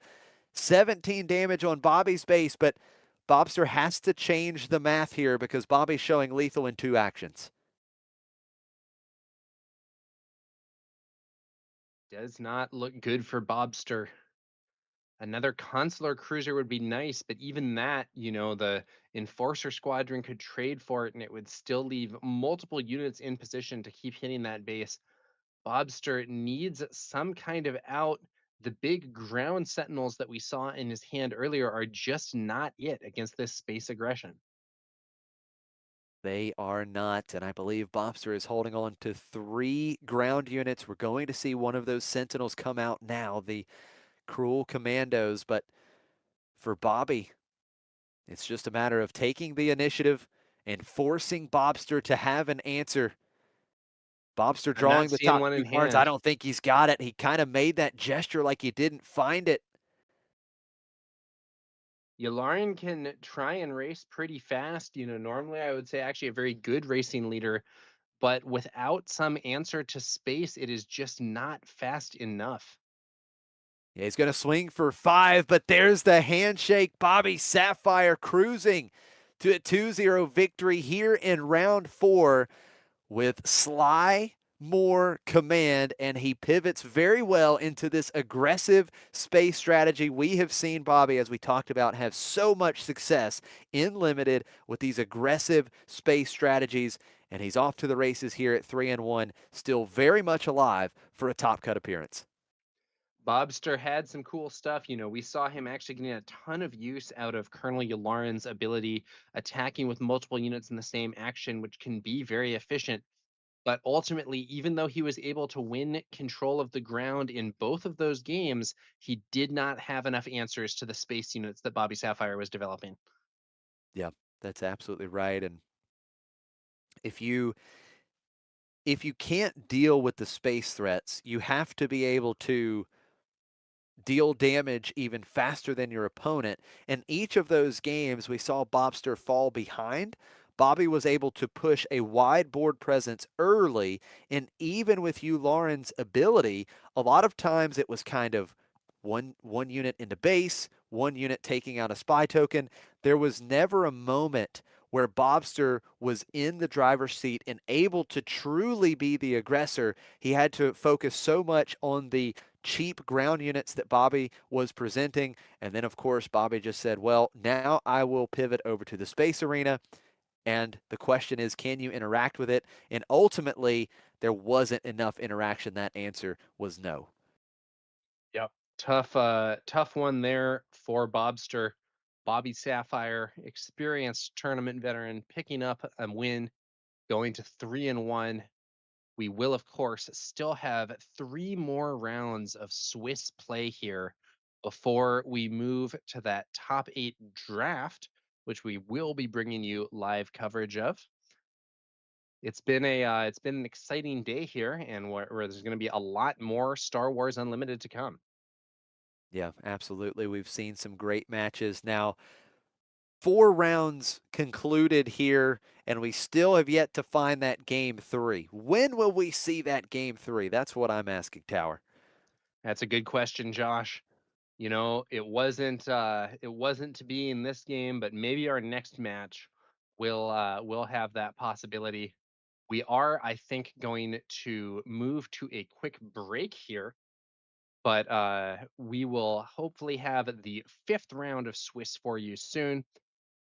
17 damage on Bobby's base, but Bobster has to change the math here because Bobby's showing lethal in 2 actions. Does not look good for Bobster. Another consular cruiser would be nice, but even that, the Enforcer Squadron could trade for it and it would still leave multiple units in position to keep hitting that base. Bobster needs some kind of out. The big ground sentinels that we saw in his hand earlier are just not it against this space aggression. They are not, and I believe Bobster is holding on to 3 ground units. We're going to see one of those Sentinels come out now, the Cruel Commandos, but for Bobby, it's just a matter of taking the initiative and forcing Bobster to have an answer. Bobster I'm not drawing the seeing top one 2 in cards. I hand. don't think he's got it. He kind of made that gesture like he didn't find it. Yularen can try and race pretty fast. Normally I would say actually a very good racing leader, but without some answer to space, it is just not fast enough. Yeah, he's going to swing for 5, but there's the handshake. Bobby Sapphire cruising to a 2-0 victory here in round 4 with Sly More command, and he pivots very well into this aggressive space strategy. We have seen Bobby, as we talked about, have so much success in Limited with these aggressive space strategies, and he's off to the races here at 3-1, still very much alive for a top cut appearance. Bobster had some cool stuff. We saw him actually getting a ton of use out of Colonel Yularen's ability attacking with multiple units in the same action, which can be very efficient. But ultimately, even though he was able to win control of the ground in both of those games, he did not have enough answers to the space units that Bobby Sapphire was developing. Yeah, that's absolutely right. And if you can't deal with the space threats, you have to be able to deal damage even faster than your opponent. In each of those games, we saw Bobster fall behind. Bobby was able to push a wide board presence early, and even with Hugh Lauren's ability, a lot of times it was kind of one unit into base, one unit taking out a spy token. There was never a moment where Bobster was in the driver's seat and able to truly be the aggressor. He had to focus so much on the cheap ground units that Bobby was presenting. And then, of course, Bobby just said, well, now I will pivot over to the space arena. And the question is, can you interact with it? And ultimately, there wasn't enough interaction. That answer was no. Yep. Tough one there for Bobster. Bobby Sapphire, experienced tournament veteran, picking up a win, going to 3-1. We will, of course, still have 3 more rounds of Swiss play here before we move to that top 8 draft, which we will be bringing you live coverage of. It's been an exciting day here, and where there's going to be a lot more Star Wars Unlimited to come. Yeah, absolutely. We've seen some great matches. Now, 4 rounds concluded here, and we still have yet to find that game 3. When will we see that game 3? That's what I'm asking, Tower. That's a good question, Josh. You know, it wasn't to be in this game, but maybe our next match will have that possibility. We are, I think, going to move to a quick break here, but we will hopefully have the 5th round of Swiss for you soon.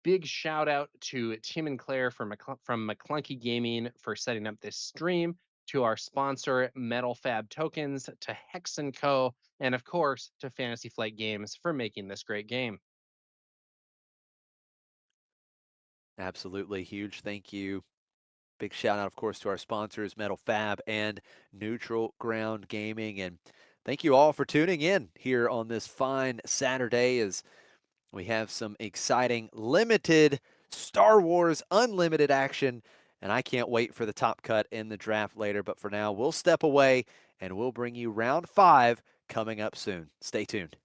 Big shout out to Tim and Claire from McClunky Gaming for setting up this stream, to our sponsor Metal Fab Tokens, to Hex & Co, and of course to Fantasy Flight Games for making this great game. Absolutely. Huge thank you. Big shout out, of course, to our sponsors, Metal Fab and Neutral Ground Gaming. And thank you all for tuning in here on this fine Saturday as we have some exciting limited Star Wars Unlimited action. And I can't wait for the top cut in the draft later. But for now, we'll step away and we'll bring you round 5 coming up soon. Stay tuned.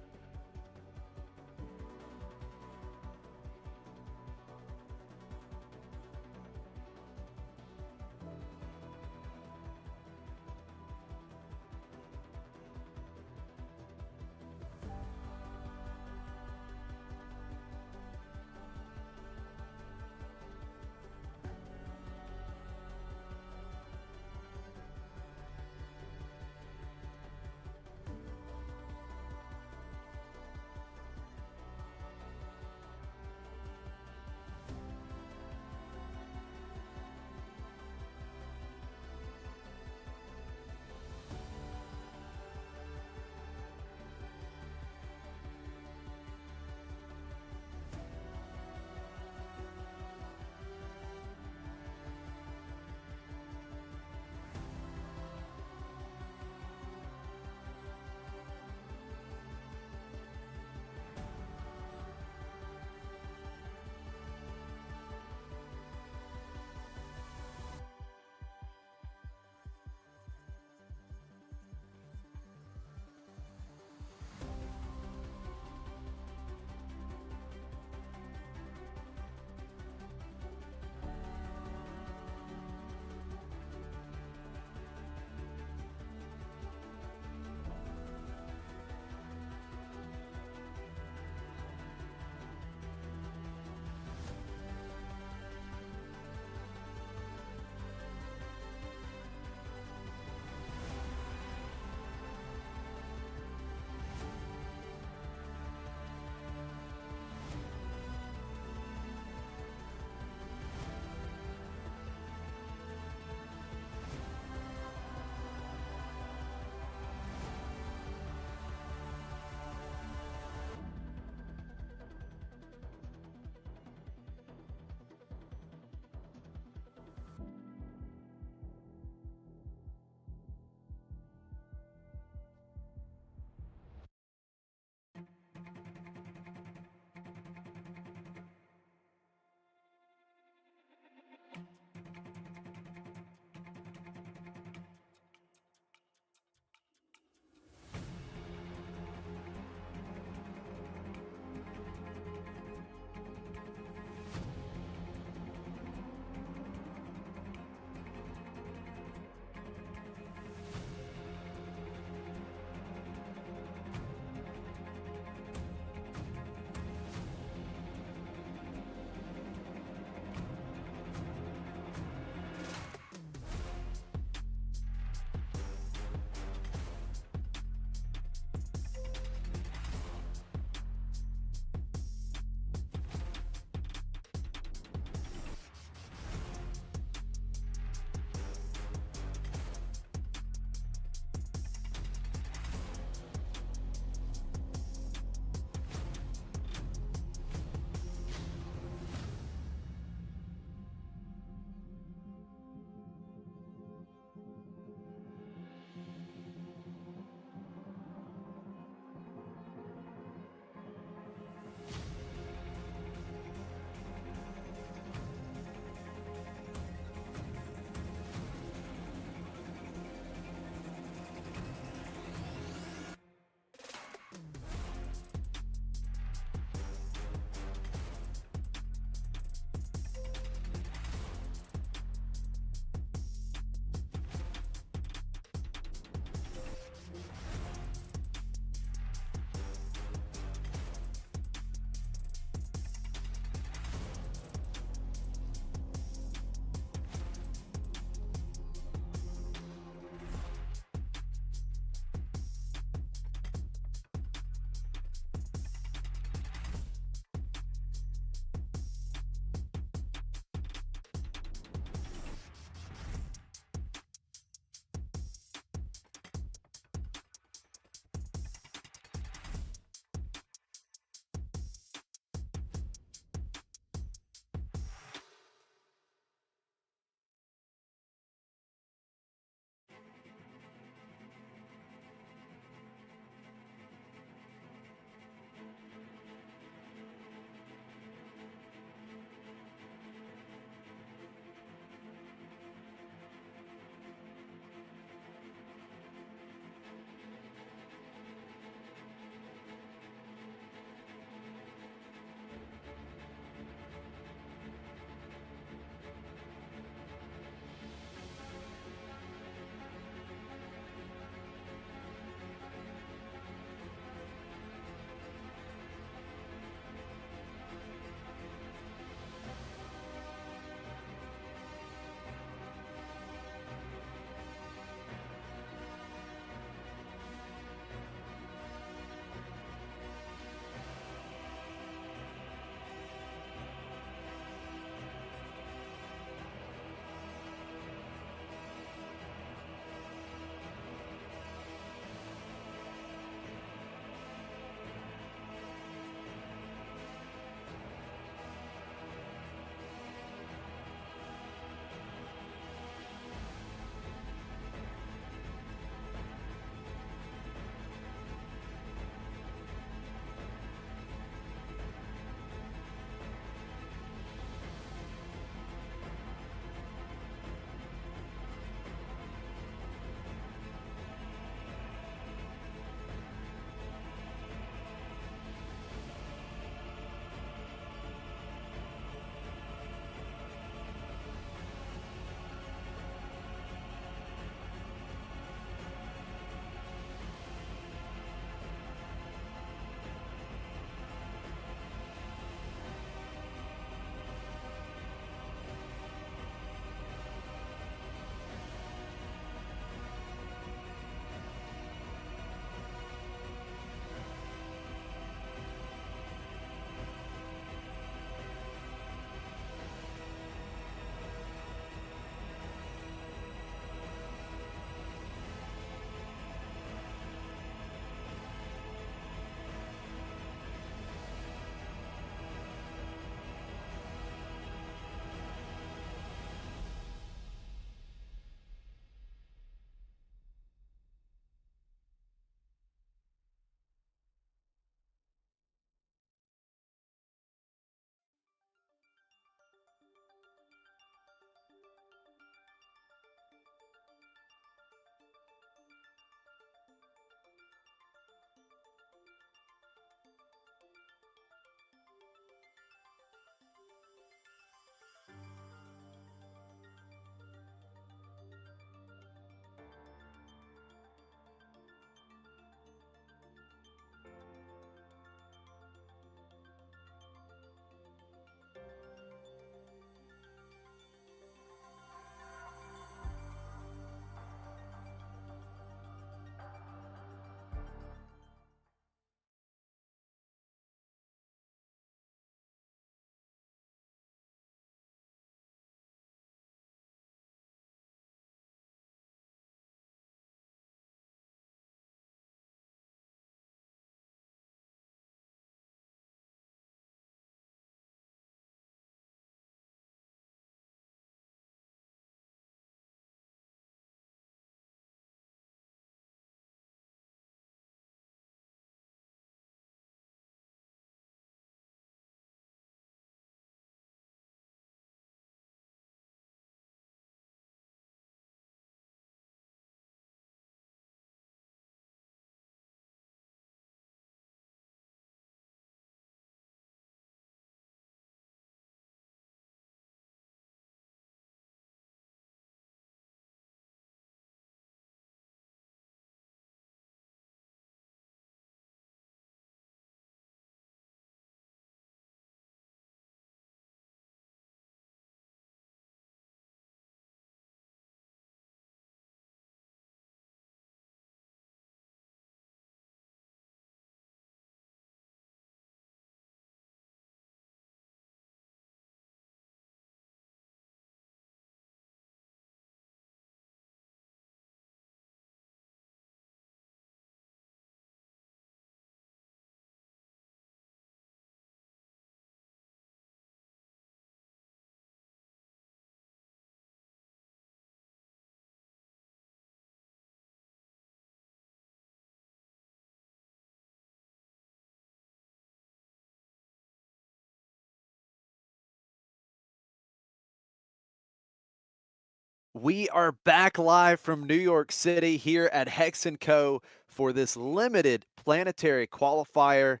We are back live from New York City here at Hex & Co. for this limited Planetary Qualifier.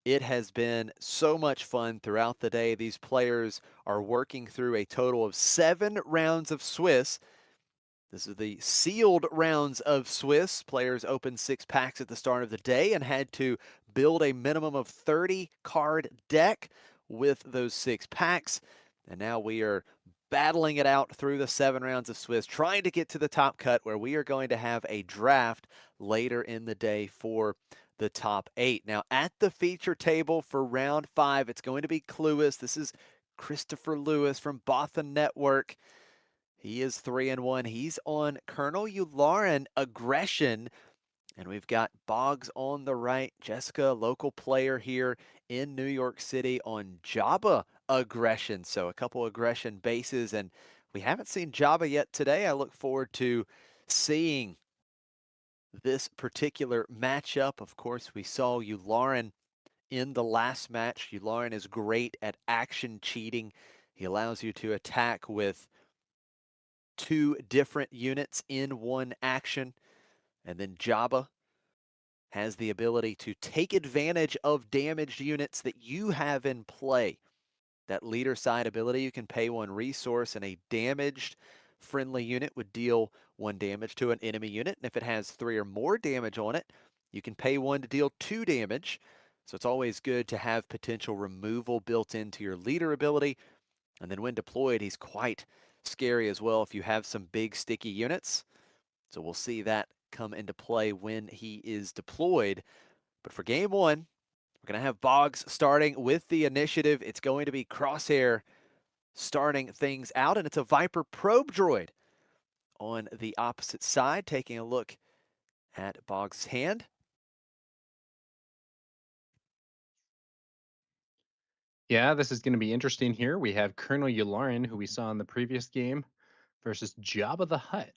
It has been so much fun throughout the day. These players are working through a total of 7 rounds of Swiss. This is the sealed rounds of Swiss. Players opened 6 packs at the start of the day and had to build a minimum of 30 card deck with those 6 packs. And now we are battling it out through the 7 rounds of Swiss, trying to get to the top cut where we are going to have a draft later in the day for the top 8. Now, at the feature table for round 5, it's going to be Clueless. This is Christopher Lewis from Bothan Network. He is 3-1. He's on Colonel Yularen Aggression. And we've got Boggs on the right. Jessica, local player here in New York City, on Jabba Aggression. So a couple aggression bases. And we haven't seen Jabba yet today. I look forward to seeing this particular matchup. Of course, we saw Yularen in the last match. Yularen is great at action cheating. He allows you to attack with 2 different units in one action. And then Jabba has the ability to take advantage of damaged units that you have in play. That leader side ability, you can pay 1 resource, and a damaged friendly unit would deal 1 damage to an enemy unit. And if it has 3 or more damage on it, you can pay 1 to deal 2 damage. So it's always good to have potential removal built into your leader ability. And then when deployed, he's quite scary as well if you have some big sticky units. So we'll see that come into play when he is deployed. But for game 1, we're going to have Boggs starting with the initiative. It's going to be Crosshair starting things out, and it's a Viper probe droid on the opposite side. Taking a look at Boggs' hand. Yeah, this is going to be interesting here. We have Colonel Yularen, who we saw in the previous game, versus Jabba the Hutt.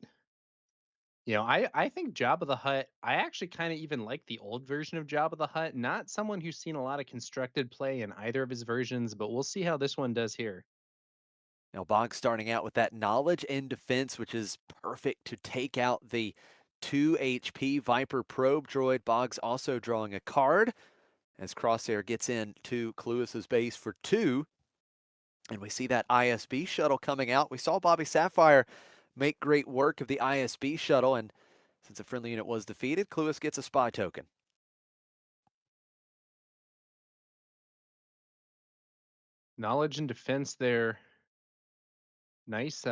I think Jabba the Hutt, I actually kind of even like the old version of Jabba the Hutt. Not someone who's seen a lot of constructed play in either of his versions, but we'll see how this one does here. Now, Boggs starting out with that knowledge and defense, which is perfect to take out the 2 HP Viper probe droid. Boggs also drawing a card as Crosshair gets into Clueless's base for 2. And we see that ISB shuttle coming out. We saw Bobby Sapphire make great work of the ISB shuttle, and since a friendly unit was defeated, Clueless gets a spy token. Knowledge and defense there. Nice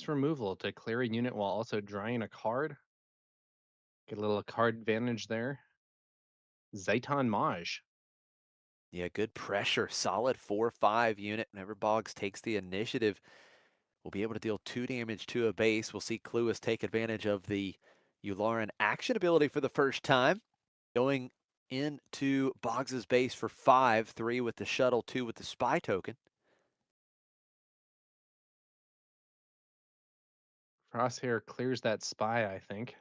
removal to clear a unit while also drawing a card. Get a little card advantage there. Zaiton Maj. Yeah, good pressure. Solid 4-5 unit. Whenever Boggs takes the initiative, we'll be able to deal 2 damage to a base. We'll see Clueless take advantage of the Yularen action ability for the first time. Going into Boggs's base for 5, 3 with the shuttle, 2 with the spy token. Crosshair clears that spy, I think.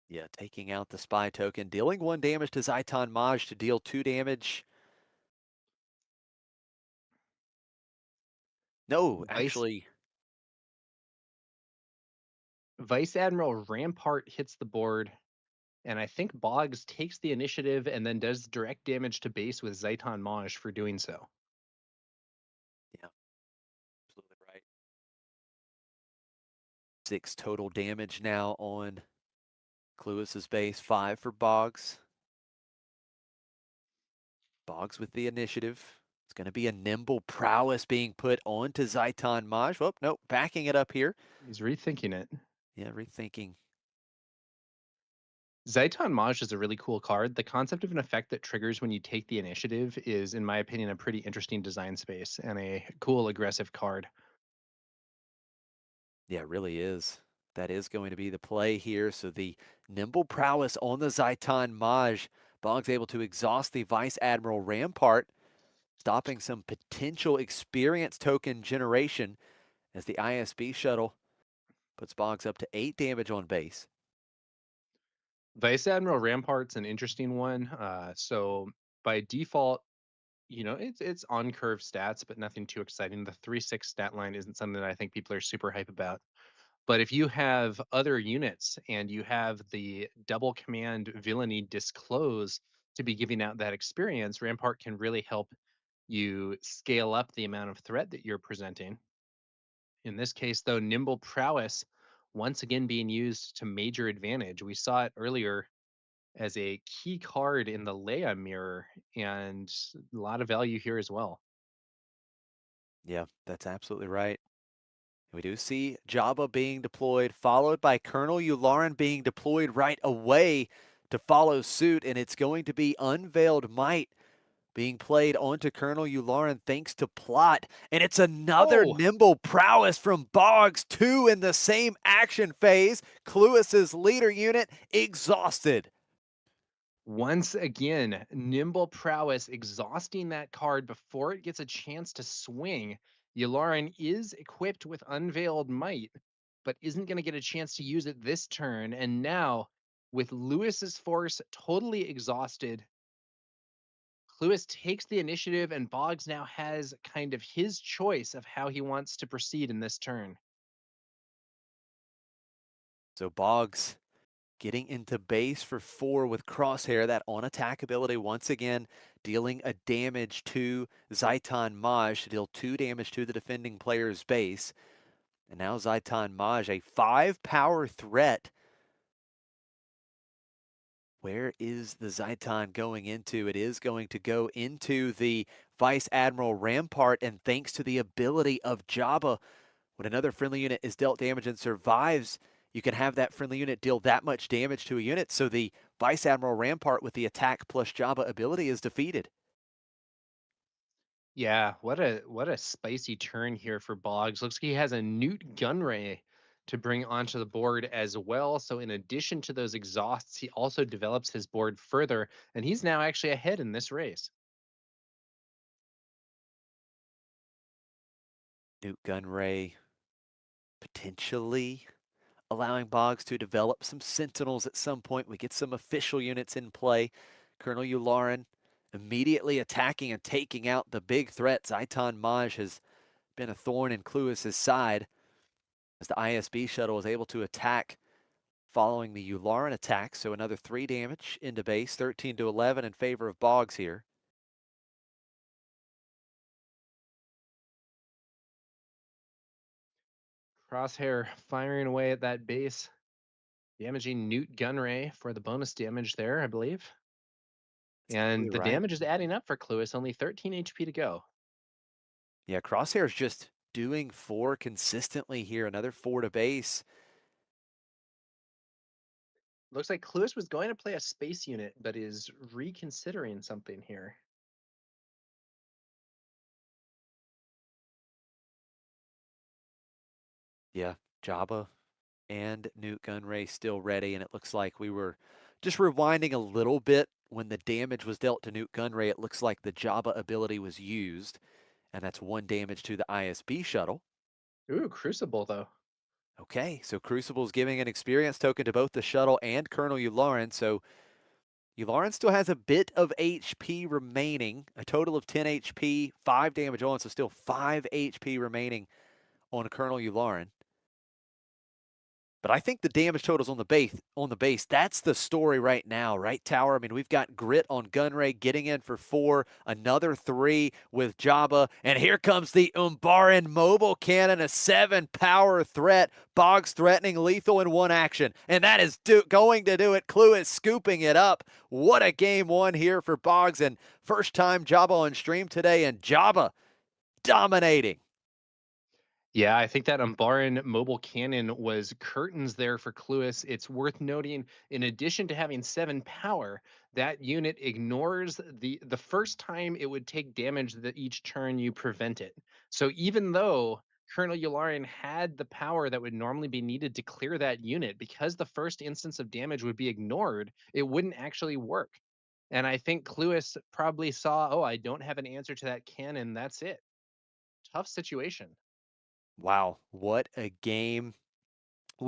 Yeah, taking out the spy token, dealing 1 damage to Zaiton Maj to deal 2 damage. No, Vice actually, Vice Admiral Rampart hits the board, and I think Boggs takes the initiative and then does direct damage to base with Zaiton Maj for doing so. yeah, absolutely right. 6 total damage now on Clueless's base, 5 for Boggs. Boggs with the initiative. It's going to be a nimble prowess being put onto Zaiton Maj. Oh, nope, backing it up here. He's rethinking it. Yeah, rethinking. Zaiton Maj is a really cool card. The concept of an effect that triggers when you take the initiative is, in my opinion, a pretty interesting design space and a cool aggressive card. Yeah, it really is. That is going to be the play here. So the nimble prowess on the Zaiton Maj. Boggs able to exhaust the Vice Admiral Rampart, stopping some potential experience token generation as the ISB shuttle puts Boggs up to 8 damage on base. Vice Admiral Rampart's an interesting one. So by default, it's on curve stats, but nothing too exciting. The 3-6 stat line isn't something that I think people are super hype about. But if you have other units and you have the double command villainy disclose to be giving out that experience, Rampart can really help you scale up the amount of threat that you're presenting. In this case, though, nimble prowess once again being used to major advantage. We saw it earlier as a key card in the Leia mirror, and a lot of value here as well. Yeah, that's absolutely right. We do see Jabba being deployed, followed by Colonel Yularen being deployed right away to follow suit, and it's going to be Unveiled Might being played onto Colonel Yularen thanks to plot. And it's another Oh, nimble prowess from Boggs, two in the same action phase. Cluis's leader unit exhausted. once again, nimble prowess exhausting that card before it gets a chance to swing. Yularen is equipped with Unveiled Might, but isn't going to get a chance to use it this turn. And now, with Lewis's force totally exhausted, Cluis takes the initiative, and Boggs now has kind of his choice of how he wants to proceed in this turn. So Boggs getting into base for 4 with Crosshair, that on attack ability once again dealing a damage to Zaitan Maj to deal 2 damage to the defending player's base. And now Zaitan Maj, a 5 power threat. Where is the Zaitan going into? It is going to go into the Vice Admiral Rampart, and thanks to the ability of Jabba, when another friendly unit is dealt damage and survives, you can have that friendly unit deal that much damage to a unit. So the Vice Admiral Rampart with the attack plus Jabba ability is defeated. Yeah, what a spicy turn here for Boggs. Looks like he has a Newt Gunray to bring onto the board as well. So in addition to those exhausts, he also develops his board further, and he's now actually ahead in this race. Newt Gunray potentially allowing Boggs to develop some Sentinels at some point. We get some official units in play. Colonel Yularen immediately attacking and taking out the big threat. Zaitan Maj has been a thorn in Cluis's side as the ISB shuttle is able to attack following the Yularen attack. So another 3 damage into base, 13 to 11 in favor of Boggs here. Crosshair firing away at that base, damaging Newt Gunray for the bonus damage there, I believe. That's And absolutely the right. damage is adding up for Cluis, only 13 HP to go. Yeah, Crosshair is just doing 4 consistently here. Another 4 to base. Looks like Cluis was going to play a space unit, but is reconsidering something here. Yeah, Jabba and Newt Gunray still ready, and it looks like we were just rewinding a little bit when the damage was dealt to Newt Gunray. It looks like the Jabba ability was used, and that's 1 damage to the ISB shuttle. Ooh, Crucible, though. Okay, so Crucible's giving an experience token to both the shuttle and Colonel Yularen, so Yularen still has a bit of HP remaining, a total of 10 HP, 5 damage on, so still 5 HP remaining on Colonel Yularen. But I think the damage totals on the base, that's the story right now, right, Tower? I mean, we've got Grit on Gunray getting in for 4, another 3 with Jabba, and here comes the Umbaran mobile cannon, a 7 power threat. Boggs threatening lethal in 1 action, and that is going to do it. Clue is scooping it up. What a game 1 here for Boggs, and first time Jabba on stream today, and Jabba dominating. Yeah, I think that Umbaran mobile cannon was curtains there for Cluis. It's worth noting, in addition to having 7 power, that unit ignores the first time it would take damage that each turn you prevent it. So even though Colonel Yularen had the power that would normally be needed to clear that unit, because the first instance of damage would be ignored, it wouldn't actually work. And I think Cluis probably saw, oh, I don't have an answer to that cannon. That's it. Tough situation. Wow, what a game.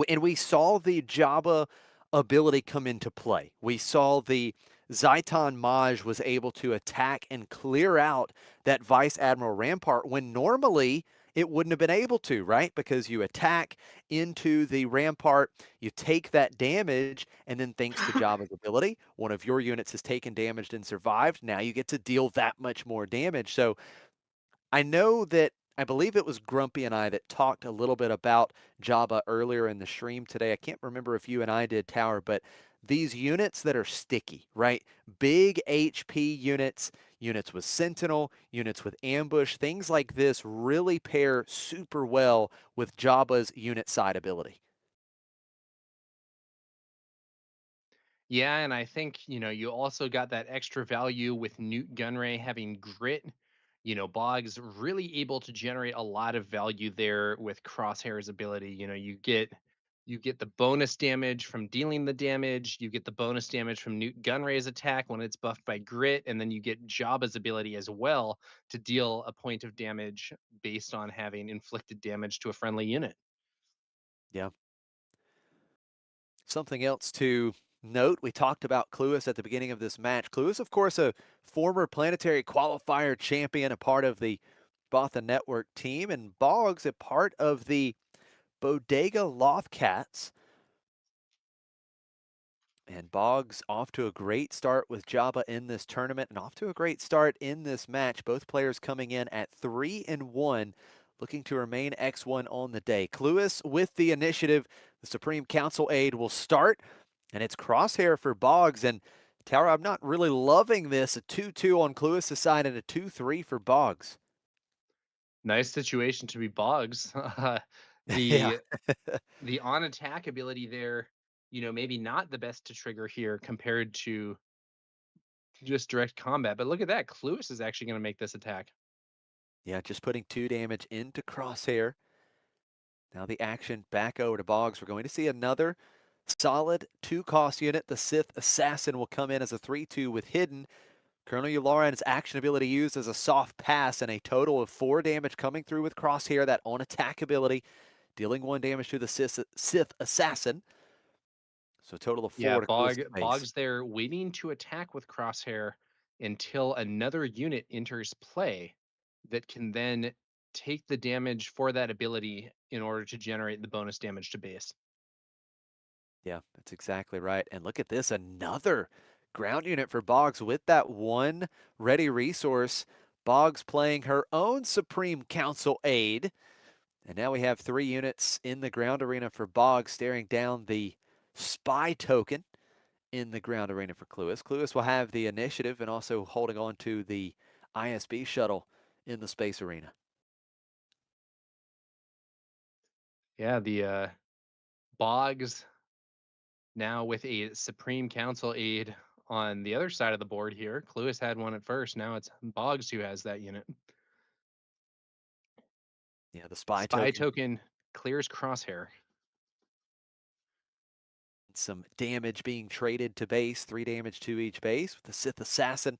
And we saw the Jabba ability come into play. We saw the Zaitan Maj was able to attack and clear out that Vice Admiral Rampart when normally it wouldn't have been able to, right? Because you attack into the Rampart, you take that damage, and then thanks to Jabba's ability, one of your units has taken damage and survived. Now you get to deal that much more damage. So I know that I believe it was Grumpy and I that talked a little bit about Jabba earlier in the stream today. I can't remember if you and I did, Tower, but these units that are sticky, right? Big HP units, units with Sentinel, units with Ambush, things like this really pair super well with Jabba's unit side ability. Yeah, and I think, you also got that extra value with Newt Gunray having grit. Boggs really able to generate a lot of value there with Crosshair's ability. You get the bonus damage from dealing the damage, you get the bonus damage from Newt Gunray's attack when it's buffed by grit, and then you get Jabba's ability as well to deal a point of damage based on having inflicted damage to a friendly unit. Yeah. Something else to note, we talked about Cluis at the beginning of this match. Cluis, of course, a former Planetary Qualifier champion, a part of the Botha Network team, and Boggs, a part of the Bodega Lothcats. And Boggs off to a great start with Jabba in this tournament and off to a great start in this match. Both players coming in at 3-1, looking to remain X1 on the day. Cluis with the initiative. The Supreme Council aid will start, and it's Crosshair for Boggs. And Tower, I'm not really loving this. A 2-2 on Cluis' side and a 2-3 for Boggs. Nice situation to be Boggs. Yeah. the the on attack ability there, maybe not the best to trigger here compared to just direct combat. But look at that. Cluis is actually going to make this attack. Yeah, just putting 2 damage into Crosshair. Now the action back over to Boggs. We're going to see another solid 2-cost unit. The Sith Assassin will come in as a 3-2 with Hidden. Colonel Yularen's action ability used as a soft pass and a total of 4 damage coming through with Crosshair, that on-attack ability, dealing 1 damage to the Sith Assassin. So a total of Yeah, 4 to Clu's base. Boggs there waiting to attack with Crosshair until another unit enters play that can then take the damage for that ability in order to generate the bonus damage to base. Yeah, that's exactly right. And look at this, another ground unit for Boggs with that 1 ready resource. Boggs playing her own Supreme Council aid. And now we have 3 units in the ground arena for Boggs, staring down the spy token in the ground arena for Cluis. Cluis will have the initiative and also holding on to the ISB shuttle in the space arena. Yeah, the Boggs now with a Supreme Council aid on the other side of the board here. Cluis had one at first. Now it's Boggs who has that unit. Yeah, the spy Spy token, token clears Crosshair. some damage being traded to base, 3 damage to each base with the Sith Assassin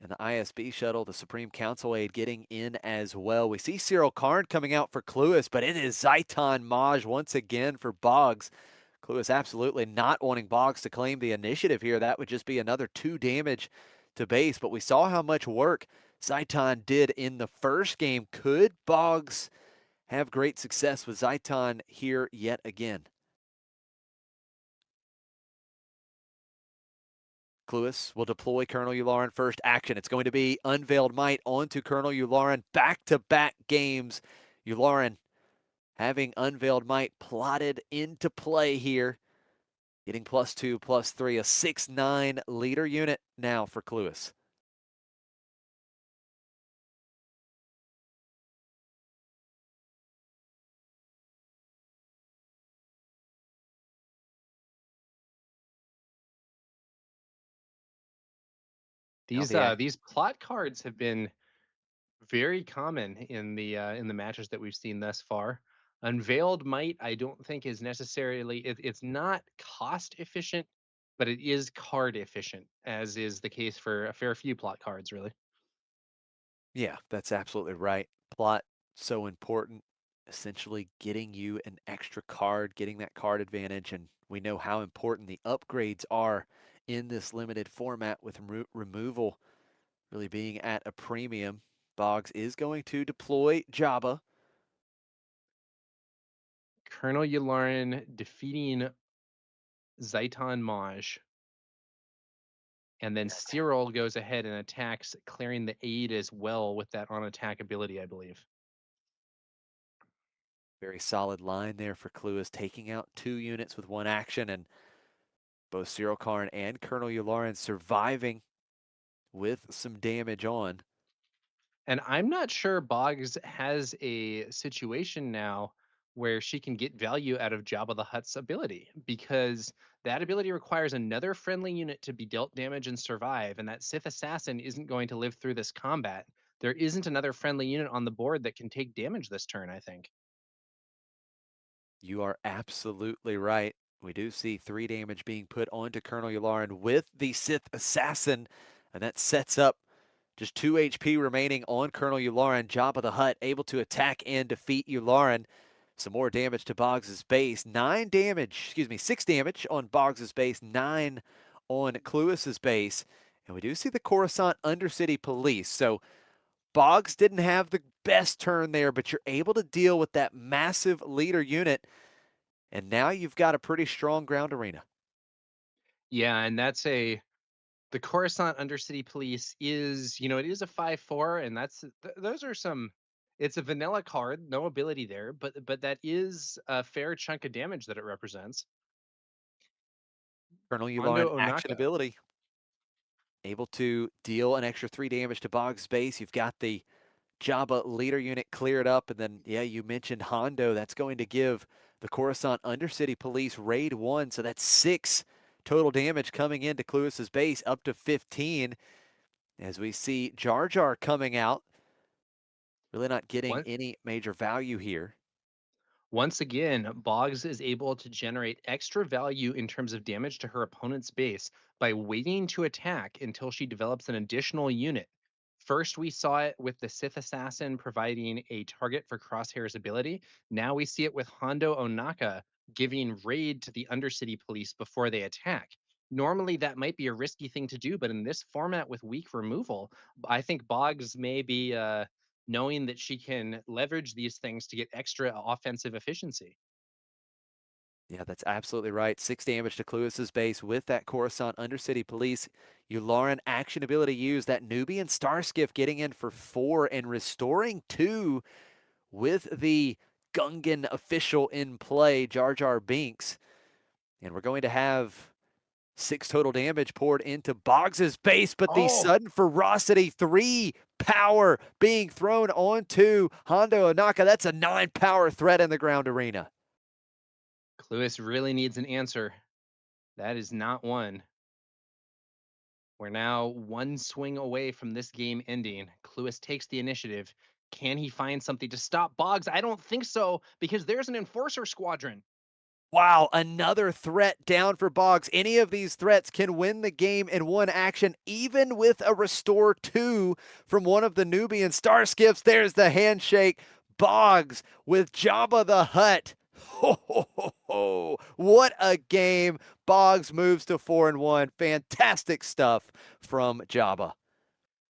and the ISB shuttle, the Supreme Council aid getting in as well. We see Cyril Karn coming out for Cluis, but it is Zaitan Maj once again for Boggs. Cluis absolutely not wanting Boggs to claim the initiative here. That would just be another 2 damage to base, but we saw how much work Zaitan did in the first game. Could Boggs have great success with Zaitan here yet again? Cluis will deploy Colonel Yularen first action. It's going to be Unveiled Might onto Colonel Yularen. Back-to-back games. Yularen having Unveiled Might plotted into play here. Getting +2, +3, a 6-9 leader unit now for Cluis. Now These the uh act. these plot cards have been very common in the matches that we've seen thus far. Unveiled Might, I don't think is necessarily it's not cost efficient, but it is card efficient, as is the case for a fair few plot cards, really. Yeah, that's absolutely right. Plot so important. Essentially getting you an extra card, getting that card advantage, and we know how important the upgrades are in this limited format with removal really being at a premium. Boggs is going to deploy Jabba. Colonel Yularen defeating Zaiton Maj. And then Cyril goes ahead and attacks, clearing the aid as well with that on attack ability, I believe. Very solid line there for Cluis, taking out 2 units with 1 action, and both Cyril Karn and Colonel Yularen surviving with some damage on. And I'm not sure Boggs has a situation now where she can get value out of Jabba the Hutt's ability, because that ability requires another friendly unit to be dealt damage and survive, and that Sith Assassin isn't going to live through this combat. There isn't another friendly unit on the board that can take damage this turn, I think. You are absolutely right. We do see 3 damage being put onto Colonel Yularen with the Sith Assassin, and that sets up just 2 HP remaining on Colonel Yularen. Jabba the Hutt able to attack and defeat Yularen. Some more damage to Boggs's base. 6 damage on Boggs's base, 9 on Cluis's base. And we do see the Coruscant Undercity Police. So Boggs didn't have the best turn there, but you're able to deal with that massive leader unit. And now you've got a pretty strong ground arena. Yeah, and the Coruscant Undercity Police is, it is a 5/4, and those are some. It's a vanilla card, no ability there, but that is a fair chunk of damage that it represents. Colonel Yularen Hondo action Onaka. ability. Able to deal an extra 3 damage to Boggs' base. You've got the Jabba leader unit cleared up. And then, yeah, you mentioned Hondo. That's going to give the Coruscant Undercity Police raid 1. So that's 6 total damage coming into Cluis's base, up to 15. As we see Jar Jar coming out. Really not getting One, any major value here. Once again, Boggs is able to generate extra value in terms of damage to her opponent's base by waiting to attack until she develops an additional unit. First, we saw it with the Sith Assassin providing a target for Crosshair's ability. Now we see it with Hondo Onaka giving raid to the Undercity Police before they attack. Normally, that might be a risky thing to do, but in this format with weak removal, I think Boggs may be knowing that she can leverage these things to get extra offensive efficiency. Yeah, that's absolutely right. 6 damage to Cluis's base with that Coruscant Undercity Police. Yularen action ability used. That Nubian Starskiff getting in for 4 and restoring 2 with the Gungan official in play, Jar Jar Binks. And we're going to have 6 total damage poured into Boggs's base, but the Oh, sudden ferocity, 3 power being thrown onto Hondo Onaka. That's a 9 power threat in the ground arena. Cluis really needs an answer. That is not one. We're now one swing away from this game ending. Cluis takes the initiative. Can he find something to stop Boggs? I don't think so, because there's an Enforcer Squadron. Wow, another threat down for Boggs. Any of these threats can win the game in one action, even with a Restore 2 from one of the Nubian Starskiffs. There's the handshake. Boggs with Jabba the Hutt. Ho, ho, ho, ho. What a game. Boggs moves to 4-1. Fantastic stuff from Jabba.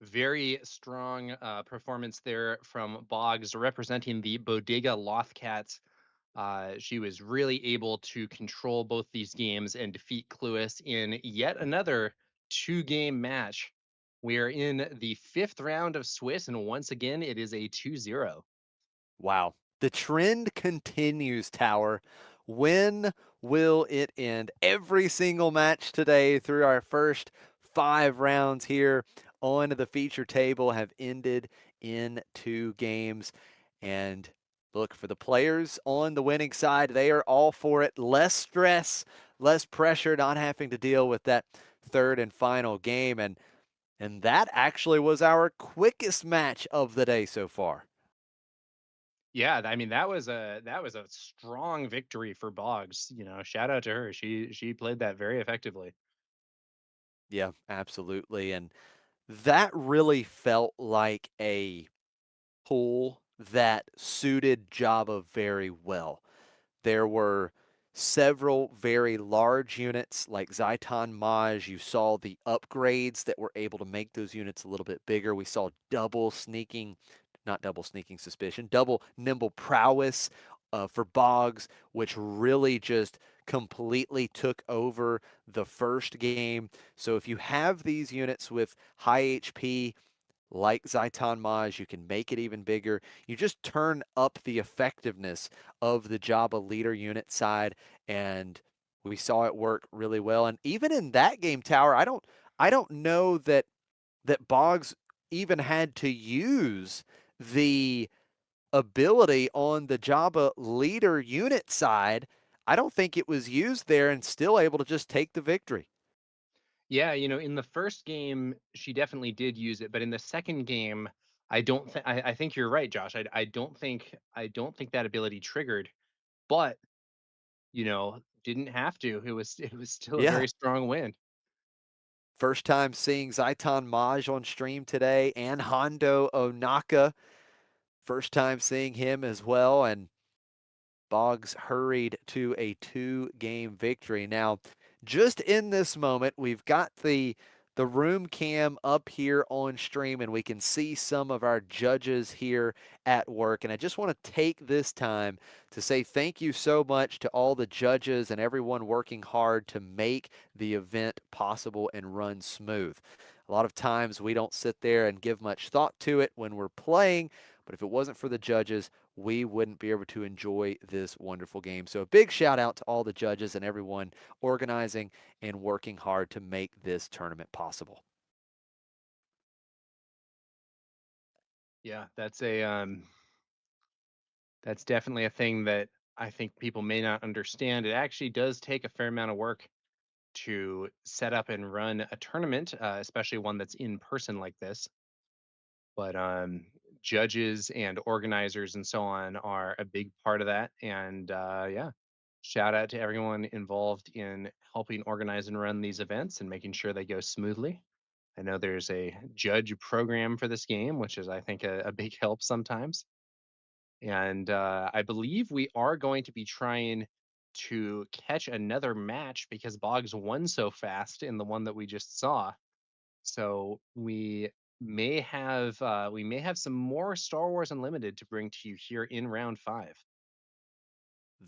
Very strong performance there from Boggs, representing the Bodega Lothcats. She was really able to control both these games and defeat Cluis in yet another 2-game match. We are in the 5th round of Swiss, and once again, it is a 2-0. Wow. The trend continues, Tower. When will it end? Every single match today through our first 5 rounds here on the feature table have ended in 2 games. And look, for the players on the winning side, they are all for it. Less stress, less pressure, not having to deal with that third and final game. And that actually was our quickest match of the day so far. Yeah, I mean that was a strong victory for Boggs. Shout out to her. She played that very effectively. Yeah, absolutely. And that really felt like a pool that suited Java very well. There were several very large units like Zaitan Maj. You saw the upgrades that were able to make those units a little bit bigger. We saw not double sneaking suspicion, double nimble prowess for Boggs, which really just completely took over the first game. So if you have these units with high HP, like Zaitan Maj, you can make it even bigger. You just turn up the effectiveness of the Jabba leader unit side, and we saw it work really well. And even in that game, Tower, I don't know that Boggs even had to use the ability on the Jabba leader unit side. I don't think it was used there, and still able to just take the victory. Yeah, in the first game, she definitely did use it, but in the second game, I don't think I think you're right, Josh. I don't think that ability triggered, but didn't have to. It was still a Yeah. very strong win. First time seeing Zaitan Maj on stream today, and Hondo Onaka. First time seeing him as well, and Boggs hurried to a 2-game victory. Now, just in this moment, we've got the room cam up here on stream, and we can see some of our judges here at work. And I just want to take this time to say thank you so much to all the judges and everyone working hard to make the event possible and run smooth. A lot of times we don't sit there and give much thought to it when we're playing, but if it wasn't for the judges, we wouldn't be able to enjoy this wonderful game. So a big shout out to all the judges and everyone organizing and working hard to make this tournament possible. Yeah, that's definitely a thing that I think people may not understand. It actually does take a fair amount of work to set up and run a tournament, especially one that's in person like this. But judges and organizers and so on are a big part of that. And yeah, shout out to everyone involved in helping organize and run these events and making sure they go smoothly. I know there's a judge program for this game, which is, I think, a big help sometimes. And I believe we are going to be trying to catch another match because Boggs won so fast in the one that we just saw. So we may have some more Star Wars Unlimited to bring to you here in round 5.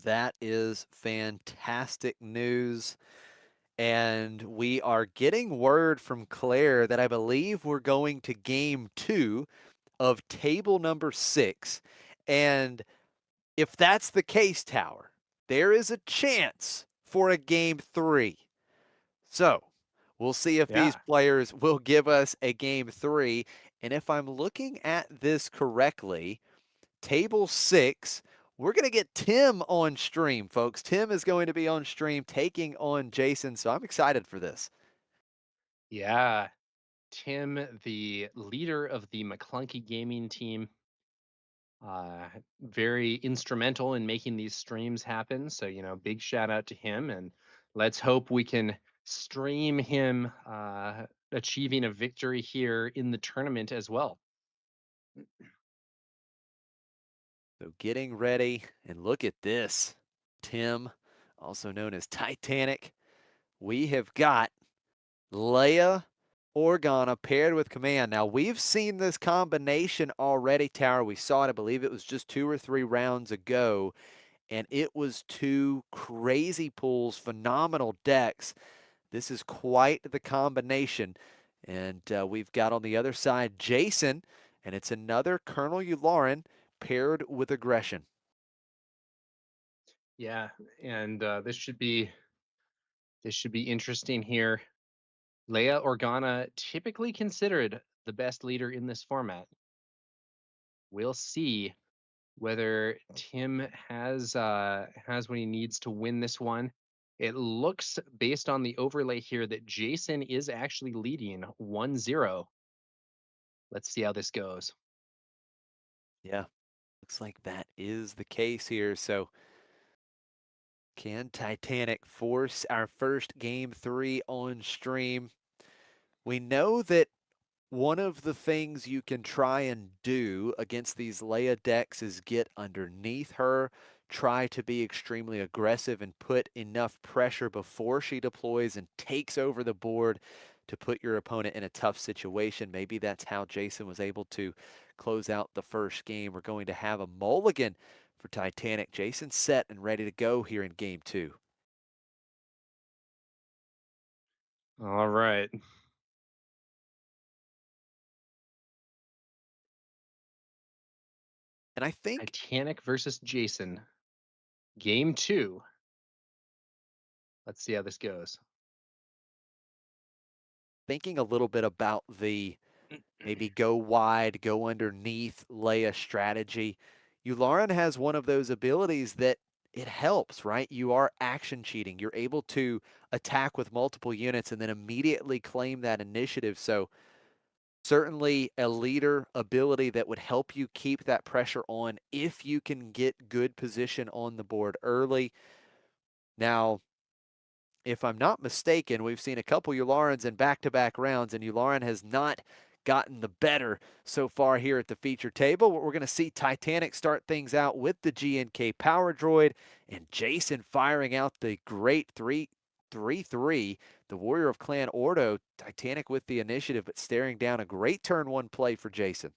That is fantastic news. And we are getting word from Claire that I believe we're going to game 2 of table number 6. And if that's the case, Tower, there is a chance for a game 3. So we'll see if these Yeah. players will give us a game 3. And if I'm looking at this correctly, table 6, we're going to get Tim on stream, folks. Tim is going to be on stream taking on Jason. So I'm excited for this. Yeah. Tim, the leader of the McClunky gaming team, very instrumental in making these streams happen. So, big shout out to him. And let's hope we can stream him achieving a victory here in the tournament as well. So getting ready, and look at this. Tim, also known as Titanic. We have got Leia Organa paired with Command. Now, we've seen this combination already, Tower. We saw it, I believe it was just 2 or 3 rounds ago, and it was 2 crazy pulls, phenomenal decks. This is quite the combination. And we've got on the other side Jason, and it's another Colonel Yularen paired with Aggression. Yeah, and this should be interesting here. Leia Organa, typically considered the best leader in this format. We'll see whether Tim has what he needs to win this one. It looks, based on the overlay here, that Jason is actually leading 1-0. Let's see how this goes. Yeah, looks like that is the case here. So can Titanic force our first game 3 on stream? We know that one of the things you can try and do against these Leia decks is get underneath her, try to be extremely aggressive and put enough pressure before she deploys and takes over the board to put your opponent in a tough situation. Maybe that's how Jason was able to close out the first game. We're going to have a mulligan for Titanic. Jason's set and ready to go here in game 2. All right. And I think Titanic versus Jason. Game 2. Let's see how this goes. thinking a little bit about the maybe go wide, go underneath Leia strategy. Yularen has one of those abilities that it helps, right? You are action cheating. You're able to attack with multiple units and then immediately claim that initiative. So certainly a leader ability that would help you keep that pressure on if you can get good position on the board early. Now, if I'm not mistaken, we've seen a couple Yularans in back-to-back rounds, and Yularen has not gotten the better so far here at the feature table. We're going to see Titanic start things out with the GNK Power Droid, and Jason firing out the great 3-3. The Warrior of Clan Ordo, Titanic with the initiative, but staring down a great turn 1 play for Jason.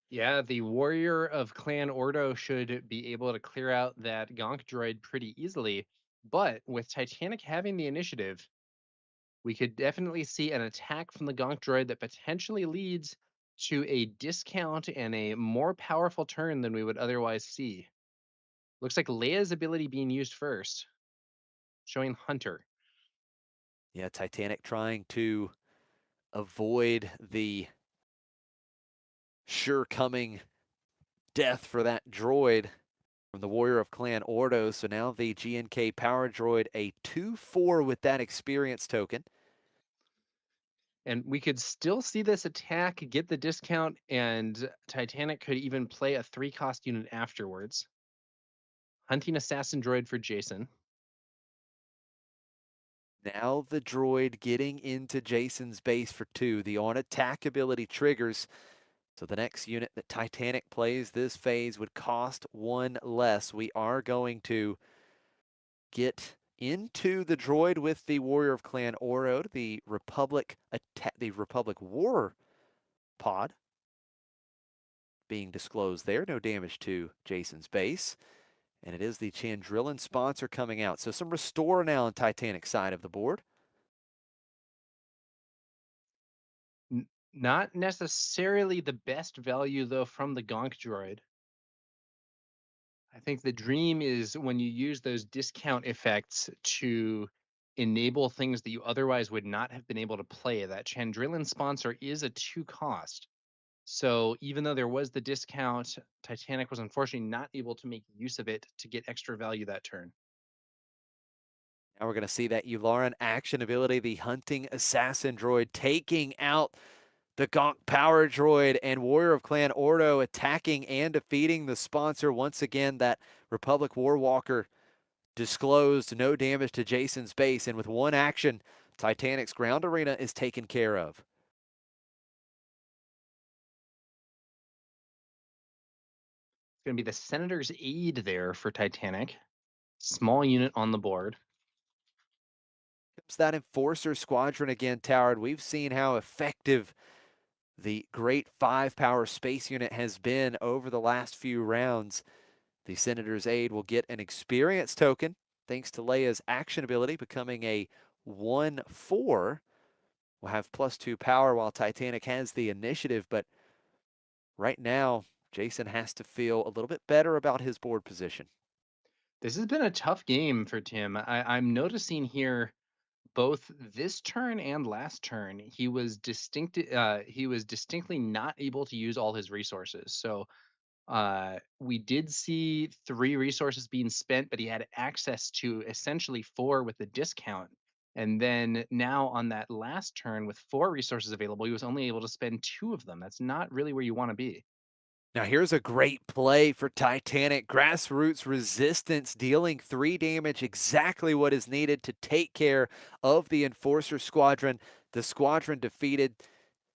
Yeah, the Warrior of Clan Ordo should be able to clear out that Gonk droid pretty easily. But with Titanic having the initiative, we could definitely see an attack from the Gonk droid that potentially leads to a discount and a more powerful turn than we would otherwise see. Looks like Leia's ability being used first, showing Hunter. Yeah, Titanic trying to avoid the sure coming death for that droid from the Warrior of Clan Ordo. So now the GNK Power Droid, a 2-4 with that experience token. And we could still see this attack get the discount, and Titanic could even play a 3-cost unit afterwards. Hunting Assassin Droid for Jason. Now the droid getting into Jason's base for 2. The on-attack ability triggers. So the next unit that Titanic plays this phase would cost 1 less. We are going to get into the droid with the Warrior of Clan Oro, the Republic War pod being disclosed there. No damage to Jason's base. And it is the Chandrillan sponsor coming out. So some restore now on Titanic side of the board. Not necessarily the best value, though, from the Gonk droid. I think the dream is when you use those discount effects to enable things that you otherwise would not have been able to play. That Chandrillan sponsor is a 2-cost. So even though there was the discount, Titanic was unfortunately not able to make use of it to get extra value that turn. Now we're going to see that Yularen action ability, the Hunting Assassin droid, taking out the Gonk Power Droid, and Warrior of Clan Ordo attacking and defeating the sponsor. Once again, that Republic Warwalker disclosed, no damage to Jason's base, and with one action, Titanic's ground arena is taken care of. It's going to be the Senator's Aid there for Titanic. Small unit on the board. Comes that Enforcer Squadron again, Towered. We've seen how effective the great 5-power space unit has been over the last few rounds. The Senator's Aid will get an experience token thanks to Leia's action ability, becoming a 1-4. Will have +2 power while Titanic has the initiative, but right now, Jason has to feel a little bit better about his board position. This has been a tough game for Tim. I'm noticing here both this turn and last turn, he was distinctly not able to use all his resources. So we did see 3 resources being spent, but he had access to essentially 4 with the discount. And then now on that last turn with 4 resources available, he was only able to spend 2 of them. That's not really where you want to be. Now here's a great play for Titanic. Grassroots Resistance dealing 3 damage, exactly what is needed to take care of the Enforcer Squadron. The squadron defeated.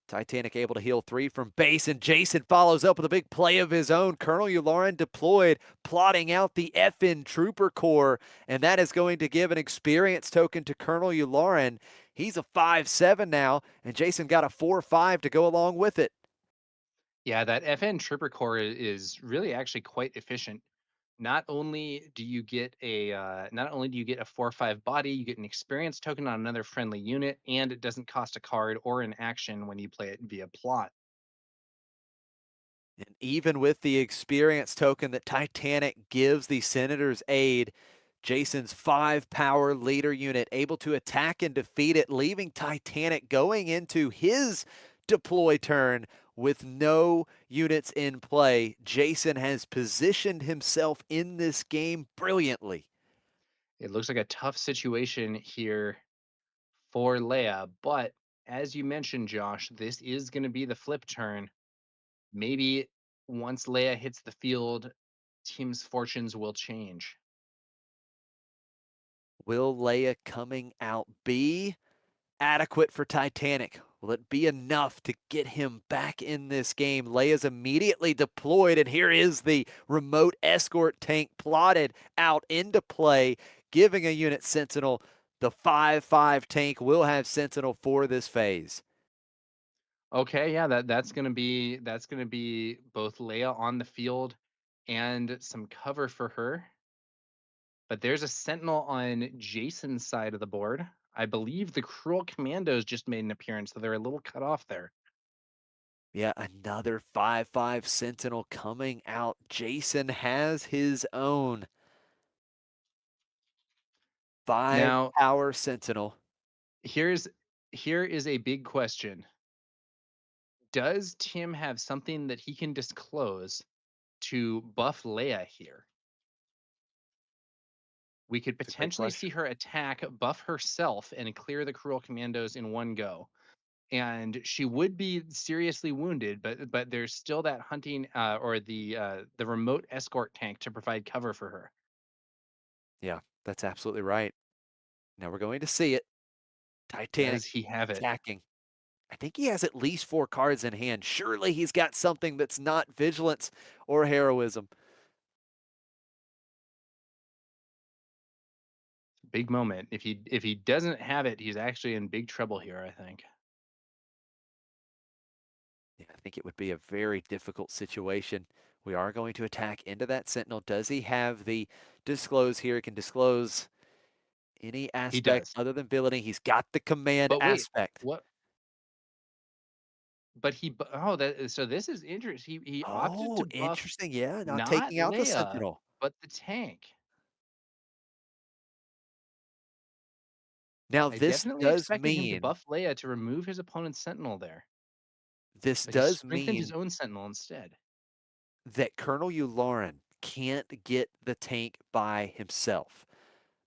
Titanic able to heal 3 from base, and Jason follows up with a big play of his own. Colonel Yularen deployed, plotting out the FN Trooper Corps, and that is going to give an experience token to Colonel Yularen. He's a 5-7 now, and Jason got a 4-5 to go along with it. Yeah, that FN Trooper Core is really actually quite efficient. Not only do you get a 4/5 body, you get an experience token on another friendly unit, and it doesn't cost a card or an action when you play it via plot. And even with the experience token that Titanic gives the Senator's aid, Jason's 5 power leader unit able to attack and defeat it, leaving Titanic going into his deploy turn with no units in play. Jason has positioned himself in this game brilliantly. It looks like a tough situation here for Leia, but as you mentioned, Josh, this is going to be the flip turn. Maybe once Leia hits the field, Tim's fortunes will change. Will Leia coming out be adequate for Titanic? Will it be enough to get him back in this game? Leia's immediately deployed, and here is the remote escort tank plotted out into play, giving a unit Sentinel. The 5-5 tank will have Sentinel for this phase. Okay, yeah, that's gonna be both Leia on the field and some cover for her. But there's a sentinel on Jason's side of the board. I believe the Cruel Commandos just made an appearance, so they're a little cut off there. Yeah, another 5-5 Sentinel coming out. Jason has his own 5 Now, power Sentinel. here's here is a big question. Does Tim have something that he can disclose to buff Leia here? We could It's a great potentially see question. her attack, buff herself, and clear the Cruel Commandos in one go. And she would be seriously wounded, but there's still that hunting or the remote escort tank to provide cover for her. Yeah, that's absolutely right. Now we're going to see it. Titanic Does he have it? attacking. I think he has at least 4 cards in hand. Surely he's got something that's not vigilance or heroism. Big moment. If he doesn't have it, he's actually in big trouble here, I think. Yeah, I think it would be a very difficult situation. We are going to attack into that Sentinel. Does he have the disclose here? He can disclose any He aspect does. other than ability. He's got the command But wait, aspect. what? But oh, that so this is interesting. He opted Oh, to buff interesting. Yeah, not not taking out the Leia, Sentinel. but the tank. Now, I this definitely does expected him to mean, buff Leia to remove his opponent's sentinel there, this but he does strengthened his mean own sentinel instead. that Colonel Yularen can't get the tank by himself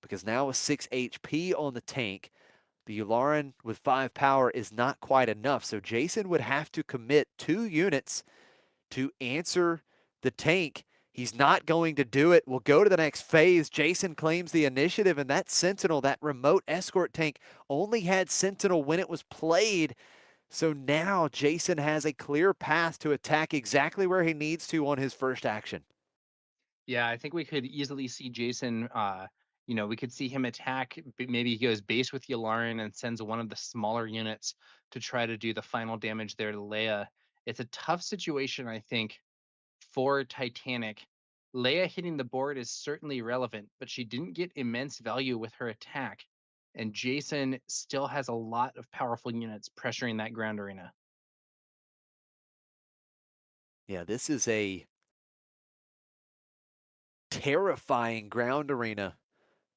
because now with 6 HP on the tank, the Yularen with 5 power is not quite enough. So Jason would have to commit 2 units to answer the tank. He's not going to do it. We'll go to the next phase. Jason claims the initiative, and that Sentinel, that remote escort tank, only had Sentinel when it was played. So now Jason has a clear path to attack exactly where he needs to on his first action. Yeah, I think we could easily see Jason. We could see him attack. Maybe he goes base with Yularen and sends one of the smaller units to try to do the final damage there to Leia. It's a tough situation, I think, for Titanic. Leia hitting the board is certainly relevant, but she didn't get immense value with her attack. And Jason still has a lot of powerful units pressuring that ground arena. Yeah, this is a terrifying ground arena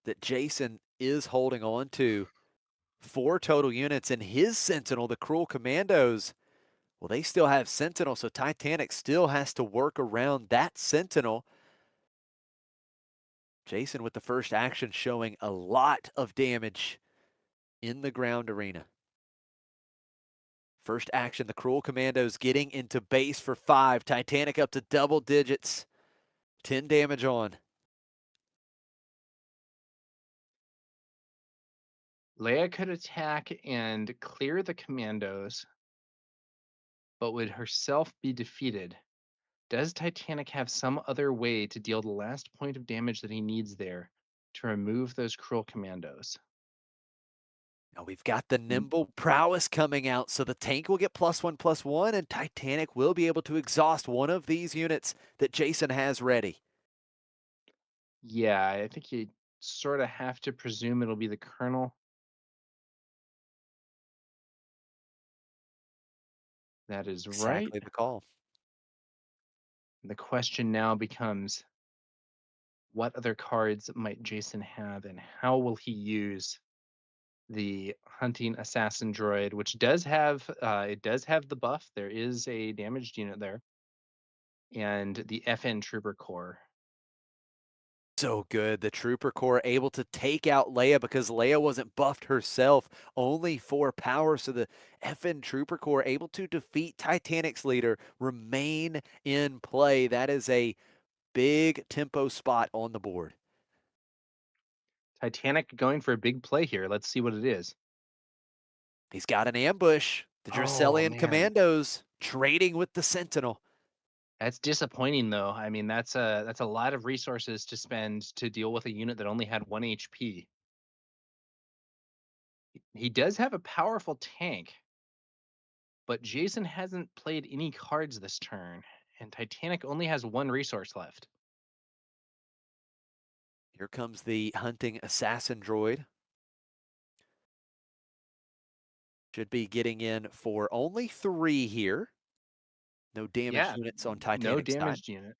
that Jason is holding on to. 4 total units, and his Sentinel, the Cruel Commandos, well, they still have Sentinel, so Titanic still has to work around that Sentinel. Jason with the first action showing a lot of damage in the ground arena. First action, the Cruel Commandos getting into base for 5. Titanic up to double digits. 10 damage on. Leia could attack and clear the commandos. but would herself be defeated. Does Titanic have some other way to deal the last point of damage that he needs there to remove those cruel commandos? Now we've got the nimble prowess coming out, so the tank will get +1/+1, and Titanic will be able to exhaust one of these units that Jason has ready. Yeah, I think you sort of have to presume it'll be the Colonel. That is right. Exactly the call. The question now becomes what other cards might Jason have and how will he use the hunting assassin droid, which does have the buff. There is a damaged unit there, and the FN Trooper Corps. So good. The Trooper Corps able to take out Leia because Leia wasn't buffed herself, only 4 power. So the FN Trooper Corps able to defeat Titanic's leader, remain in play. That is a big tempo spot on the board. Titanic going for a big play here. Let's see what it is. He's got an ambush. The Oh Dracelian man, Commandos trading with the Sentinel. that's disappointing though. I mean, that's a lot of resources to spend to deal with a unit that only had 1 HP. He does have a powerful tank, but Jason hasn't played any cards this turn, and Titanic only has 1 resource left. Here comes the hunting assassin droid. Should be getting in for only 3 here. No damaged Yeah, units on no Titanic's side. damaged unit.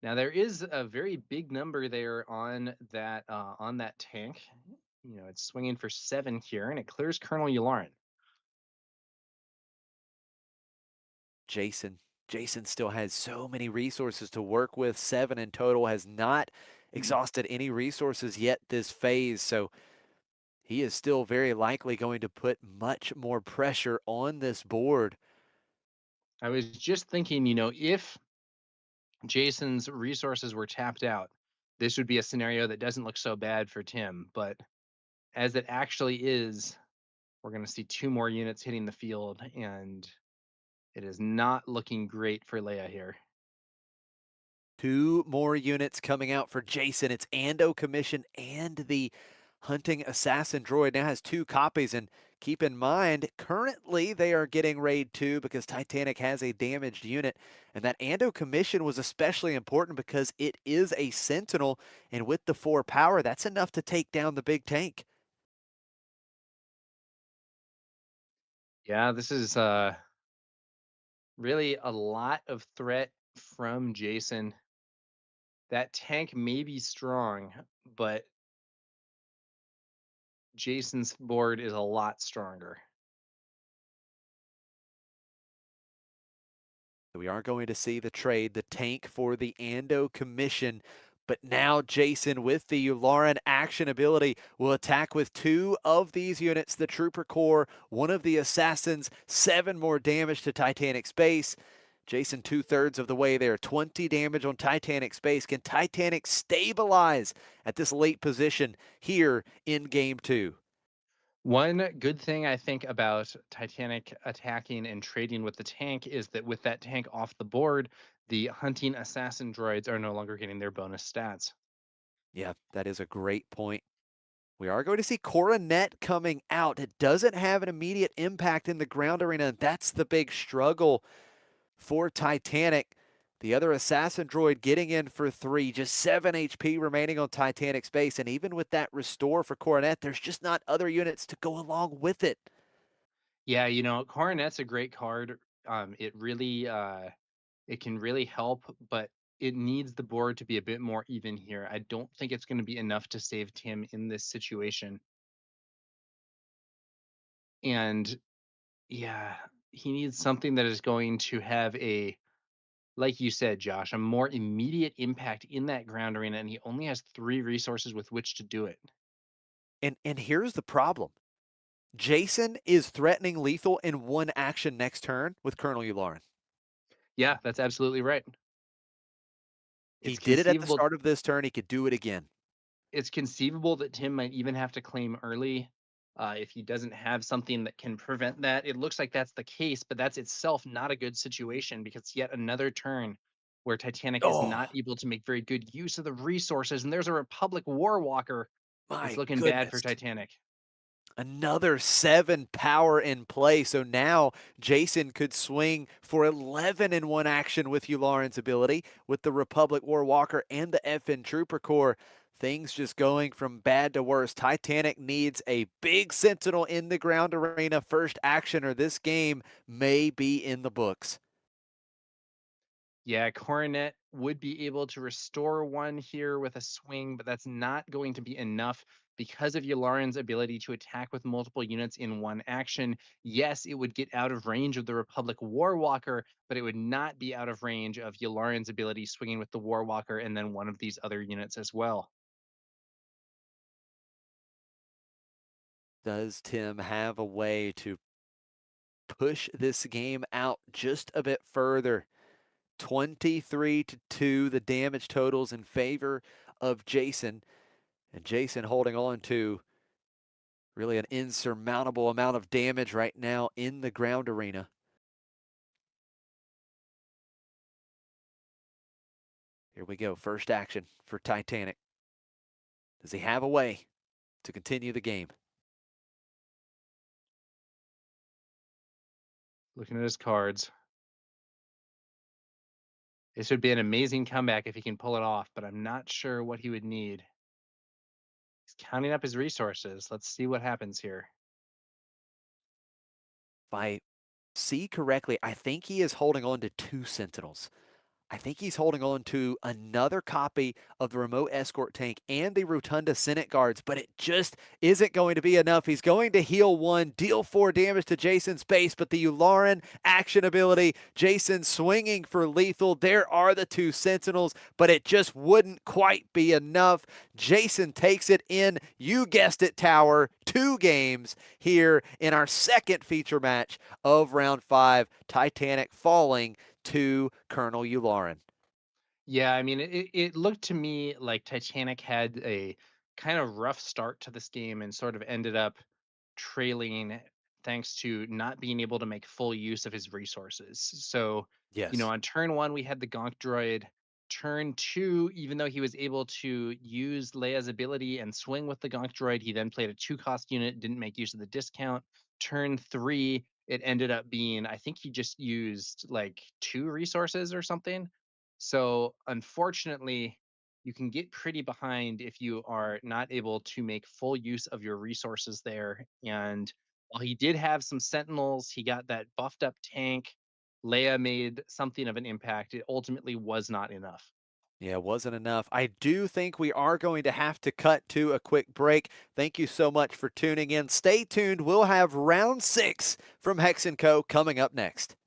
Now there is a very big number there on that tank. You know, it's swinging for 7 here, and it clears Colonel Yularen. Jason. Jason still has so many resources to work with. 7 in total, has not exhausted any resources yet this phase. So he is still very likely going to put much more pressure on this board. I was just thinking, you know, if Jason's resources were tapped out, this would be a scenario that doesn't look so bad for Tim. But as it actually is, we're going to see 2 more units hitting the field, and it is not looking great for Leia here. 2 more units coming out for Jason. It's Ando Commission and the Hunting Assassin droid now has 2 copies. And keep in mind, currently they are getting raid 2 because Titanic has a damaged unit. And that Ando Commission was especially important because it is a Sentinel. And with the 4 power, that's enough to take down the big tank. Yeah, this is really a lot of threat from Jason. That tank may be strong, but Jason's board is a lot stronger. We are going to see the trade, the tank for the Ando Commission. But now Jason, with the Yularen action ability, will attack with 2 of these units, the Trooper Corps, 1 of the Assassins, 7 more damage to Titanic's base. Jason 2/3 of the way there, 20 damage on Titanic's base. Can Titanic stabilize at this late position here in game 2? One good thing I think about Titanic attacking and trading with the tank is that with that tank off the board, the hunting assassin droids are no longer getting their bonus stats. Yeah, that is a great point. We are going to see Coronet coming out. It doesn't have an immediate impact in the ground arena. That's the big struggle for Titanic. The other assassin droid getting in for 3, just 7 HP remaining on Titanic's base. And even with that restore for Coronet, there's just not other units to go along with it. Yeah, you know, Coronet's a great card. It really it can really help, but it needs the board to be a bit more even here. I don't think it's going to be enough to save Tim in this situation. And yeah, he needs something that is going to have a, like you said, Josh, a more immediate impact in that ground arena, and he only has 3 resources with which to do it. And here's the problem. Jason is threatening lethal in 1 action next turn with Colonel Yularen. Yeah, that's absolutely right. He It's did it at the conceivable start of this turn. He could do it again. it's conceivable that Tim might even have to claim early, If he doesn't have something that can prevent that, it looks like that's the case, but that's itself not a good situation because it's yet another turn where Titanic is not Oh, able to make very good use of the resources. And there's a Republic War Walker. It's my looking bad for goodness. Titanic. Another 7 power in play. So now Jason could swing for 11 in one action with Yularen's ability, with the Republic War Walker and the FN Trooper Corps. Things just going from bad to worse. Titanic needs a big sentinel in the ground arena first action, or this game may be in the books. Yeah, Coronet would be able to restore one here with a swing, but that's not going to be enough because of Yularen's ability to attack with multiple units in one action. Yes, it would get out of range of the Republic Warwalker, but it would not be out of range of Yularen's ability swinging with the Warwalker and then one of these other units as well. Does Tim have a way to push this game out just a bit further? 23-2, the damage totals in favor of Jason. And Jason holding on to really an insurmountable amount of damage right now in the ground arena. Here we go. First action for Titanic. Does he have a way to continue the game? Looking at his cards. This would be an amazing comeback if he can pull it off, but I'm not sure what he would need. He's counting up his resources. Let's see what happens here. If I see correctly, I think he is holding on to 2 Sentinels. I think he's holding on to another copy of the remote escort tank and the Rotunda Senate guards, but it just isn't going to be enough. He's going to heal 1, deal 4 damage to Jason's base, but the Yularen action ability, Jason swinging for lethal. There are the 2 Sentinels, but it just wouldn't quite be enough. Jason takes it in, you guessed it, Tower, 2 games here in our second feature match of round 5. Titanic falling to Colonel Yularen. Yeah, I mean, it looked to me like Titanic had a kind of rough start to this game and sort of ended up trailing thanks to not being able to make full use of his resources. So, Yes. on turn one, we had the Gonk droid. Turn two, even though he was able to use Leia's ability and swing with the Gonk droid, he then played a 2-cost unit, didn't make use of the discount. Turn three, it ended up being, I think he just used like 2 resources or something. So, unfortunately, you can get pretty behind if you are not able to make full use of your resources there. And while he did have some sentinels, he got that buffed up tank. Leia made something of an impact. It ultimately was not enough. Yeah, it wasn't enough. I do think we are going to have to cut to a quick break. Thank you so much for tuning in. Stay tuned. We'll have round 6 from Hex & Co. coming up next.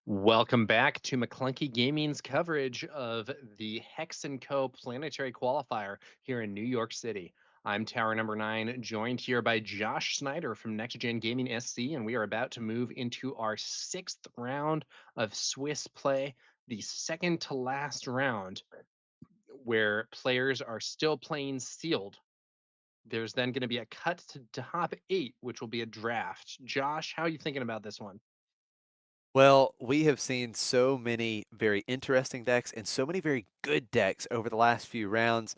Welcome back to McClunky Gaming's coverage of the Hex & Co. Planetary Qualifier here in New York City. I'm TowerNumberNine, joined here by Josh Snyder from Next Gen Gaming SC, and we are about to move into our 6th round of Swiss play, the second to last round, where players are still playing sealed. There's then going to be a cut to top 8, which will be a draft. Josh, how are you thinking about this one? Well, we have seen so many very interesting decks and so many very good decks over the last few rounds.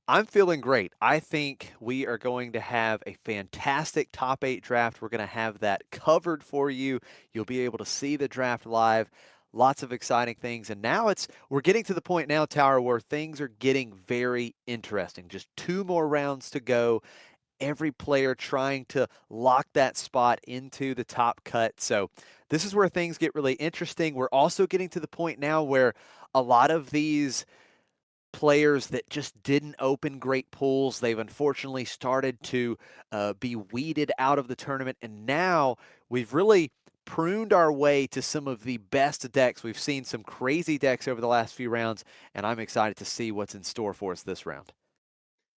I'm feeling great. I think we are going to have a fantastic top 8 draft. We're going to have that covered for you. You'll be able to see the draft live. Lots of exciting things. And now we're getting to the point now, Tower, where things are getting very interesting. Just 2 more rounds to go. Every player trying to lock that spot into the top cut. So this is where things get really interesting. We're also getting to the point now where a lot of these players that just didn't open great pools, they've unfortunately started to be weeded out of the tournament. And now we've really pruned our way to some of the best decks. We've seen some crazy decks over the last few rounds, and I'm excited to see what's in store for us this round.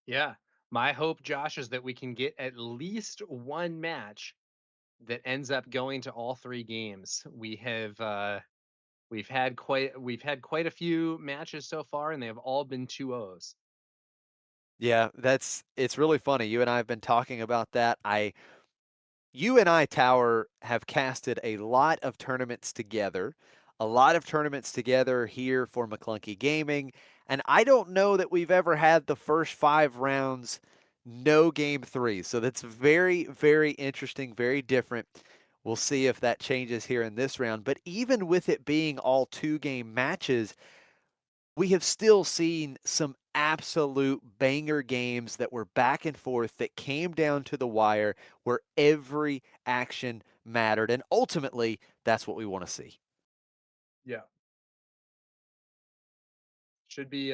Yeah. My hope, Josh, is that we can get at least one match that ends up going to all 3 games. We've had quite a few matches so far, and they have all been 2-0s. Yeah, it's really funny. You and I have been talking about that. You and I, Tower, have casted a lot of tournaments together, a lot of tournaments together here for McClunky Gaming, and I don't know that we've ever had the first 5 rounds no game 3. So that's very, very interesting, very different. We'll see if that changes here in this round. But even with it being all 2 game matches, we have still seen some absolute banger games that were back and forth that came down to the wire where every action mattered. And ultimately, that's what we want to see. Yeah. Should be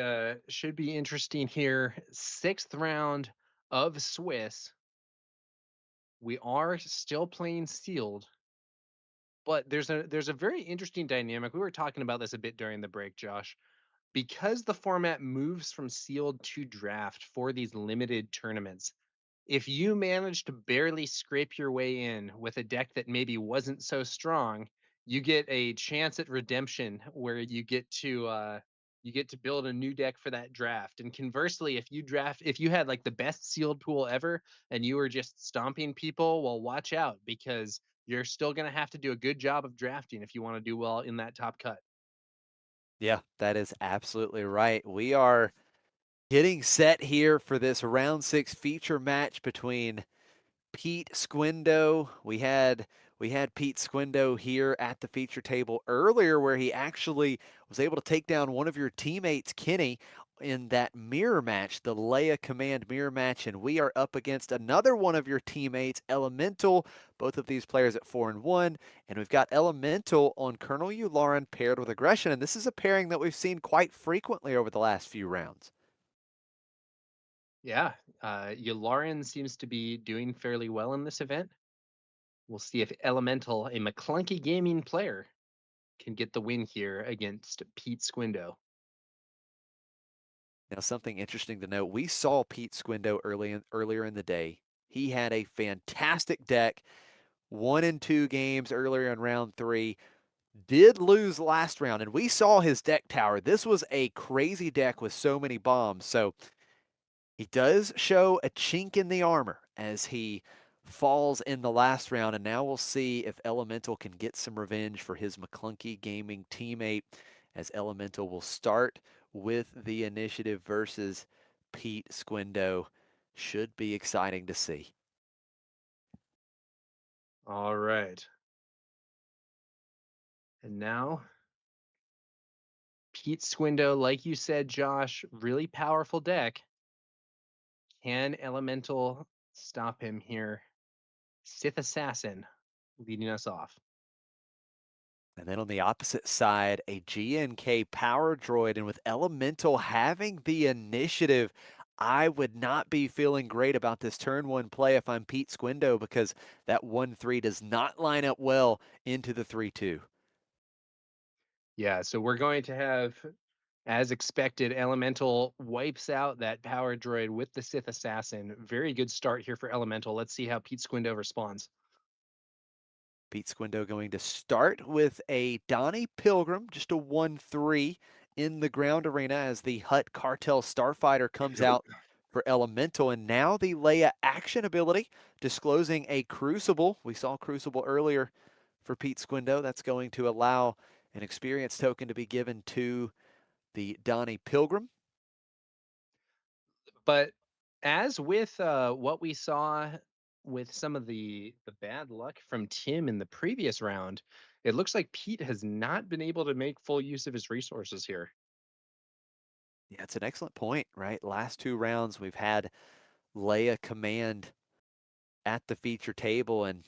interesting here. 6th round of Swiss. We are still playing sealed, but there's a very interesting dynamic. We were talking about this a bit during the break, Josh. Because the format moves from sealed to draft for these limited tournaments, if you manage to barely scrape your way in with a deck that maybe wasn't so strong, you get a chance at redemption where you get to build a new deck for that draft. And conversely, if you had like the best sealed pool ever and you were just stomping people, well, watch out because you're still going to have to do a good job of drafting if you want to do well in that top cut. Yeah, that is absolutely right. We are getting set here for this round 6 feature match between Pete Squindo. We had Pete Squindo here at the feature table earlier where he actually was able to take down one of your teammates, Kenny, in that mirror match, the Leia Command mirror match, and we are up against another one of your teammates, Elemental. Both of these players at 4-1, and we've got Elemental on Colonel Yularen paired with Aggression, and this is a pairing that we've seen quite frequently over the last few rounds. Yeah, Yularen seems to be doing fairly well in this event. We'll see if Elemental, a McClunky Gaming player, can get the win here against Pete Squindo. Now, something interesting to note, we saw Pete Squindo earlier in the day. He had a fantastic deck, 1 and 2 games earlier in round 3, did lose last round, and we saw his deck tower. This was a crazy deck with so many bombs. So he does show a chink in the armor as he falls in the last round, and now we'll see if Elemental can get some revenge for his McClunky Gaming teammate, as Elemental will start with the initiative versus Pete Squindo. Should be exciting to see. All right. And now, Pete Squindo, like you said, Josh, really powerful deck. Can Elemental stop him here? Sith Assassin leading us off. And then on the opposite side, a GNK power droid. And with Elemental having the initiative, I would not be feeling great about this turn 1 play if I'm Pete Squindo because that 1-3 does not line up well into the 3-2. Yeah, so we're going to have, as expected, Elemental wipes out that power droid with the Sith Assassin. Very good start here for Elemental. Let's see how Pete Squindo responds. Pete Squindo going to start with a Donnie Pilgrim, just a 1-3 in the ground arena as the Hutt Cartel Starfighter comes out for Elemental. And now the Leia action ability, disclosing a Crucible. We saw Crucible earlier for Pete Squindo. That's going to allow an experience token to be given to the Donnie Pilgrim. But as with what we saw with some of the bad luck from Tim in the previous round, it looks like Pete has not been able to make full use of his resources here. Yeah, it's an excellent point, right? Last two rounds, we've had Leia command at the feature table, and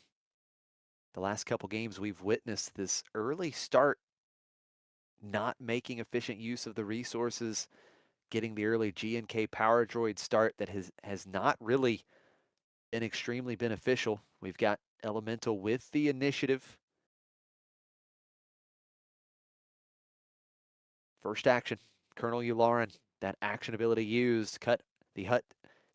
the last couple games we've witnessed this early start not making efficient use of the resources, getting the early G and K power droid start that has not really been extremely beneficial. We've got Elemental with the initiative. First action, Colonel Yularen, that action ability used, cut the Hutt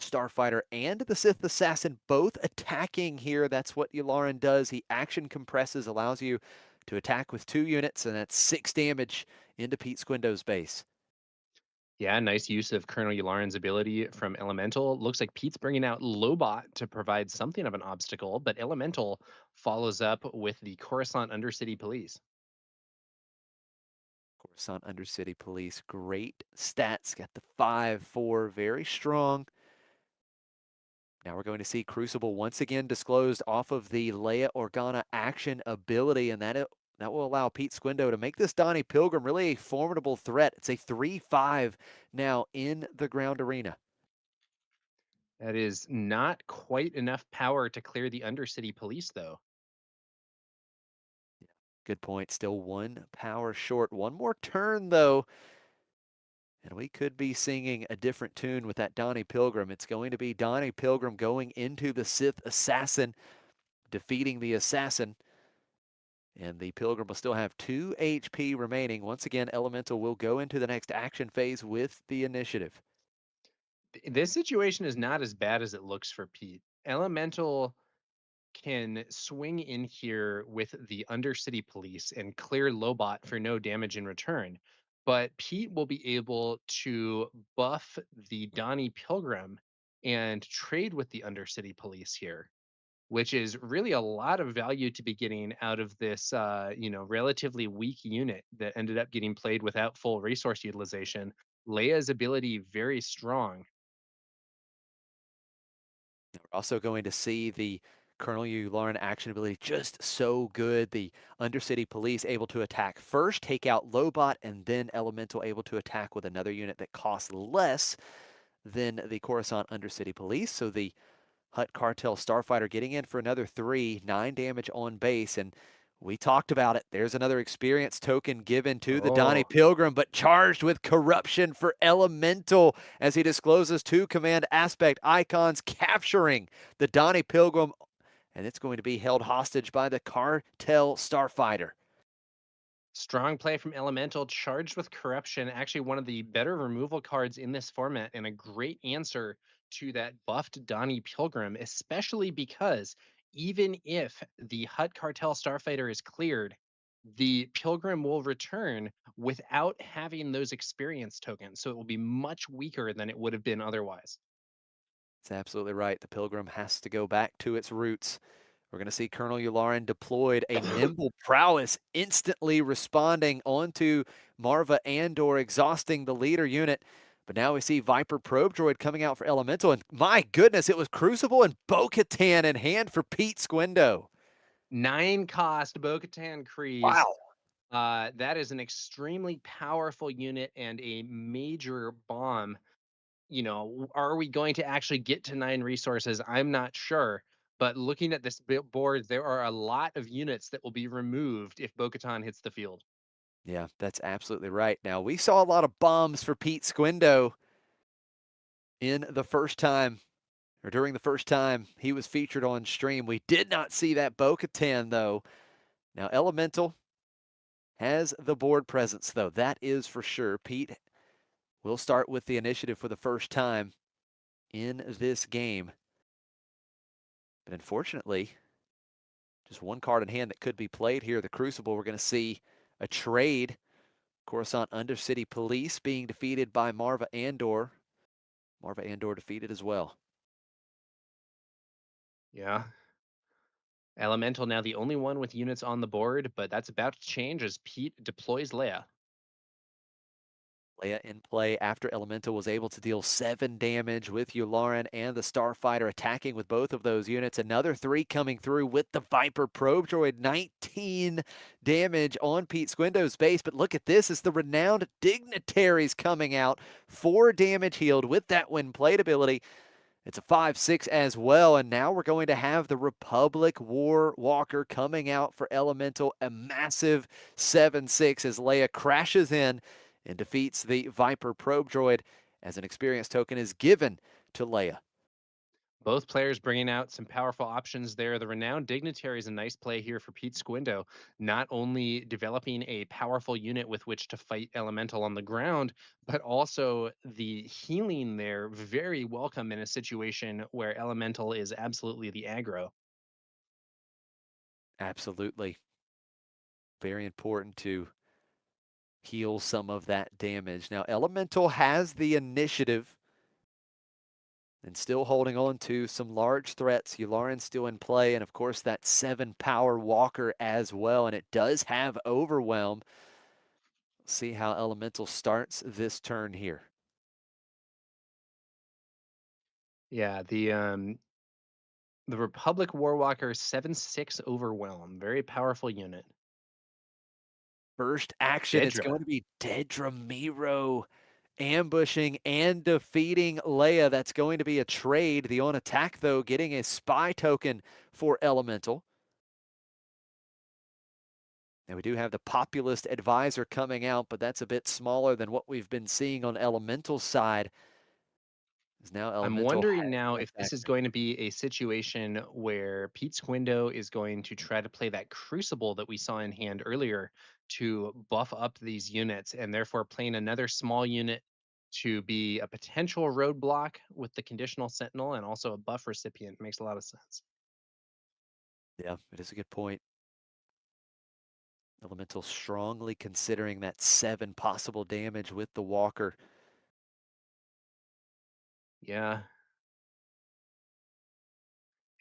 Starfighter and the Sith Assassin both attacking here. That's what Yularen does. He action compresses, allows you to attack with 2 units, and that's 6 damage into Pete Squindo's base. Yeah, nice use of Colonel Yularen's ability from Elemental. Looks like Pete's bringing out Lobot to provide something of an obstacle, but Elemental follows up with the Coruscant Undercity Police. Coruscant Undercity Police, great stats. Got the 5-4, very strong. Now we're going to see Crucible once again disclosed off of the Leia Organa action ability, and that will allow Pete Squindo to make this Donnie Pilgrim really a formidable threat. It's a 3-5 now in the ground arena. That is not quite enough power to clear the Undercity Police, though. Good point. Still 1 power short. One more turn, though, and we could be singing a different tune with that Donnie Pilgrim. It's going to be Donnie Pilgrim going into the Sith Assassin, defeating the Assassin. And the Pilgrim will still have 2 HP remaining. Once again, Elemental will go into the next action phase with the initiative. This situation is not as bad as it looks for Pete. Elemental can swing in here with the Undercity Police and clear Lobot for no damage in return. But Pete will be able to buff the Donnie Pilgrim and trade with the Undercity Police here, which is really a lot of value to be getting out of this, relatively weak unit that ended up getting played without full resource utilization. Leia's ability very strong. We're also going to see the Colonel Yularen action ability just so good. The Undercity Police able to attack first, take out Lobot, and then Elemental able to attack with another unit that costs less than the Coruscant Undercity Police. So the Hutt Cartel Starfighter getting in for another 3, 9 damage on base. And we talked about it. There's another experience token given to the Donnie Oh, Pilgrim, but charged with corruption for Elemental as he discloses 2 command aspect icons capturing the Donnie Pilgrim. And it's going to be held hostage by the Cartel Starfighter. strong play from Elemental, charged with corruption. Actually, one of the better removal cards in this format, and a great answer to that buffed Donnie Pilgrim, especially because even if the Hutt Cartel Starfighter is cleared, the Pilgrim will return without having those experience tokens. So it will be much weaker than it would have been otherwise. That's absolutely right. The Pilgrim has to go back to its roots. We're going to see Colonel Yularen deployed a nimble prowess, instantly responding onto Marva Andor, exhausting the leader unit. But now we see Viper Probe Droid coming out for Elemental, and my goodness, it was Crucible and Bo-Katan in hand for Pete Squindo. 9 cost Bo-Katan Kryze. Wow. That is an extremely powerful unit and a major bomb. Are we going to actually get to 9 resources? I'm not sure. But looking at this board, there are a lot of units that will be removed if Bo-Katan hits the field. Yeah, that's absolutely right. Now, we saw a lot of bombs for Pete Squindo in the first time, or during the first time he was featured on stream. We did not see that Bo-Katan, though. Now, Elemental has the board presence, though. That is for sure. Pete will start with the initiative for the first time in this game. But unfortunately, just one card in hand that could be played here. The Crucible, we're going to see a trade. Coruscant Undercity Police being defeated by Marva Andor. Marva Andor defeated as well. Yeah. Elemental now the only one with units on the board, but that's about to change as Pete deploys Leia. Leia in play after Elemental was able to deal 7 damage with Yularen and the Starfighter attacking with both of those units. Another 3 coming through with the Viper Probe Droid. 19 damage on Pete Squindo's base. But look at this, it's the Renowned Dignitaries coming out. 4 damage healed with that when played ability. It's a 5-6 as well, and now we're going to have the Republic War Walker coming out for Elemental, a massive 7-6 as Leia crashes in and defeats the Viper Probe Droid as an experience token is given to Leia. Both players bringing out some powerful options there. The Renowned Dignitary is a nice play here for Pete Squindo, not only developing a powerful unit with which to fight Elemental on the ground, but also the healing there, very welcome in a situation where Elemental is absolutely the aggro. Absolutely. Very important to heal some of that damage. Now, Elemental has the initiative and still holding on to some large threats. Yularen still in play, and of course that 7 power walker as well, and it does have overwhelm. See how Elemental starts this turn here. Yeah, the Republic Warwalker 7-6 overwhelm, very powerful unit. First action, it's Dedra. going to be Dedra Miro ambushing and defeating Leia. That's going to be a trade. The on attack, though, getting a spy token for Elemental. Now we do have the Populist Advisor coming out, but that's a bit smaller than what we've been seeing on Elemental's side. Is now I'm Elemental wondering has now an if this is attacker. going to be a situation where Pete Squindo is going to try to play that Crucible that we saw in hand earlier to buff up these units and therefore playing another small unit to be a potential roadblock with the conditional sentinel and also a buff recipient. Makes a lot of sense. Yeah, it is a good point. Elemental strongly considering that 7 possible damage with the Walker. Yeah.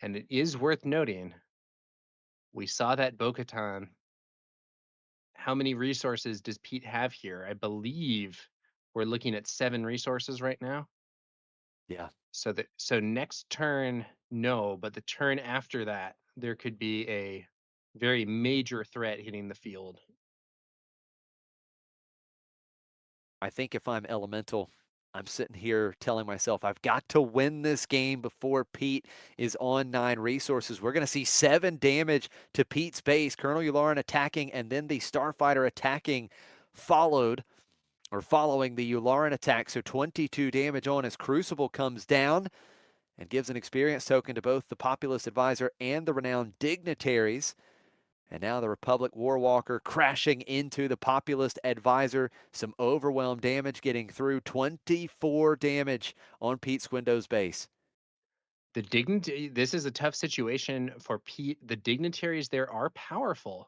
And it is worth noting, we saw that Bo-Katan. How many resources does Pete have here? I believe we're looking at 7 resources right now. Yeah, So next turn, no, but the turn after that, there could be a very major threat hitting the field. I think if I'm Elemental, I'm sitting here telling myself I've got to win this game before Pete is on 9 resources. We're going to see 7 damage to Pete's base. Colonel Yularen attacking and then the Starfighter attacking following the Yularen attack. So 22 damage on as Crucible comes down and gives an experience token to both the Populist Advisor and the Renowned Dignitaries. And now the Republic Warwalker crashing into the Populist Advisor. Some overwhelm damage getting through. 24 damage on Pete Squindo's base. The dignity this is a tough situation for Pete. The dignitaries there are powerful,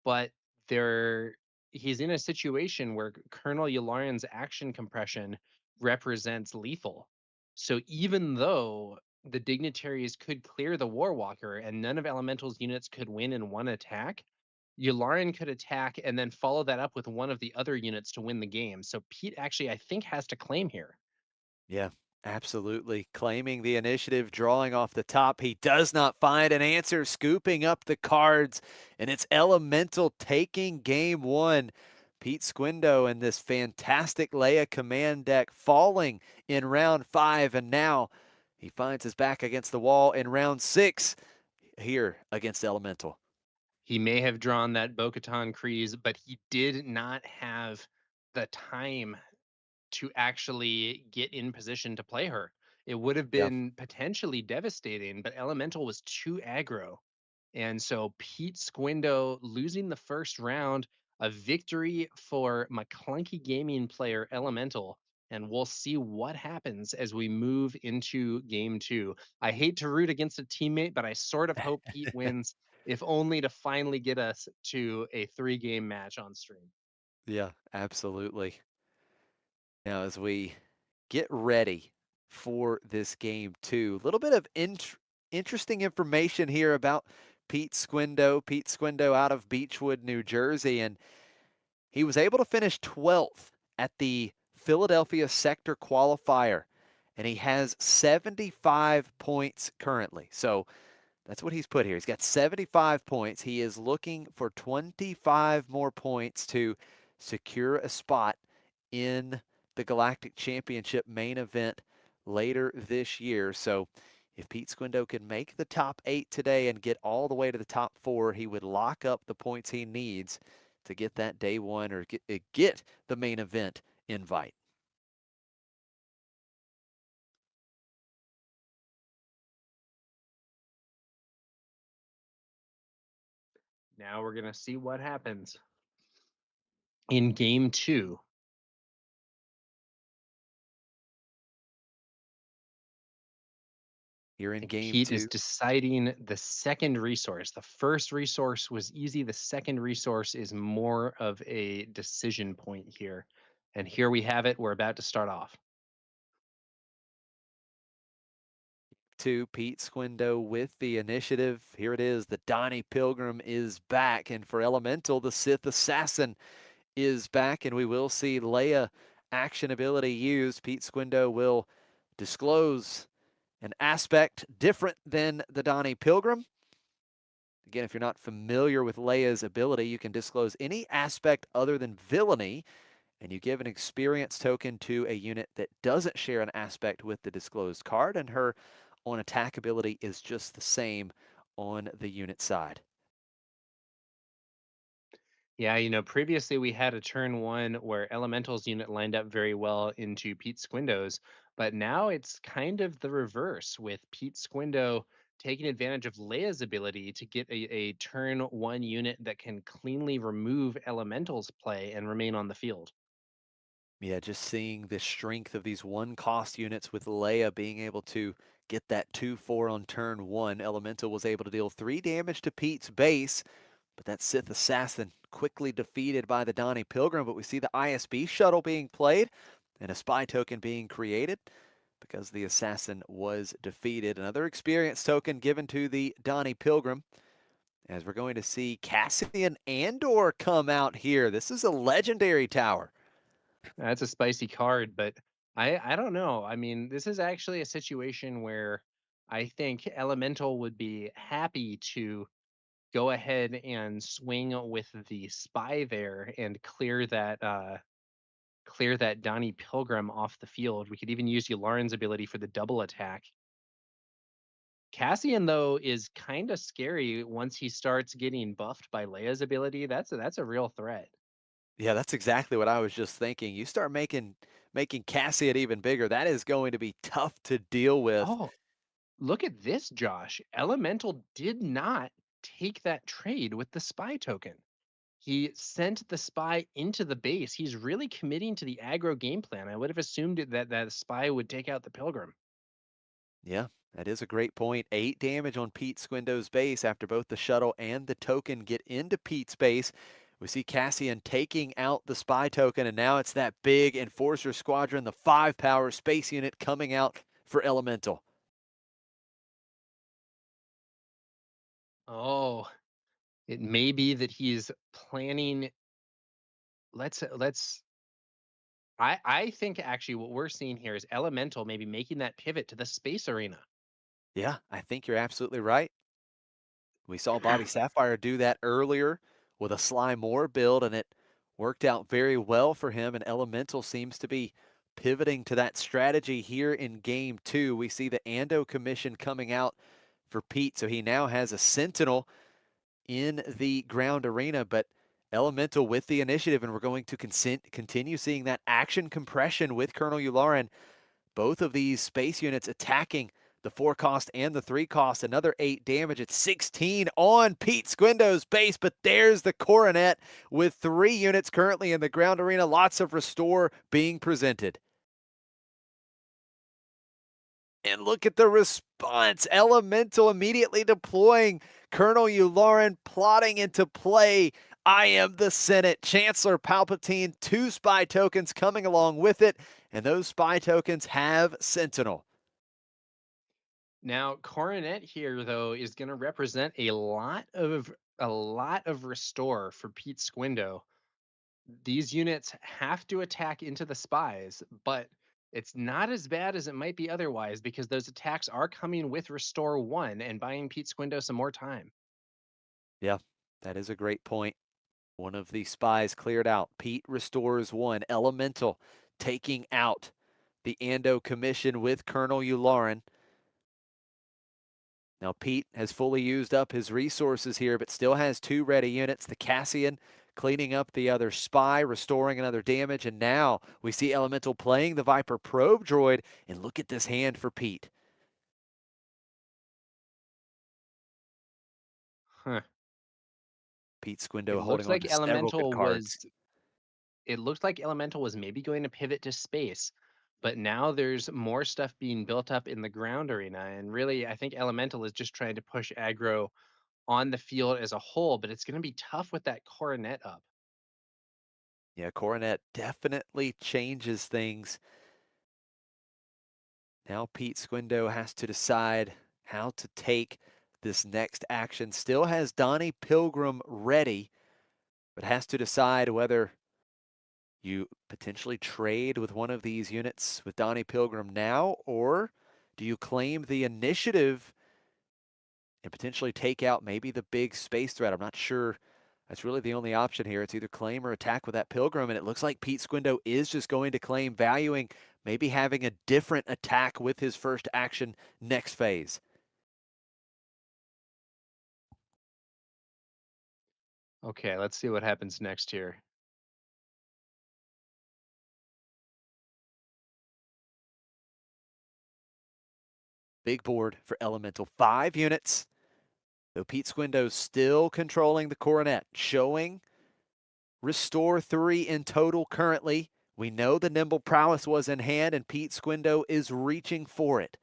but they're he's in a situation where Colonel Yularen's action compression represents lethal. So even though the dignitaries could clear the Warwalker and none of Elemental's units could win in one attack, Yularen could attack and then follow that up with one of the other units to win the game. So Pete actually, I think, has to claim here. Yeah, absolutely. Claiming the initiative, drawing off the top. He does not find an answer, scooping up the cards, and it's Elemental taking game 1. Pete Squindo and this fantastic Leia command deck falling in round 5, and now he finds his back against the wall in round 6 here against Elemental. He may have drawn that Bo-Katan Kryze, but he did not have the time to actually get in position to play her. It would have Yeah. been potentially devastating, but Elemental was too aggro. And so Pete Squindo losing the first round, a victory for McClunky Gaming player Elemental. And we'll see what happens as we move into game two. I hate to root against a teammate, but I sort of hope Pete wins, if only to finally get us to a 3-game match on stream. Yeah, absolutely. Now, as we get ready for this game two, a little bit of interesting information here about Pete Squindo. Pete Squindo out of Beechwood, New Jersey, and he was able to finish 12th at the Philadelphia sector qualifier, and he has 75 points currently. So that's what he's put here. He's got 75 points. He is looking for 25 more points to secure a spot in the Galactic Championship main event later this year. So if Pete Squindo can make the top 8 today and get all the way to the top 4, he would lock up the points he needs to get that day one or get the main event invite. Now we're going to see what happens in game two. Here I in think game Pete is two. deciding the second resource. The first resource was easy. The second resource is more of a decision point here. And here we have it. We're about to start off. To Pete Squindo with the initiative. Here it is. The Donnie Pilgrim is back. And for Elemental, the Sith Assassin is back. And we will see Leia action ability used. Pete Squindo will disclose an aspect different than the Donnie Pilgrim. Again, if you're not familiar with Leia's ability, you can disclose any aspect other than villainy, and you give an experience token to a unit that doesn't share an aspect with the disclosed card, and her on attack ability is just the same on the unit side. Yeah, previously we had a turn one where Elemental's unit lined up very well into Pete Squindo's, but now it's kind of the reverse with Pete Squindo taking advantage of Leia's ability to get a turn one unit that can cleanly remove Elemental's play and remain on the field. Yeah, just seeing the strength of these one cost units with Leia being able to get that 2-4 on turn one. Elemental was able to deal 3 damage to Pete's base, but that Sith Assassin quickly defeated by the Donnie Pilgrim. But we see the ISB shuttle being played and a spy token being created because the Assassin was defeated. Another experience token given to the Donnie Pilgrim, as we're going to see Cassian Andor come out here. This is a legendary tower. That's a spicy card, but I don't know. I mean, this is actually a situation where I think Elemental would be happy to go ahead and swing with the spy there and clear that Donnie Pilgrim off the field. We could even use Yularen's ability for the double attack. Cassian though is kind of scary once he starts getting buffed by Leia's ability. That's a real threat. Yeah, that's exactly what I was just thinking. You start making Cassian even bigger. That is going to be tough to deal with. Oh, look at this, Josh. Elemental did not take that trade with the spy token. He sent the spy into the base. He's really committing to the aggro game plan. I would have assumed that spy would take out the Pilgrim. Yeah, that is a great point. 8 damage on Pete Squindo's base after both the shuttle and the token get into Pete's base. We see Cassian taking out the spy token, and now it's that big Enforcer Squadron, the 5-power space unit coming out for Elemental. Oh, it may be that he's planning. Let's. I think actually what we're seeing here is Elemental maybe making that pivot to the space arena. Yeah, I think you're absolutely right. We saw Bobby Sapphire do that earlier with a Sly Moore build, and it worked out very well for him. And Elemental seems to be pivoting to that strategy here in game two. We see the Ando commission coming out for Pete, so he now has a Sentinel in the ground arena, but Elemental with the initiative, and we're going to continue seeing that action compression with Colonel Yularen. Both of these space units attacking the 4 cost and the 3 cost. Another 8 damage. It's 16 on Pete Squindo's base, but there's the Coronet with 3 units currently in the ground arena. Lots of restore being presented. And look at the response. Elemental immediately deploying. Colonel Yularen plotting into play. I am the Senate. Chancellor Palpatine, 2 spy tokens coming along with it. And those spy tokens have Sentinel. Now, Coronet here, though, is going to represent a lot of restore for Pete Squindo. These units have to attack into the spies, but it's not as bad as it might be otherwise because those attacks are coming with Restore 1 and buying Pete Squindo some more time. Yeah, that is a great point. One of the spies cleared out. Pete restores 1. Elemental taking out the Ando commission with Colonel Yularen. Now, Pete has fully used up his resources here, but still has 2 ready units. The Cassian cleaning up the other spy, restoring another damage. And now we see Elemental playing the Viper probe droid. And look at this hand for Pete. Huh. Pete It Squindo looks holding on like to several good Elemental cards. was it looked like Elemental was maybe going to pivot to space, but now there's more stuff being built up in the ground arena. And really, I think Elemental is just trying to push aggro on the field as a whole, but it's going to be tough with that Coronet up. Yeah, Coronet definitely changes things. Now Pete Squindo has to decide how to take this next action. Still has Donnie Pilgrim ready, but has to decide whether you potentially trade with one of these units with Donnie Pilgrim now, or do you claim the initiative and potentially take out maybe the big space threat? I'm not sure. That's really the only option here. It's either claim or attack with that Pilgrim, and it looks like Pete Squindo is just going to claim, valuing maybe having a different attack with his first action next phase. Okay, let's see what happens next here. Big board for Elemental, 5 units. Though Pete Squindo's still controlling the Coronet, showing Restore 3 in total currently. We know the Nimble Prowess was in hand, and Pete Squindo is reaching for it.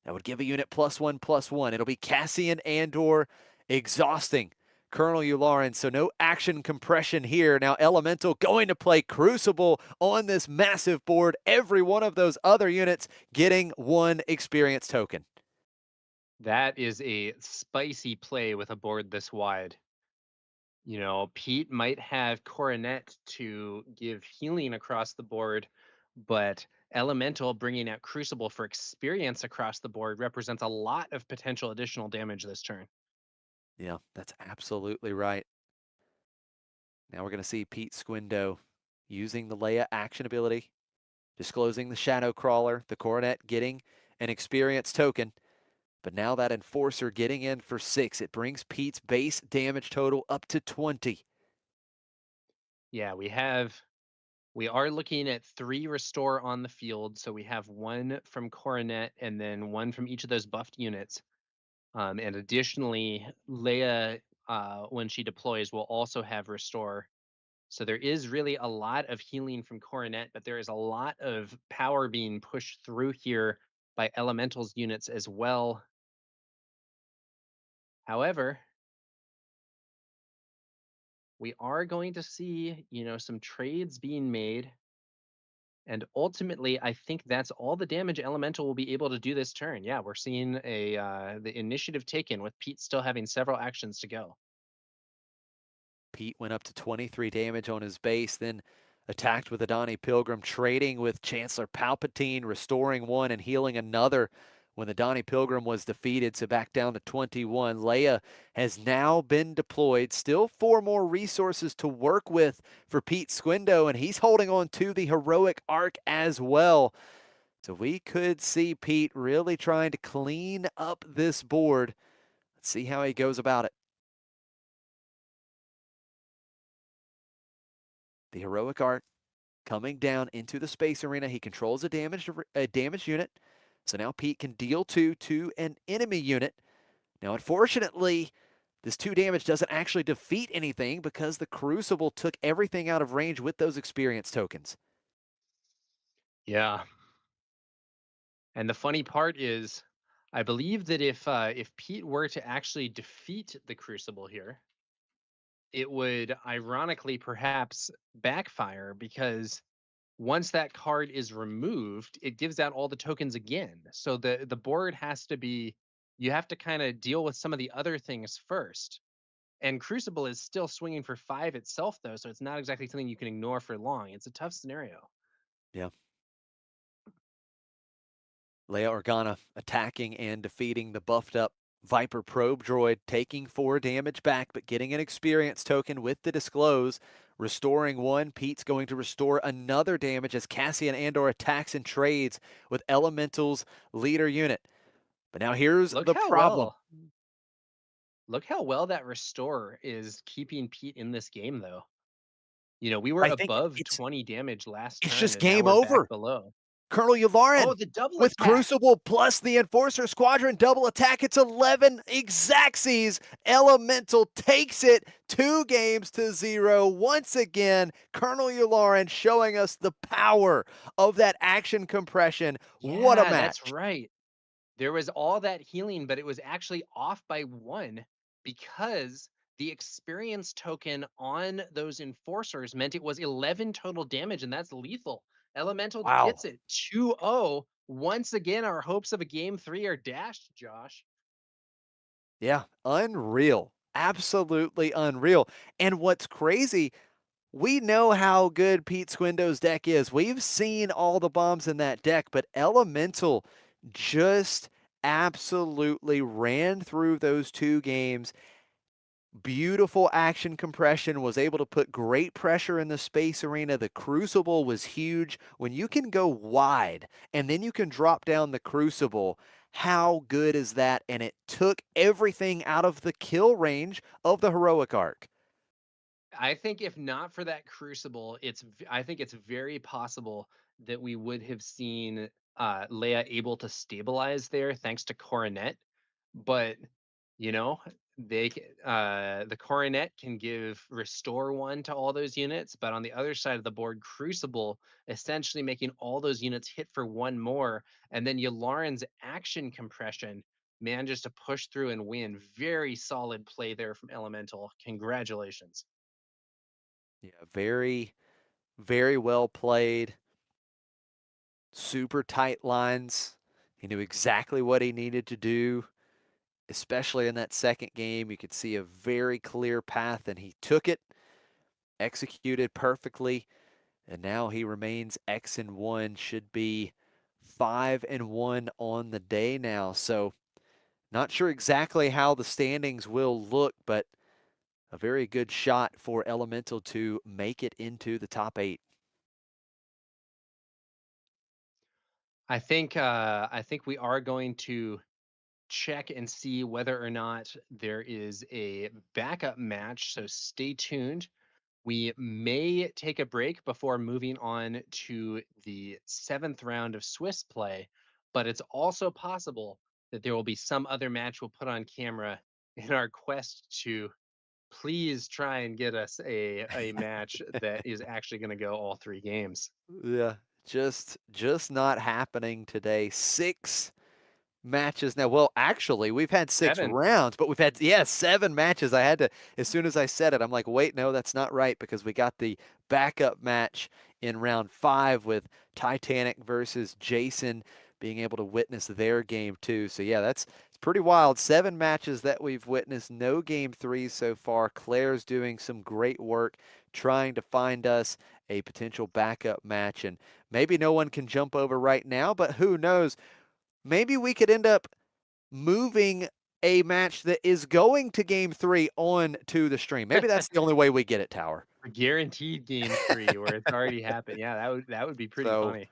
That would give a unit +1/+1. It'll be Cassian Andor exhausting Colonel Yularen, so no action compression here. Now Elemental going to play Crucible on this massive board. Every one of those other units getting 1 experience token. That is a spicy play with a board this wide. You know, Pete might have Coronet to give healing across the board, but Elemental bringing out Crucible for experience across the board represents a lot of potential additional damage this turn. Yeah, that's absolutely right. Now we're going to see Pete Squindo using the Leia action ability, disclosing the Shadow Crawler, the Coronet getting an experience token. But now that Enforcer getting in for 6, it brings Pete's base damage total up to 20. Yeah, we are looking at 3 restore on the field, so we have 1 from Coronet and then 1 from each of those buffed units. And additionally, Leia, when she deploys, will also have restore. So there is really a lot of healing from Coronet, but there is a lot of power being pushed through here by Elementals units as well. However, we are going to see, some trades being made. And ultimately, I think that's all the damage Elemental will be able to do this turn. Yeah, we're seeing the initiative taken with Pete still having several actions to go. Pete went up to 23 damage on his base, then attacked with a Donnie Pilgrim, trading with Chancellor Palpatine, restoring 1 and healing another when the Donnie Pilgrim was defeated, so back down to 21. Leia has now been deployed. Still 4 more resources to work with for Pete Squindo, and he's holding on to the heroic arc as well. So we could see Pete really trying to clean up this board. Let's see how he goes about it. The heroic arc coming down into the space arena. He controls a damaged unit. So now Pete can deal 2 to an enemy unit. Now, unfortunately, this 2 damage doesn't actually defeat anything because the Crucible took everything out of range with those experience tokens. Yeah. And the funny part is, I believe that if Pete were to actually defeat the Crucible here, it would ironically perhaps backfire because once that card is removed, it gives out all the tokens again. So the board has to be you have to kind of deal with some of the other things first. And Crucible is still swinging for 5 itself though, so it's not exactly something you can ignore for long. It's a tough scenario. Yeah. Leia Organa attacking and defeating the buffed up Viper probe droid, taking 4 damage back, but getting an experience token with the disclose, restoring 1. Pete's going to restore another damage as Cassian Andor attacks and trades with Elemental's leader unit. But now here's Look the how problem. well look how well that restore is keeping Pete in this game though. You know, we were I think above it's 20 damage last it's turn just and now game we're back over. below. Colonel Oh, Yularen the double with attack. Crucible plus the Enforcer Squadron double attack. It's 11 Exacxies. Elemental takes it 2-0. Once again, Colonel Yularen showing us the power of that action compression. What a Yeah, that's match. right. There was all that healing, but it was actually off by 1 because the experience token on those enforcers meant it was 11 total damage, and that's lethal. Elemental Wow. gets it 2-0. Once again, our hopes of a game 3 are dashed, Josh. Yeah, unreal. Absolutely unreal. And what's crazy, we know how good Pete Squindo's deck is. We've seen all the bombs in that deck, but Elemental just absolutely ran through those 2 games. Beautiful action compression, was able to put great pressure in the space arena. The Crucible was huge. When you can go wide and then you can drop down the Crucible, how good is that? And it took everything out of the kill range of the heroic arc. I think if not for that crucible, I think it's very possible that we would have seen Leia able to stabilize there thanks to Coronet. But you know, the Coronet can give restore 1 to all those units, but on the other side of the board, Crucible essentially making all those units hit for 1 more, and then Yularen's action compression manages to push through and win. Very solid play there from Elemental. Congratulations. Yeah, very, very well played. Super tight lines. He knew exactly what he needed to do, especially in that second game. You could see a very clear path, and he took it, executed perfectly, and now he remains X-1, should be 5-1 on the day now. So, not sure exactly how the standings will look, but a very good shot for Elemental to make it into the top 8. I think we are going to check and see whether or not there is a backup match. So stay tuned. We may take a break before moving on to the 7th round of Swiss play, but it's also possible that there will be some other match we'll put on camera in our quest to please try and get us a match that is actually going to go all 3 games. Yeah, just not happening today. 6 matches now. Well, actually, we've had 6 7. rounds, but we've had, yeah, 7 matches. I had to, as soon as I said it, I'm like, wait, no, that's not right, because we got the backup match in round 5 with Titanic versus Jason, being able to witness their game too. So yeah, that's it's pretty wild. 7 matches that we've witnessed, no game 3 so far. Claire's doing some great work trying to find us a potential backup match, and maybe no one can jump over right now, but who knows? Maybe we could end up moving a match that is going to game 3 on to the stream. Maybe that's the only way we get it, Tower. A guaranteed game 3 where it's already happened. Yeah, that would be pretty So, funny.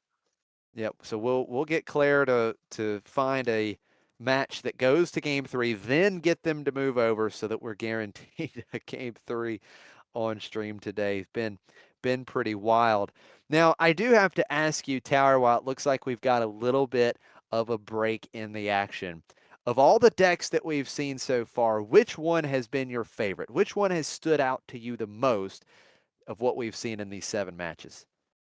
yep. So we'll get Claire to find a match that goes to game 3, then get them to move over so that we're guaranteed a game 3 on stream today. It's been pretty wild. Now, I do have to ask you, Tower, while it looks like we've got a little bit of a break in the action. Of all the decks that we've seen so far, which one has been your favorite? Which one has stood out to you the most of what we've seen in these 7 matches?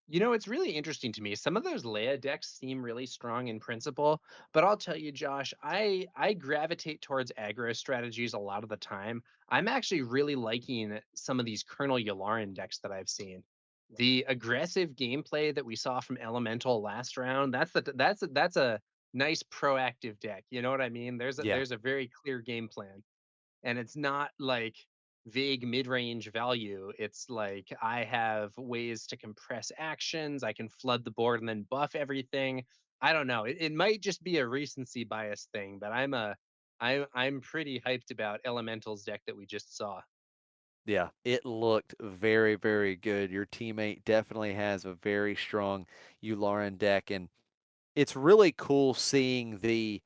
It's really interesting to me. Some of those Leia decks seem really strong in principle, but I'll tell you, Josh, I gravitate towards aggro strategies a lot of the time. I'm actually really liking some of these Colonel Yularen decks that I've seen. The aggressive gameplay that we saw from Elemental last round, that's a nice proactive deck. You know what I mean? There's a Yeah. there's a very clear game plan, and it's not like vague mid-range value. It's like I have ways to compress actions, I can flood the board and then buff everything. I don't know, it might just be a recency bias thing, but I'm pretty hyped about Elemental's deck that we just saw. Yeah, it looked very, very good. Your teammate definitely has a very strong Yularen deck, and it's really cool seeing the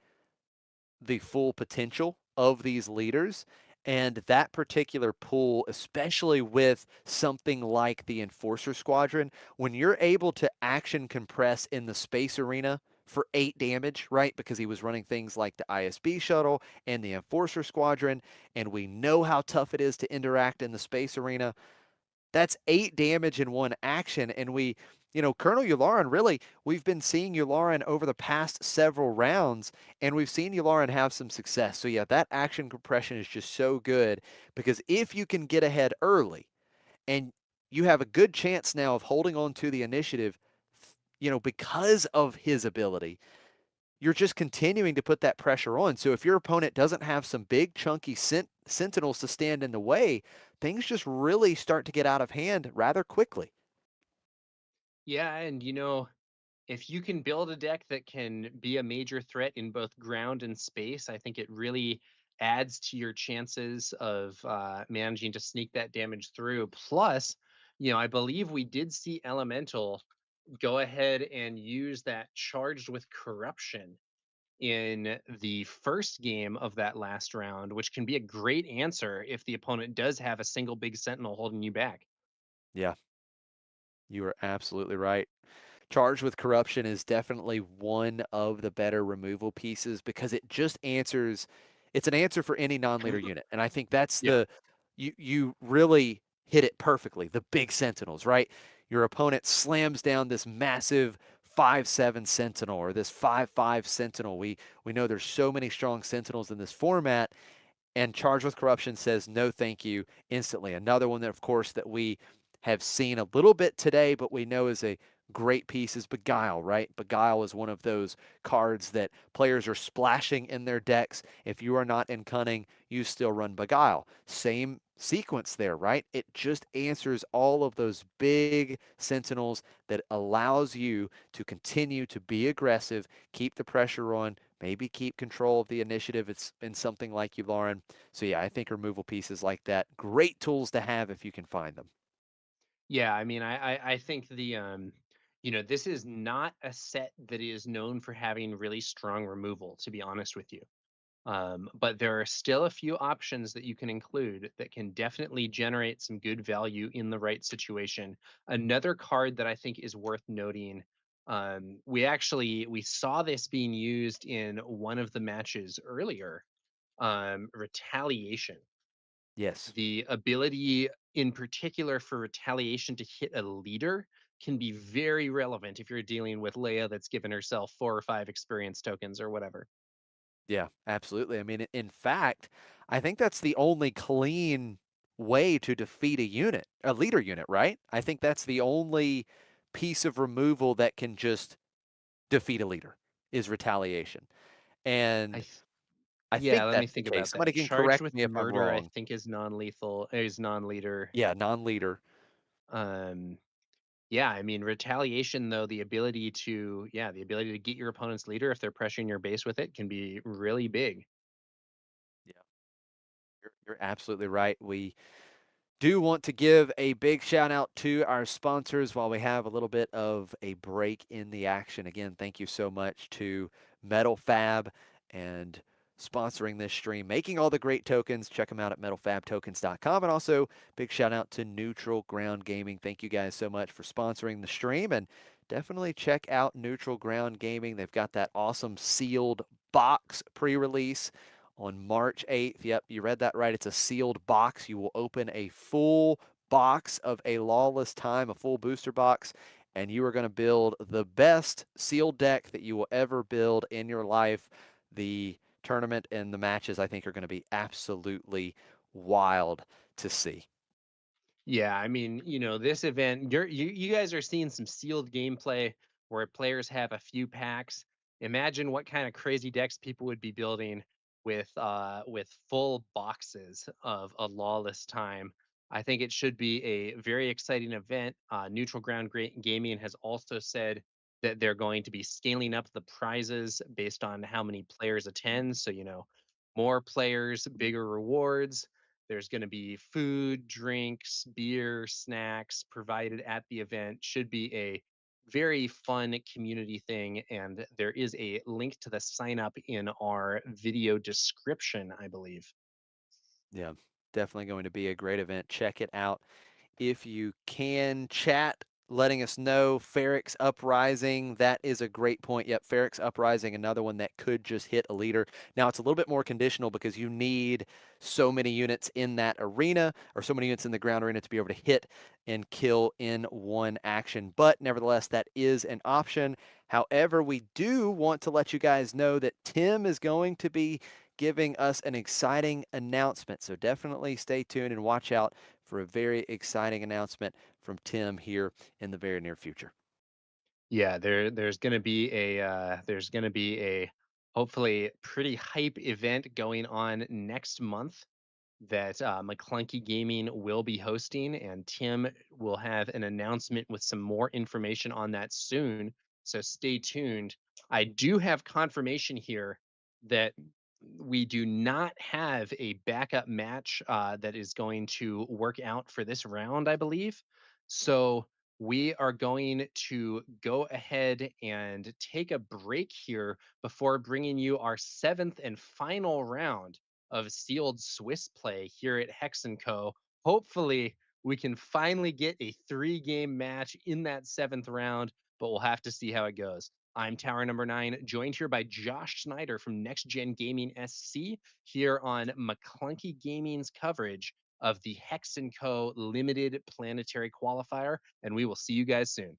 full potential of these leaders. And that particular pool, especially with something like the Enforcer Squadron, when you're able to action compress in the space arena for 8 damage, right? Because he was running things like the ISB shuttle and the Enforcer Squadron, and we know how tough it is to interact in the space arena. That's 8 damage in one action. And Colonel Yularen, really, we've been seeing Yularen over the past several rounds, and we've seen Yularen have some success. So, yeah, that action compression is just so good because if you can get ahead early and you have a good chance now of holding on to the initiative, because of his ability, you're just continuing to put that pressure on. So if your opponent doesn't have some big chunky sentinels to stand in the way, things just really start to get out of hand rather quickly. Yeah, and if you can build a deck that can be a major threat in both ground and space, I think it really adds to your chances of managing to sneak that damage through. Plus, I believe we did see Elemental go ahead and use that charged with corruption in the first game of that last round, which can be a great answer if the opponent does have a single big sentinel holding you back. Yeah, you are absolutely right. Charged with Corruption is definitely one of the better removal pieces because it just answers it's an answer for any non-leader unit. And I think that's Yeah. you really hit it perfectly. The big sentinels, right? Your opponent slams down this massive 5/7 sentinel or this 5/5 sentinel. We know there's so many strong sentinels in this format, and Charged with Corruption says no thank you instantly. Another one that of course that we have seen a little bit today, but we know is a great piece is Beguile, right? Beguile is one of those cards that players are splashing in their decks. If you are not in Cunning, you still run Beguile. Same sequence there, right? It just answers all of those big sentinels that allows you to continue to be aggressive, keep the pressure on, maybe keep control of the initiative. It's been something like you, Lauren. So yeah, I think removal pieces like that, great tools to have if you can find them. Yeah, I mean, I think this is not a set that is known for having really strong removal, to be honest with you. But there are still a few options that you can include that can definitely generate some good value in the right situation. Another card that I think is worth noting, we saw this being used in one of the matches earlier. Retaliation, Yes. the ability in particular for retaliation to hit a leader can be very relevant if you're dealing with Leia that's given herself 4 or 5 experience tokens or whatever. Yeah, absolutely. I mean, in fact, I think that's the only clean way to defeat a unit, a leader unit, right? I think that's the only piece of removal that can just defeat a leader is retaliation. I And th- I yeah, think let me that's the think case. about Somebody that. can Charged correct with me if I'm murder, I wrong. think is non-lethal, is non-leader. Yeah, non-leader. Um, yeah, I mean retaliation though, the ability to get your opponent's leader if they're pressuring your base with it can be really big. Yeah, you're absolutely right. We do want to give a big shout out to our sponsors while we have a little bit of a break in the action. Again, thank you so much to Metal Fab and sponsoring this stream, making all the great tokens. Check them out at metalfabtokens.com. And also, big shout out to Neutral Ground Gaming. Thank you guys so much for sponsoring the stream. And definitely check out Neutral Ground Gaming. They've got that awesome sealed box pre release on March 8th. Yep, you read that right. It's a sealed box. You will open a full box of a Lawless Time, a full booster box, and you are going to build the best sealed deck that you will ever build in your life. The tournament and the matches, I think, are going to be absolutely wild to see. Yeah, I mean, this event, you guys are seeing some sealed gameplay where players have a few packs. Imagine what kind of crazy decks people would be building with full boxes of a Lawless Time. I think it should be a very exciting event. Neutral Ground Gaming has also said that they're going to be scaling up the prizes based on how many players attend. So, more players, bigger rewards. There's going to be food, drinks, beer, snacks provided at the event. Should be a very fun community thing. And there is a link to the sign up in our video description, I believe. Yeah, definitely going to be a great event. Check it out if you can. Chat letting us know Ferrex Uprising. That is a great point. Yep, Ferrex Uprising, another one that could just hit a leader. Now, it's a little bit more conditional because you need so many units in that arena, or so many units in the ground arena, to be able to hit and kill in one action. But nevertheless, that is an option. However, we do want to let you guys know that Tim is going to be giving us an exciting announcement. So definitely stay tuned and watch out for a very exciting announcement from Tim here in the very near future. Yeah, there's gonna be a hopefully pretty hype event going on next month that McClunky Gaming will be hosting, and Tim will have an announcement with some more information on that soon. So stay tuned. I do have confirmation here that we do not have a backup match that is going to work out for this round, I believe. So we are going to go ahead and take a break here before bringing you our seventh and final round of sealed Swiss play here at Hex & Co. Hopefully, we can finally get a 3-game match in that 7th round, but we'll have to see how it goes. I'm TowerNumber9, joined here by Josh Snyder from Next Gen Gaming SC here on McClunky Gaming's coverage of the Hex & Co. Limited Planetary Qualifier, and we will see you guys soon.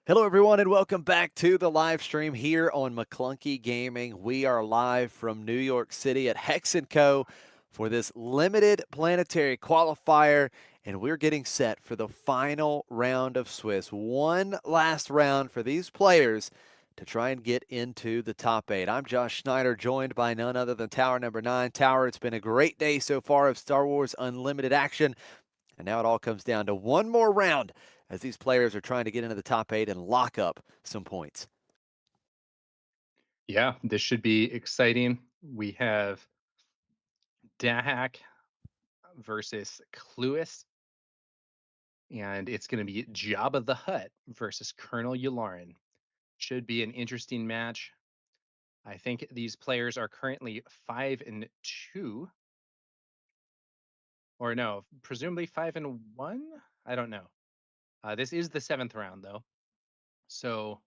Hello, everyone, and welcome back to the live stream here on McClunky Gaming. We are live from New York City at Hex & Co. for this limited planetary qualifier, and we're getting set for the final round of Swiss. One last round for these players to try and get into the top 8. I'm Josh Snyder, joined by none other than TowerNumber9. Tower, it's been a great day so far of Star Wars Unlimited action. And now it all comes down to one more round as these players are trying to get into the top 8 and lock up some points. Yeah, this should be exciting. We have Dahak versus Cluis, and it's going to be Jabba the Hutt versus Colonel Yularen. Should be an interesting match. I think these players are currently 5-2, or no, presumably 5-1. I don't know. This is the 7th round, though, so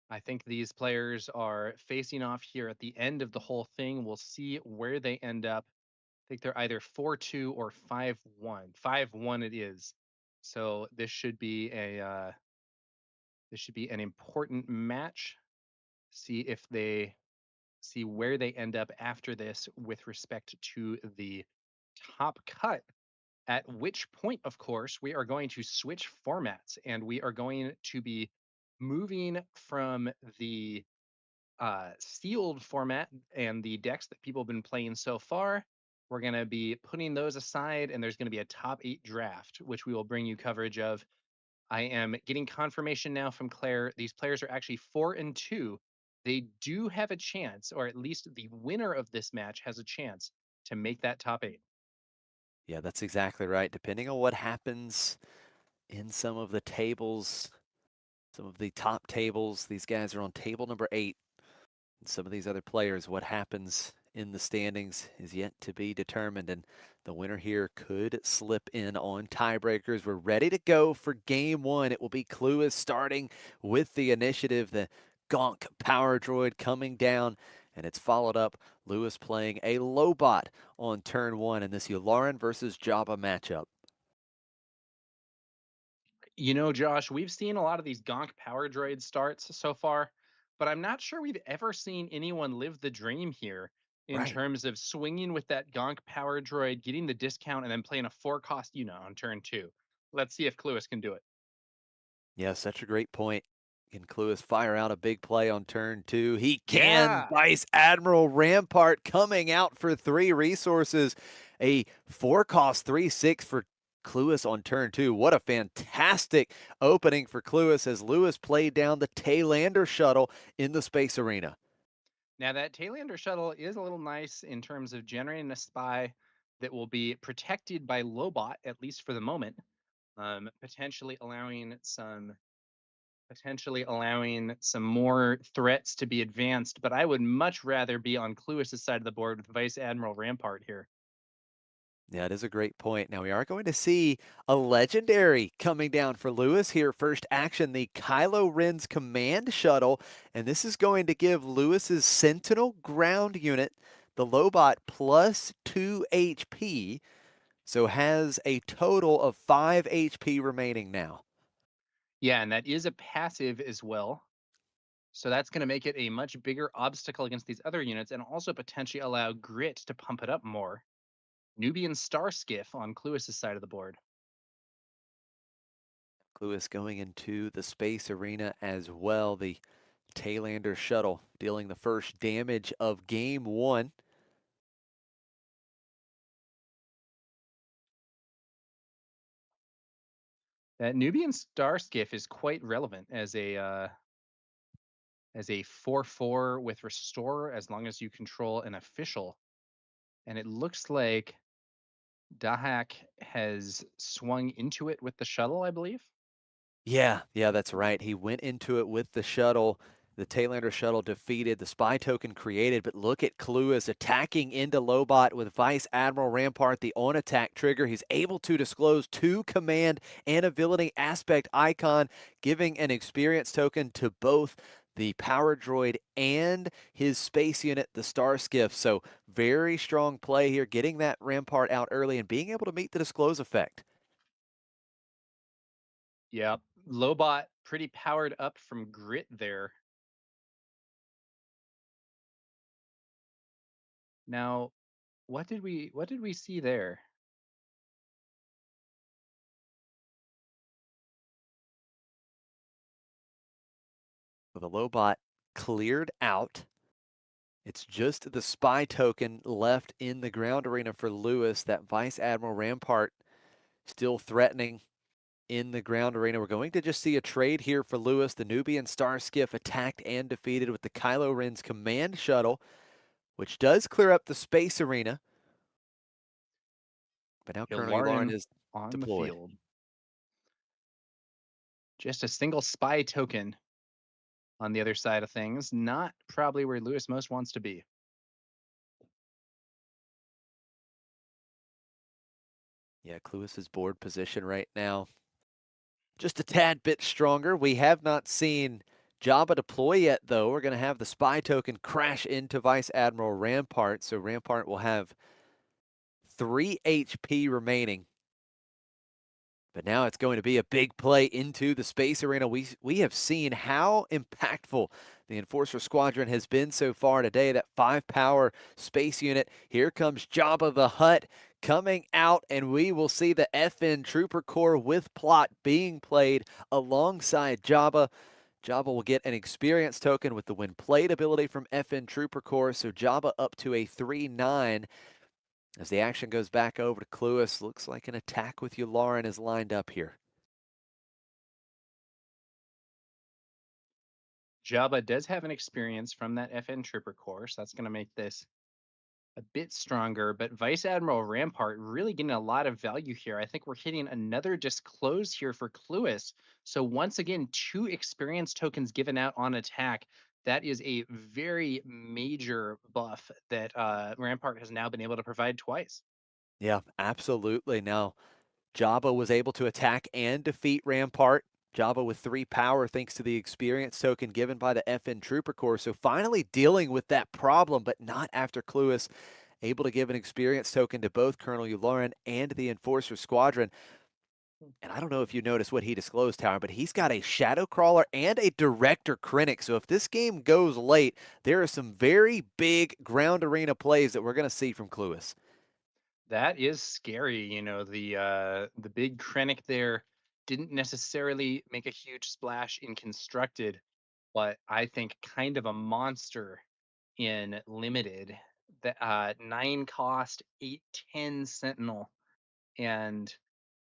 I think these players are facing off here at the end of the whole thing. We'll see where they end up. I think they're either 4-2 or 5-1. 5-1 it is. So this should be an important match. See where they end up after this with respect to the top cut. At which point, of course, we are going to switch formats and we are going to be moving from the sealed format and the decks that people have been playing so far. We're going to be putting those aside, and there's going to be a top 8 draft, which we will bring you coverage of. I am getting confirmation now from Claire. These players are actually 4-2. They do have a chance, or at least the winner of this match has a chance to make that top 8. Yeah, that's exactly right. Depending on what happens in some of the tables, some of the top tables, these guys are on table number 8. And some of these other players, what happens in the standings is yet to be determined, and the winner here could slip in on tiebreakers. We're ready to go for game 1. It will be Cluis starting with the initiative, the Gonk power droid coming down, and it's followed up Lewis playing a Lobot on turn 1 in this Yularen versus Jabba matchup. You know, Josh, we've seen a lot of these Gonk power droid starts so far, but I'm not sure we've ever seen anyone live the dream here in Right. terms of swinging with that Gonk power droid, getting the discount, and then playing a 4-cost unit on turn 2. Let's see if Cluis can do it. Yeah, such a great point. Can Cluis fire out a big play on turn 2? He can. Yeah. Vice Admiral Rampart coming out for 3 resources. A 4-cost 3/6 for Cluis on turn 2. What a fantastic opening for Cluis as Lewis played down the Taylander shuttle in the space arena. Now, that Taylander shuttle is a little nice in terms of generating a spy that will be protected by Lobot, at least for the moment, potentially allowing some more threats to be advanced, but I would much rather be on Cluis's side of the board with Vice Admiral Rampart here. Yeah, it is a great point. Now we are going to see a legendary coming down for Lewis here. First action, the Kylo Ren's command shuttle, and this is going to give Lewis's Sentinel ground unit the Lobot plus 2 HP, so has a total of 5 HP remaining now. Yeah, and that is a passive as well. So that's going to make it a much bigger obstacle against these other units and also potentially allow Grit to pump it up more. Nubian Star Skiff on Cluis's side of the board. Lewis going into the space arena as well. The Taylander shuttle dealing the first damage of game 1. That Nubian Star Skiff is quite relevant as a 4/4 with Restore as long as you control an official. And it looks like Dahak has swung into it with the shuttle, I believe. Yeah, that's right. He went into it with the shuttle. The Taylander shuttle defeated, the spy token created, but look at Cluis attacking into Lobot with Vice Admiral Rampart, the on-attack trigger. He's able to disclose 2 command and ability aspect icon, giving an experience token to both the power droid and his space unit, the Star Skiff. So very strong play here, getting that Rampart out early and being able to meet the disclose effect. Yep. Lobot pretty powered up from Grit there. Now, what did we see there? With a Lobot cleared out. It's just the spy token left in the ground arena for Lewis. That Vice Admiral Rampart still threatening in the ground arena. We're going to just see a trade here for Lewis. The Nubian Star Skiff attacked and defeated with the Kylo Ren's command shuttle, which does clear up the space arena. But now Colonel Yularen Yularen is on the deployed. field. Just a single spy token on the other side of things. Not probably where Lewis most wants to be. Yeah, Cluis's board position right now just a tad bit stronger. We have not seen Jabba deploy yet, though. We're going to have the spy token crash into Vice Admiral Rampart, so Rampart will have 3 HP remaining. But now it's going to be a big play into the space arena. We have seen how impactful the Enforcer Squadron has been so far today. That 5-power space unit. Here comes Jabba the Hutt coming out, and we will see the FN Trooper Corps with plot being played alongside Jabba. Jabba will get an experience token with the when played ability from FN Trooper Corps, so Jabba up to a 3/9. As the action goes back over to Cluis, looks like an attack with Yularen is lined up here. Jabba does have an experience from that FN Trooper course. That's going to make this a bit stronger, but Vice Admiral Rampart really getting a lot of value here. I think we're hitting another disclose here for Cluis. So once again, 2 experience tokens given out on attack. That is a very major buff that Rampart has now been able to provide twice. Yeah, absolutely. Now, Jabba was able to attack and defeat Rampart. Jabba with 3 power thanks to the experience token given by the FN Trooper Corps. So finally dealing with that problem, but not after Cluis able to give an experience token to both Colonel Yularen and the Enforcer Squadron. And I don't know if you noticed what he disclosed, Tower, but he's got a Shadow Crawler and a Director Krennic. So if this game goes late, there are some very big ground arena plays that we're going to see from Cluis. That is scary. The big Krennic there didn't necessarily make a huge splash in constructed, but I think kind of a monster in limited. The 9 cost, 8/10 Sentinel, and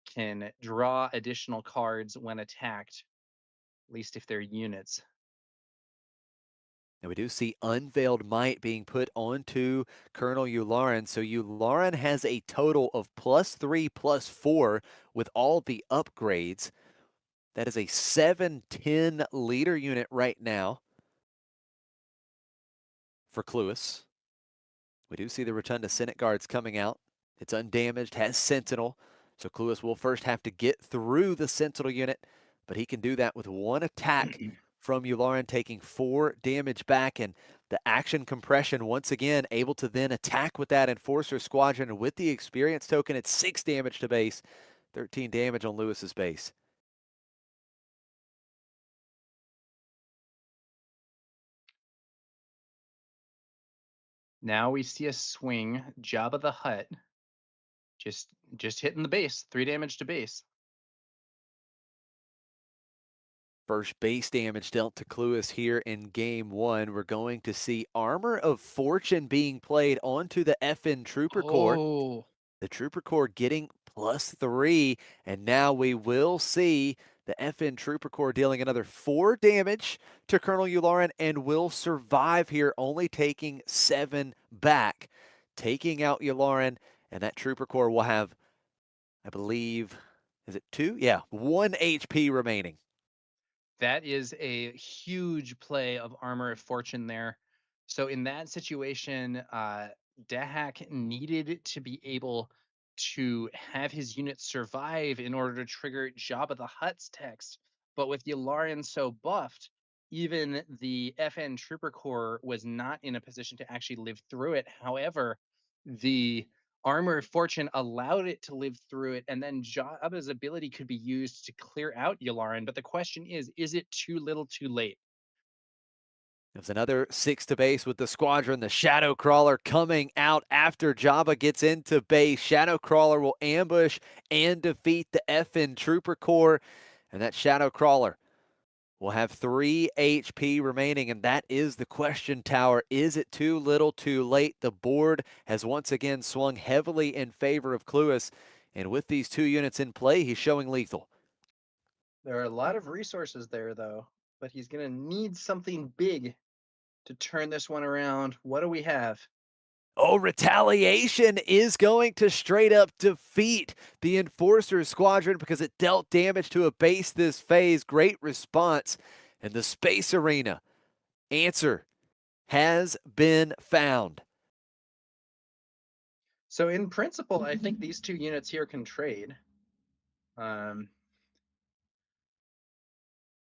can draw additional cards when attacked, at least if they're units. And we do see Unveiled Might being put onto Colonel Yularen. So Yularen has a total of +3/+4 with all the upgrades. That is a 710 leader unit right now for Cluis. We do see the Rotunda Senate Guards coming out. It's undamaged, has Sentinel. So Cluis will first have to get through the Sentinel unit, but he can do that with 1 attack from Yularen, taking 4 damage back. And the action compression, once again, able to then attack with that Enforcer Squadron. And with the experience token, it's 6 damage to base, 13 damage on Lewis's base. Now we see a swing. Jabba the Hutt just hitting the base, 3 damage to base. First base damage dealt to Cluis here in game 1. We're going to see Armor of Fortune being played onto the FN Trooper Corps. Oh, The Trooper Corps getting +3, and now we will see the FN Trooper Corps dealing another 4 damage to Colonel Yularen and will survive here, only taking 7 back. Taking out Yularen, and that Trooper Corps will have, I believe, is it 2? Yeah, 1 HP remaining. that is a huge play of Armor of Fortune there. So in that situation, Dahak needed to be able to have his unit survive in order to trigger Jabba the Hutt's text. But with Yularen so buffed, even the FN Trooper Corps was not in a position to actually live through it. However, the Armor of Fortune allowed it to live through it, and then Jabba's ability could be used to clear out Yularen. But the question is it too little too late? There's another 6 to base with the squadron. The Shadow Crawler coming out after Jabba gets into base. Shadow Crawler will ambush and defeat the FN Trooper Corps. And that Shadow Crawler will have 3 HP remaining, and that is the question, Tower. Is it too little too late? The board has once again swung heavily in favor of Cluis, and with these 2 units in play, he's showing lethal. There are a lot of resources there, though, but he's going to need something big to turn this one around. What do we have? Oh, Retaliation is going to straight up defeat the Enforcer Squadron because it dealt damage to a base this phase. Great response. And the Space Arena answer has been found. So in principle, I think these 2 units here can trade.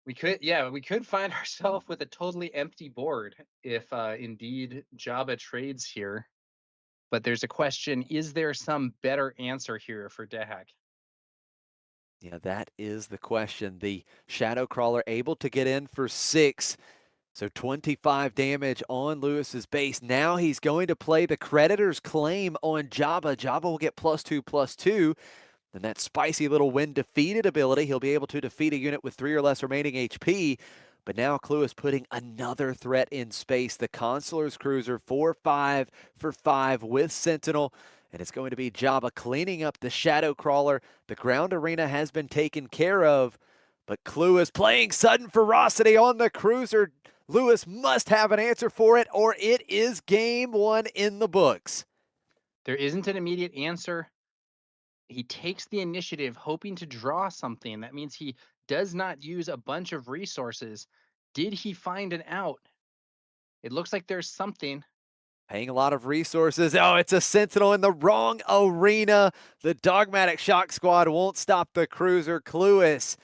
We could find ourselves with a totally empty board if indeed Jabba trades here. But there's a question, is there some better answer here for Dehak? Yeah, that is the question. The Shadow Crawler able to get in for 6. So 25 damage on Lewis's base. Now he's going to play the Creditor's Claim on Jabba. Jabba will get +2/+2. Then that spicy little when defeated ability, he'll be able to defeat a unit with 3 or less remaining HP. But now Cluis putting another threat in space. The Consular's Cruiser 4-5 for 5 with Sentinel. And it's going to be Jabba cleaning up the Shadow Crawler. The ground arena has been taken care of. But Cluis playing sudden ferocity on the cruiser. Lewis must have an answer for it, or it is game 1 in the books. There isn't an immediate answer. He takes the initiative hoping to draw something. That means he does not use a bunch of resources. Did he find an out? It looks like there's something. Paying a lot of resources. Oh, it's a Sentinel in the wrong arena. The Dogmatic Shock Squad won't stop the cruiser. Cluis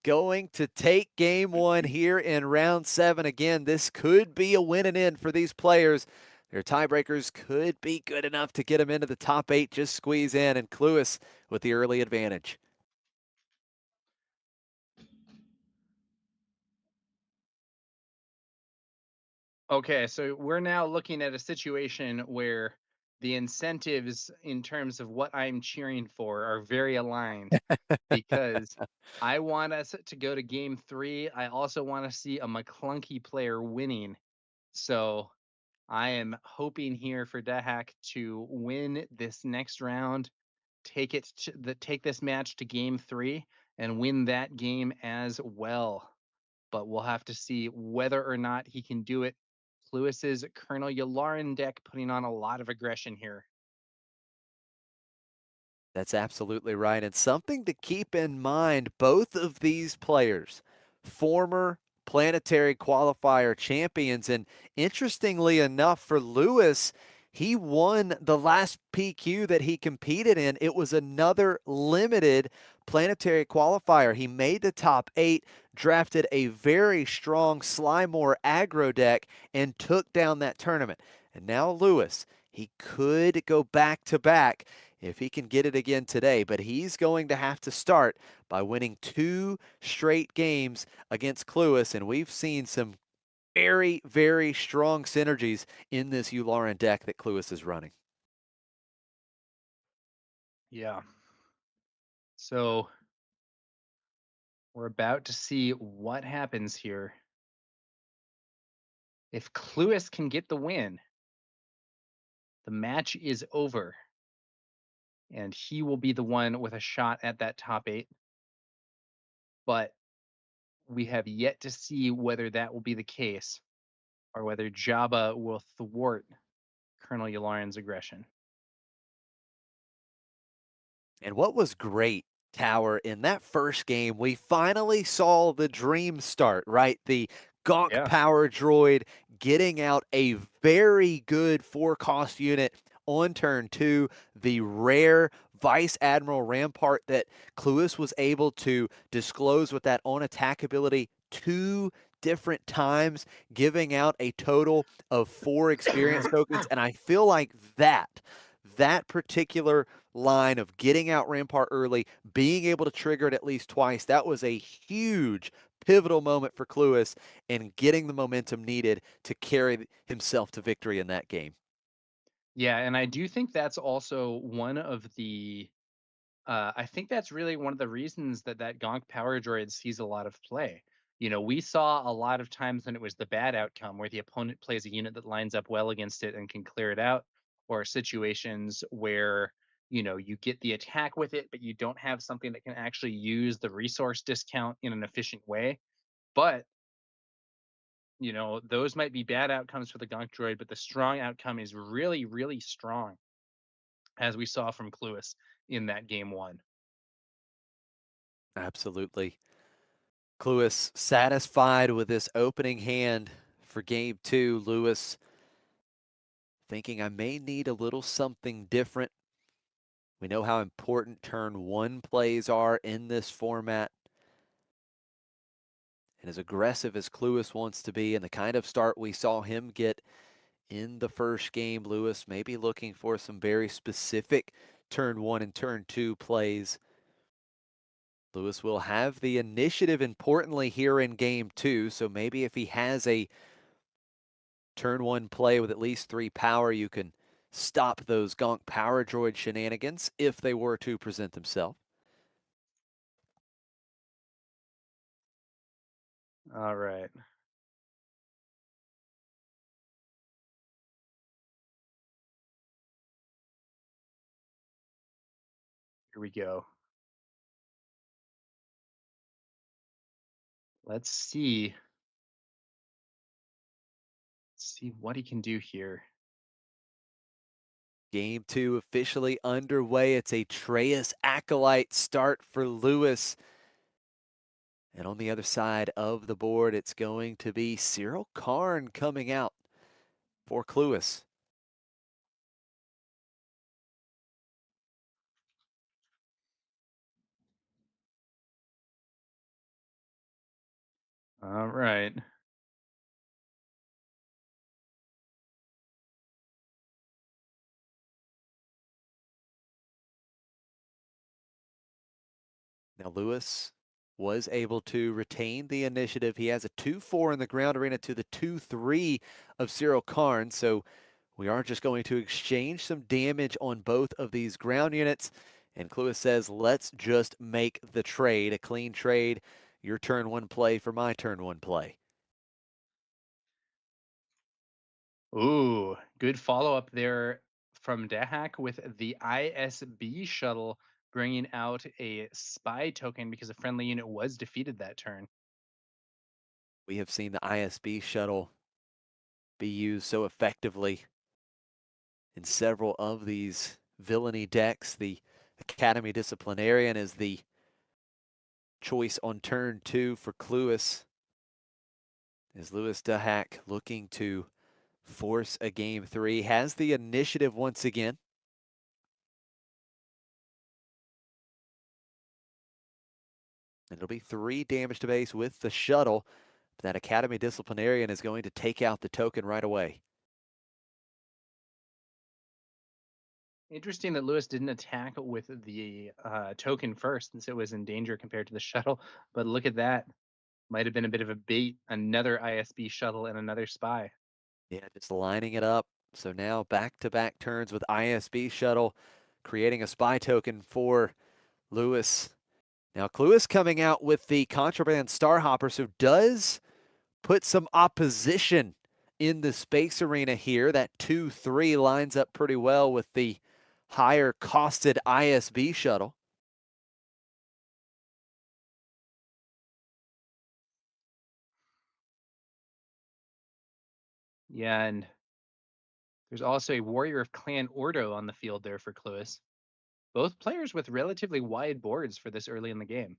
going to take game 1 here in round 7. Again, this could be a win and in for these players. Their tiebreakers could be good enough to get them into the top 8, just squeeze in, and Cluis with the early advantage. Okay, so we're now looking at a situation where the incentives in terms of what I'm cheering for are very aligned because I want us to go to game 3. I also want to see a McClunky player winning. So I am hoping here for Dehak to win this next round, take this match to game 3 and win that game as well. But we'll have to see whether or not he can do it. Lewis's Colonel Yularen deck putting on a lot of aggression here. That's absolutely right. And something to keep in mind, both of these players, former Planetary Qualifier champions. And interestingly enough, for Lewis, he won the last PQ that he competed in. It was another limited Planetary Qualifier. He made the top 8, drafted a very strong Slymore aggro deck, and took down that tournament. And now Lewis, he could go back to back if he can get it again today, but he's going to have to start by winning 2 straight games against Cluis, and we've seen some very, very strong synergies in this Yularen deck that Cluis is running. Yeah. So we're about to see what happens here. If Cluis can get the win, the match is over. And he will be the one with a shot at that top 8. But we have yet to see whether that will be the case or whether Jabba will thwart Colonel Yularen's aggression. And what was great, Tower, in that first game, we finally saw the dream start, right? The Gonk power droid getting out a very good 4-cost unit on turn 2, the rare Vice Admiral Rampart that Cluis was able to disclose with that on-attack ability 2 different times, giving out a total of 4 experience tokens. And I feel like that particular line of getting out Rampart early, being able to trigger it at least twice, that was a huge pivotal moment for Cluis and getting the momentum needed to carry himself to victory in that game. Yeah, and I do think that's also one of the I think that's really one of the reasons that that Gonk Power Droid sees a lot of play. You know, we saw a lot of times when it was the bad outcome where the opponent plays a unit that lines up well against it and can clear it out, or situations where, you know, you get the attack with it, but you don't have something that can actually use the resource discount in an efficient way. But, you know, those might be bad outcomes for the Gonk Droid, but the strong outcome is really, really strong, as we saw from Cluis in that game one. Absolutely. Cluis satisfied with this opening hand for game two. Lewis thinking I may need a little something different. We know how important turn one plays are in this format. And as aggressive as Cluis wants to be and the kind of start we saw him get in the first game, Lewis may be looking for some very specific turn one and turn two plays. Lewis will have the initiative importantly here in game two, so maybe if he has a turn one play with at least 3 power, you can stop those Gonk Power Droid shenanigans if they were to present themselves. All right. Here we go. Let's see. Let's see what he can do here. Game two officially underway. It's a Atreus Acolyte start for Lewis. And on the other side of the board, it's going to be Cyril Karn coming out for Cluis. All right. Now, Lewis was able to retain the initiative. He has a 2-4 in the ground arena to the 2-3 of Cyril Karn. So we are just going to exchange some damage on both of these ground units. And Cluis says, let's just make the trade, a clean trade. Your turn one play for my turn one play. Ooh, good follow up there from Dahak with the ISB shuttle bringing out a spy token because a friendly unit was defeated that turn. We have seen the ISB shuttle be used so effectively in several of these villainy decks. The Academy Disciplinarian is the choice on turn two for Cluis. As Lewis Dahak looking to force a game three, has the initiative once again. And it'll be 3 damage to base with the shuttle. That Academy Disciplinarian is going to take out the token right away. Interesting that Lewis didn't attack with the token first since it was in danger compared to the shuttle. But look at that. Might have been a bit of a bait. Another ISB shuttle and another spy. Yeah, just lining it up. So now back-to-back turns with ISB shuttle, creating a spy token for Lewis. Now, Cluis coming out with the Contraband Starhopper, so does put some opposition in the space arena here. That 2-3 lines up pretty well with the higher costed ISB shuttle. Yeah, and there's also a Warrior of Clan Ordo on the field there for Cluis. Both players with relatively wide boards for this early in the game.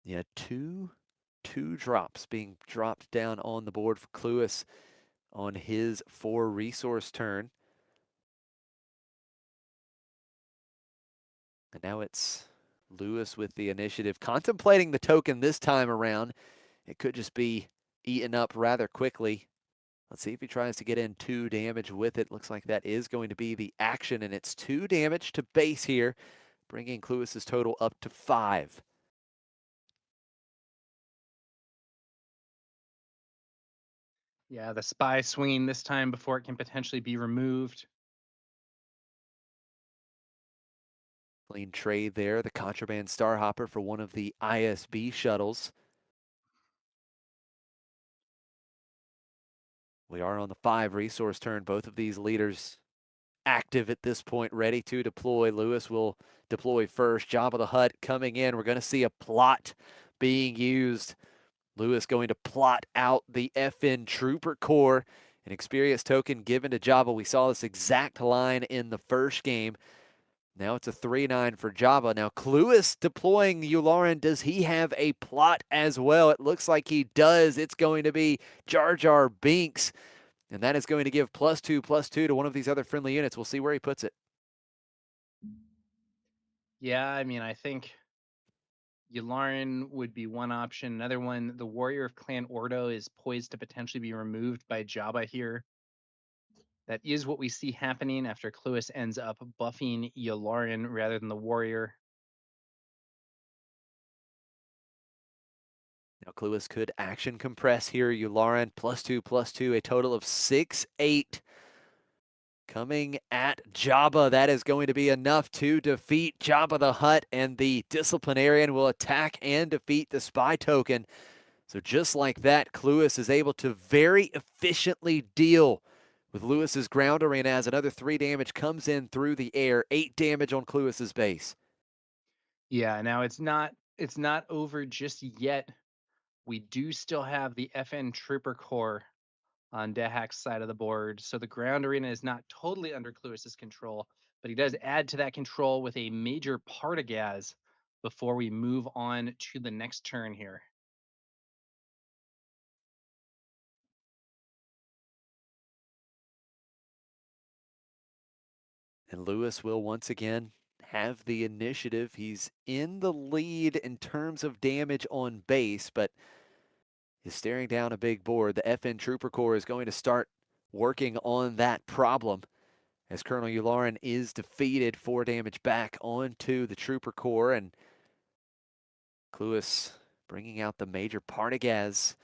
Yeah, two drops being dropped down on the board for Cluis on his 4 resource turn. And now it's Lewis with the initiative, contemplating the token this time around. It could just be eaten up rather quickly. Let's see if he tries to get in 2 damage with it. Looks like that is going to be the action, and it's 2 damage to base here, bringing Cluis's total up to 5. Yeah, the spy swinging this time before it can potentially be removed. Clean trade there. The Contraband Starhopper for one of the ISB shuttles. We are on the 5 resource turn. Both of these leaders active at this point, ready to deploy. Lewis will deploy first. Jabba the Hutt coming in. We're going to see a plot being used. Lewis going to plot out the FN Trooper Corps. An experience token given to Jabba. We saw this exact line in the first game. Now it's a 3-9 for Jabba. Now Cluis deploying Yularen. Does he have a plot as well? It looks like he does. It's going to be Jar Jar Binks. And that is going to give +2/+2 to one of these other friendly units. We'll see where he puts it. Yeah, I mean, I think Yularen would be one option. Another one, the Warrior of Clan Ordo is poised to potentially be removed by Jabba here. That is what we see happening after Cluis ends up buffing Yularen rather than the Warrior. Now Cluis could action compress here. Yularen +2/+2, a total of 6/8. Coming at Jabba, that is going to be enough to defeat Jabba the Hutt, and the Disciplinarian will attack and defeat the spy token. So just like that, Cluis is able to very efficiently deal with Lewis's ground arena as another 3 damage comes in through the air. 8 damage on Cluis's base. Yeah, now it's not over just yet. We do still have the FN Trooper Corps on Dahak's side of the board, so the ground arena is not totally under Cluis's control, but he does add to that control with a major Partagaz before we move on to the next turn here. And Lewis will once again have the initiative. He's in the lead in terms of damage on base, but is staring down a big board. The FN Trooper Corps is going to start working on that problem as Colonel Yularen is defeated. 4 damage back onto the Trooper Corps, and Cluis bringing out the major Partagaz.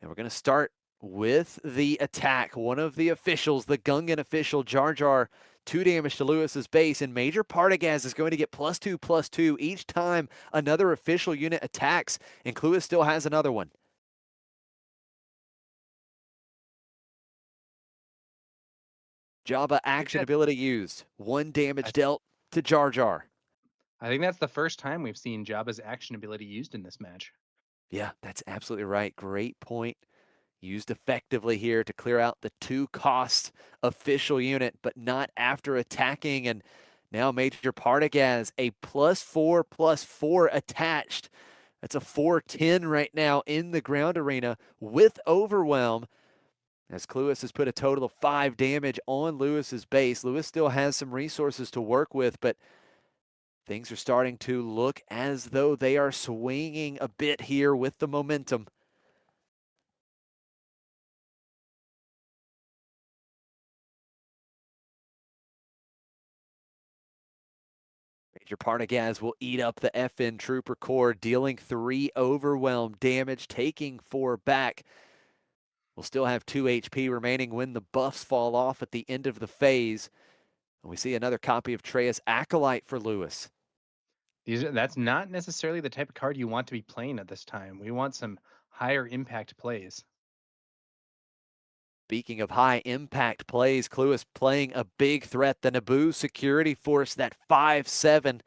And we're going to start with the attack. One of the officials, the Gungan official, Jar Jar, 2 damage to Lewis's base, and Major Partagaz is going to get +2/+2 each time another official unit attacks, and Cluis still has another one. Jabba action ability used. 1 damage dealt to Jar Jar. I think that's the first time we've seen Jabba's action ability used in this match. Yeah, that's absolutely right. Great point. Used effectively here to clear out the 2-cost official unit, but not after attacking. And now Major Partagaz, a +4/+4 attached. That's a 410 right now in the ground arena with Overwhelm. As Cluis has put a total of 5 damage on Lewis's base. Lewis still has some resources to work with, but things are starting to look as though they are swinging a bit here with the momentum. Major Partagaz will eat up the FN Trooper Corps, dealing 3 overwhelm damage, taking 4 back. We'll still have 2 HP remaining when the buffs fall off at the end of the phase. And we see another copy of Treyas Acolyte for Lewis. That's not necessarily the type of card you want to be playing at this time. We want some higher impact plays. Speaking of high impact plays, Cluis playing a big threat, the Naboo security force, that 5/7.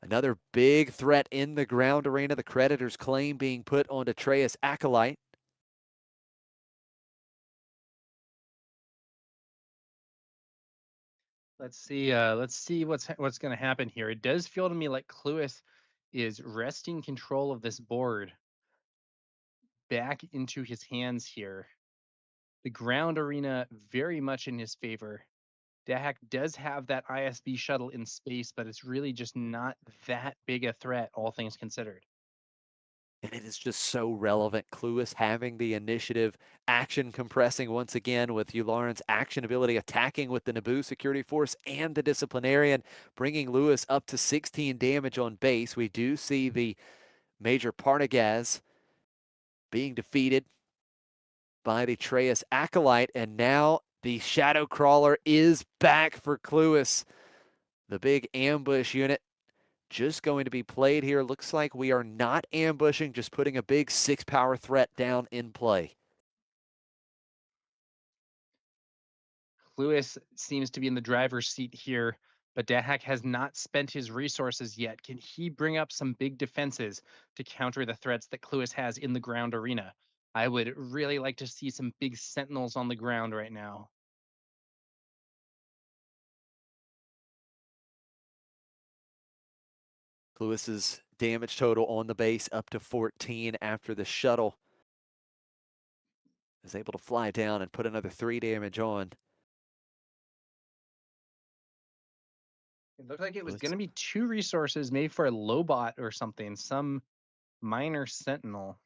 Another big threat in the ground arena. The Creditors' claim being put onto Treyas Acolyte. Let's see what's going to happen here. It does feel to me like Cluis is wresting control of this board back into his hands here. The ground arena very much in his favor. Dahak does have that ISB shuttle in space, but it's really just not that big a threat, all things considered. And it is just so relevant. Clueless having the initiative, action compressing once again with Yularen's action ability, attacking with the Naboo security force and the disciplinarian, bringing Lewis up to 16 damage on base. We do see the Major Parnagaz being defeated by the Atreus Acolyte, and now the Shadow Crawler is back for Clueless. The big ambush unit just going to be played here. Looks like we are not ambushing, just putting a big 6-power threat down in play. Lewis seems to be in the driver's seat here, but Dahak has not spent his resources yet. Can he bring up some big defenses to counter the threats that Cluis has in the ground arena? I would really like to see some big sentinels on the ground right now. Lewis's damage total on the base up to 14 after the shuttle is able to fly down and put another 3 damage on. It looked like it was Lewis going to be 2 resources, maybe for a Lobot or something, some minor sentinel.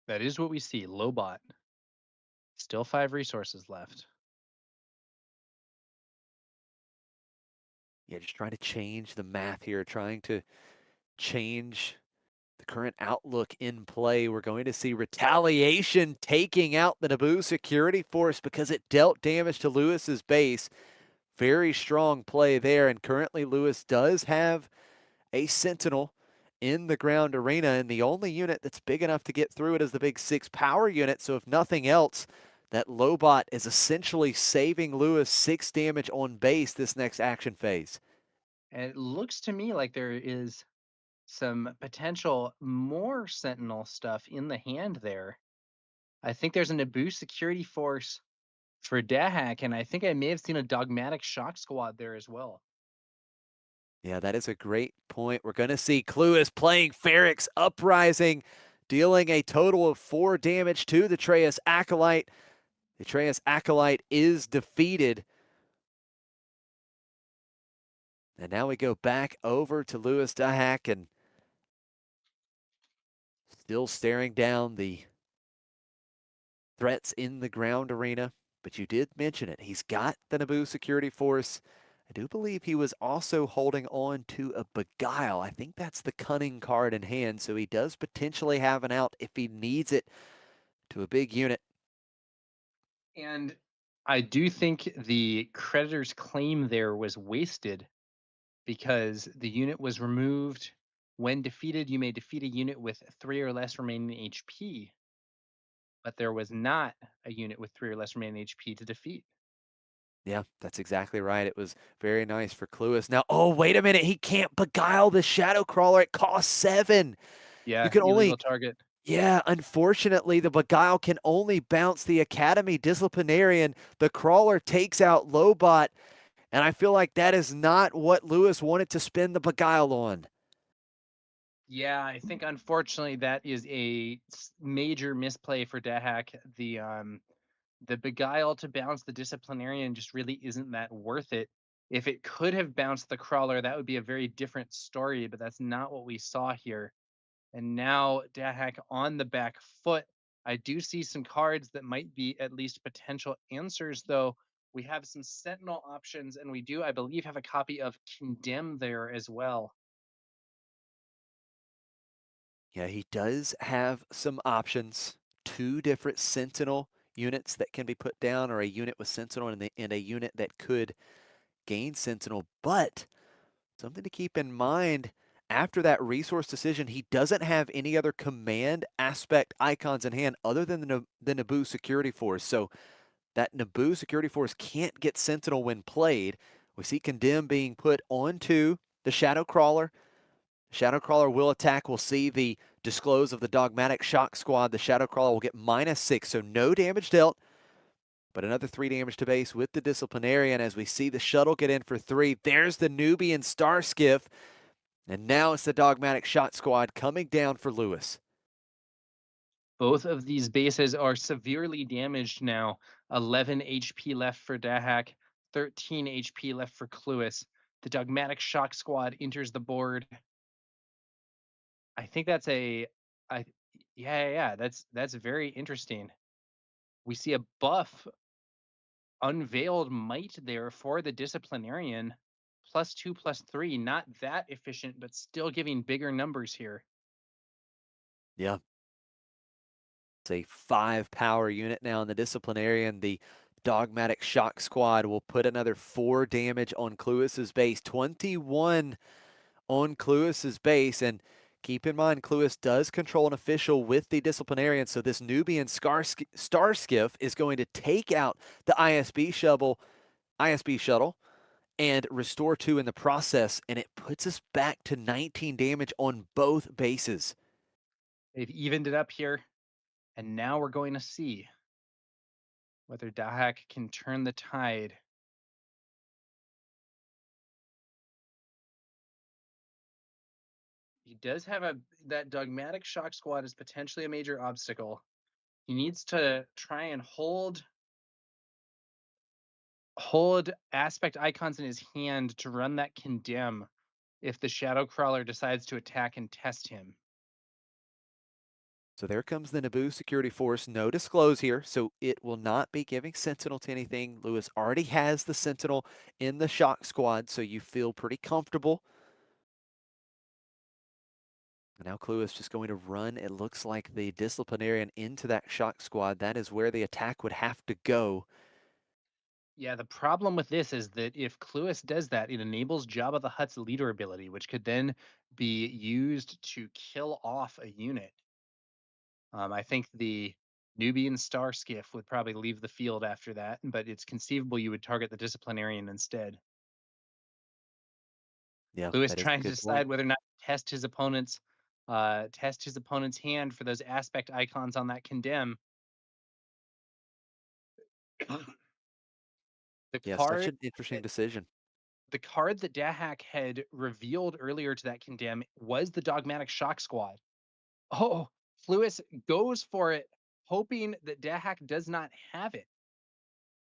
That is what we see, Lobot. Still 5 resources left. Yeah, just trying to change the math here, trying to change the current outlook in play. We're going to see retaliation taking out the Naboo security force because it dealt damage to Lewis's base. Very strong play there, and currently Lewis does have a Sentinel in the ground arena, and the only unit that's big enough to get through it is the big 6-power unit. So if nothing else, that Lobot is essentially saving Lewis 6 damage on base this next action phase. And it looks to me like there is some potential more sentinel stuff in the hand there. I think there's a Naboo security force for Dahak, and I think I may have seen a dogmatic shock squad there as well. Yeah, that is a great point. We're going to see Cluis playing Ferrix Uprising, dealing a total of 4 damage to the Atreus Acolyte. The Atreus Acolyte is defeated. And now we go back over to Lewis Dahak and still staring down the threats in the ground arena. But you did mention it. He's got the Naboo security force. I do believe he was also holding on to a Beguile. I think that's the cunning card in hand, so he does potentially have an out if he needs it to a big unit. And I do think the creditor's claim there was wasted because the unit was removed. When defeated, you may defeat a unit with 3 or less remaining HP, but there was not a unit with 3 or less remaining HP to defeat. Yeah, that's exactly right. It was very nice for Cluis. Now, oh, wait a minute. He can't beguile the Shadow Crawler. It costs 7. You Yeah, can only, illegal target. yeah, unfortunately, the Beguile can only bounce the Academy Disciplinarian. The Crawler takes out Lobot, and I feel like that is not what Lewis wanted to spend the Beguile on. Yeah, I think unfortunately that is a major misplay for Dahak. The Beguile to bounce the Disciplinarian just really isn't that worth it. If it could have bounced the Crawler, that would be a very different story, but that's not what we saw here. And now Dahak on the back foot. I do see some cards that might be at least potential answers, though. We have some Sentinel options, and we do, I believe, have a copy of Condemn there as well. Yeah, he does have some options. 2 different Sentinel units that can be put down, or a unit with Sentinel and a unit that could gain Sentinel. But something to keep in mind, after that resource decision, he doesn't have any other command aspect icons in hand other than the Naboo security force. So that Naboo security force can't get Sentinel when played. We see Condemn being put onto the Shadow Crawler. Shadow Crawler will attack. We'll see the disclose of the Dogmatic Shock Squad. The Shadow Crawler will get -6, so no damage dealt, but another 3 damage to base with the Disciplinarian as we see the shuttle get in for 3. There's the Nubian Star Skiff, and now it's the Dogmatic Shot Squad coming down for Lewis. Both of these bases are severely damaged now. 11 HP left for Dahak, 13 HP left for Cluis. The Dogmatic Shock Squad enters the board. I think that's a I yeah, that's very interesting. We see a buff unveiled might there for the disciplinarian. +2, +3, not that efficient, but still giving bigger numbers here. Yeah. It's a 5-power unit now in the disciplinarian. The dogmatic shock squad will put another 4 damage on Cluis's base. 21 on Cluis's base. And keep in mind, Cluis does control an official with the disciplinarian. So this Nubian star skiff is going to take out the ISB shuttle and restore 2 in the process. And it puts us back to 19 damage on both bases. They've evened it up here, and now we're going to see whether Dahak can turn the tide. He does have that dogmatic shock squad is potentially a major obstacle. He needs to try and hold aspect icons in his hand to run that condemn if the shadow crawler decides to attack and test him. So there comes the Naboo security force. No disclose here, so it will not be giving Sentinel to anything. Lewis already has the Sentinel in the shock squad, so you feel pretty comfortable. And now Clue is just going to run, it looks like, the disciplinarian into that shock squad. That is where the attack would have to go. Yeah, the problem with this is that if Cluis does that, it enables Jabba the Hutt's leader ability, which could then be used to kill off a unit. I think the Nubian Star Skiff would probably leave the field after that, but it's conceivable you would target the Disciplinarian instead. Yeah, Lewis that is a trying to good point. decide whether or not to test his opponent's hand for those aspect icons on that condemn. The Yeah, such card an interesting that decision. the card that Dahak had revealed earlier to that condemn was the dogmatic shock squad. Oh, Lewis goes for it, hoping that Dahak does not have it.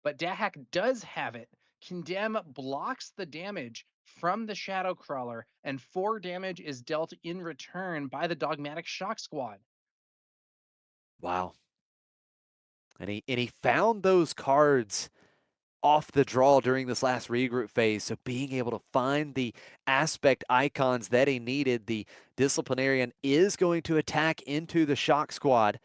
But Dahak does have it. Condemn blocks the damage from the Shadow Crawler, and 4 damage is dealt in return by the Dogmatic Shock Squad. Wow. And he found those cards off the draw during this last regroup phase. So being able to find the aspect icons that he needed, the disciplinarian is going to attack into the shock squad.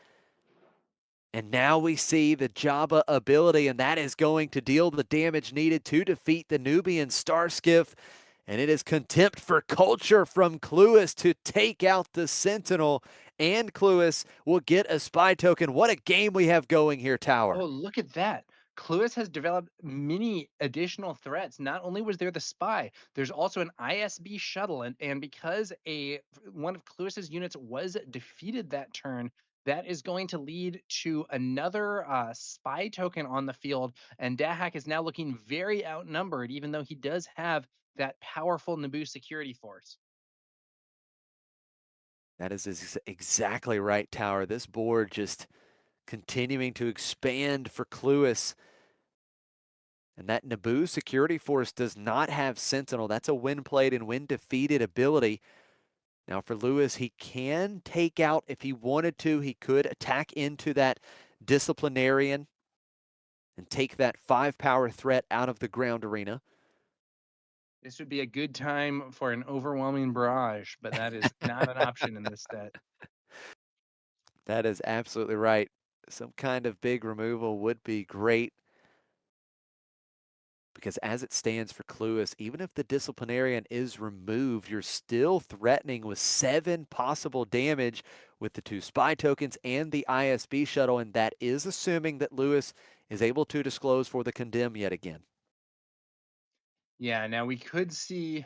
And now we see the Jabba ability, and that is going to deal the damage needed to defeat the Nubian Star Skiff. And it is contempt for culture from Cluis to take out the Sentinel. And Cluis will get a spy token. What a game we have going here, Oh, Tower. look at that. Cluis has developed many additional threats. Not only was there the spy, there's also an ISB shuttle, and because one of Cluis's units was defeated that turn, that is going to lead to another spy token on the field, and Dahak is now looking very outnumbered, even though he does have that powerful Naboo security force. That is exactly right, Tower. This board just continuing to expand for Cluis. And that Naboo security force does not have Sentinel. That's a when played and when defeated ability. Now for Lewis, he can take out, if he wanted to, he could attack into that disciplinarian and take that 5-power threat out of the ground arena. This would be a good time for an overwhelming barrage, but that is not an option in this set. That is absolutely right. Some kind of big removal would be great. Because as it stands for Cluis, even if the disciplinarian is removed, you're still threatening with 7 possible damage with the 2 spy tokens and the ISB shuttle, and that is assuming that Lewis is able to disclose for the condemn yet again. Yeah, now we could see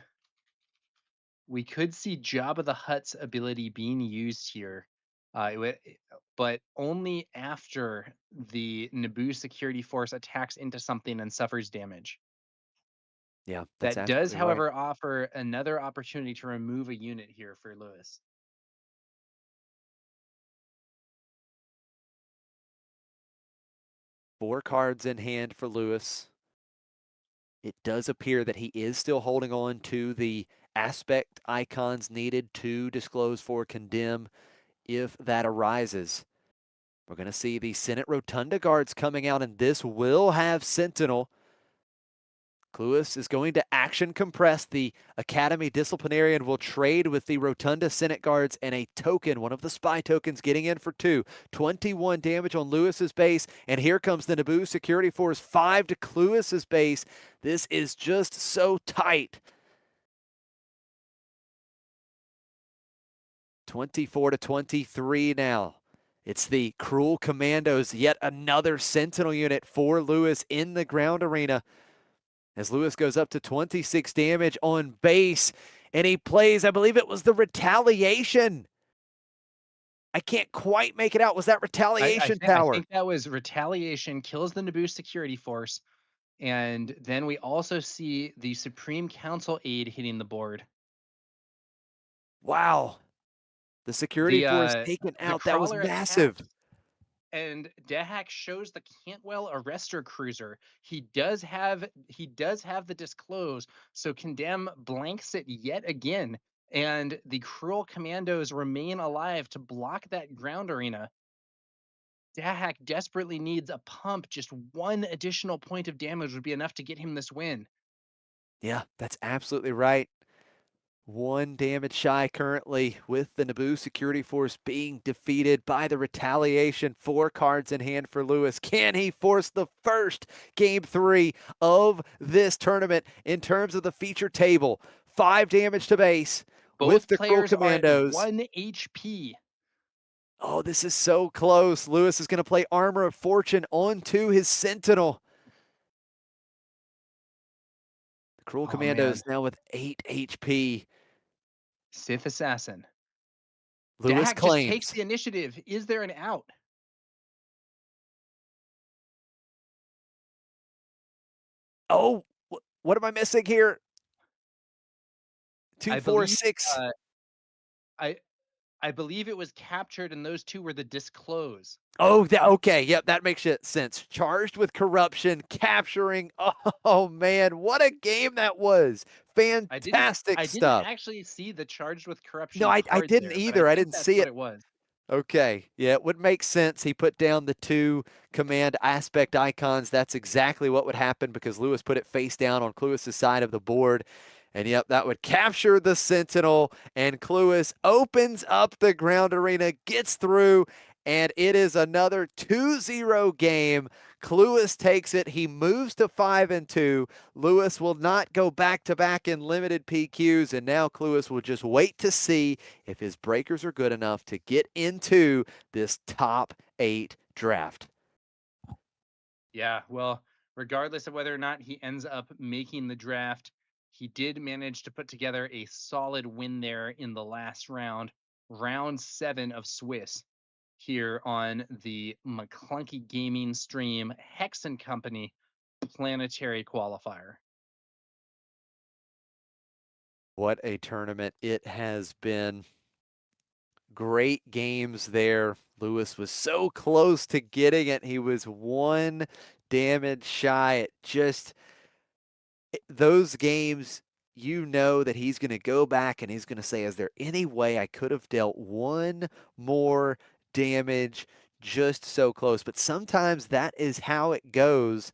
Jabba the Hutt's ability being used here, but only after the Naboo security force attacks into something and suffers damage. Yeah, that's That does, absolutely right. however, offer another opportunity to remove a unit here for Lewis. 4 cards in hand for Lewis. It does appear that he is still holding on to the aspect icons needed to disclose for condemn if that arises. We're going to see the Senate Rotunda guards coming out, and this will have Sentinel. Cluis is going to action compress. The Academy Disciplinarian will trade with the Rotunda Senate guards and a token, one of the spy tokens, getting in for 2. 21 damage on Lewis's base, and here comes the Naboo Security Force, 5 to Cluis's base. This is just so tight. 24 to 23 now. It's the Cruel Commandos, yet another Sentinel unit for Lewis in the ground arena. As Lewis goes up to 26 damage on base, and he plays, I believe it was the Retaliation. I can't quite make it out. Was that Retaliation I power? think that was Retaliation, kills the Naboo security force. And then we also see the Supreme Council aid hitting the board. Wow. The security force taken The out. That was crawler massive. attacks, and Dahak shows the Cantwell arrestor cruiser. He does have the disclose, so Condemn blanks it yet again, and the Cruel Commandos remain alive to block that ground arena. Dahak desperately needs a pump. Just one additional point of damage would be enough to get him this win. Yeah, that's absolutely right. 1 damage shy currently with the Naboo security force being defeated by the Retaliation. 4 cards in hand for Lewis. Can he force the first game 3 of this tournament in terms of the feature table? 5 damage to base with Both the Cruel players are at Commandos. 1 HP. Oh, this is so close. Lewis is going to play Armor of Fortune onto his Sentinel. The Cruel Oh, Commandos man. now with 8 HP. Sith Assassin. Lewis Dahak just takes claims. the initiative. Is there an out? Oh, what am I missing here? 2, I 4, believe 6. uh, I I believe it was captured, and those two were the disclose. Oh, okay. Yep, that makes sense. Charged with corruption, capturing. Oh man, what a game that was! Fantastic I didn't stuff. actually see the charged with No, corruption I card didn't there, but I either. I think didn't that's see what it. it was. Okay, yeah, it would make sense. He put down the 2 command aspect icons. That's exactly what would happen because Lewis put it face down on Cluis's side of the board. And yep, that would capture the Sentinel, and Cluis opens up the ground arena, gets through, and it is another 2-0 game. Cluis takes it. He moves to 5-2. Lewis will not go back to back in limited PQs, and now Cluis will just wait to see if his breakers are good enough to get into this top 8 draft. Yeah, well, regardless of whether or not he ends up making the draft, he did manage to put together a solid win there in the last round, round 7 of Swiss, here on the McClunky Gaming stream, Hex and Company Planetary Qualifier. What a tournament it has been. Great games there. Lewis was so close to getting it. He was 1 damage shy. It just, those games, you know that he's going to go back and he's going to say, is there any way I could have dealt 1 more damage? Just so close. But sometimes that is how it goes.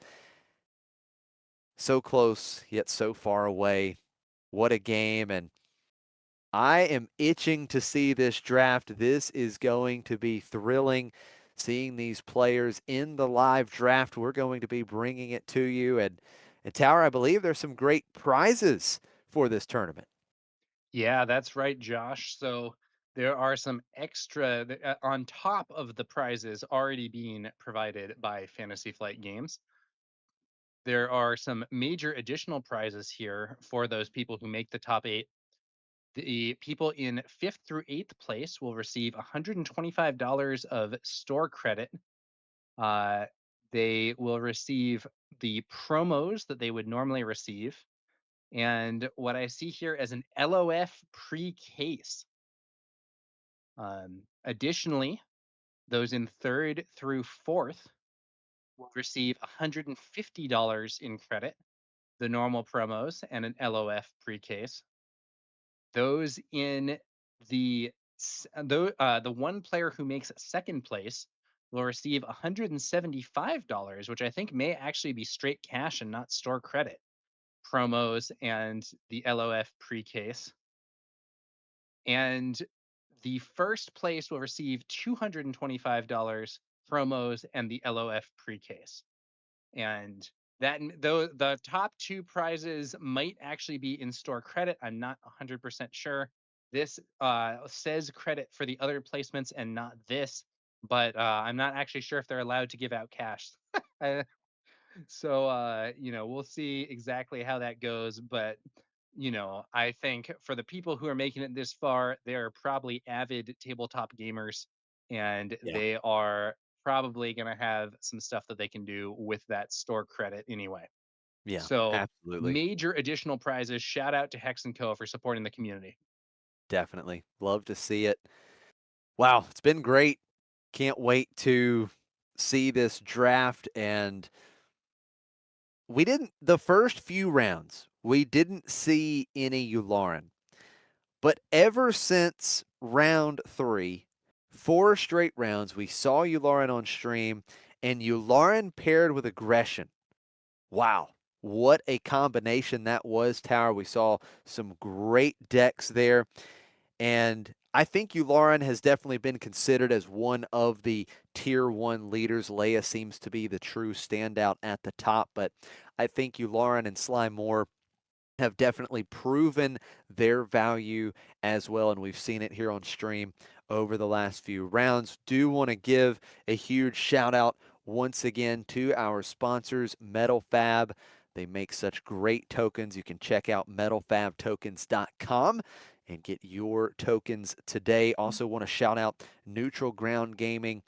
So close, yet so far away. What a game. And I am itching to see this draft. This is going to be thrilling seeing these players in the live draft. We're going to be bringing it to you. And Tower, I believe there's some great prizes for this tournament. Yeah, that's right, Josh. So there are some extra on top of the prizes already being provided by Fantasy Flight Games. There are some major additional prizes here for those people who make the top 8. The people in 5th through 8th place will receive $125 of store credit. Uh, they will receive the promos that they would normally receive, and what I see here as an LOF pre-case. Additionally, those in 3rd through 4th will receive $150 in credit, the normal promos, and an LOF pre-case. Those in the one player who makes second place will receive $175, which I think may actually be straight cash and not store credit, promos and the LOF pre-case. And the first place will receive $225 promos and the LOF pre-case. And though the top two prizes might actually be in store credit, I'm not 100% sure. This says credit for the other placements and not this, but I'm not actually sure if they're allowed to give out cash. Uh, so we'll see exactly how that goes. But I think for the people who are making it this far, they're probably avid tabletop gamers, and Yeah, they are probably going to have some stuff that they can do with that store credit anyway. yeah, So absolutely. major additional prizes. Shout out to Hex and Co for supporting the community. Definitely. Love to see it. Wow, it's been great. Can't wait to see this draft. And the first few rounds, we didn't see any Yularen. But ever since round 3, 4 straight rounds, we saw Yularen on stream, and Yularen paired with aggression. Wow, what a combination that was, Tower. We saw some great decks there. And I think Yularen has definitely been considered as one of the tier 1 leaders. Leia seems to be the true standout at the top, but I think Yularen and Sly Moore have definitely proven their value as well, and we've seen it here on stream over the last few rounds. Do want to give a huge shout out once again to our sponsors, Metal Fab. They make such great tokens. You can check out metalfabtokens.com and get your tokens today. Also want to shout out Neutral Ground Gaming.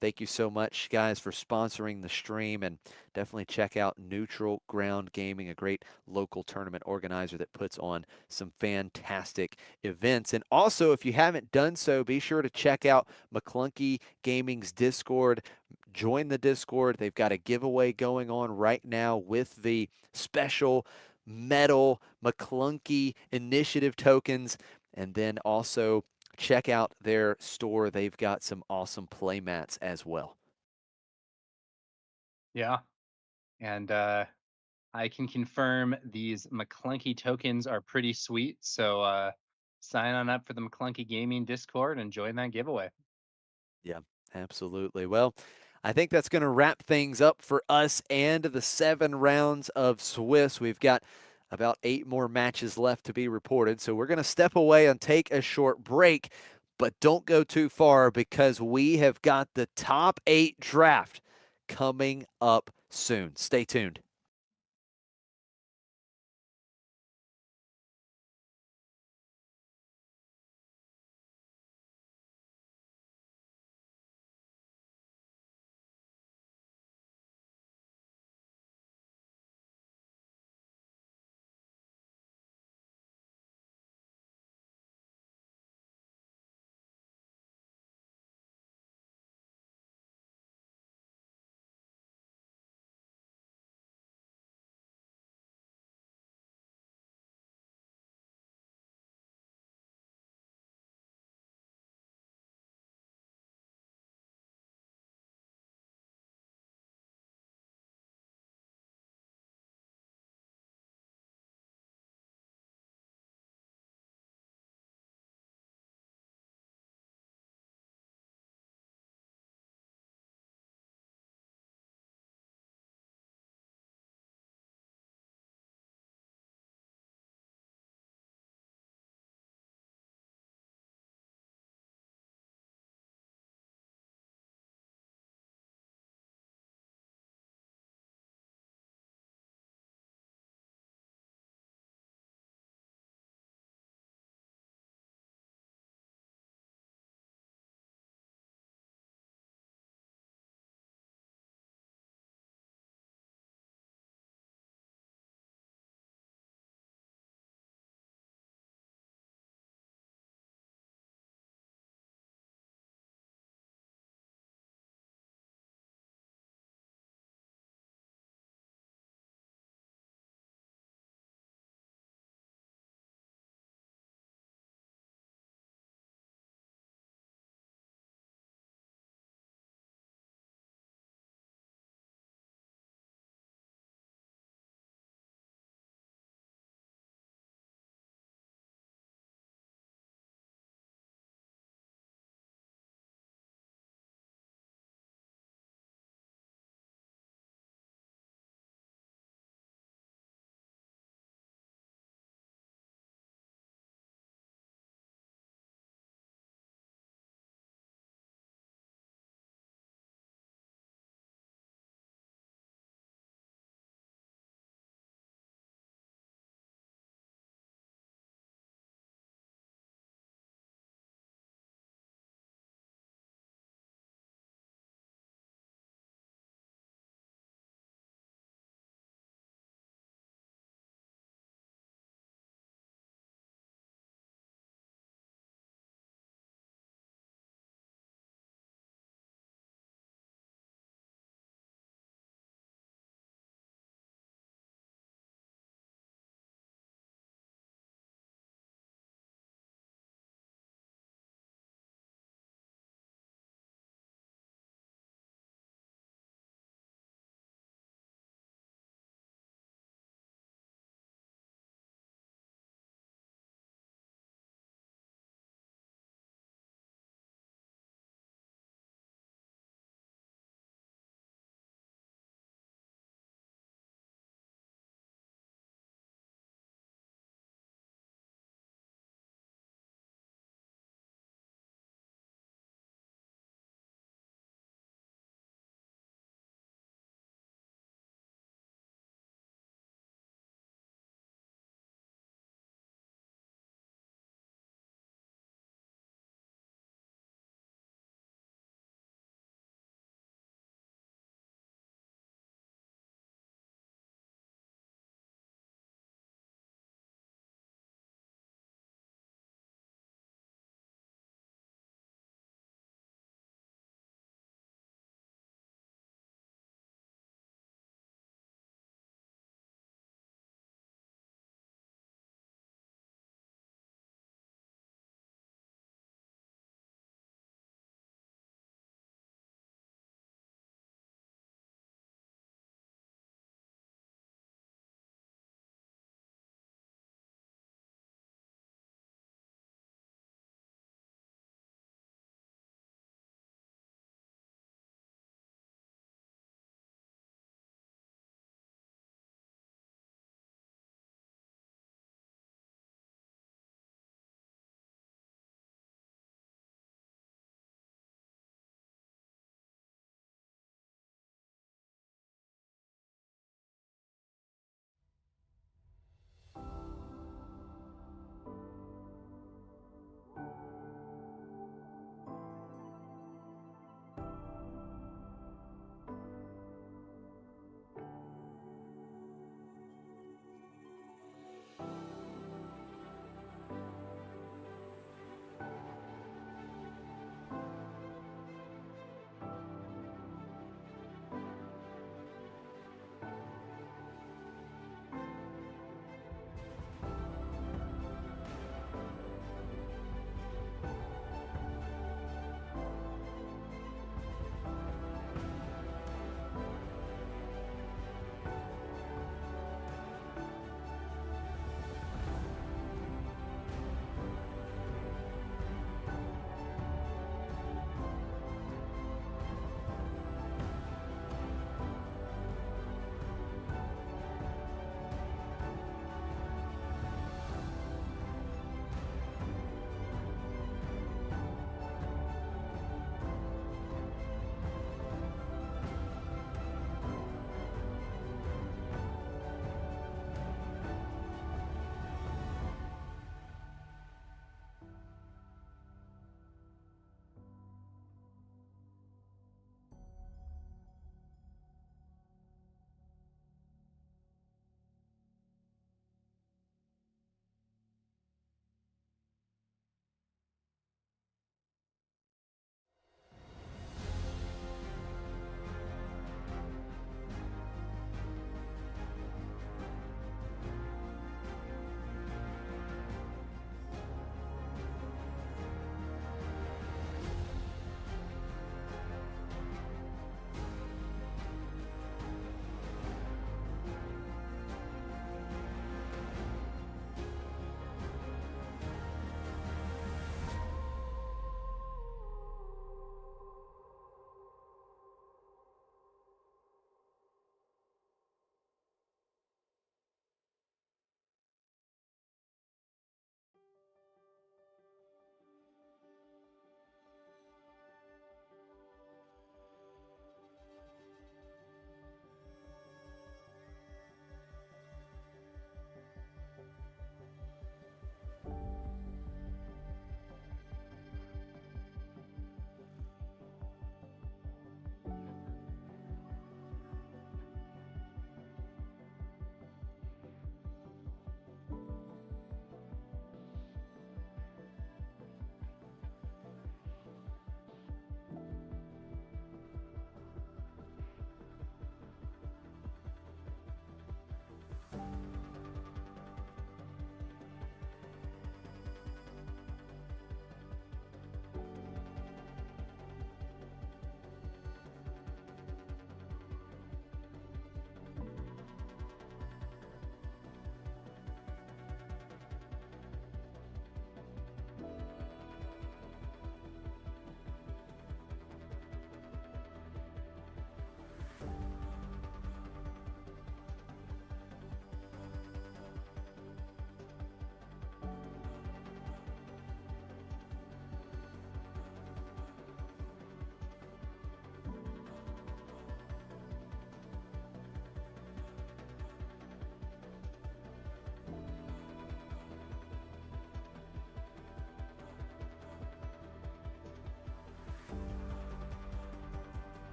Thank you so much, guys, for sponsoring the stream, and definitely check out Neutral Ground Gaming, a great local tournament organizer that puts on some fantastic events. And also, if you haven't done so, be sure to check out McClunky Gaming's Discord. Join the Discord. They've got a giveaway going on right now with the special metal McClunky initiative tokens. And then also check out their store. They've got some awesome play mats as well. Yeah. And I can confirm these McClunky tokens are pretty sweet. So sign on up for the McClunky Gaming Discord and join that giveaway. Yeah, absolutely. Well, I think that's going to wrap things up for us and the 7 rounds of Swiss. We've got about 8 more matches left to be reported. So we're going to step away and take a short break, but don't go too far because we have got the top 8 draft coming up soon. Stay tuned.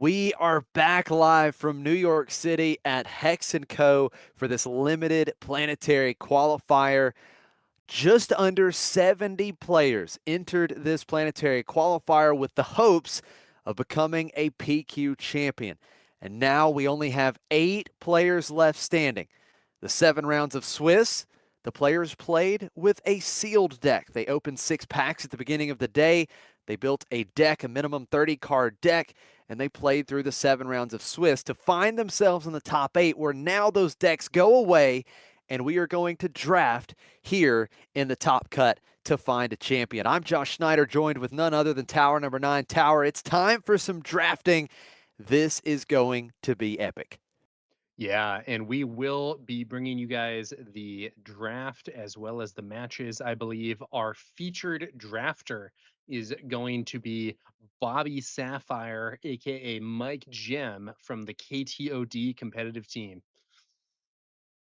We are back live from New York City at Hex & Co. for this limited planetary qualifier. Just under 70 players entered this planetary qualifier with the hopes of becoming a PQ champion. And now we only have 8 players left standing. The 7 rounds of Swiss, the players played with a sealed deck. They opened 6 packs at the beginning of the day. They built a deck, a minimum 30-card deck, and they played through the 7 rounds of Swiss to find themselves in the top 8, where now those decks go away, and we are going to draft here in the top cut to find a champion. I'm Josh Snyder, joined with none other than TowerNumber9. Tower, it's time for some drafting. This is going to be epic. Yeah, and we will be bringing you guys the draft as well as the matches. I believe our featured drafter is going to be Bobby Sapphire, aka Mike Gem from the KTOD competitive team.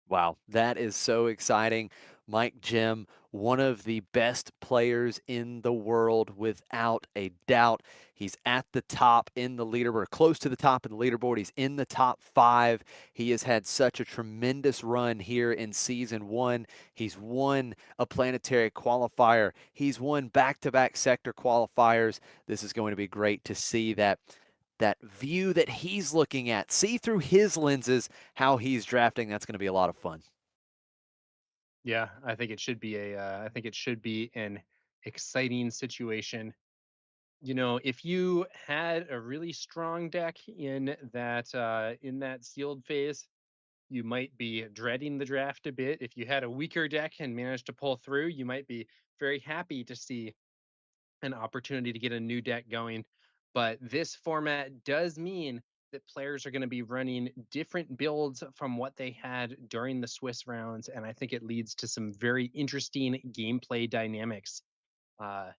Wow, that is so exciting. Mike Jim, one of the best players in the world without a doubt. He's at the top in the leaderboard, close to the top of the leaderboard. He's in the top 5. He has had such a tremendous run here in season 1. He's won a planetary qualifier. He's won back-to-back sector qualifiers. This is going to be great to see that view that he's looking at, see through his lenses how he's drafting. That's going to be a lot of fun. Yeah, I think it should be I think it should be an exciting situation. You know, if you had a really strong deck in that sealed phase, you might be dreading the draft a bit. If you had a weaker deck and managed to pull through, you might be very happy to see an opportunity to get a new deck going. But this format does mean that players are going to be running different builds from what they had during the Swiss rounds. And I think it leads to some very interesting gameplay dynamics. Uh,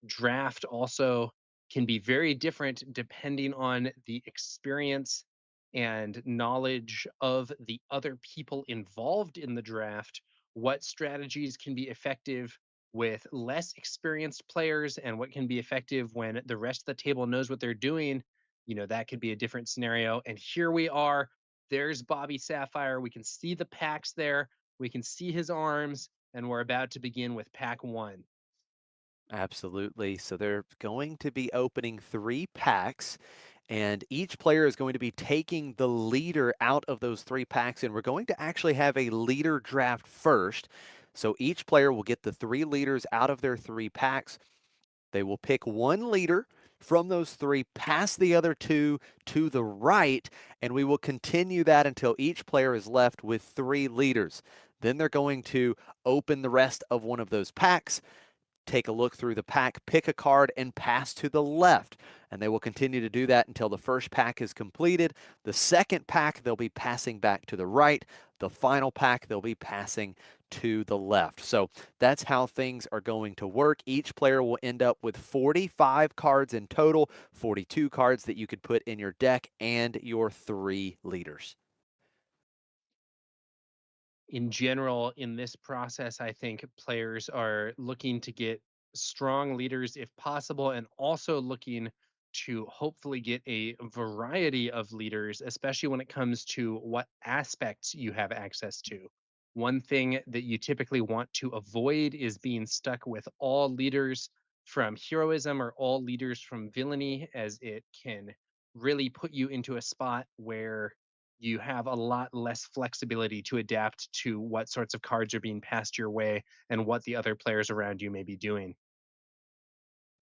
Draft also can be very different depending on the experience and knowledge of the other people involved in the draft. What strategies can be effective with less experienced players and what can be effective when the rest of the table knows what they're doing. That could be a different scenario. And here we are. There's Bobby Sapphire. We can see the packs there. We can see his arms. And we're about to begin with pack 1. Absolutely. So they're going to be opening 3 packs, and each player is going to be taking the leader out of those 3 packs, and we're going to actually have a leader draft first. So each player will get the 3 leaders out of their 3 packs. They will pick 1 leader from those 3, pass the other 2 to the right, and we will continue that until each player is left with 3 leaders. Then they're going to open the rest of one of those packs, take a look through the pack, pick a card, and pass to the left. And they will continue to do that until the first pack is completed. The second pack, they'll be passing back to the right. The final pack, they'll be passing to the left. So that's how things are going to work. Each player will end up with 45 cards in total, 42 cards that you could put in your deck, and your 3 leaders. In general, in this process, I think players are looking to get strong leaders if possible, and also looking to hopefully get a variety of leaders, especially when it comes to what aspects you have access to. One thing that you typically want to avoid is being stuck with all leaders from heroism or all leaders from villainy, as it can really put you into a spot where you have a lot less flexibility to adapt to what sorts of cards are being passed your way and what the other players around you may be doing.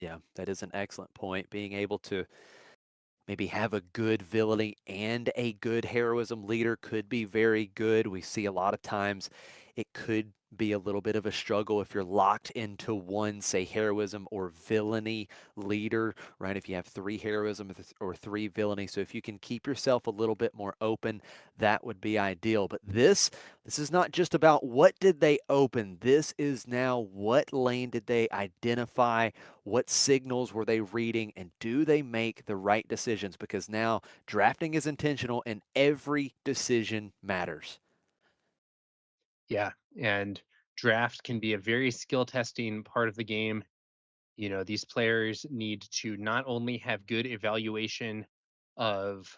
Yeah, that is an excellent point. Being able to maybe have a good villainy and a good heroism leader could be very good. We see a lot of times it could be a little bit of a struggle if you're locked into one, say, heroism or villainy leader, right? If you have 3 heroism or 3 villainy. So if you can keep yourself a little bit more open, that would be ideal. But this is not just about what did they open. This is now what lane did they identify, what signals were they reading, and do they make the right decisions? Because now drafting is intentional and every decision matters. Yeah, and draft can be a very skill testing part of the game. These players need to not only have good evaluation of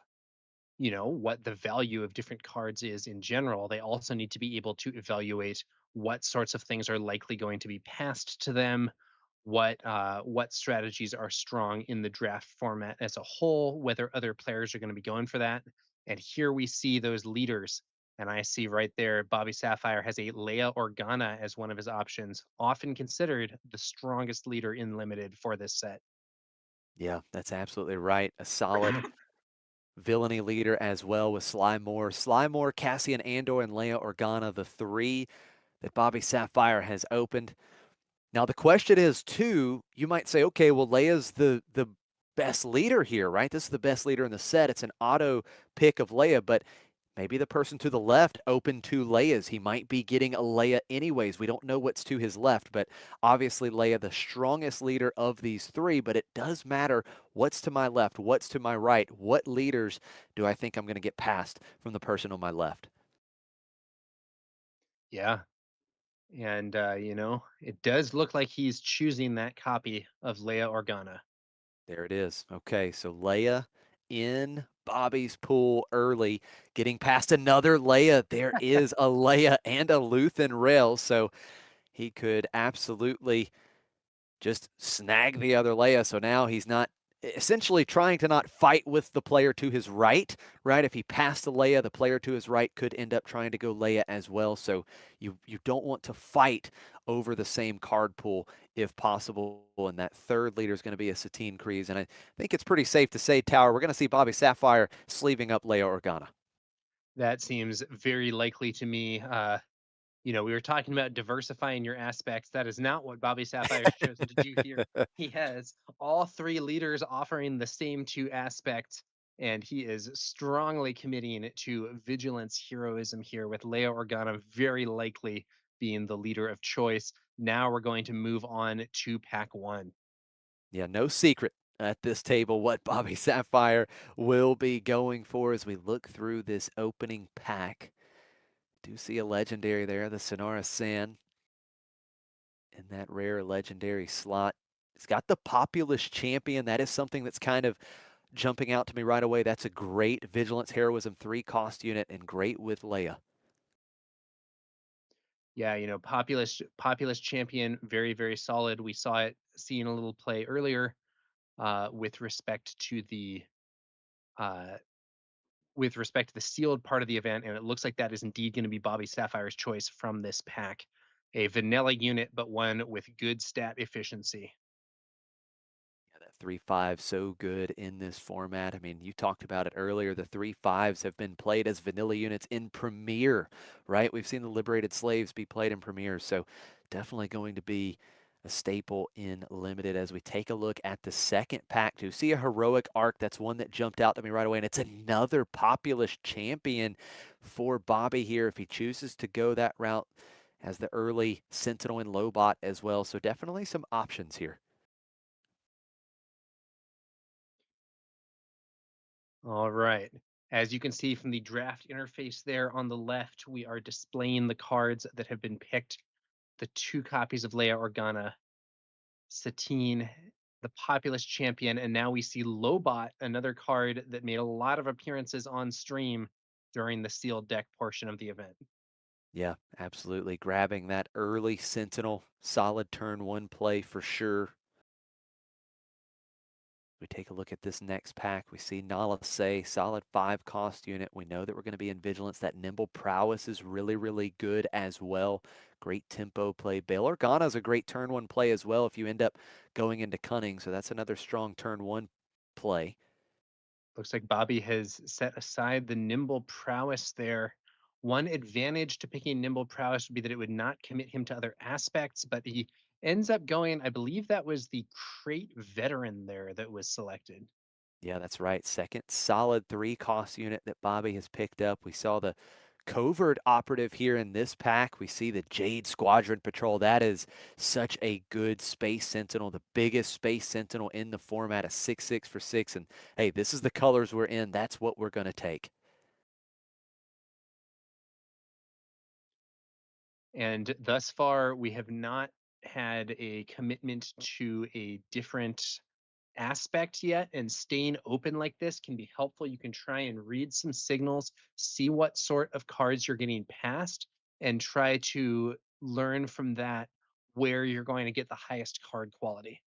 what the value of different cards is in general, they also need to be able to evaluate what sorts of things are likely going to be passed to them, what strategies are strong in the draft format as a whole, whether other players are going to be going for that. And here we see those leaders. And I see right there, Bobby Sapphire has a Leia Organa as one of his options, often considered the strongest leader in limited for this set. Yeah, that's absolutely right. A solid villainy leader as well with Sly Moore, Cassian Andor, and Leia Organa, the three that Bobby Sapphire has opened. Now the question is too, you might say, okay, well, Leia's the best leader here, right? This is the best leader in the set. It's an auto pick of Leia, but maybe the person to the left opened two Leias. He might be getting a Leia anyways. We don't know what's to his left, but obviously Leia, the strongest leader of these three, but it does matter what's to my left, what's to my right, what leaders do I think I'm going to get past from the person on my left? Yeah. And, it does look like he's choosing that copy of Leia Organa. There it is. Okay, so Leia in Bobby's pool early, getting past another Leia. There is a Leia and a Luthen rail, so he could absolutely just snag the other Leia. So now he's not essentially trying to not fight with the player to his right, right? If he passed the Leia, the player to his right could end up trying to go Leia as well. So you don't want to fight over the same card pool if possible. And that third leader is going to be a Satine Kryze. And I think it's pretty safe to say, Tower, we're going to see Bobby Sapphire sleeving up Leia Organa. That seems very likely to me. We were talking about diversifying your aspects. That is not what Bobby Sapphire's chosen to do here. He has all three leaders offering the same two aspects, and he is strongly committing to vigilance heroism here, with Leia Organa very likely being the leader of choice. Now we're going to move on to pack one. Yeah, no secret at this table what Bobby Sapphire will be going for as we look through this opening pack. Do see a legendary there, the Sonara Sand in that rare legendary slot. It's got the Populist Champion. That is something that's kind of jumping out to me right away. That's a great Vigilance Heroism 3 cost unit and great with Leia. Yeah, populist champion, very, very solid. We saw it seeing a little play earlier with respect to the uh, sealed part of the event, and it looks like that is indeed going to be Bobby Sapphire's choice from this pack. A vanilla unit, but one with good stat efficiency. Yeah, that 3/5 so good in this format. I mean, you talked about it earlier. The 3/5s have been played as vanilla units in Premier, right? We've seen the Liberated Slaves be played in Premier, so definitely going to be a staple in Limited as we take a look at the second pack to see a heroic arc. That's one that jumped out to me right away, and it's another Populist Champion for Bobby here if he chooses to go that route as the early Sentinel and Lobot as well. So definitely some options here. All right. As you can see from the draft interface there on the left, we are displaying the cards that have been picked. The two copies of Leia Organa, Satine, the Populist Champion, and now we see Lobot, another card that made a lot of appearances on stream during the sealed deck portion of the event. Yeah, absolutely. Grabbing that early Sentinel, solid turn one play for sure. We take a look at this next pack. We see Nala say solid 5 cost unit. We know that we're going to be in Vigilance. That Nimble Prowess is really, really good as well. Great tempo play. Bail Organa is a great turn one play as well if you end up going into Cunning. So that's another strong turn one play. Looks like Bobby has set aside the Nimble Prowess there. One advantage to picking Nimble Prowess would be that it would not commit him to other aspects, but he ends up going, I believe that was the Crate Veteran there that was selected. Yeah, that's right. Second solid 3 cost unit that Bobby has picked up. We saw the Covert Operative here in this pack. We see the Jade Squadron Patrol. That is such a good Space Sentinel, the biggest Space Sentinel in the format, a 6/6 for 6. And hey, this is the colors we're in. That's what we're going to take. And thus far, we have not had a commitment to a different aspect yet, and staying open like this can be helpful. You can try and read some signals, see what sort of cards you're getting past, and try to learn from that where you're going to get the highest card quality.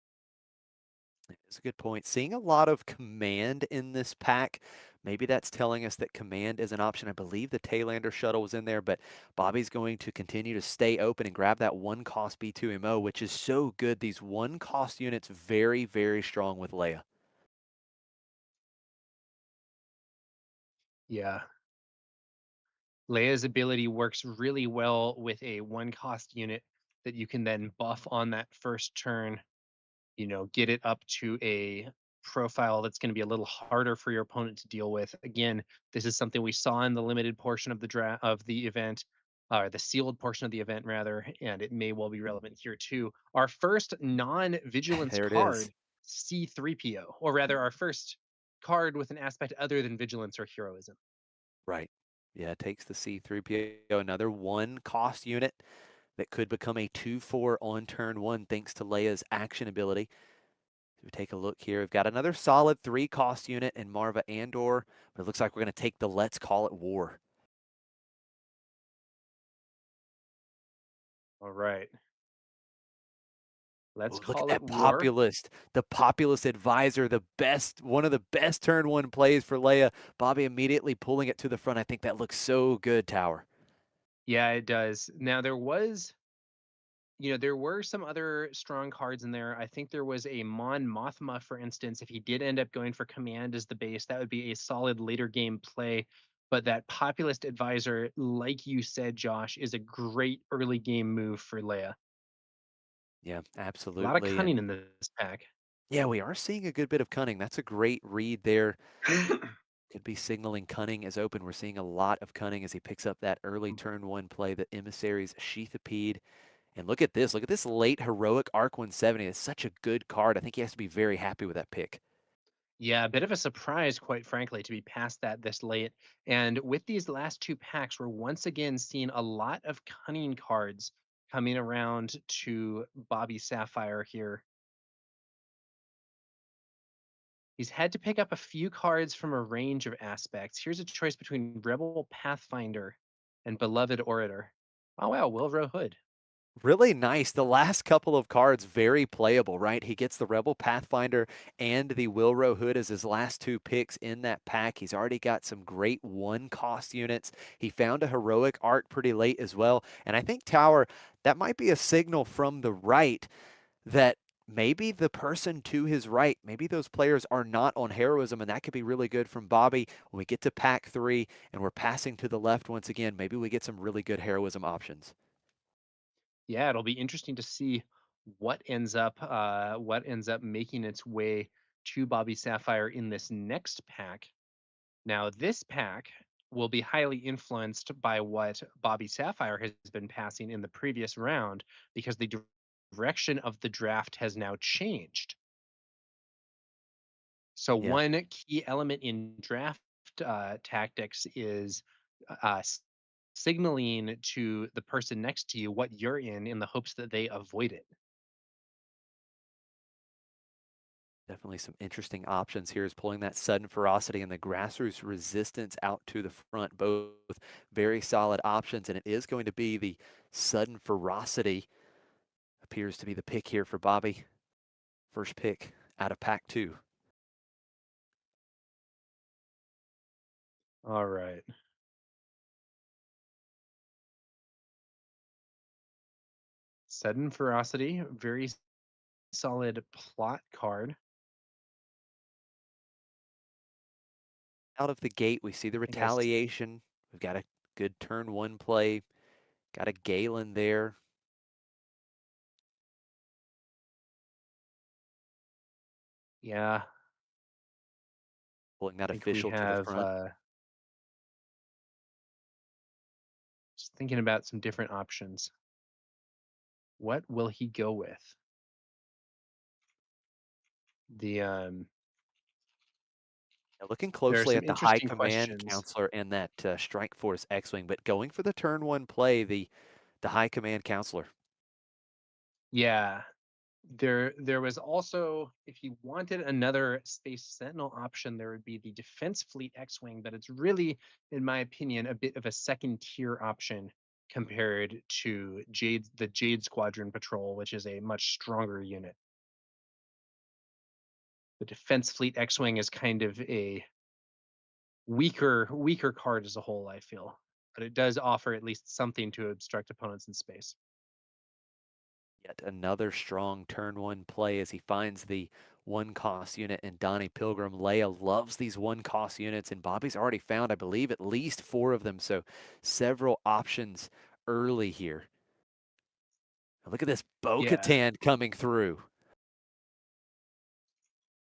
It's a good point. Seeing a lot of command in this pack, maybe that's telling us that command is an option. I believe the Taylander shuttle was in there, but Bobby's going to continue to stay open and grab that one cost B2MO, which is so good. These one cost units very, very strong with Leia. Yeah. Leia's ability works really well with a one cost unit that you can then buff on that first turn, get it up to a profile that's going to be a little harder for your opponent to deal with. Again, this is something we saw in the limited portion of the draft of the event, or the sealed portion of the event rather, and it may well be relevant here too. Our first non-vigilance There it is. card, C3PO, or rather our first card with an aspect other than vigilance or heroism. Right. Yeah, it takes the C3PO, another one cost unit that could become a 2/4 on turn one thanks to Leia's action ability. So we take a look here. We've got another solid 3 cost unit in Marva Andor, but it looks like we're going to take the Let's Call It War. All right. Let's Oh, look at call it that war. populist, the populist advisor, the best, one of the best turn one plays for Leia. Bobby immediately pulling it to the front. I think that looks so good, Tower. Yeah, it does. Now there were some other strong cards in there. I think there was a Mon Mothma, for instance. If he did end up going for command as the base, that would be a solid later game play. But that populist advisor, like you said, Josh, is a great early game move for Leia. Yeah, A lot of absolutely. And cunning in this pack. yeah, we are seeing a good bit of cunning. That's a great read there. Could be signaling cunning is open. We're seeing a lot of cunning as he picks up that early turn one play, the emissaries Sheathipede. And look at this. Look at this late heroic Arc 170. It's such a good card. I think he has to be very happy with that pick. Yeah, a bit of a surprise, quite frankly, to be past that this late. And with these last two packs, we're once again seeing a lot of cunning cards coming around to Bobby Sapphire here. He's had to pick up a few cards from a range of aspects. Here's a choice between Rebel Pathfinder and Beloved Orator. Oh wow, Wilro Hood. Really nice. The last couple of cards, very playable, right? He gets the Rebel Pathfinder and the Wilro Hood as his last two picks in that pack. He's already got some great one cost units. He found a heroic art pretty late as well. And I think, Tower, that might be a signal from the right that maybe the person to his right, maybe those players are not on heroism, and that could be really good from Bobby. When we get to pack three and we're passing to the left once again, maybe we get some really good heroism options. Yeah, it'll be interesting to see what ends up making its way to Bobby Sapphire in this next pack. Now, this pack will be highly influenced by what Bobby Sapphire has been passing in the previous round because the direction of the draft has now changed. So Yeah. one key element in draft tactics is uh, s- signaling to the person next to you what you're in the hopes that they avoid it. Definitely some interesting options here is pulling that sudden ferocity and the grassroots resistance out to the front, both very solid options. And it is going to be the sudden ferocity appears to be the pick here for Bobby. First pick out of pack two. All right. Sudden ferocity, very solid plot card. Out of the gate, we see the I guess, retaliation. We've got a good turn one play. Got a Galen there. yeah, Pulling I that think we official to the have front. just thinking about some different options. What will he go with? The Now looking There are closely some at the High interesting Command questions. Counselor and that Strike Force X-Wing, but going for the turn one play, the High Command Counselor. Yeah. There was also, if you wanted another Space Sentinel option, there would be the Defense Fleet X-Wing, but it's really, in my opinion, a bit of a second tier option compared to the Jade Squadron Patrol, which is a much stronger unit. The Defense Fleet X-Wing is kind of a weaker card as a whole, I feel, but it does offer at least something to obstruct opponents in space. Yet another strong turn one play as he finds the one cost unit in Donnie Pilgrim. Leia loves these one cost units, and Bobby's already found, I believe, at least 4 of them. So several options early here. Look at this Yeah, Bo-Katan coming through.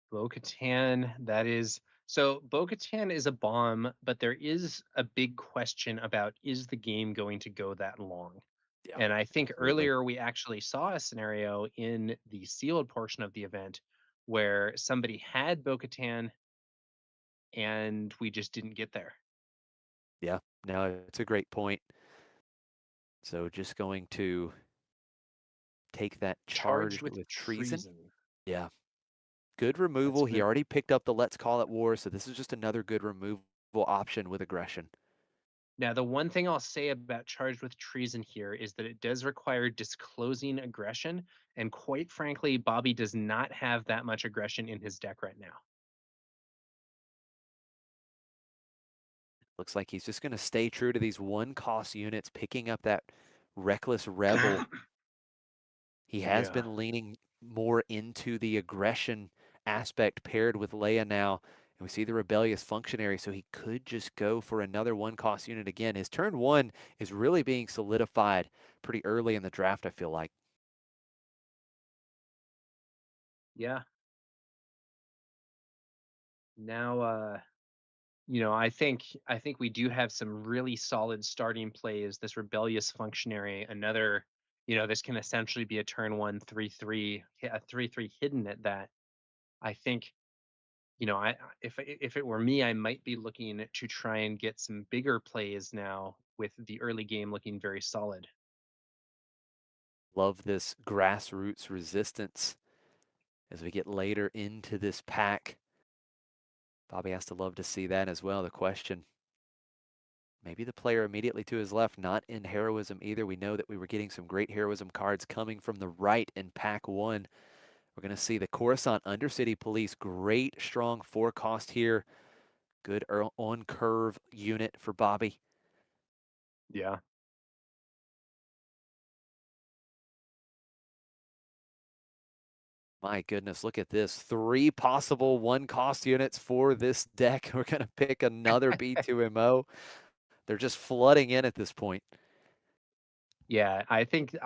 Bo-Katan, that is so Bo-Katan is a bomb, but there is a big question about, is the game going to go that long? Yeah, And I think absolutely. earlier we actually saw a scenario in the sealed portion of the event where somebody had Bo-Katan and we just didn't get there. Yeah, no, it's a great point. So just going to take that Charged charged with with treason. treason. Yeah, good That's removal. He re- already picked up the Let's Call It War, so this is just another good removal option with aggression. Now, the one thing I'll say about charged with treason here is that it does require disclosing aggression, and quite frankly, Bobby does not have that much aggression in his deck right now. Looks like he's just going to stay true to these one cost units, picking up that Reckless Rebel. He has Yeah. been leaning more into the aggression aspect paired with Leia now. And we see the rebellious functionary, so he could just go for another one cost unit again. His turn one is really being solidified pretty early in the draft, I feel like. Yeah. Now I think we do have some really solid starting plays. This rebellious functionary, another, this can essentially be a turn one 3/3, a 3/3 hidden at that. I think, if it were me, I might be looking to try and get some bigger plays now with the early game looking very solid. Love this grassroots resistance as we get later into this pack. Bobby has to love to see that as well. The question, maybe the player immediately to his left, not in heroism either. We know that we were getting some great heroism cards coming from the right in pack one. We're going to see the Coruscant Undercity Police, great strong 4 cost here. Good on curve unit for Bobby. Yeah. My goodness, look at this. 3 possible 1 cost units for this deck. We're going to pick another B2MO. They're just flooding in at this point. Yeah, I think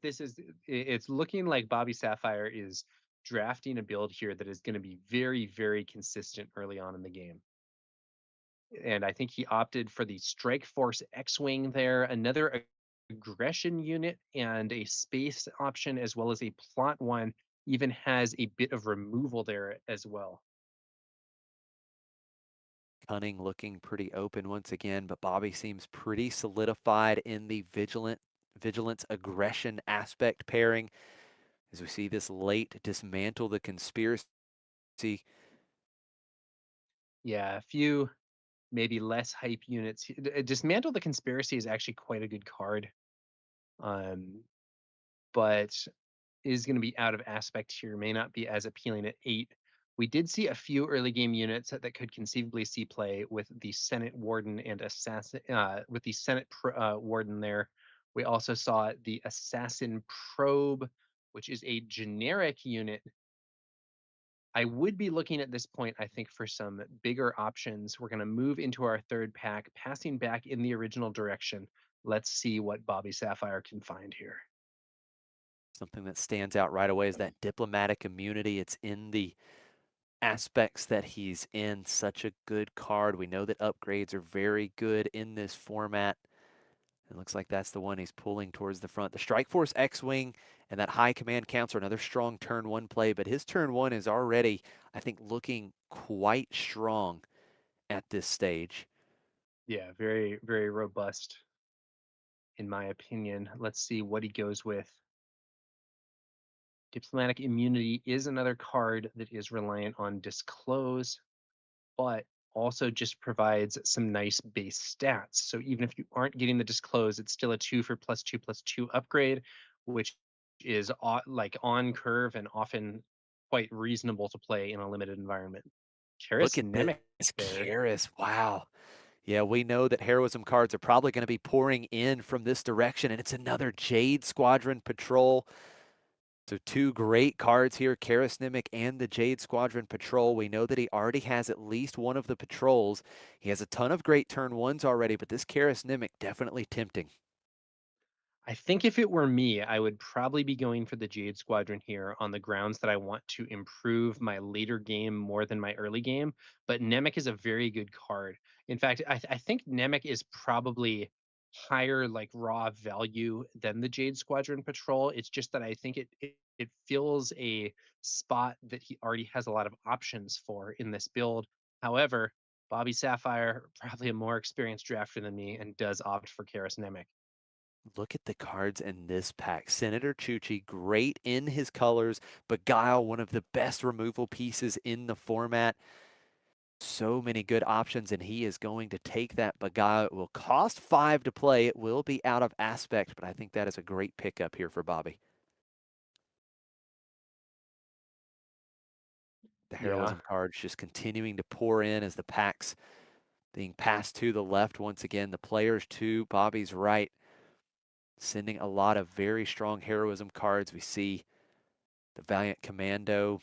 this is it's looking like Bobby Sapphire is drafting a build here that is going to be very, very consistent early on in the game. And I think he opted for the Strike Force X-Wing there, another aggression unit and a space option, as well as a plot one, even has a bit of removal there as well. Cunning looking pretty open once again, but Bobby seems pretty solidified in the vigilance aggression aspect pairing. As we see this late dismantle the conspiracy. Yeah, a few maybe less hype units. Dismantle the Conspiracy is actually quite a good card, but is going to be out of aspect here, may not be as appealing at 8. We did see a few early game units that could conceivably see play with the Senate Warden and Assassin, with the Warden there. We also saw the Assassin Probe, which is a generic unit. I would be looking at this point, I think, for some bigger options. We're going to move into our third pack, passing back in the original direction. Let's see what Bobby Sapphire can find here. Something that stands out right away is that diplomatic immunity. It's in the aspects that he's in. Such a good card. We know that upgrades are very good in this format. It looks like that's the one he's pulling towards the front. The Strike Force X-Wing and that high command counts are another strong turn one play, but his turn one is already, I think, looking quite strong at this stage. Yeah, very, very robust, in my opinion. Let's see what he goes with. Diplomatic immunity is another card that is reliant on disclose, but also just provides some nice base stats. So even if you aren't getting the disclose, it's still a 2 for +2/+2 upgrade, which is like on curve and often quite reasonable to play in a limited environment. Look Karis at this Nemec there. Karis. Wow. Yeah, we know that heroism cards are probably going to be pouring in from this direction, and it's another Jade Squadron Patrol. So two great cards here, Karis Nimic and the Jade Squadron Patrol. We know that he already has at least one of the patrols. He has a ton of great turn ones already, but this Karis Nimic definitely tempting. I think if it were me, I would probably be going for the Jade Squadron here on the grounds that I want to improve my later game more than my early game. But Nemec is a very good card. In fact, I think Nemec is probably higher like raw value than the Jade Squadron Patrol. It's just that I think it fills a spot that he already has a lot of options for in this build. However, Bobby Sapphire, probably a more experienced drafter than me, and does opt for Karis Nemec. Look at the cards in this pack. Senator Chuchi, great in his colors. Beguile, one of the best removal pieces in the format. So many good options, and he is going to take that Beguile. It will cost 5 to play. It will be out of aspect, but I think that is a great pickup here for Bobby. The Yeah. heroism cards just continuing to pour in as the packs being passed to the left once again. The players to Bobby's right, sending a lot of very strong heroism cards. We see the Valiant Commando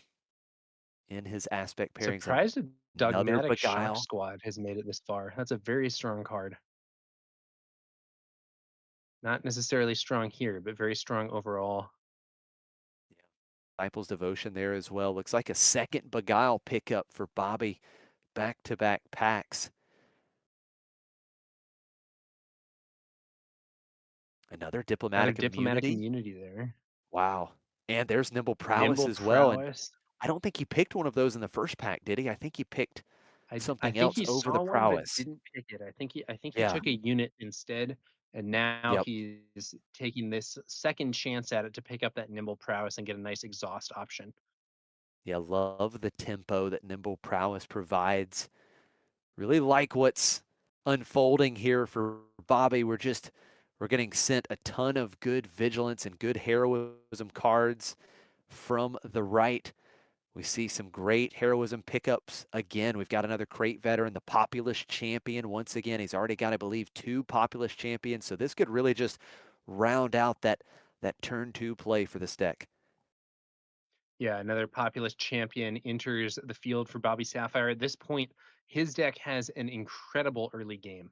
in his aspect pairings. Surprised a Another Dogmatic Shock Beguile. Squad has made it this far. That's a very strong card. Not necessarily strong here, but very strong overall. Yeah. Disciples Devotion there as well. Looks like a second Beguile pickup for Bobby. Back-to-back packs. Another Another Diplomatic Diplomatic Immunity. Immunity there. Wow. And there's Nimble Prowess Nimble as well. And Prowess. I don't think he picked one of those in the first pack, did he? I think he picked I something think else he over the saw one but prowess. didn't pick it. I think he Yeah. took a unit instead, and now Yep. he's taking this second chance at it to pick up that Nimble Prowess and get a nice exhaust option. Yeah. Love the tempo that Nimble Prowess provides. Really like what's unfolding here for Bobby. We're getting sent a ton of good vigilance and good heroism cards from the right. We see some great heroism pickups. Again, we've got another crate veteran, the Populist Champion. Once again, he's already got, I believe, 2 Populist Champions. So this could really just round out that turn 2 play for this deck. Yeah, another populist champion enters the field for Bobby Sapphire. At this point, his deck has an incredible early game.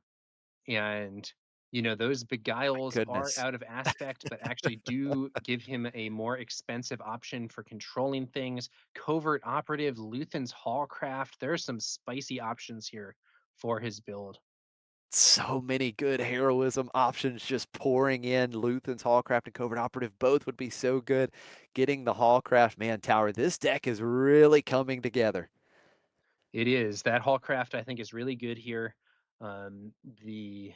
And, those My beguiles are goodness. out of aspect, but actually do give him a more expensive option for controlling things. Covert Operative, Luthen's Hallcraft. There are some spicy options here for his build. So many good heroism options just pouring in. Luthen's Hallcraft and Covert Operative both would be so good. Getting the Hallcraft, man, Tower, this deck is really coming together. It is. That Hallcraft, I think, is really good here. Um, the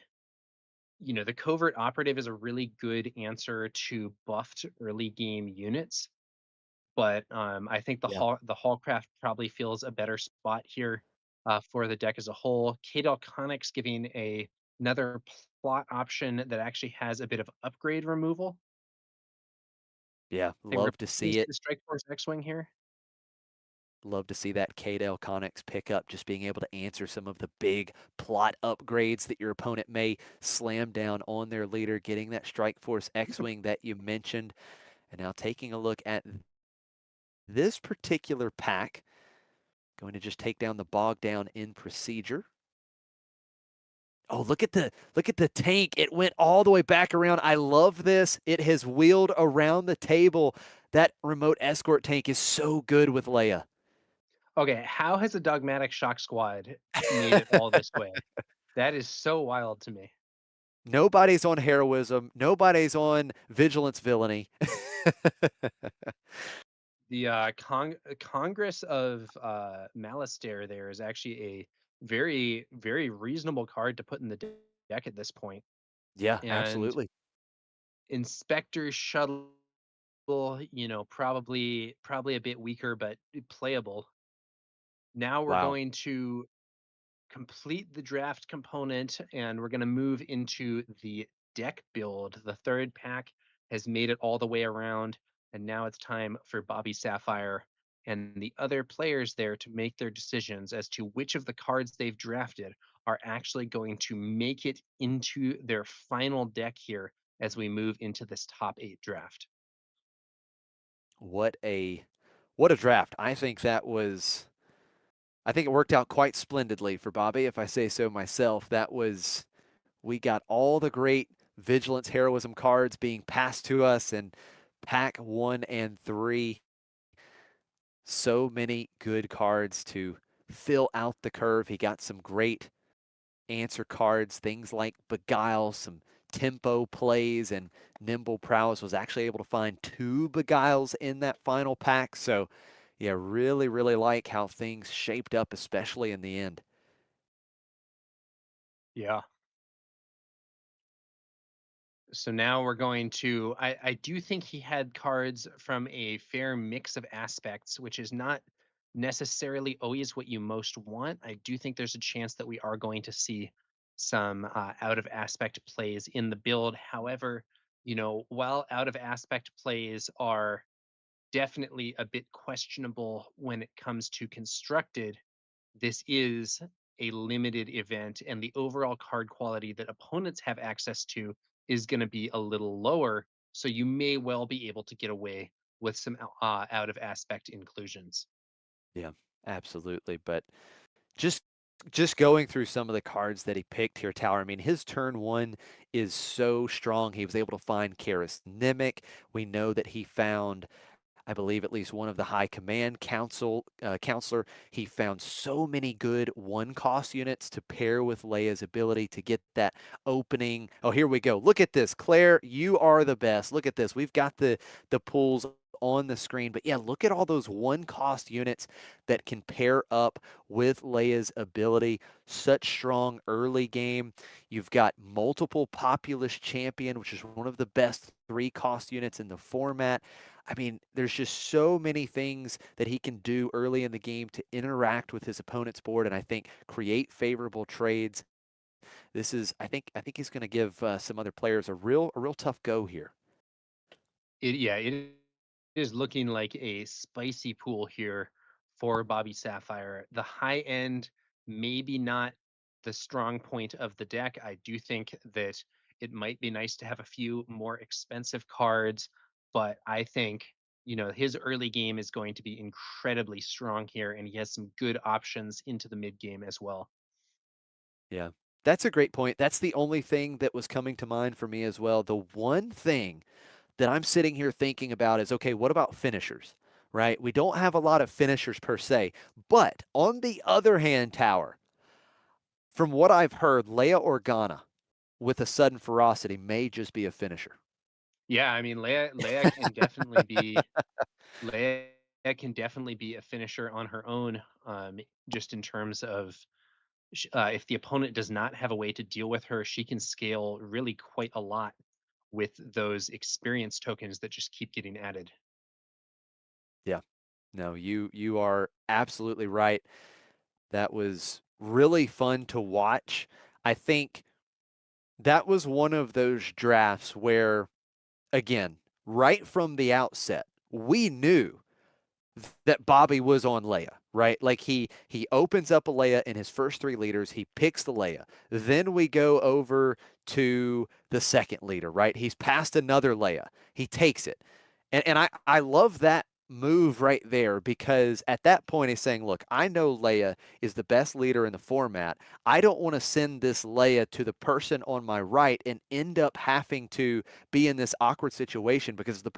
the covert operative is a really good answer to buffed early game units, but I think Yeah. the Hallcraft probably feels a better spot here for the deck as a whole. Kadel Conics giving another plot option that actually has a bit of upgrade removal. Yeah. I think Love to see replace it. the Strike Force X-Wing here. Love to see that Kadel Conics pick up, just being able to answer some of the big plot upgrades that your opponent may slam down on their leader, getting that Strike Force X-Wing that you mentioned. And now taking a look at this particular pack, going to just take down the bog down in procedure. Oh, look at the tank. It went all the way back around. I love this. It has wheeled around the table. That remote escort tank is so good with Leia. Okay, how has a Dogmatic Shock Squad made it all this way? That is so wild to me. Nobody's on heroism. Nobody's on vigilance villainy. The Congress of Malastare there is actually a very, very reasonable card to put in the deck at this point. Yeah, And absolutely. Inspector Shuttle probably a bit weaker, but playable. Now we're Wow. going to complete the draft component and we're going to move into the deck build. The third pack has made it all the way around, and now it's time for Bobby Sapphire and the other players there to make their decisions as to which of the cards they've drafted are actually going to make it into their final deck here as we move into this top 8 draft. What a draft. I think it worked out quite splendidly for Bobby, if I say so myself. We got all the great vigilance heroism cards being passed to us in pack 1 and 3. So many good cards to fill out the curve. He got some great answer cards, things like Beguile, some tempo plays, and Nimble Prowess. Was actually able to find 2 Beguiles in that final pack. So, yeah, really, really like how things shaped up, especially in the end. Yeah. So now we're going to I do think he had cards from a fair mix of aspects, which is not necessarily always what you most want. I do think there's a chance that we are going to see some out of aspect plays in the build. However, while out of aspect plays are definitely a bit questionable when it comes to constructed, this is a limited event, and the overall card quality that opponents have access to is going to be a little lower. So you may well be able to get away with some out of aspect inclusions. Yeah, absolutely. But just just going through some of the cards that he picked here, Tower. I mean, his turn 1 is so strong. He was able to find Karis Nimic. We know that he found, I believe, at least one of the high command counselor. He found so many good 1-cost units to pair with Leia's ability to get that opening. Oh, here we go. Look at this, Claire. You are the best. Look at this. We've got the pools on the screen. But yeah, look at all those 1-cost units that can pair up with Leia's ability. Such strong early game. You've got multiple Populous Champion, which is one of the best 3-cost units in the format. I mean, there's just so many things that he can do early in the game to interact with his opponent's board, and I think create favorable trades. I think he's going to give some other players a real tough go here. It is looking like a spicy pool here for Bobby Sapphire. The high end, maybe not the strong point of the deck. I do think that it might be nice to have a few more expensive cards, but I think, his early game is going to be incredibly strong here, and he has some good options into the mid game as well. Yeah, that's a great point. That's the only thing that was coming to mind for me as well. The one thing that I'm sitting here thinking about is, okay, what about finishers, right? We don't have a lot of finishers per se. But on the other hand, Tower, from what I've heard, Leia Organa with a sudden ferocity may just be a finisher. Yeah, I mean Leia can definitely be a finisher on her own, just in terms of if the opponent does not have a way to deal with her, she can scale really quite a lot with those experience tokens that just keep getting added. Yeah. No, you are absolutely right. That was really fun to watch. I think that was one of those drafts where, again, right from the outset, we knew that Bobby was on Leia, right? Like he opens up a Leia in his first 3 leaders, he picks the Leia. Then we go over to the second leader, right? He's passed another Leia. He takes it. And I love that move right there because at that point he's saying, look, I know Leia is the best leader in the format. I don't want to send this Leia to the person on my right and end up having to be in this awkward situation because the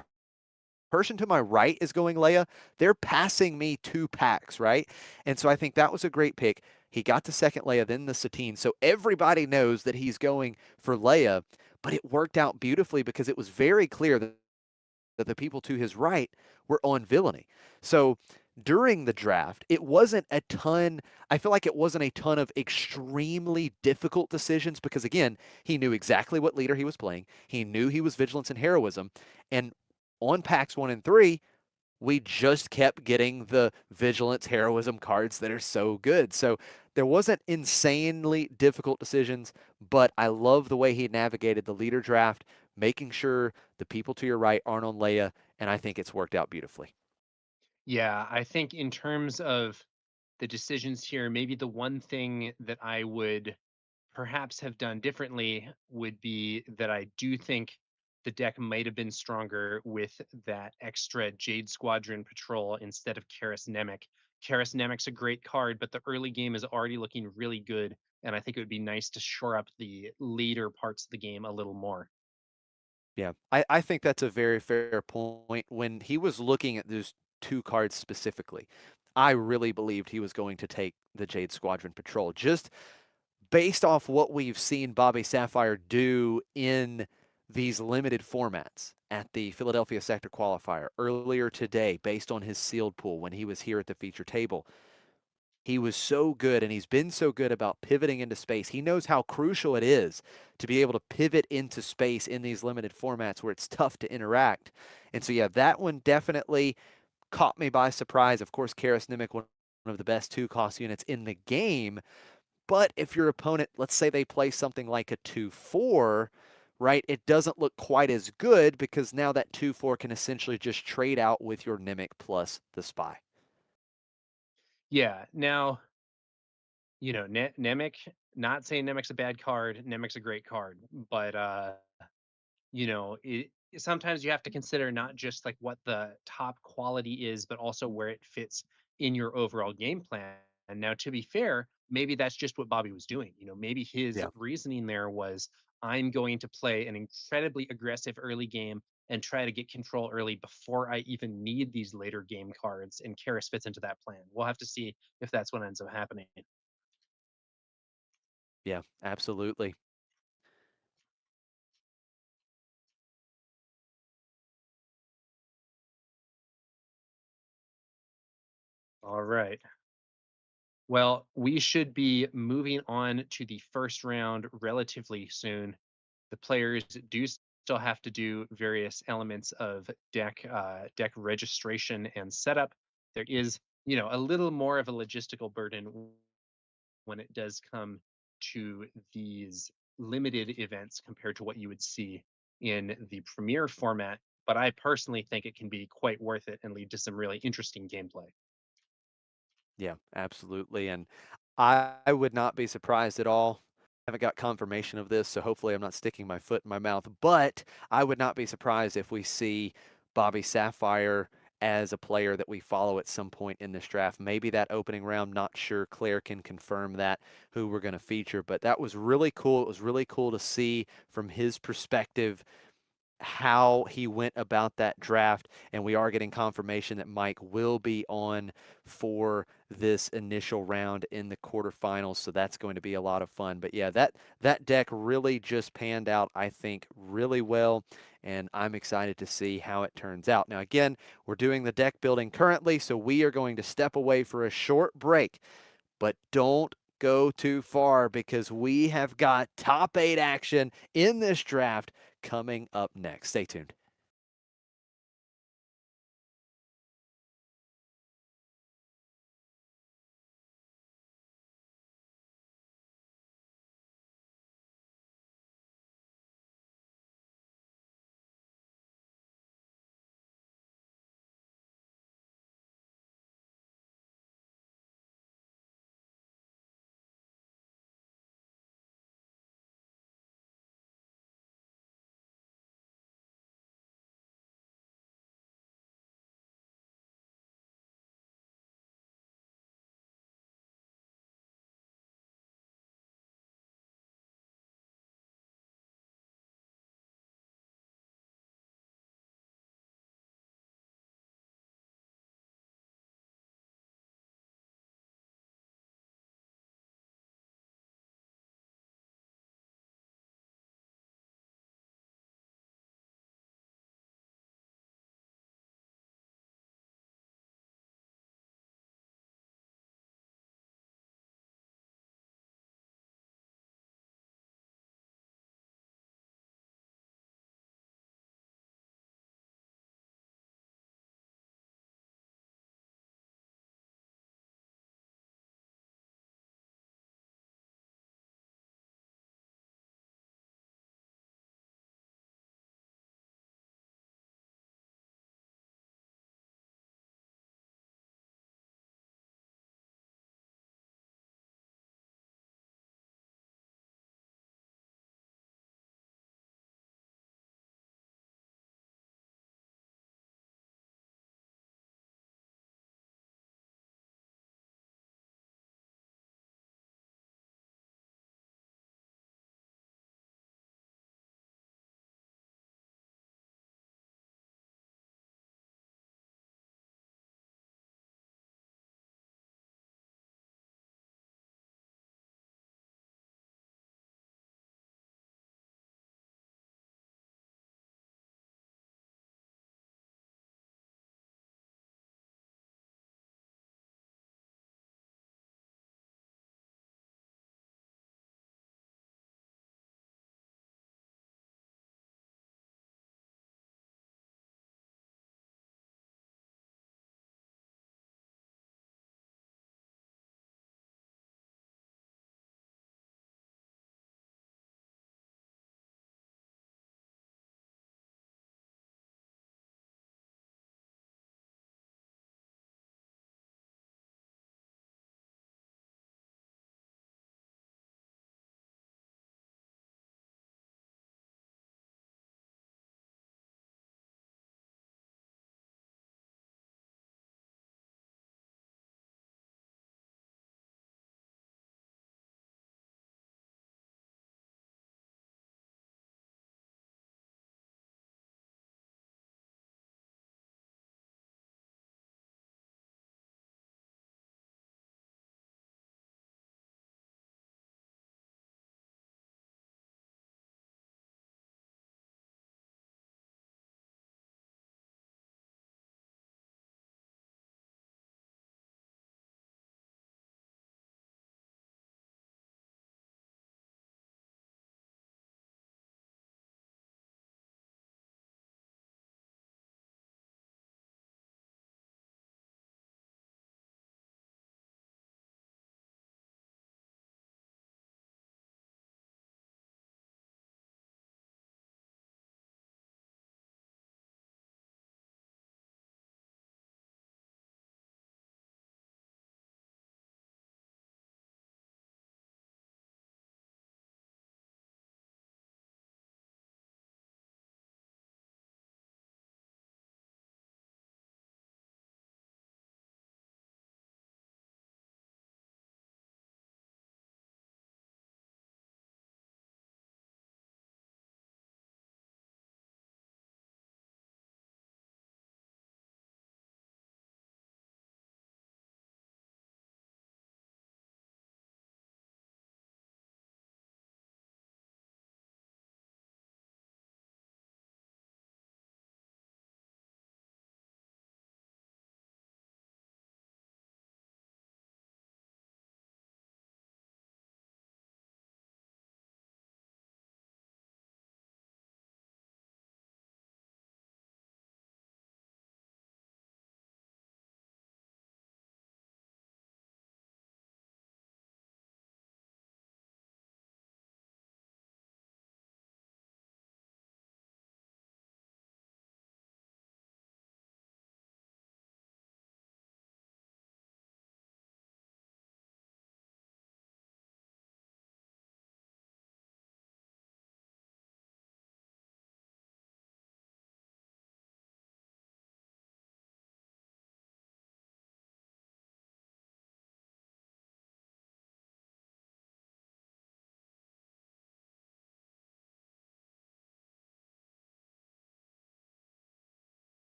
person to my right is going Leia, they're passing me 2 packs, right? And so I think that was a great pick. He got the second Leia, then the Satine. So everybody knows that he's going for Leia, but it worked out beautifully because it was very clear that the people to his right were on villainy. So during the draft, it wasn't a ton, I feel like it wasn't a ton of extremely difficult decisions because, again, he knew exactly what leader he was playing. He knew he was vigilance and heroism. And on packs 1 and 3, we just kept getting the vigilance heroism cards that are so good. So there wasn't insanely difficult decisions, but I love the way he navigated the leader draft, making sure the people to your right aren't on Leia, and I think it's worked out beautifully. Yeah, I think in terms of the decisions here, maybe the one thing that I would perhaps have done differently would be that I do think the deck might have been stronger with that extra Jade Squadron patrol instead of Karis Nemec. Karis Nemec's a great card, but the early game is already looking really good, and I think it would be nice to shore up the later parts of the game a little more. Yeah, I think that's a very fair point. When he was looking at those two cards specifically, I really believed he was going to take the Jade Squadron Patrol. Just based off what we've seen Bobby Sapphire do in these limited formats at the Philadelphia Sector Qualifier earlier today, based on his sealed pool when he was here at the feature table. He was so good, and he's been so good about pivoting into space. He knows how crucial it is to be able to pivot into space in these limited formats where it's tough to interact. And so, yeah, that one definitely caught me by surprise. Of course, Karis Nimmick, one of the best 2-cost units in the game. But if your opponent, let's say they play something like a 2-4, right, it doesn't look quite as good because now that 2-4 can essentially just trade out with your Nimmick plus the Spy. Yeah. Now, Nemec, not saying Nemec's a bad card. Nemec's a great card, but sometimes you have to consider not just like what the top quality is, but also where it fits in your overall game plan. And now, to be fair, maybe that's just what Bobby was doing. Maybe his Yeah. reasoning there was, I'm going to play an incredibly aggressive early game and try to get control early before I even need these later game cards. And Karis fits into that plan. We'll have to see if that's what ends up happening. Yeah, absolutely. All right. Well, we should be moving on to the first round relatively soon. The players do still have to do various elements of deck registration and setup. There is, a little more of a logistical burden when it does come to these limited events compared to what you would see in the premier format. But I personally think it can be quite worth it and lead to some really interesting gameplay. Yeah, absolutely. And I would not be surprised at all. I haven't got confirmation of this, so hopefully I'm not sticking my foot in my mouth. But I would not be surprised if we see Bobby Sapphire as a player that we follow at some point in this draft. Maybe that opening round, not sure. Claire can confirm that, who we're going to feature. But that was really cool. It was really cool to see from his perspective how he went about that draft, and we are getting confirmation that Mike will be on for this initial round in the quarterfinals, so that's going to be a lot of fun. But yeah, that deck really just panned out, I think, really well, and I'm excited to see how it turns out. Now, again, we're doing the deck building currently, so we are going to step away for a short break, but don't go too far because we have got top 8 action in this draft coming up next. Stay tuned.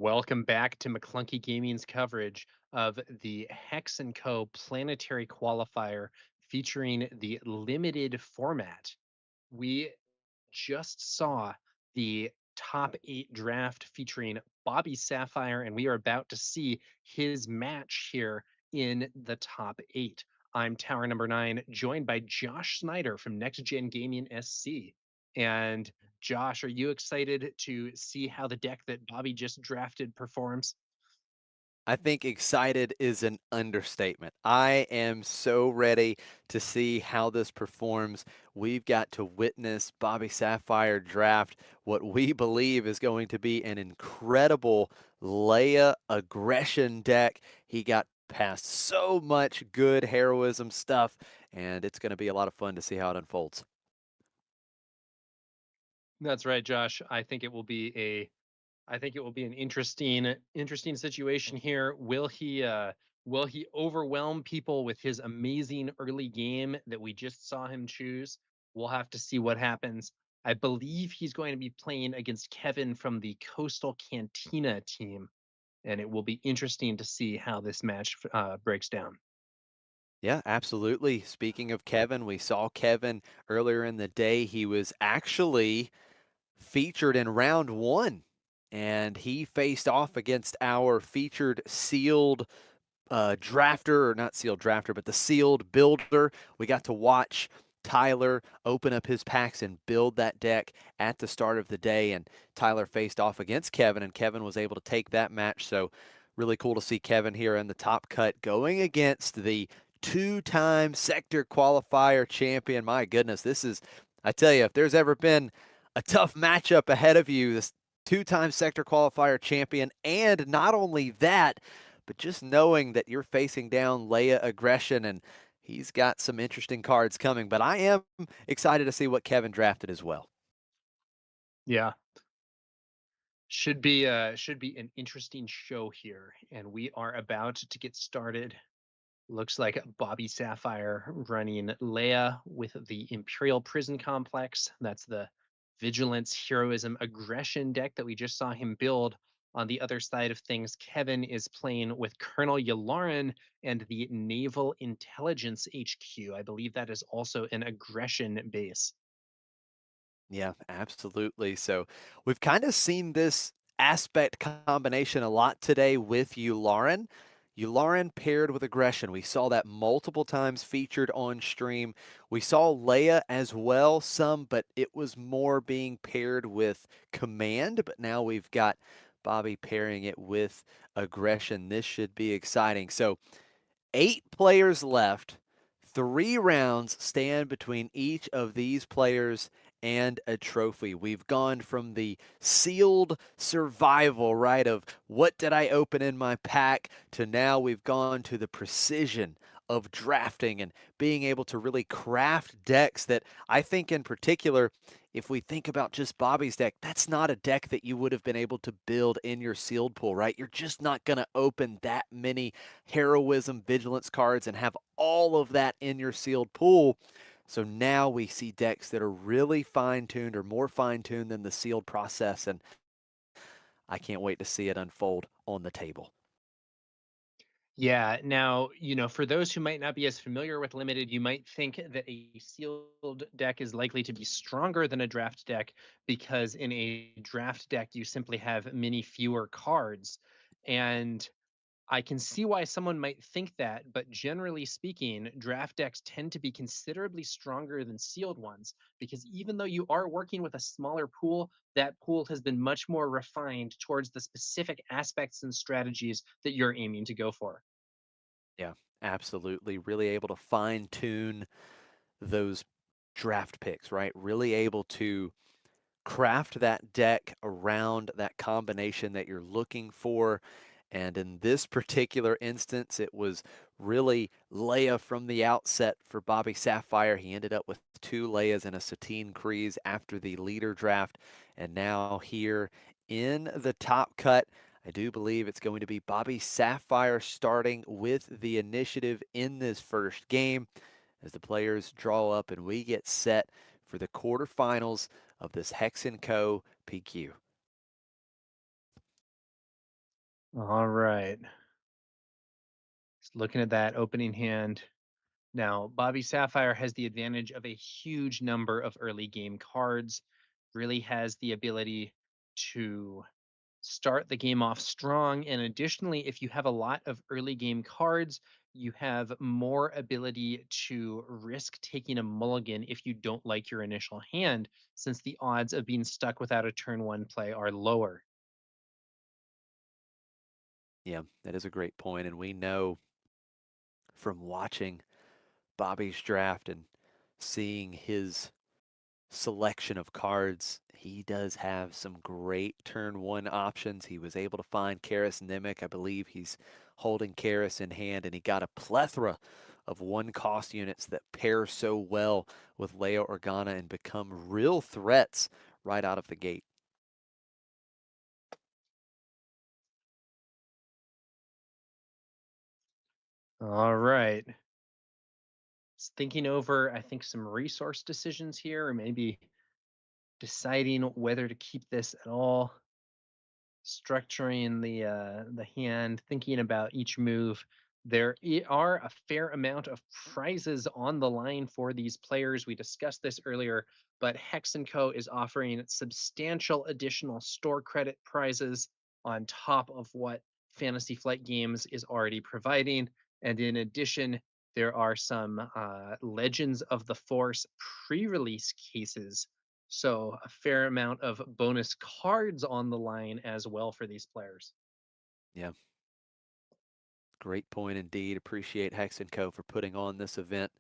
Welcome back to McClunky Gaming's coverage of the Hex & Co. Planetary Qualifier featuring the limited format. We just saw the top 8 draft featuring Bobby Sapphire, and we are about to see his match here in the top 8. I'm TowerNumber9, joined by Josh Snyder from Next Gen Gaming SC. And Josh, are you excited to see how the deck that Bobby just drafted performs? I think excited is an understatement. I am so ready to see how this performs. We've got to witness Bobby Sapphire draft what we believe is going to be an incredible Leia aggression deck. He got past so much good heroism stuff, and it's going to be a lot of fun to see how it unfolds. That's right, Josh. I think it will be an interesting situation here. Will he overwhelm people with his amazing early game that we just saw him choose? We'll have to see what happens. I believe he's going to be playing against Kevin from the Coastal Cantina team, and it will be interesting to see how this match breaks down. Yeah, absolutely. Speaking of Kevin, we saw Kevin earlier in the day. He was actually featured in round one, and he faced off against our featured sealed drafter, or not sealed drafter, but the sealed builder. We got to watch Tyler open up his packs and build that deck at the start of the day, and Tyler faced off against Kevin, and Kevin was able to take that match. So really cool to see Kevin here in the top cut going against the two-time sector qualifier champion. My goodness, this is, I tell you, if there's ever been a tough matchup ahead of you, this two-time sector qualifier champion, and not only that, but just knowing that you're facing down Leia aggression, and he's got some interesting cards coming. But I am excited to see what Kevin drafted as well. Yeah, should be an interesting show here, and we are about to get started. Looks like Bobby Sapphire running Leia with the Imperial Prison Complex. That's the Vigilance, Heroism, Aggression deck that we just saw him build. On the other side of things, Kevin is playing with Colonel Yularen and the Naval Intelligence HQ. I believe that is also an aggression base. Yeah, absolutely. So we've kind of seen this aspect combination a lot today with Yularen. Yularen paired with aggression. We saw that multiple times featured on stream. We saw Leia as well, some, but it was more being paired with command. But now we've got Bobby pairing it with aggression. This should be exciting. So 8 players left. 3 rounds stand between each of these players and a trophy. We've gone from the sealed survival, right, of what did I open in my pack, to now we've gone to the precision of drafting and being able to really craft decks that I think in particular, if we think about just Bobby's deck, that's not a deck that you would have been able to build in your sealed pool, right? You're just not going to open that many heroism, vigilance cards and have all of that in your sealed pool. So now we see decks that are really fine-tuned or more fine-tuned than the sealed process, and I can't wait to see it unfold on the table. Yeah. Now, for those who might not be as familiar with limited, you might think that a sealed deck is likely to be stronger than a draft deck because in a draft deck, you simply have many fewer cards. And I can see why someone might think that, but generally speaking, draft decks tend to be considerably stronger than sealed ones because even though you are working with a smaller pool, that pool has been much more refined towards the specific aspects and strategies that you're aiming to go for. Yeah, absolutely. Really able to fine-tune those draft picks, right? Really able to craft that deck around that combination that you're looking for. And in this particular instance, it was really Leia from the outset for Bobby Sapphire. He ended up with 2 Leias and a Satine Kryze after the leader draft. And now here in the top cut, I do believe it's going to be Bobby Sapphire starting with the initiative in this first game as the players draw up and we get set for the quarterfinals of this Hex & Co. PQ. All right. Just looking at that opening hand. Now, Bobby Sapphire has the advantage of a huge number of early game cards, really has the ability to start the game off strong. And additionally, if you have a lot of early game cards, you have more ability to risk taking a mulligan if you don't like your initial hand, since the odds of being stuck without a turn one play are lower. Yeah, that is a great point, and we know from watching Bobby's draft and seeing his selection of cards, he does have some great turn one options. He was able to find Karis Nemec. I believe he's holding Karis in hand, and he got a plethora of one cost units that pair so well with Leia Organa and become real threats right out of the gate. All right. Just thinking over, I think, some resource decisions here, or maybe deciding whether to keep this at all, structuring the hand, thinking about each move. Are a fair amount of prizes on the line for these players. We discussed this earlier, but Hex and Co is offering substantial additional store credit prizes on top of what Fantasy Flight Games is already providing. And in addition, there are some Legends of the Force pre-release cases, so a fair amount of bonus cards on the line as well for these players. Yeah, great point indeed. Appreciate Hex and Co for putting on this event,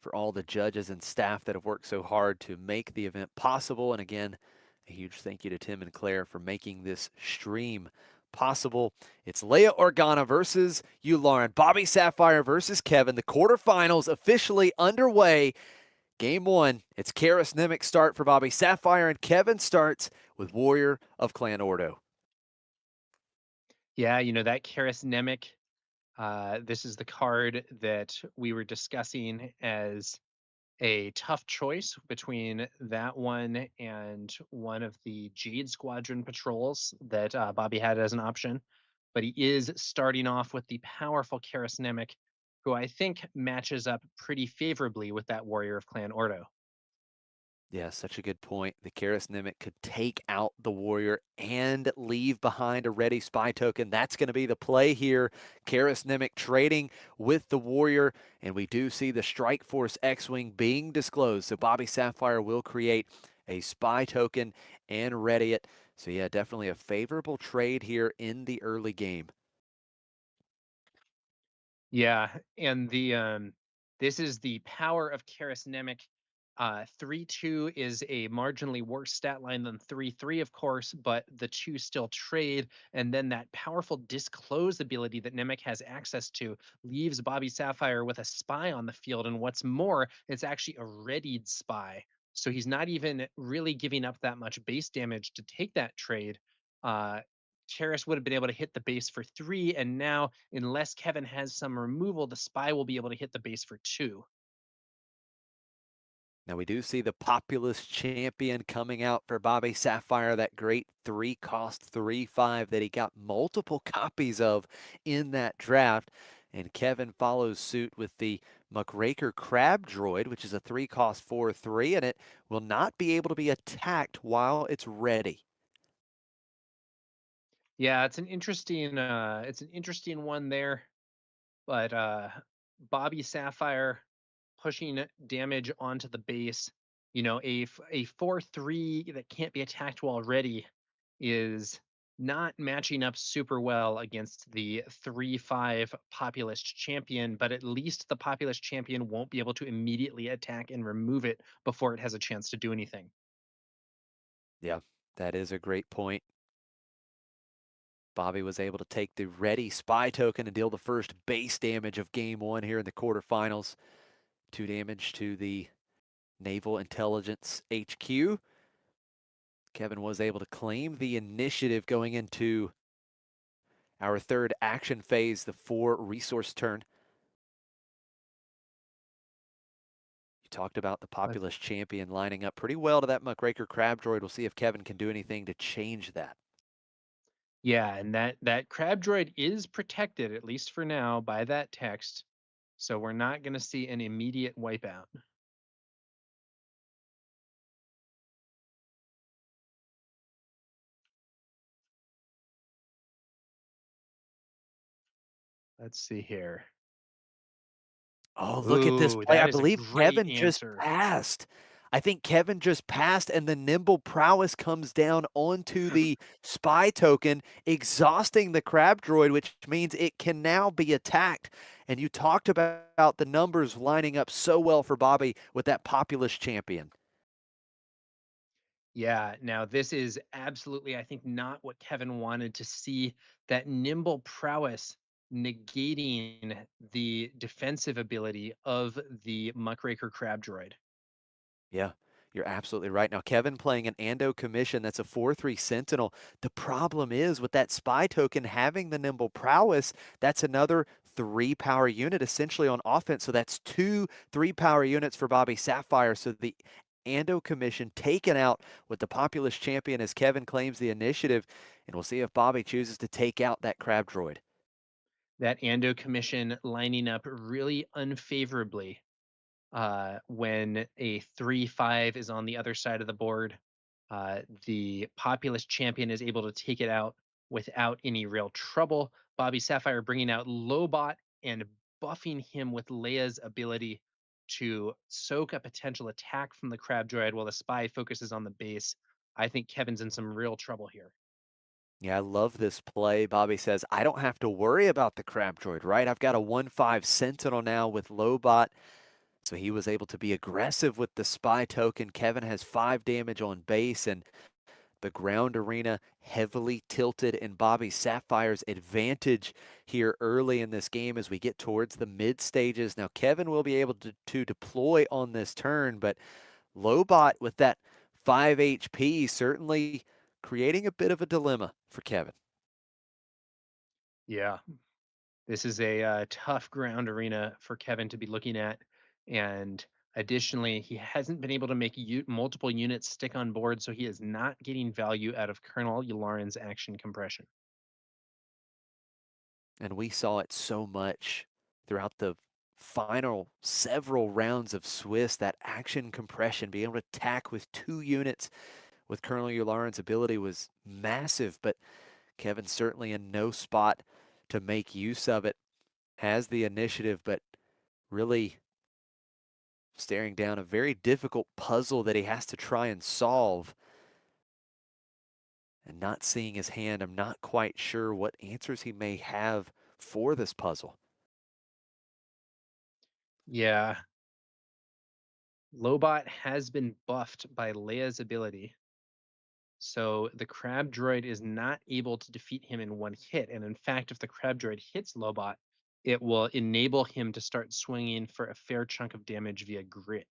for all the judges and staff that have worked so hard to make the event possible. And again, a huge thank you to Tim and Claire for making this stream possible. It's Leia Organa versus you, Lauren. Bobby Sapphire versus Kevin. The quarterfinals officially underway. Game one, it's Karis Nemec start for Bobby Sapphire, and Kevin starts with Warrior of Clan Ordo. Yeah, that Karis Nemec, this is the card that we were discussing as a tough choice between that one and one of the Jade Squadron patrols that Bobby had as an option. But he is starting off with the powerful Karis Nemec, who I think matches up pretty favorably with that Warrior of Clan Ordo. Yeah, such a good point. The Karis Nemec could take out the Warrior and leave behind a ready spy token. That's going to be the play here. Karis Nemec trading with the Warrior, and we do see the Strike Force X-Wing being disclosed. So Bobby Sapphire will create a spy token and ready it. So yeah, definitely a favorable trade here in the early game. Yeah, and this is the power of Karis Nemec. 3-2 is a marginally worse stat line than 3-3, of course, but the two still trade. And then that powerful disclose ability that Nemec has access to leaves Bobby Sapphire with a spy on the field. And what's more, it's actually a readied spy. So he's not even really giving up that much base damage to take that trade. Uh, Karis would have been able to hit the base for 3, and now, unless Kevin has some removal, the spy will be able to hit the base for 2. Now we do see the Populous Champion coming out for Bobby Sapphire, that great 3-cost 3/5 that he got multiple copies of in that draft. And Kevin follows suit with the Muckraker Crab Droid, which is a 3-cost 4/3, and it will not be able to be attacked while it's ready. Yeah, it's an interesting one there, but Bobby Sapphire pushing damage onto the base, a 4-3 that can't be attacked while ready is not matching up super well against the 3-5 Populist Champion, but at least the Populist Champion won't be able to immediately attack and remove it before it has a chance to do anything. Yeah, that is a great point. Bobby was able to take the ready spy token and deal the first base damage of game one here in the quarterfinals. 2 damage to the Naval Intelligence HQ. Kevin was able to claim the initiative going into our third action phase, the 4 resource turn. You talked about the Populous Champion lining up pretty well to that Muckraker Crab Droid. We'll see if Kevin can do anything to change that. Yeah, and that crab droid is protected, at least for now, by that text. So we're not going to see an immediate wipeout. Let's see here. Oh, look at this Ooh, play. that I is a believe great Kevin just answer. passed. I think Kevin just passed, and the nimble prowess comes down onto the spy token, exhausting the crab droid, which means it can now be attacked. And you talked about the numbers lining up so well for Bobby with that populist champion. Yeah, now this is absolutely, I think, not what Kevin wanted to see. That nimble prowess negating the defensive ability of the Muckraker Crab Droid. Yeah, you're absolutely right. Now, Kevin playing an Ando commission, that's a 4/3 Sentinel. The problem is with that spy token having the nimble prowess, that's another 3 power unit essentially on offense. So that's 2 3 power units for Bobby Sapphire. So the Ando commission taken out with the populist champion as Kevin claims the initiative. And we'll see if Bobby chooses to take out that crab droid. That Ando commission lining up really unfavorably when a 3/5 is on the other side of the board. The populist champion is able to take it out without any real trouble. Bobby Sapphire bringing out Lobot and buffing him with Leia's ability to soak a potential attack from the crab droid while the spy focuses on the base. I think Kevin's in some real trouble here. Yeah, I love this play. Bobby says, I don't have to worry about the crab droid, right? I've got a 1/5 Sentinel now with Lobot. So he was able to be aggressive with the spy token. Kevin has 5 damage on base, and the ground arena heavily tilted in Bobby Sapphire's advantage here early in this game as we get towards the mid stages. Now, Kevin will be able to deploy on this turn, but Lobot with that 5 HP certainly creating a bit of a dilemma for Kevin. Yeah, this is a tough ground arena for Kevin to be looking at. And additionally, he hasn't been able to make multiple units stick on board, so he is not getting value out of Colonel Yularen's action compression. And we saw it so much throughout the final several rounds of Swiss, that action compression, being able to attack with 2 units with Colonel Yularen's ability was massive, but Kevin's certainly in no spot to make use of it. Has the initiative, but really staring down a very difficult puzzle that he has to try and solve. And not seeing his hand, I'm not quite sure what answers he may have for this puzzle. Yeah, Lobot has been buffed by Leia's ability, so the crab droid is not able to defeat him in one hit. And in fact, if the crab droid hits Lobot, it will enable him to start swinging for a fair chunk of damage via grit.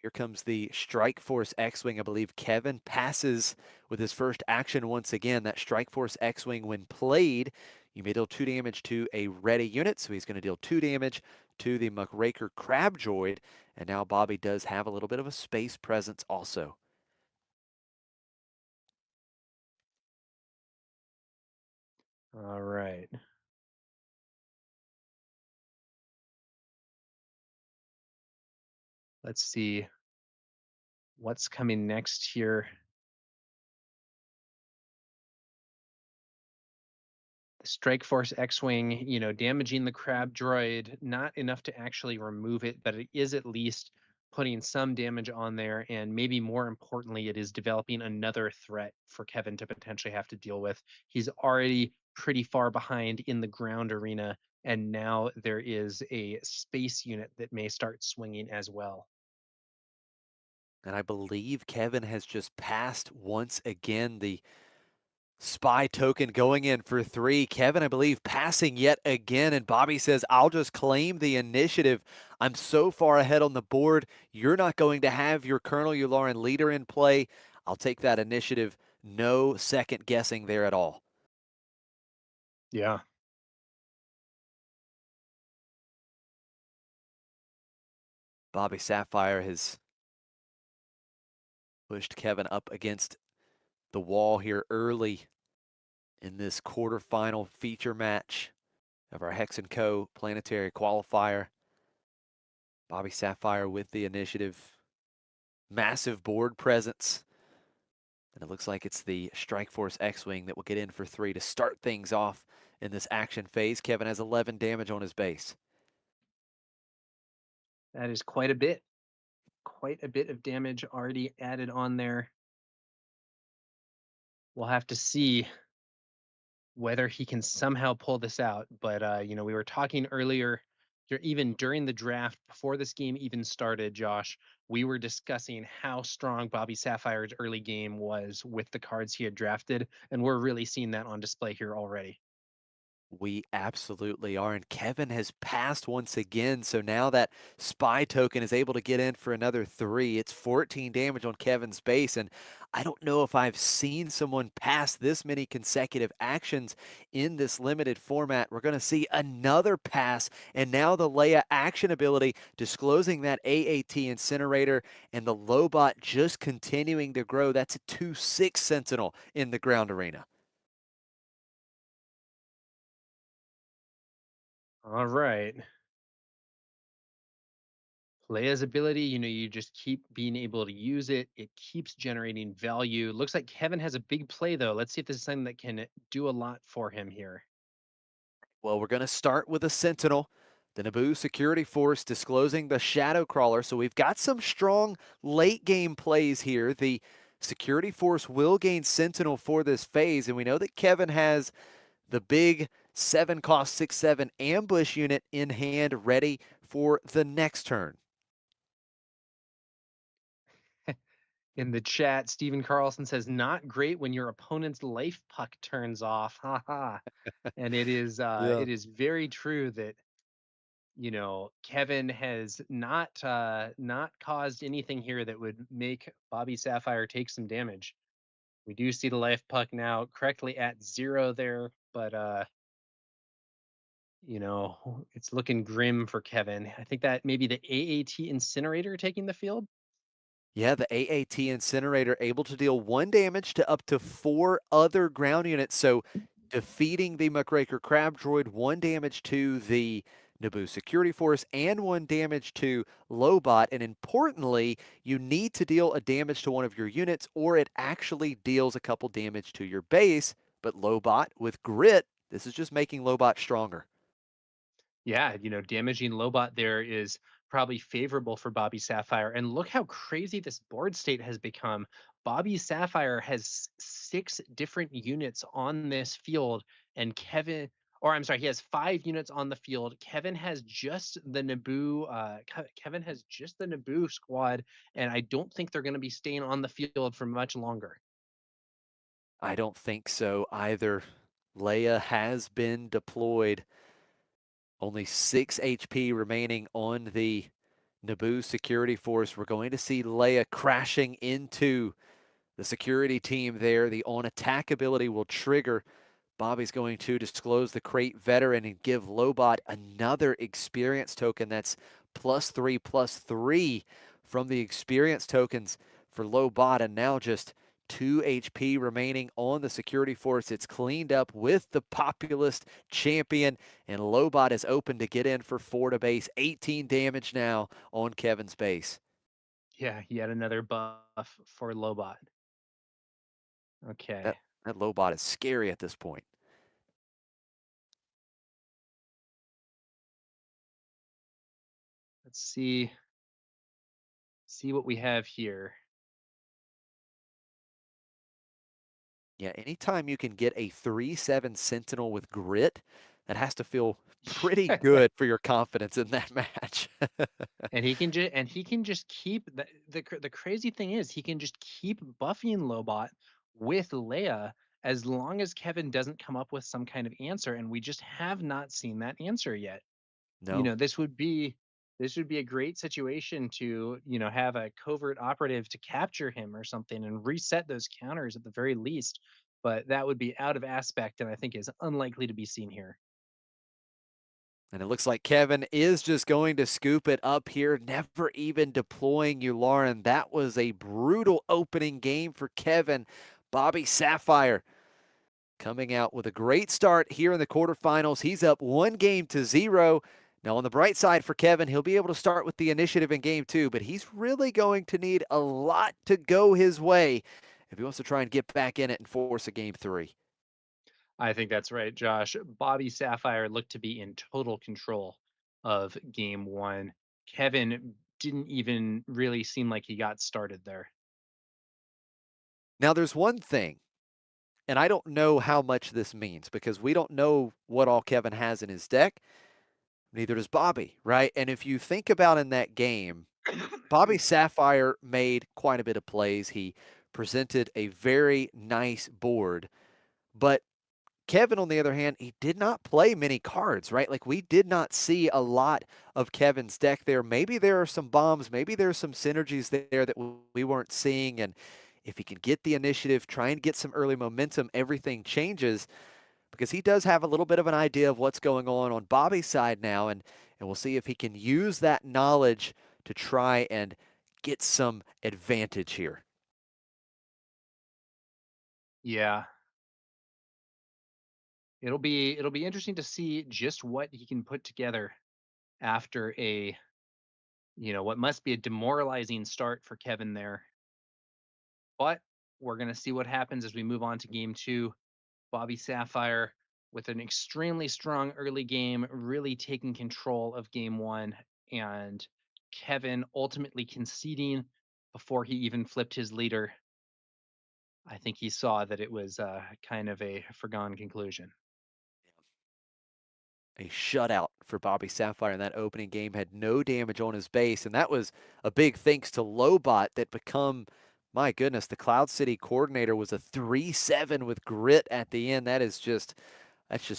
Here comes the Strike Force X-Wing. I believe Kevin passes with his first action once again. That Strike Force X-Wing, when played, you may deal 2 damage to a ready unit. So he's going to deal 2 damage to the Muckraker Crab Droid. And now Bobby does have a little bit of a space presence also. All right. Let's see what's coming next here. The Strike Force X-Wing, damaging the crab droid, not enough to actually remove it, but it is at least putting some damage on there. And maybe more importantly, it is developing another threat for Kevin to potentially have to deal with. He's already pretty far behind in the ground arena, and now there is a space unit that may start swinging as well. And I believe Kevin has just passed once again. The spy token going in for 3. Kevin, I believe, passing yet again. And Bobby says, I'll just claim the initiative. I'm so far ahead on the board. You're not going to have your Colonel Yularen leader in play. I'll take that initiative. No second guessing there at all. Yeah. Bobby Sapphire has pushed Kevin up against the wall here early in this quarterfinal feature match of our Hex & Co. Planetary Qualifier. Bobby Sapphire with the initiative. Massive board presence. And it looks like it's the Strike Force X-Wing that will get in for 3 to start things off in this action phase. Kevin has 11 damage on his base. That is quite a bit. Quite a bit of damage already added on there. We'll have to see whether he can somehow pull this out. But we were talking earlier, even during the draft, before this game even started, Josh, we were discussing how strong Bobby Sapphire's early game was with the cards he had drafted, and we're really seeing that on display here already. We absolutely are. And Kevin has passed once again. So now that spy token is able to get in for another 3. It's 14 damage on Kevin's base. And I don't know if I've seen someone pass this many consecutive actions in this limited format. We're going to see another pass. And now the Leia action ability disclosing that AAT incinerator and the Lobot just continuing to grow. That's a 2/6 Sentinel in the ground arena. All right. Leia's ability, you just keep being able to use it. It keeps generating value. Looks like Kevin has a big play, though. Let's see if this is something that can do a lot for him here. Well, we're going to start with a Sentinel. The Naboo security force disclosing the Shadow Crawler. So we've got some strong late game plays here. The security force will gain Sentinel for this phase. And we know that Kevin has the big 7 cost 6/7 ambush unit in hand ready for the next turn. In the chat, Stephen Carlson says, "Not great when your opponent's life puck turns off." Haha. And Yeah. it is very true that Kevin has not caused anything here that would make Bobby Sapphire take some damage. We do see the life puck now correctly at 0 there, but it's looking grim for Kevin. I think that maybe the AAT incinerator taking the field. Yeah, the AAT incinerator able to deal 1 damage to up to 4 other ground units. So defeating the Muckraker Crab Droid, 1 damage to the Naboo security force, and 1 damage to Lobot. And importantly, you need to deal a damage to one of your units, or it actually deals a couple damage to your base. But Lobot with grit, this is just making Lobot stronger. Yeah, damaging Lobot there is probably favorable for Bobby Sapphire. And look how crazy this board state has become. Bobby Sapphire has 6 different units on this field, and or I'm sorry, he has 5 units on the field. Kevin has just the Naboo. Kevin has just the Naboo squad, and I don't think they're going to be staying on the field for much longer. I don't think so either. Leia has been deployed. Only 6 HP remaining on the Naboo security force. We're going to see Leia crashing into the security team there. The on attack ability will trigger. Bobby's going to disclose the crate veteran and give Lobot another experience token. That's +3/+3 from the experience tokens for Lobot. And now just 2 HP remaining on the security force. It's cleaned up with the populist champion, and Lobot is open to get in for 4 to base. 18 damage now on Kevin's base. Yeah, yet another buff for Lobot. Okay. That Lobot is scary at this point. Let's see what we have here. Yeah, anytime you can get a 3/7 Sentinel with grit, that has to feel pretty good for your confidence in that match. And he can just keep the crazy thing is he can just keep buffing Lobot with Leia as long as Kevin doesn't come up with some kind of answer, and we just have not seen that answer yet. No, This would be a great situation to, have a covert operative to capture him or something and reset those counters at the very least. But that would be out of aspect and I think is unlikely to be seen here. and it looks like Kevin is just going to scoop it up here, never even deploying Yularen. That was a brutal opening game for Kevin. Bobby Sapphire coming out with a great start here in the quarterfinals. He's up 1-0. Now, on the bright side for Kevin, he'll be able to start with the initiative in game 2, but he's really going to need a lot to go his way if he wants to try and get back in it and force a game 3. I think that's right, Josh. Bobby Sapphire looked to be in total control of game 1. Kevin didn't even really seem like he got started there. Now, there's one thing, and I don't know how much this means because we don't know what all Kevin has in his deck. Neither does Bobby, right? And if you think about in that game, Bobby Sapphire made quite a bit of plays. He presented a very nice board, but Kevin, on the other hand, he did not play many cards, right? Like we did not see a lot of Kevin's deck there. Maybe there are some bombs, maybe there's some synergies there that we weren't seeing. And if he can get the initiative, try and get some early momentum, everything changes because he does have a little bit of an idea of what's going on Bobby's side now. And we'll see if he can use that knowledge to try and get some advantage here. Yeah. It'll be interesting to see just what he can put together after a, what must be a demoralizing start for Kevin there. But we're going to see what happens as we move on to game 2. Bobby Sapphire with an extremely strong early game, really taking control of game 1, and Kevin ultimately conceding before he even flipped his leader. I think he saw that it was kind of a foregone conclusion. A shutout for Bobby Sapphire in that opening game, had no damage on his base, and that was a big thanks to Lobot that become, my goodness, the Cloud City coordinator was a 3-7 with grit at the end. That's just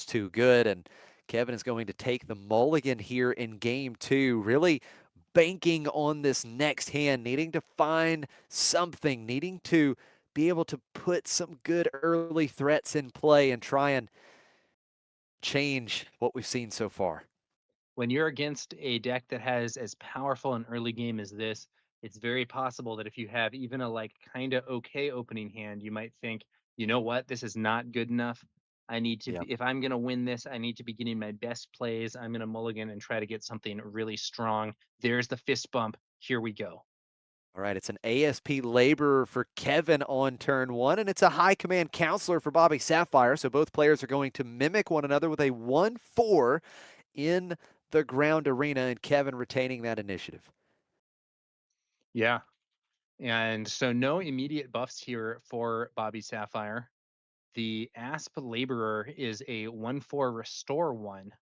too good, and Kevin is going to take the mulligan here in game 2, really banking on this next hand, needing to find something, needing to be able to put some good early threats in play and try and change what we've seen so far. When you're against a deck that has as powerful an early game as this, it's very possible that if you have even a like kind of okay opening hand, you might think, you know what, this is not good enough. I need to Yeah. be, if I'm going to win this, I need to be getting my best plays. I'm going to mulligan and try to get something really strong. There's the fist bump. Here we go. All right, it's an ASP laborer for Kevin on turn 1, and it's a high command counselor for Bobby Sapphire. So both players are going to mimic one another with a 1-4 in the ground arena, and Kevin retaining that initiative. Yeah. And so no immediate buffs here for Bobby Sapphire. The Asp Laborer is a 1/4 restore 1,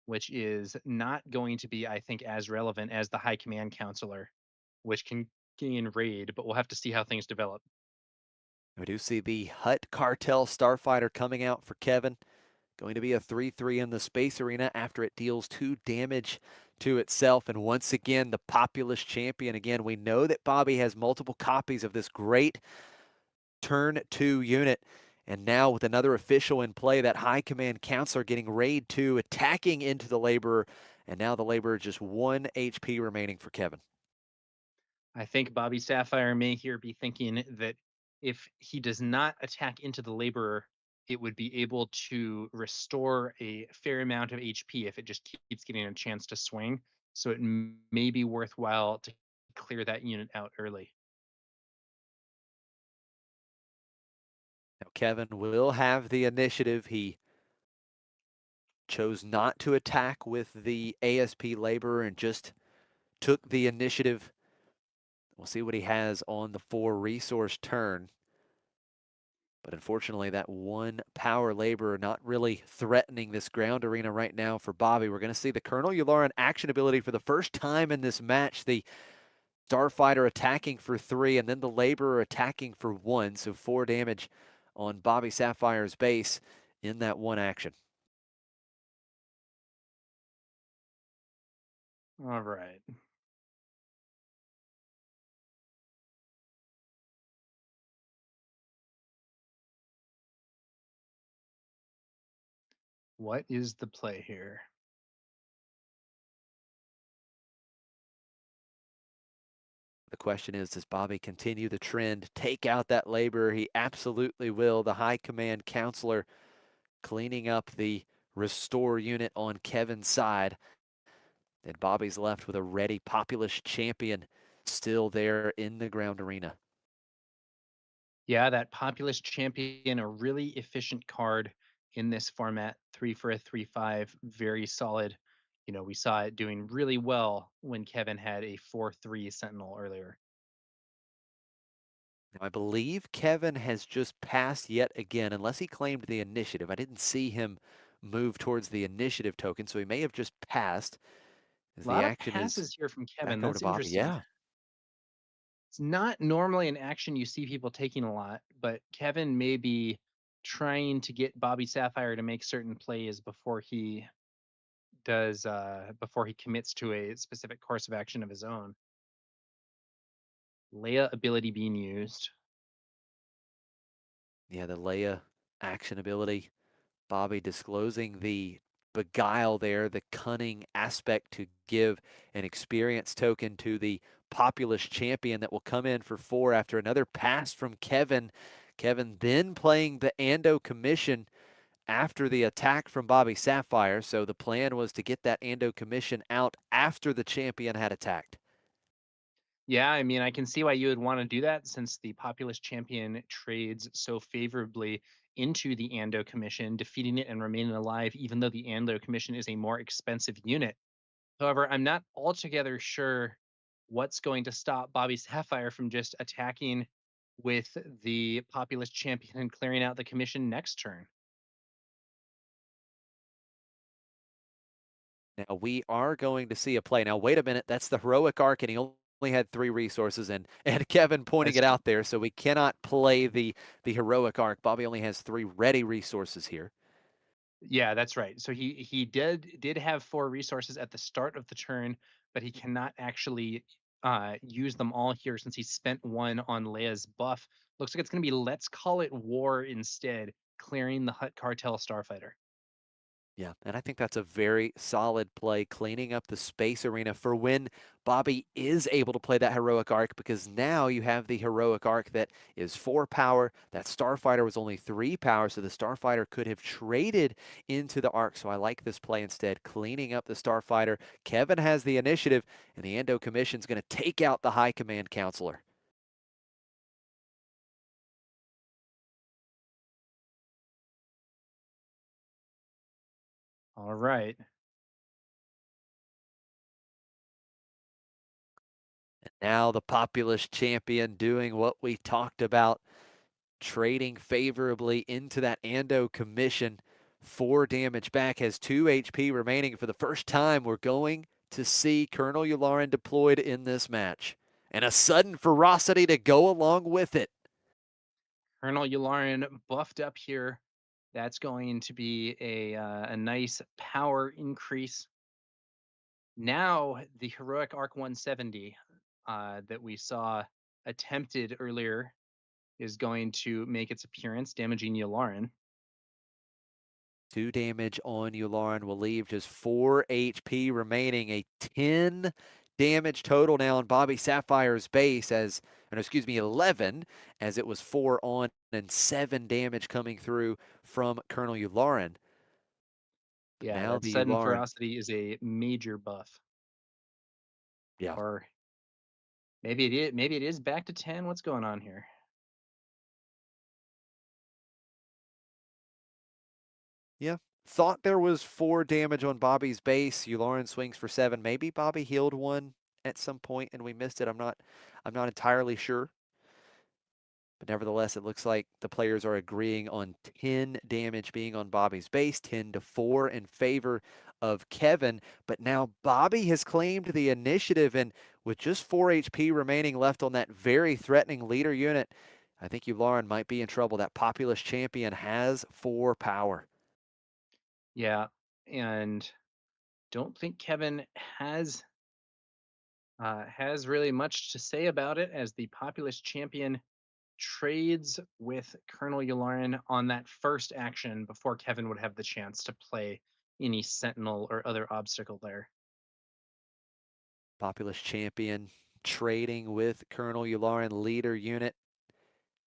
which is not going to be, I think, as relevant as the High Command Counselor, which can gain raid, but we'll have to see how things develop. We do see the Hut Cartel Starfighter coming out for Kevin. Going to be a 3-3 in the space arena after it deals 2 damage to itself. And once again, the Populous Champion. Again, we know that Bobby has multiple copies of this great turn 2 unit. And now with another official in play, that high command counselor getting raid 2, attacking into the laborer. And now the laborer just 1 HP remaining for Kevin. I think Bobby Sapphire may here be thinking that if he does not attack into the Laborer, it would be able to restore a fair amount of HP if it just keeps getting a chance to swing. So it may be worthwhile to clear that unit out early. Now Kevin will have the initiative. He chose not to attack with the ASP laborer and just took the initiative. We'll see what he has on the 4 resource turn. But unfortunately, that 1 power laborer not really threatening this ground arena right now for Bobby. We're going to see the Colonel Yularan action ability for the first time in this match. The Starfighter attacking for 3, and then the laborer attacking for 1. So 4 damage on Bobby Sapphire's base in that 1 action. All right. What is the play here? The question is, does Bobby continue the trend, take out that laborer? He absolutely will. The high command counselor cleaning up the restore unit on Kevin's side. Then Bobby's left with a ready Populous champion still there in the ground arena. Yeah, that Populous champion, a really efficient card in this format. 3 for a 3/5, very solid. You know, we saw it doing really well when Kevin had a 4/3 Sentinel earlier. Now, I believe Kevin has just passed yet again, unless he claimed the initiative. I didn't see him move towards the initiative token, so he may have just passed as A the lot of action is passes here from Kevin. back over to That's Bobby. interesting. Yeah. It's not normally an action you see people taking a lot, but Kevin may be trying to get Bobby Sapphire to make certain plays before he commits to a specific course of action of his own. Leia ability being used. Yeah, the Leia action ability. Bobby disclosing the beguile there, the cunning aspect to give an experience token to the Populous champion that will come in for 4 after another pass from Kevin. Kevin then playing the Ando commission after the attack from Bobby Sapphire. So the plan was to get that Ando commission out after the champion had attacked. Yeah, I mean, I can see why you would want to do that since the Populous champion trades so favorably into the Ando commission, defeating it and remaining alive, even though the Ando commission is a more expensive unit. However, I'm not altogether sure what's going to stop Bobby Sapphire from just attacking with the Populous champion and clearing out the commission next turn. Now we are going to see a play. Now wait a minute, that's the heroic arc, and he only had 3 resources, and Kevin pointing That's it out there, so we cannot play the heroic arc. Bobby only has 3 ready resources here. Yeah, that's right. So he did have 4 resources at the start of the turn, but he cannot actually use them all here since he spent one on Leia's buff. Looks like it's going to be Let's Call It War instead, clearing the Hutt Cartel Starfighter. Yeah, and I think that's a very solid play, cleaning up the space arena for when Bobby is able to play that heroic arc, because now you have the heroic arc that is 4 power. That Starfighter was only 3 power, so the Starfighter could have traded into the arc. So I like this play instead, cleaning up the Starfighter. Kevin has the initiative, and the Ando Commission is going to take out the High Command Counselor. All right. And now the Populous champion doing what we talked about, trading favorably into that Ando commission. 4 damage back, has 2 HP remaining. For the first time, we're going to see Colonel Yularen deployed in this match. And a sudden ferocity to go along with it. Colonel Yularen buffed up here. That's going to be a nice power increase. Now the heroic arc 170 that we saw attempted earlier is going to make its appearance, damaging Yularen. 2 damage on Yularen will leave just 4 HP remaining. A 10 damage total now on Bobby Sapphire's base, as, and excuse me, 11, as it was 4 on and 7 damage coming through from Colonel Yularen. Yeah, Now that the sudden Yularen, ferocity is a major buff. yeah, Or maybe it is back to 10. What's going on here? yeah. Thought there was 4 damage on Bobby's base. Yularen swings for 7. Maybe Bobby healed one at some point and we missed it. I'm not entirely sure. But nevertheless, it looks like the players are agreeing on 10 damage being on Bobby's base, 10-4 in favor of Kevin. But now Bobby has claimed the initiative, and with just 4 HP remaining left on that very threatening leader unit, I think Yularen might be in trouble. That Populous champion has 4 power. Yeah, and don't think Kevin has really much to say about it as the Populous champion trades with Colonel Yularen on that first action before Kevin would have the chance to play any Sentinel or other obstacle there. Populous champion trading with Colonel Yularen leader unit.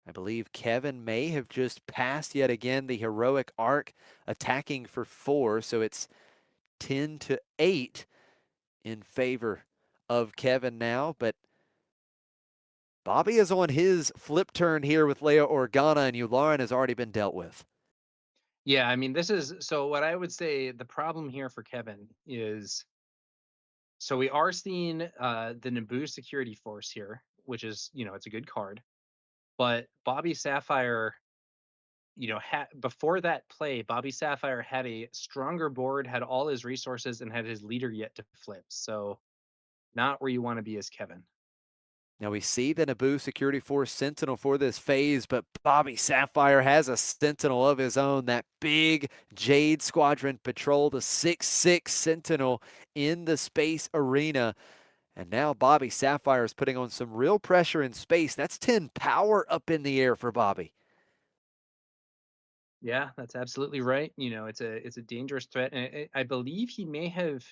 I believe Kevin may have just passed yet again the heroic arc, attacking for 4, so it's 10-8 in favor of Kevin now, but Bobby is on his flip turn here with Leia Organa, and Yularen has already been dealt with. Yeah, I mean, this is so what I would say the problem here for Kevin is so we are seeing the Naboo security force here, which is, it's a good card. But Bobby Sapphire, before that play, Bobby Sapphire had a stronger board, had all his resources, and had his leader yet to flip. So not where you want to be as Kevin. Now we see the Naboo Security Force Sentinel for this phase, but Bobby Sapphire has a Sentinel of his own. That big Jade Squadron Patrol, the 6/6 Sentinel in the space arena. And now Bobby Sapphire is putting on some real pressure in space. That's 10 power up in the air for Bobby. Yeah, that's absolutely right. It's a dangerous threat, and I believe he may have.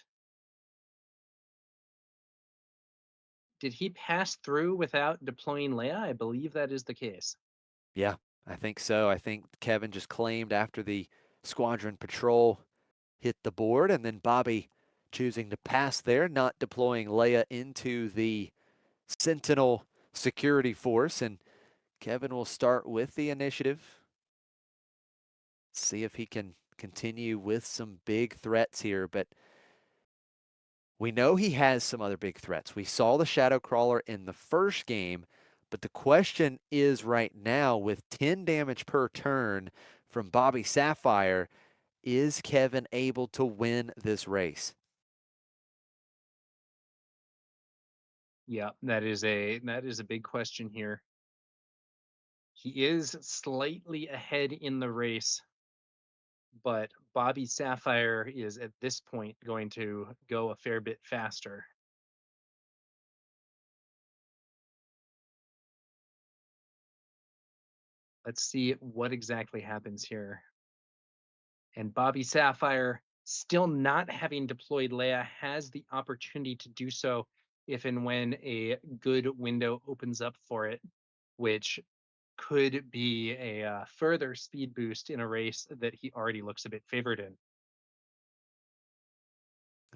Did he pass through without deploying Leia? I believe that is the case. Yeah, I think so. I think Kevin just claimed after the Squadron Patrol hit the board, and then Bobby choosing to pass there, not deploying Leia into the Sentinel security force. And Kevin will start with the initiative. See if he can continue with some big threats here, but we know he has some other big threats. We saw the Shadow Crawler in the first game, but the question is right now, with 10 damage per turn from Bobby Sapphire, is Kevin able to win this race? Yeah, that is a big question here. He is slightly ahead in the race, but Bobby Sapphire is at this point going to go a fair bit faster. Let's see what exactly happens here. And Bobby Sapphire, still not having deployed Leia, has the opportunity to do so if and when a good window opens up for it, which could be a further speed boost in a race that he already looks a bit favored in.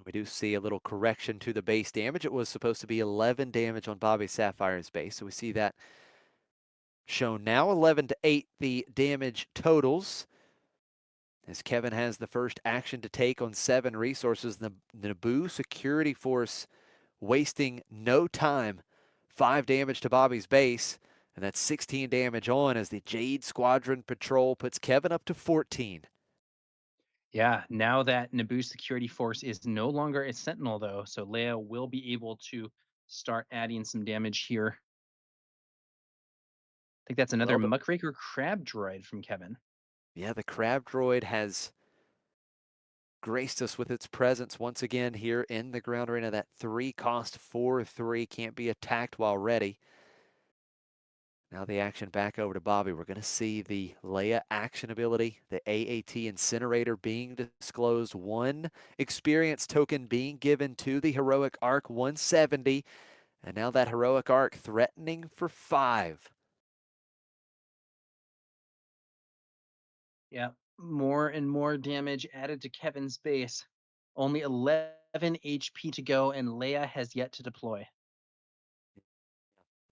We do see a little correction to the base damage. It was supposed to be 11 damage on Bobby Sapphire's base, so we see that shown now. 11-8 the damage totals, as Kevin has the first action to take on 7 resources. The Naboo security force wasting no time. 5 damage to Bobby's base, and that's 16 damage on as the Jade Squadron Patrol puts Kevin up to 14. Yeah, now that Naboo security force is no longer a sentinel, though, so Leia will be able to start adding some damage here. I think that's another Well, Muckraker Crab droid from Kevin. yeah, the Crab Droid has graced us with its presence once again here in the ground arena. That 3 cost 4/3, can't be attacked while ready. Now the action back over to Bobby. We're going to see the Leia action ability, the AAT Incinerator being disclosed, 1 experience token being given to the Heroic Arc, 170, and now that Heroic Arc threatening for 5. Yeah, more and more damage added to Kevin's base. Only 11 HP to go, and Leia has yet to deploy.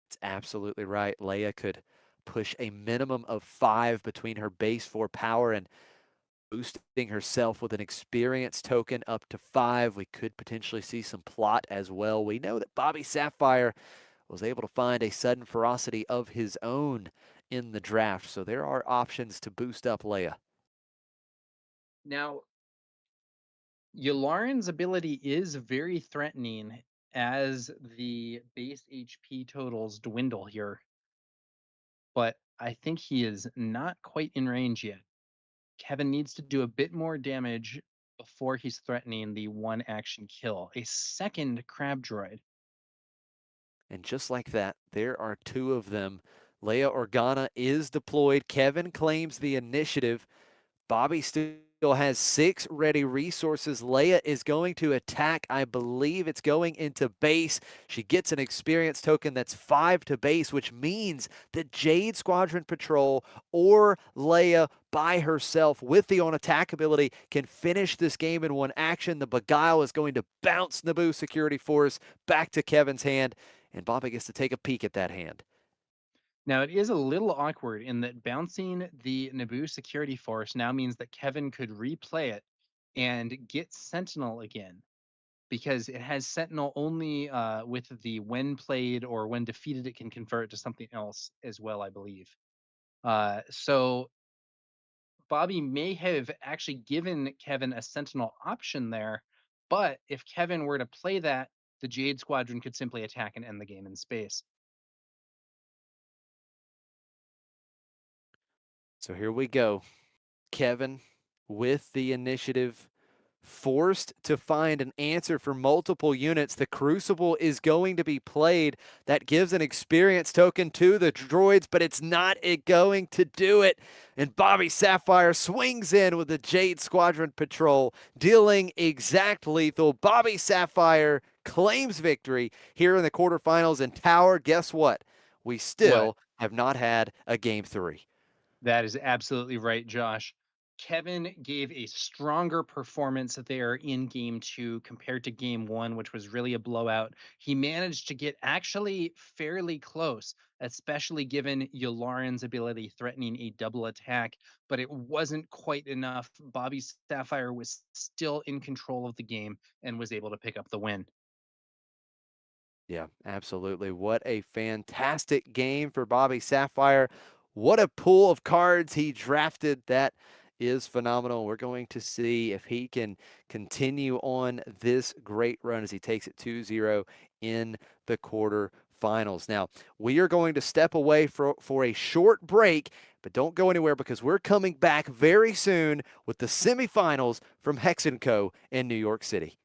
It's absolutely right. Leia could push a minimum of 5 between her base 4 power and boosting herself with an experience token up to 5. We could potentially see some plot as well. We know that Bobby Sapphire was able to find a sudden ferocity of his own in the draft, so there are options to boost up Leia. Now, Yularen's ability is very threatening as the base HP totals dwindle here, but I think he is not quite in range yet. Kevin needs to do a bit more damage before he's threatening the 1 action kill. A second crab droid. And just like that, there are 2 of them. Leia Organa is deployed. Kevin claims the initiative. Bobby still still has 6 ready resources. Leia is going to attack. I believe it's going into base. She gets an experience token that's 5 to base, which means that Jade Squadron Patrol or Leia by herself with the on attack ability can finish this game in one action. The Beguile is going to bounce Naboo Security Force back to Kevin's hand, and Bobby gets to take a peek at that hand. Now, it is a little awkward in that bouncing the Naboo security force now means that Kevin could replay it and get Sentinel again because it has Sentinel only with the when played or when defeated, it can convert it to something else as well, I believe. So Bobby may have actually given Kevin a Sentinel option there, but if Kevin were to play that, the Jade Squadron could simply attack and end the game in space. So here we go. Kevin with the initiative, forced to find an answer for multiple units. The Crucible is going to be played. That gives an experience token to the droids, but it's not going to do it. And Bobby Sapphire swings in with the Jade Squadron Patrol, dealing exact lethal. Bobby Sapphire claims victory here in the quarterfinals. And Tower, guess what? We What? still have not had a game 3. That is absolutely right, Josh. Kevin gave a stronger performance there in game two compared to game one, which was really a blowout. He managed to get actually fairly close, especially given Yularen's ability threatening a double attack, but it wasn't quite enough. Bobby Sapphire was still in control of the game and was able to pick up the win. Yeah, absolutely. What a fantastic game for Bobby Sapphire. What a pool of cards he drafted. That is phenomenal. We're going to see if he can continue on this great run as he takes it 2-0 in the quarterfinals. Now, we are going to step away for a short break, but don't go anywhere because we're coming back very soon with the semifinals from Hex & Co. in New York City.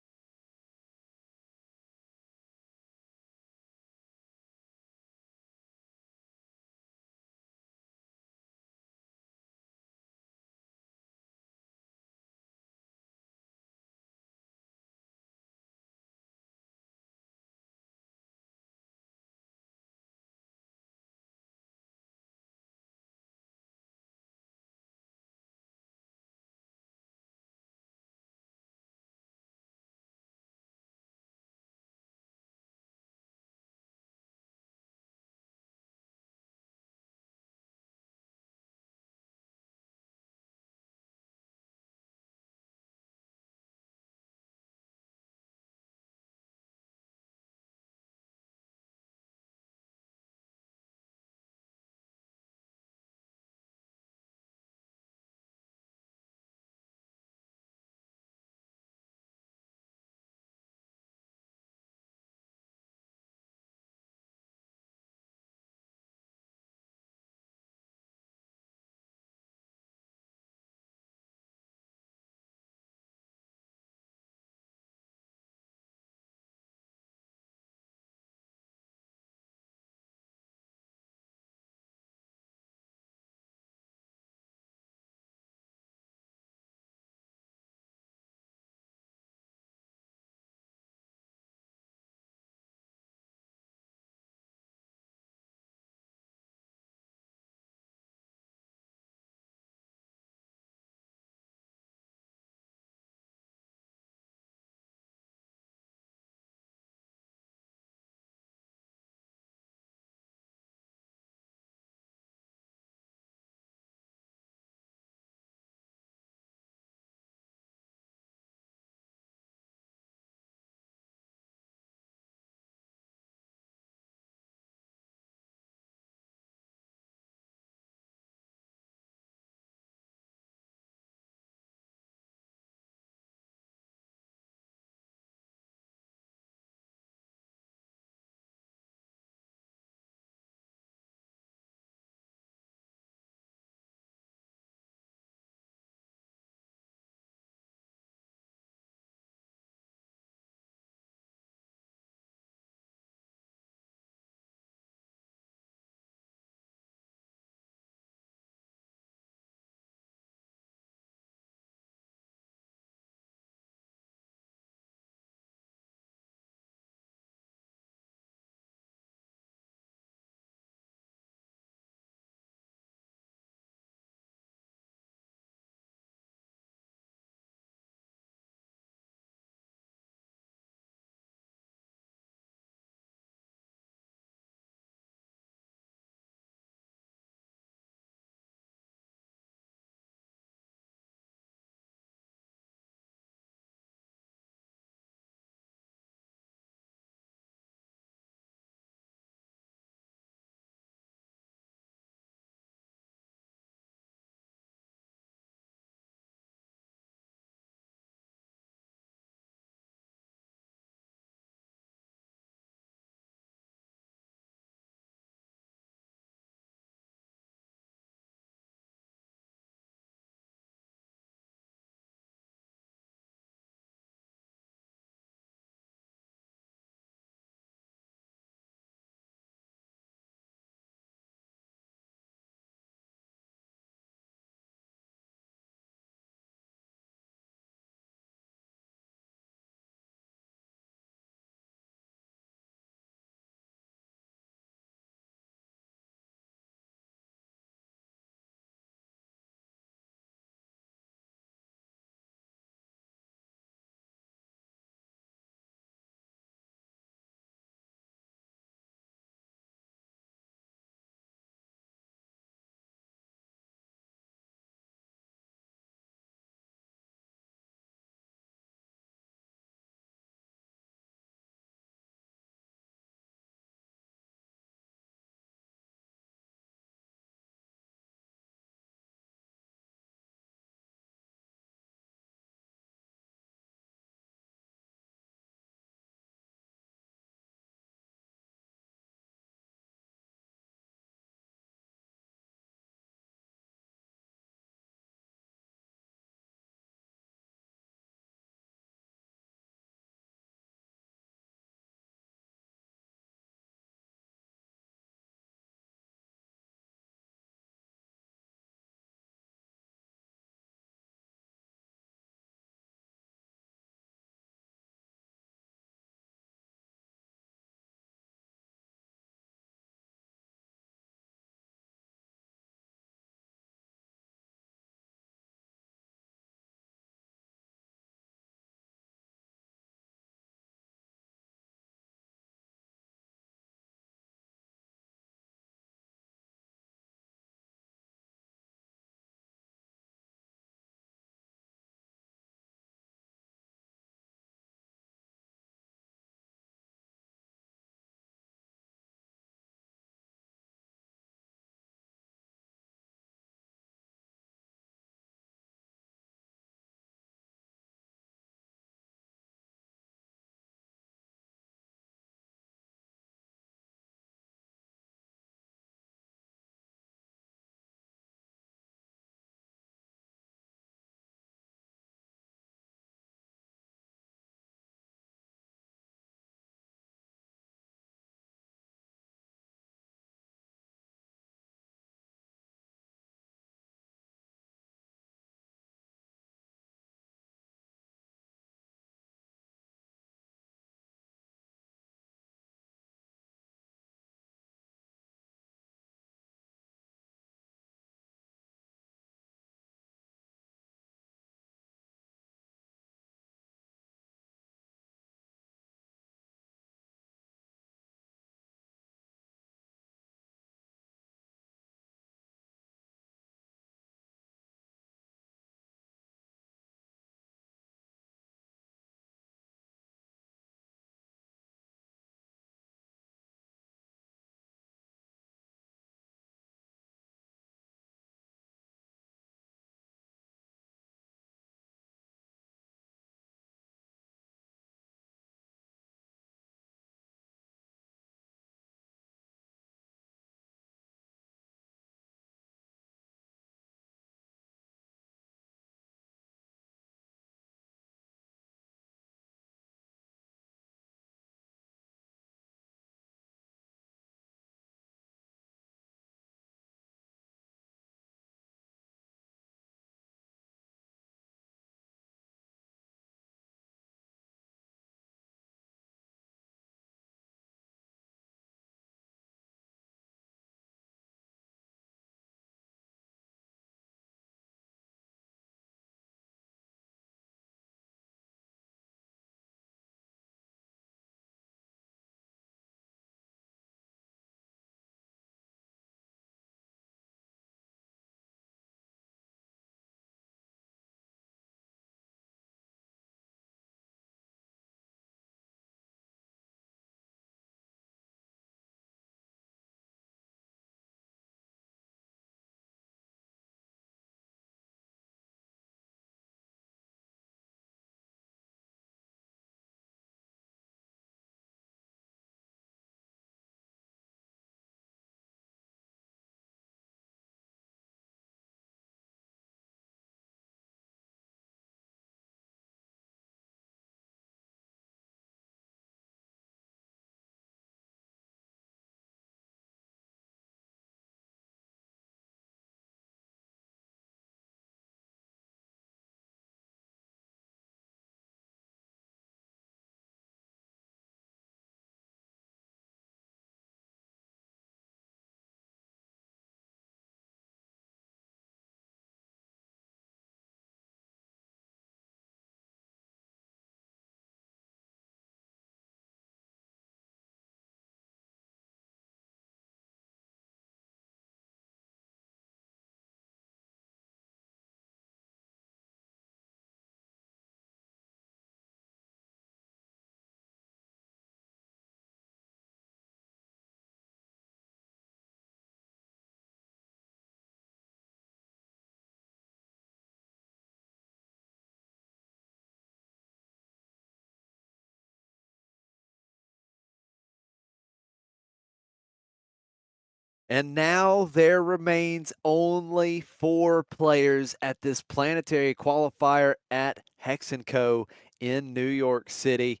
And now there remains only 4 players at this Planetary Qualifier at Hex & Co. in New York City.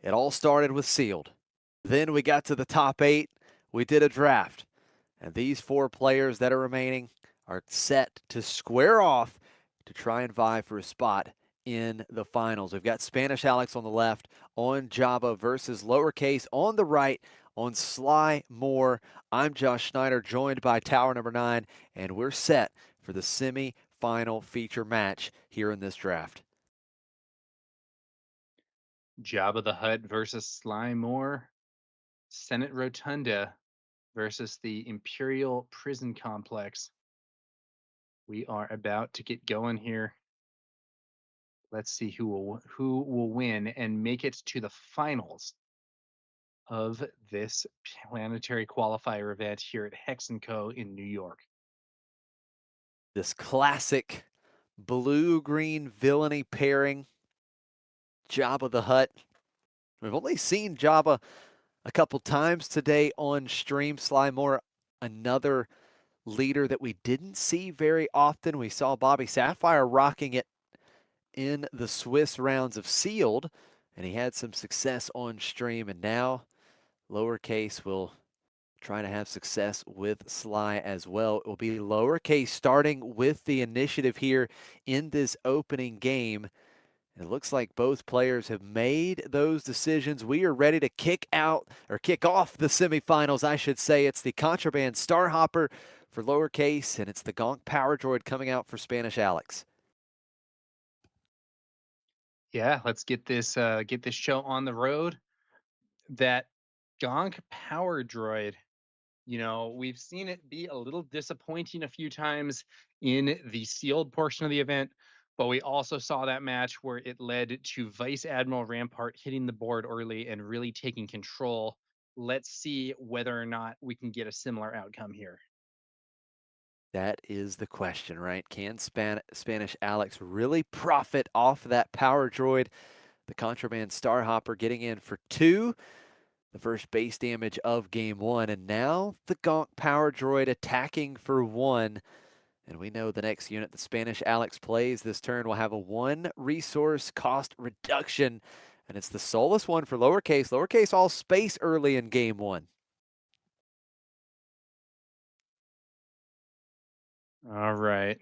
It all started with sealed. Then we got to the top 8. We did a draft. And these 4 players that are remaining are set to square off to try and vie for a spot in the finals. We've got Spanish Alex on the left, on Java versus Lowercase on the right, on Sly Moore. I'm Josh Snyder, joined by TowerNumberNine, and we're set for the semi-final feature match here in this draft. Jabba the Hutt versus Sly Moore. Senate Rotunda versus the Imperial Prison Complex. We are about to get going here. Let's see who will win and make it to the finals of this Planetary Qualifier event here at Hex & Co. in New York. This classic blue-green villainy pairing, Jabba the Hutt. We've only seen Jabba a couple times today on stream. Sly Moore, another leader that we didn't see very often. We saw Bobby Sapphire rocking it in the Swiss rounds of sealed, and he had some success on stream. And now Lowercase will try to have success with Sly as well. It will be Lowercase starting with the initiative here in this opening game. It looks like both players have made those decisions. We are ready to kick off the semifinals, I should say. It's the Contraband Starhopper for Lowercase, and it's the Gonk Power Droid coming out for Spanish Alex. Yeah, let's get this show on the road. That Gonk Power Droid, we've seen it be a little disappointing a few times in the sealed portion of the event, but we also saw that match where it led to Vice Admiral Rampart hitting the board early and really taking control. Let's see whether or not we can get a similar outcome here. That is the question, right? Can Spanish Alex really profit off that power droid? The Contraband Starhopper getting in for 2, the first base damage of game 1, and now the Gonk Power Droid attacking for 1. And we know the next unit that Spanish Alex plays this turn will have a 1 resource cost reduction, and it's the soulless one for Lowercase. Lowercase all space early in game 1. All right.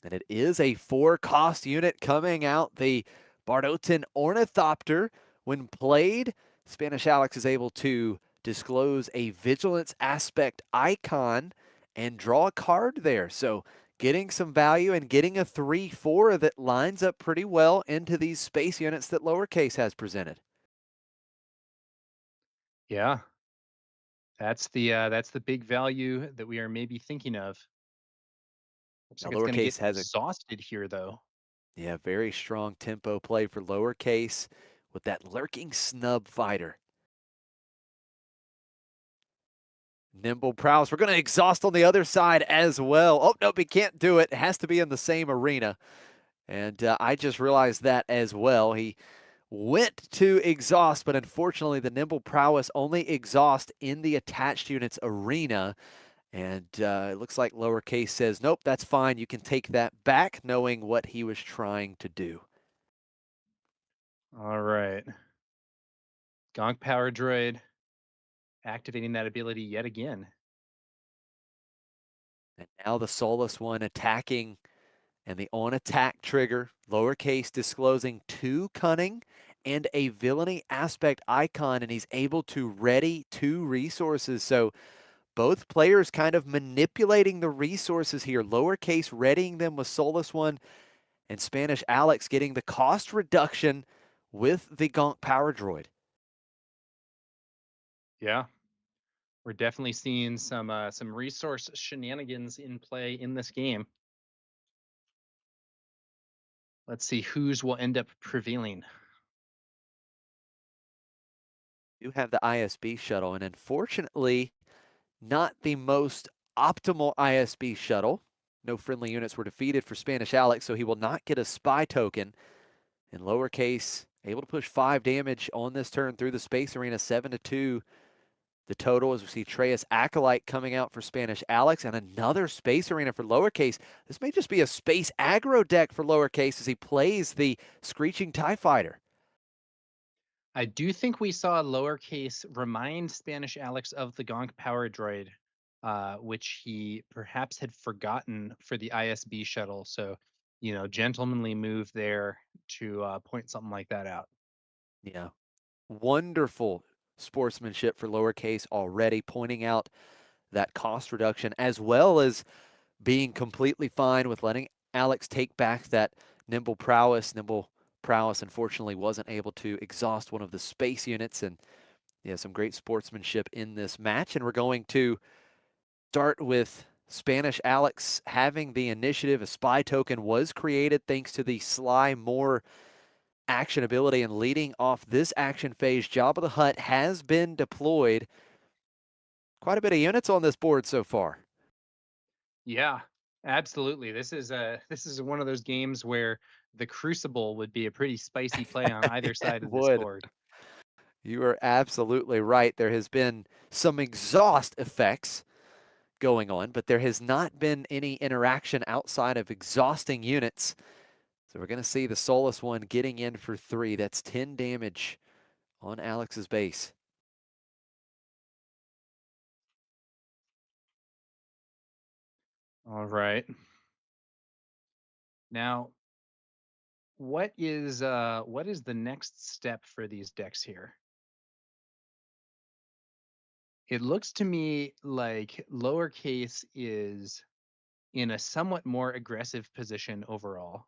And it is a 4 cost unit coming out, the Bardotan Ornithopter. When played, Spanish Alex is able to disclose a Vigilance Aspect icon and draw a card there. So getting some value and getting a 3/4 that lines up pretty well into these space units that Lowercase has presented. Yeah. That's the big value that we are maybe thinking of. Looks Now like it's going to get Lowercase has a exhausted here, though. very strong tempo play for Lowercase with that lurking snub fighter. Nimble prowess. We're going to exhaust on the other side as well. Oh, nope, he can't do it. It has to be in the same arena. And I just realized that as well. He went to exhaust, but unfortunately the nimble prowess only exhaust in the attached unit's arena. And it looks like Lowercase says, nope, that's fine. You can take that back, knowing what he was trying to do. All right. Gonk Power Droid activating that ability yet again. And now the soulless one attacking, and the on attack trigger, Lowercase disclosing 2 cunning and a villainy aspect icon, and he's able to ready 2 resources. So both players kind of manipulating the resources here. Lowercase readying them with soulless one, and Spanish Alex getting the cost reduction with the Gonk Power Droid. Yeah. We're definitely seeing some resource shenanigans in play in this game. Let's see whose will end up prevailing. You have the ISB shuttle, and unfortunately, not the most optimal ISB shuttle. No friendly units were defeated for Spanish Alex, so he will not get a spy token. In Lowercase, able to push 5 damage on this turn through the space arena, 7-2. the total as we see Treyas Acolyte coming out for Spanish Alex and another Space Arena for lowercase. This may just be a space aggro deck for lowercase as he plays the Screeching TIE Fighter. I do think we saw lowercase remind Spanish Alex of the Gonk Power Droid, which he perhaps had forgotten for the ISB shuttle. So, gentlemanly move there to point something like that out. Yeah. Wonderful sportsmanship for lowercase already, pointing out that cost reduction as well as being completely fine with letting Alex take back that nimble prowess. Nimble prowess, unfortunately, wasn't able to exhaust one of the space units. And yeah, some great sportsmanship in this match. And we're going to start with Spanish Alex having the initiative. A spy token was created thanks to the Sly Moore action ability, and leading off this action phase, Jabba the Hutt has been deployed. Quite a bit of units on this board so far. Yeah, absolutely. This is one of those games where the Crucible would be a pretty spicy play on either side It of this would. board. You are absolutely right. There has been some exhaust effects going on, but there has not been any interaction outside of exhausting units. So we're going to see the Soulless one getting in for 3. That's 10 damage on Alex's base. All right. Now, what is the next step for these decks here? It looks to me like lowercase is in a somewhat more aggressive position overall.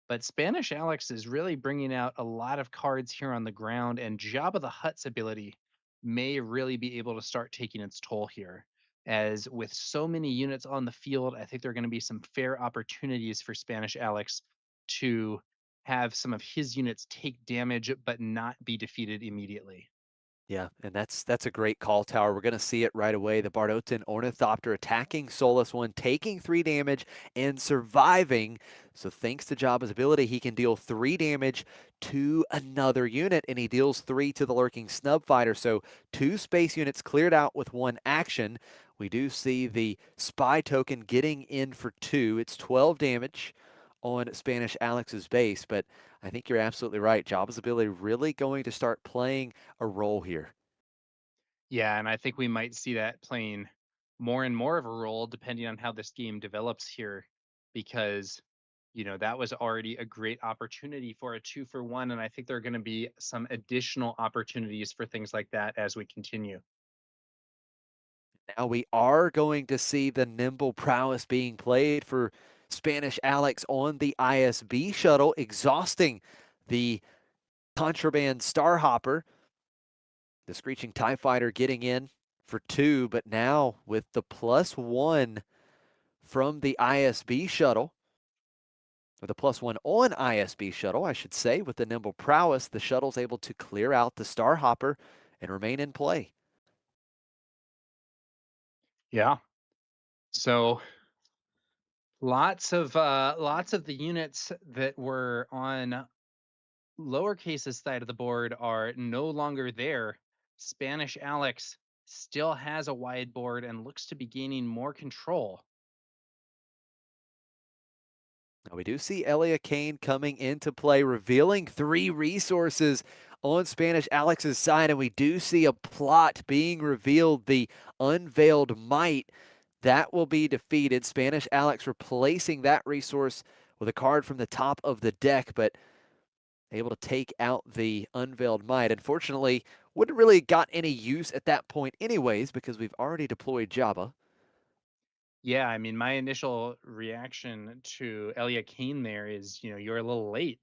But Spanish Alex is really bringing out a lot of cards here on the ground, and Jabba the Hutt's ability may really be able to start taking its toll here. As with so many units on the field, I think there are going to be some fair opportunities for Spanish Alex to have some of his units take damage but not be defeated immediately. Yeah, and that's a great call, Tower. We're going to see it right away. The Bardotan Ornithopter attacking Soulless One, taking 3 damage and surviving. So thanks to Jabba's ability, he can deal 3 damage to another unit, and he deals 3 to the Lurking Snub Fighter. So 2 space units cleared out with 1 action. We do see the Spy token getting in for 2. It's 12 damage on Spanish Alex's base, but I think you're absolutely right. Jabba's ability really going to start playing a role here. Yeah, and I think we might see that playing more and more of a role depending on how this game develops here, because that was already a great opportunity for a 2-for-1, and I think there are going to be some additional opportunities for things like that as we continue. Now we are going to see the nimble prowess being played for Spanish Alex on the ISB shuttle, exhausting the contraband Starhopper. The Screeching TIE Fighter getting in for 2, but now with the +1 from the ISB shuttle, or the +1 on ISB shuttle, I should say, with the nimble prowess, the shuttle's able to clear out the Starhopper and remain in play. Yeah. So lots of the units that were on lowercase's side of the board are no longer there. Spanish Alex still has a wide board and looks to be gaining more control. Now we do see Elia Kane coming into play, revealing 3 resources on Spanish Alex's side, and we do see a plot being revealed, the Unveiled Might. That will be defeated. Spanish Alex replacing that resource with a card from the top of the deck, but able to take out the Unveiled Might. Unfortunately, wouldn't really got any use at that point anyways, because we've already deployed Jabba. Yeah, I mean, my initial reaction to Elia Kane there is, you're a little late.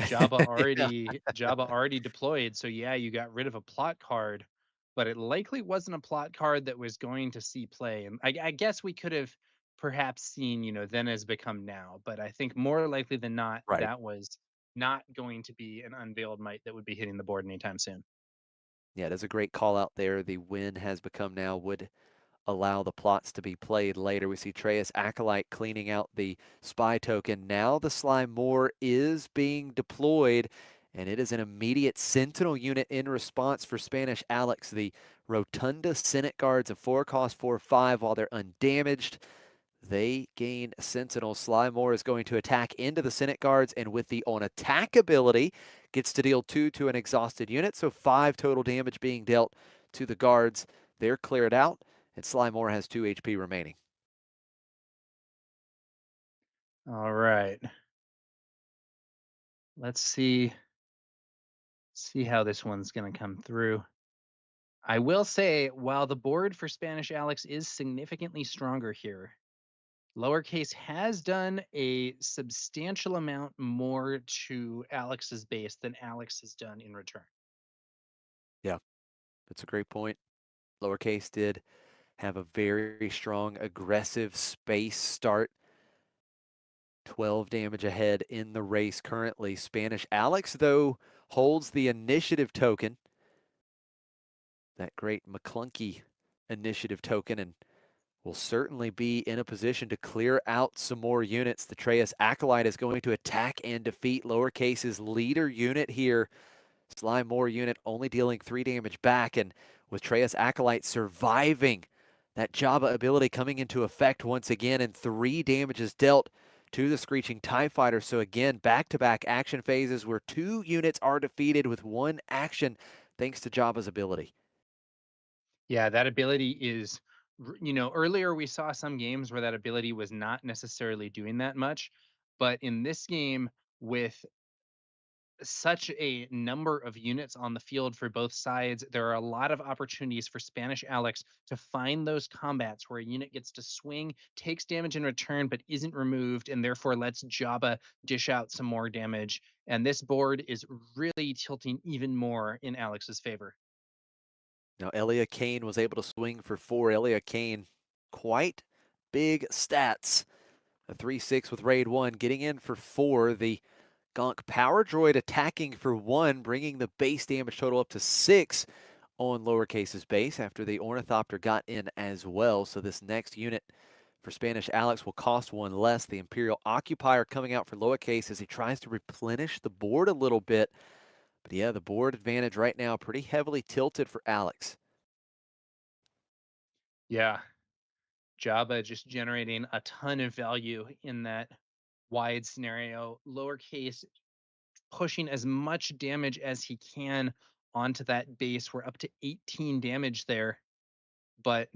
Jabba Yeah, already Jabba already deployed, so yeah, you got rid of a plot card, but it likely wasn't a plot card that was going to see play. And I guess we could have perhaps seen, then has become now, but I think more likely than not, right. that was not going to be an unveiled might that would be hitting the board anytime soon. Yeah, that's a great call out there. The win has become now would allow the plots to be played later. We see Treyas Acolyte cleaning out the spy token. Now the Slime Moore is being deployed, And it is an immediate Sentinel unit in response for Spanish Alex. The Rotunda Senate Guards of 4 cost 4/5 while they're undamaged. They gain a Sentinel. Slymore is going to attack into the Senate Guards, and with the on attack ability, gets to deal 2 to an exhausted unit. So 5 total damage being dealt to the Guards. They're cleared out, and Slymore has 2 HP remaining. All right. Let's see how this one's going to come through. I will say, while the board for Spanish Alex is significantly stronger here, lowercase has done a substantial amount more to Alex's base than Alex has done in return. Yeah, that's a great point. Lowercase did have a very strong, aggressive space start. 12 damage ahead in the race currently. Spanish Alex, though, holds the initiative token. That great McClunky initiative token, and will certainly be in a position to clear out some more units. The Treyas Acolyte is going to attack and defeat lowercase's leader unit here. Slymore unit only dealing 3 damage back, and with Treyas Acolyte surviving, that Jabba ability coming into effect once again, and 3 damages dealt to the Screeching TIE Fighter. So again, back-to-back action phases where 2 units are defeated with 1 action thanks to Jabba's ability. Yeah, that ability is, earlier we saw some games where that ability was not necessarily doing that much. But in this game, with such a number of units on the field for both sides, there are a lot of opportunities for Spanish Alex to find those combats where a unit gets to swing, takes damage in return, but isn't removed, and therefore lets Jabba dish out some more damage. And this board is really tilting even more in Alex's favor. Now, Elia Kane was able to swing for 4. Elia Kane, quite big stats. A 3-6 with Raid 1, getting in for 4. The Gonk Power Droid attacking for 1, bringing the base damage total up to 6 on lowercase's base after the Ornithopter got in as well. So this next unit for Spanish Alex will cost 1 less. The Imperial Occupier coming out for lowercase as he tries to replenish the board a little bit. But yeah, the board advantage right now pretty heavily tilted for Alex. Yeah, Jabba just generating a ton of value in that wide scenario. Lowercase pushing as much damage as he can onto that base. We're up to 18 damage there, but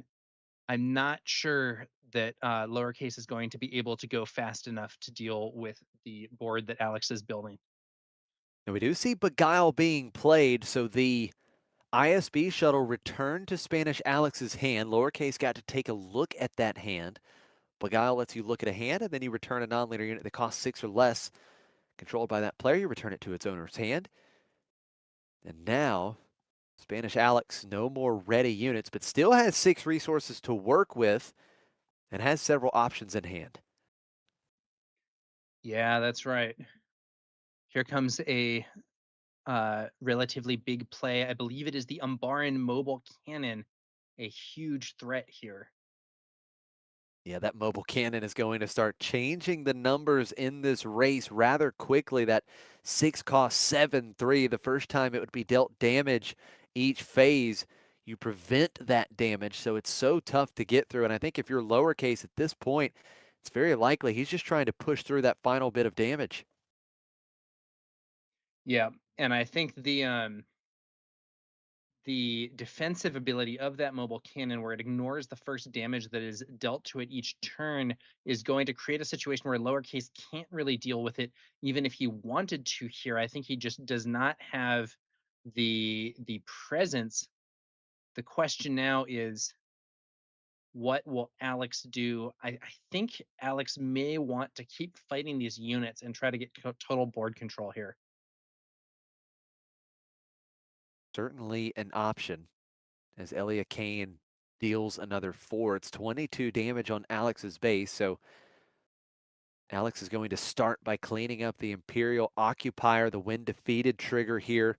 I'm not sure that lowercase is going to be able to go fast enough to deal with the board that Alex is building. Now we do see Beguile being played, so the ISB shuttle returned to Spanish Alex's hand. Lowercase got to take a look at that hand. Beguile lets you look at a hand, and then you return a non-leader unit that costs 6 or less, controlled by that player. You return it to its owner's hand. And now, Spanish Alex, no more ready units, but still has 6 resources to work with and has several options in hand. Yeah, that's right. Here comes a relatively big play. I believe it is the Umbaran mobile cannon, a huge threat here. Yeah, that mobile cannon is going to start changing the numbers in this race rather quickly. That 6 cost 7/3. The first time it would be dealt damage each phase. You prevent that damage, so it's so tough to get through. And I think if you're lowercase at this point, it's very likely he's just trying to push through that final bit of damage. Yeah, and I think the defensive ability of that mobile cannon, where it ignores the first damage that is dealt to it each turn, is going to create a situation where lowercase can't really deal with it, even if he wanted to here. I think he just does not have the presence. The question now is, what will Alex do? I think Alex may want to keep fighting these units and try to get total board control here. Certainly an option as Elia Kane deals another 4. It's 22 damage on Alex's base, so Alex is going to start by cleaning up the Imperial Occupier, the when defeated trigger here.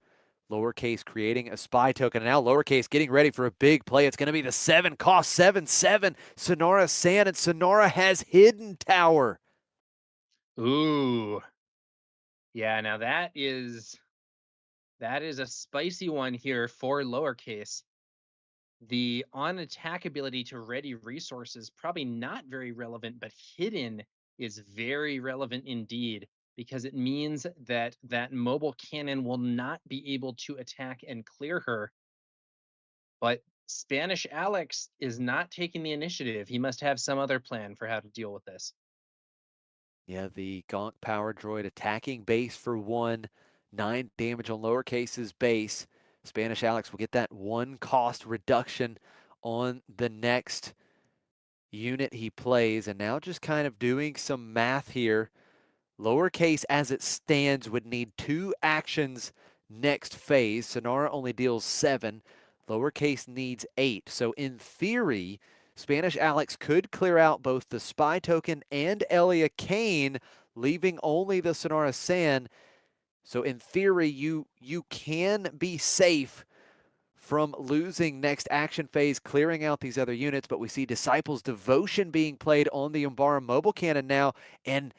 Lowercase creating a spy token, and now lowercase getting ready for a big play. It's going to be the 7, cost 7/7. Sonora Sand, and Sonora has Hidden Tower. Ooh. Yeah, now that is That is a spicy one here for lowercase. The on attack ability to ready resources, probably not very relevant, but hidden is very relevant indeed, because it means that that mobile cannon will not be able to attack and clear her. But Spanish Alex is not taking the initiative. He must have some other plan for how to deal with this. Yeah, the Gonk Power Droid attacking base for 1, 9 damage on lowercase's base. Spanish Alex will get that 1 cost reduction on the next unit he plays. And now just kind of doing some math here. Lowercase as it stands would need 2 actions next phase. Sonara only deals 7. Lowercase needs 8. So in theory, Spanish Alex could clear out both the spy token and Elia Kane, leaving only the Sonara Sand. So in theory, you can be safe from losing next action phase, clearing out these other units. But we see Disciples Devotion being played on the Umbara mobile cannon now, and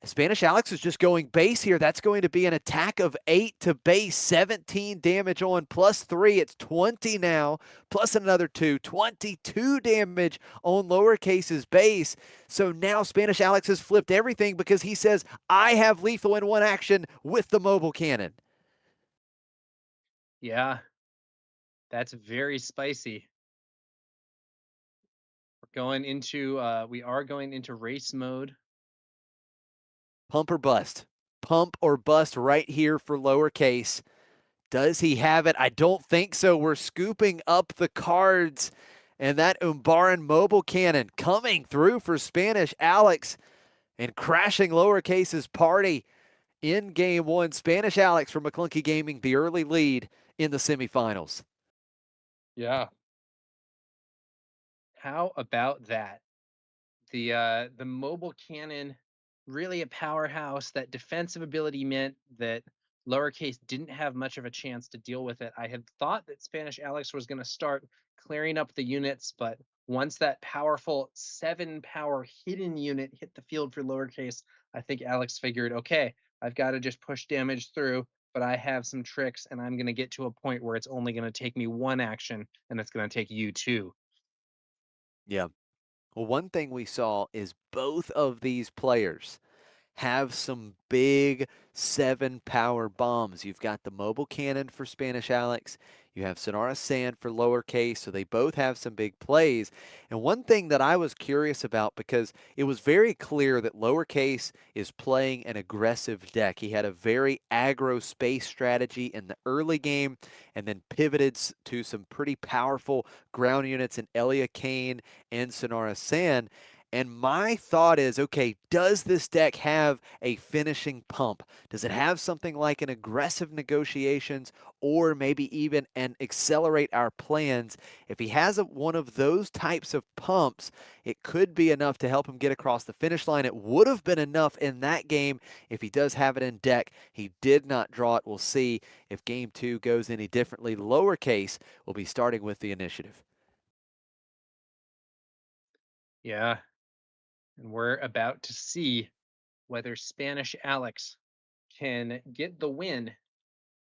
Spanish Alex is just going base here. That's going to be an attack of 8 to base, 17 damage on, +3. It's 20 now, plus another 2, 22 damage on lowercase's base. So now Spanish Alex has flipped everything because he says, I have lethal in 1 action with the mobile cannon. Yeah, that's very spicy. We are going into race mode. Pump or bust. Pump or bust right here for lowercase. Does he have it? I don't think so. We're scooping up the cards, and that Umbaran mobile cannon coming through for Spanish Alex and crashing lowercase's party in game 1. Spanish Alex from McClunky Gaming, the early lead in the semifinals. Yeah. How about that? The mobile cannon, really a powerhouse. That defensive ability meant that lowercase didn't have much of a chance to deal with it. I had thought that Spanish Alex was going to start clearing up the units, but once that powerful 7 power hidden unit hit the field for lowercase, I think Alex figured, okay, I've got to just push damage through, but I have some tricks, and I'm going to get to a point where it's only going to take me 1 action, and it's going to take you 2. Yeah. Well, one thing we saw is both of these players have some big 7 power bombs. You've got the mobile cannon for Spanish Alex. You have Sonara Sand for lowercase, so they both have some big plays. And one thing that I was curious about, because it was very clear that lowercase is playing an aggressive deck. He had a very aggro space strategy in the early game and then pivoted to some pretty powerful ground units in Elia Kane and Sonara Sand. And my thought is, okay, does this deck have a finishing pump? Does it have something like an aggressive negotiations or maybe even an accelerate our plans? If he has one of those types of pumps, it could be enough to help him get across the finish line. It would have been enough in that game if he does have it in deck. He did not draw it. We'll see if game 2 goes any differently. Lowercase will be starting with the initiative. Yeah, and we're about to see whether Spanish Alex can get the win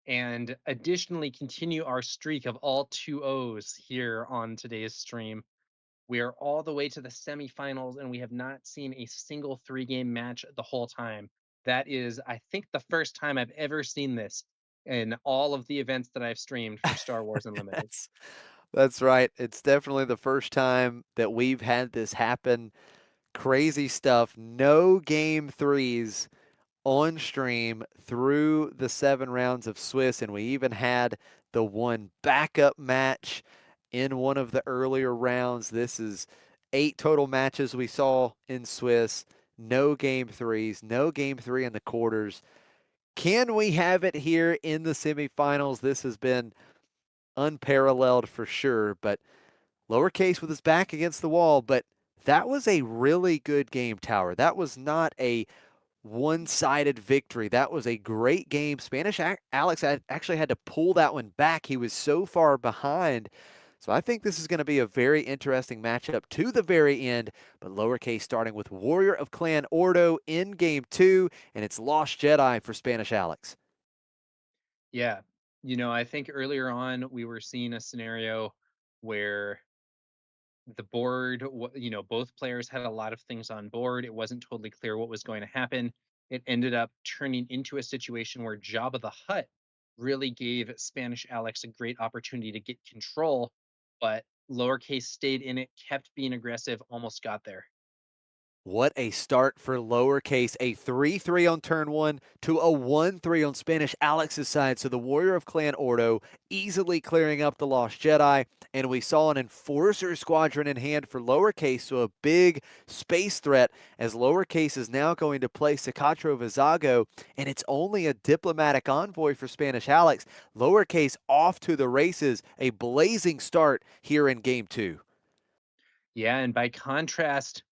and additionally continue our streak of all 2-0s here on today's stream. We are all the way to the semifinals, and we have not seen a single 3-game match the whole time. That is, I think, the first time I've ever seen this in all of the events that I've streamed for Star Wars Unlimited. That's right. It's definitely the first time that we've had this happen. Crazy stuff. No game 3s on stream through the 7 rounds of Swiss, and we even had the one backup match in one of the earlier rounds. This is 8 total matches we saw in Swiss. No game 3s, no game 3 in the quarters. Can we have it here in the semifinals? This has been unparalleled for sure, but lowercase with his back against the wall. But that was a really good game, Tower. That was not a one-sided victory. That was a great game. Spanish Alex actually had to pull that one back. He was so far behind. So I think this is going to be a very interesting matchup to the very end. But lowercase starting with Warrior of Clan Ordo in game 2, and it's Lost Jedi for Spanish Alex. Yeah, I think earlier on we were seeing a scenario where the board, both players had a lot of things on board. It wasn't totally clear what was going to happen. It ended up turning into a situation where Jabba the Hutt really gave Spanish Alex a great opportunity to get control, but lowercase stayed in it, kept being aggressive, almost got there. What a start for lowercase. A 3-3 on turn one to a 1-3 on Spanish Alex's side. So the Warrior of Clan Ordo easily clearing up the Lost Jedi. And we saw an Enforcer Squadron in hand for lowercase. So a big space threat as lowercase is now going to play Sicatro Vizago. And it's only a diplomatic envoy for Spanish Alex. Lowercase off to the races. A blazing start here in game two. Yeah, and by contrast,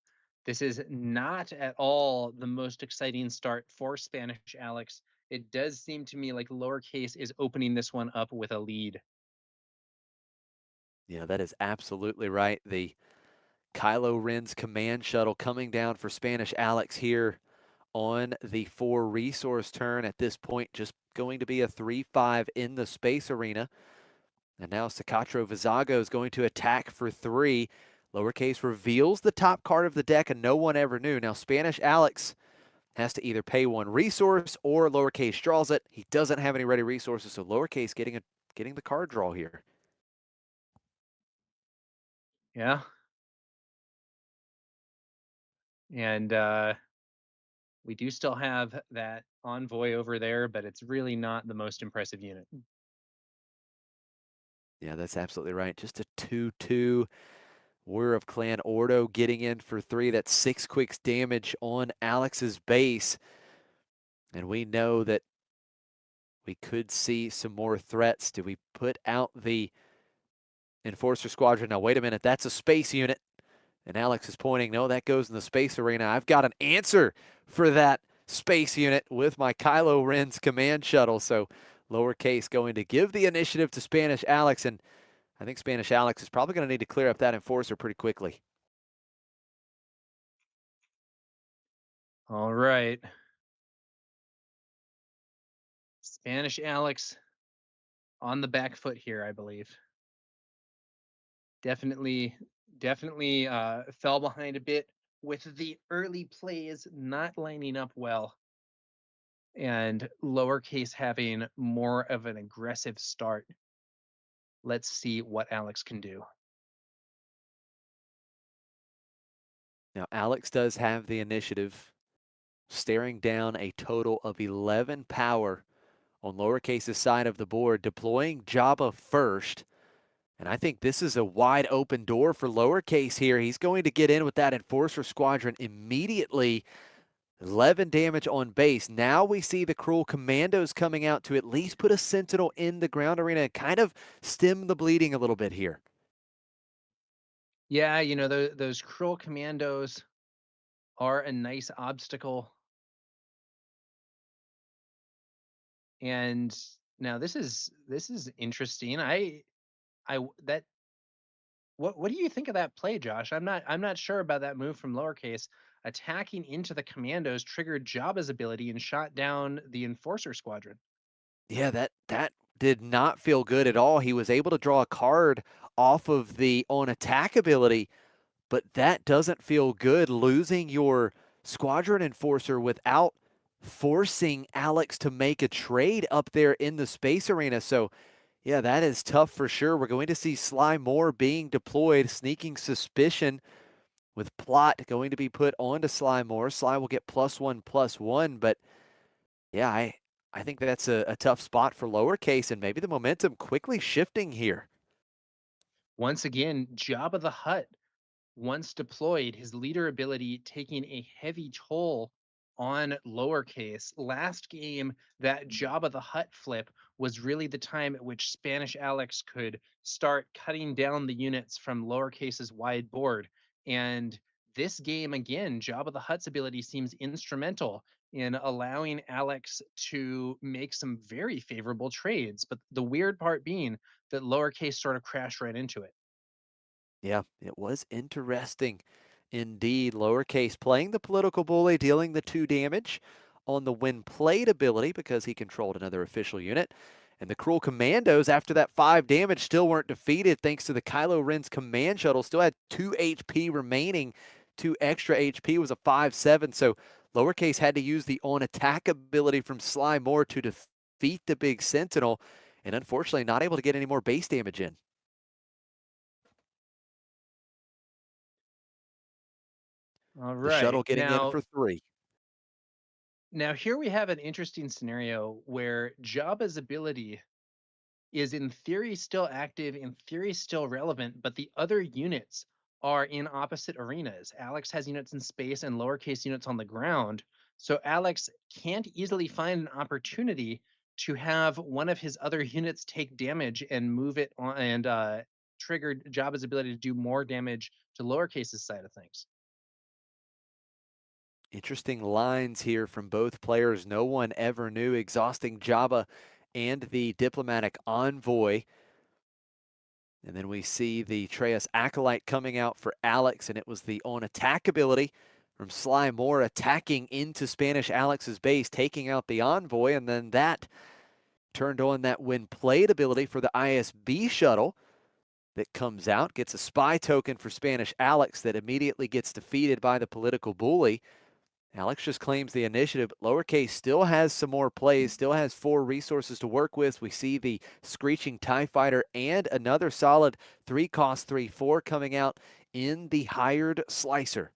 this is not at all the most exciting start for Spanish Alex. It does seem to me like lowercase is opening this one up with a lead. Yeah, that is absolutely right. The Kylo Ren's command shuttle coming down for Spanish Alex here on the 4 resource turn. At this point, just going to be a 3-5 in the space arena. And now Sicatro Vizago is going to attack for 3. Lowercase reveals the top card of the deck, and no one ever knew. Now, Spanish Alex has to either pay 1 resource or lowercase draws it. He doesn't have any ready resources, so lowercase getting the card draw here. Yeah. And we do still have that envoy over there, but it's really not the most impressive unit. Yeah, that's absolutely right. Just a 2-2. Warrior of Clan Ordo getting in for 3. That's 6 quicks damage on Alex's base. And we know that we could see some more threats. Do we put out the Enforcer Squadron? Now, wait a minute. That's a space unit. And Alex is pointing, no, that goes in the space arena. I've got an answer for that space unit with my Kylo Ren's command shuttle. So lowercase going to give the initiative to Spanish Alex. And I think Spanish Alex is probably going to need to clear up that Enforcer pretty quickly. All right. Spanish Alex on the back foot here, I believe. Definitely fell behind a bit with the early plays not lining up well and lowercase having more of an aggressive start. Let's see what Alex can do. Now, Alex does have the initiative, staring down a total of 11 power on lowercase's side of the board, deploying Jabba first. And I think this is a wide open door for lowercase here. He's going to get in with that Enforcer Squadron immediately. 11 damage on base. Now we see the Cruel Commandos coming out to at least put a Sentinel in the ground arena and kind of stem the bleeding a little bit here. Yeah, those cruel commandos are a nice obstacle. And now this is interesting. That what do you think of that play, Josh? I'm not sure about that move from lowercase. Attacking into the commandos triggered Jabba's ability and shot down the Enforcer Squadron. Yeah, that did not feel good at all. He was able to draw a card off of the on attack ability, but that doesn't feel good, losing your Squadron Enforcer without forcing Alex to make a trade up there in the space arena. So yeah, that is tough for sure. We're going to see Sly Moore being deployed, sneaking suspicion with plot going to be put onto Sly Moore. Sly will get +1/+1, but yeah, I think that's a tough spot for lowercase, and maybe the momentum quickly shifting here. Once again, Jabba the Hutt, once deployed, his leader ability taking a heavy toll on lowercase. Last game, that Jabba the Hutt flip was really the time at which Spanish Alex could start cutting down the units from lowercase's wide board. And this game, again, Jabba the Hutt's ability seems instrumental in allowing Alex to make some very favorable trades. But the weird part being that lowercase sort of crashed right into it. Yeah, it was interesting indeed. Lowercase playing the political bully, dealing the 2 damage on the when played ability because he controlled another official unit. And the Cruel Commandos, after that 5 damage, still weren't defeated thanks to the Kylo Ren's command shuttle. Still had 2 HP remaining. 2 extra HP was a 5/7. So Lowercase had to use the on attack ability from Sly Moore to defeat the big Sentinel. And unfortunately, not able to get any more base damage in. All The shuttle right. getting in for 3. Now here we have an interesting scenario where Jabba's ability is in theory still active, in theory still relevant, but the other units are in opposite arenas. Alex has units in space and lowercase units on the ground. So Alex can't easily find an opportunity to have one of his other units take damage and move it on and trigger Jabba's ability to do more damage to lowercase's side of things. Interesting lines here from both players. No one ever knew exhausting Jabba and the diplomatic envoy. And then we see the Treyas Acolyte coming out for Alex, and it was the on attack ability from Sly Moore attacking into Spanish Alex's base, taking out the envoy, and then that turned on that when played ability for the ISB shuttle that comes out, gets a spy token for Spanish Alex that immediately gets defeated by the political bully. Alex just claims the initiative, but Lowercase still has some more plays, still has 4 resources to work with. We see the Screeching TIE Fighter and another solid 3 cost 3/4 coming out in the Hired Slicer.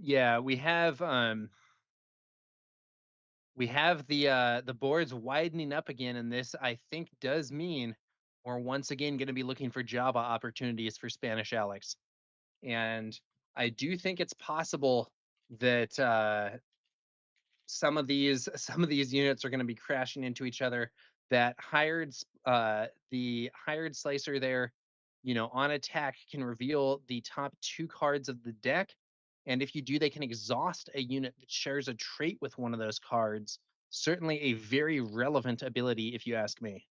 Yeah, we have the boards widening up again, and this I think does mean we're once again going to be looking for Java opportunities for Spanish Alex. And I do think it's possible that some of these units are going to be crashing into each other. That the hired slicer there, on attack can reveal the top 2 cards of the deck, and if you do, they can exhaust a unit that shares a trait with one of those cards. Certainly a very relevant ability, if you ask me.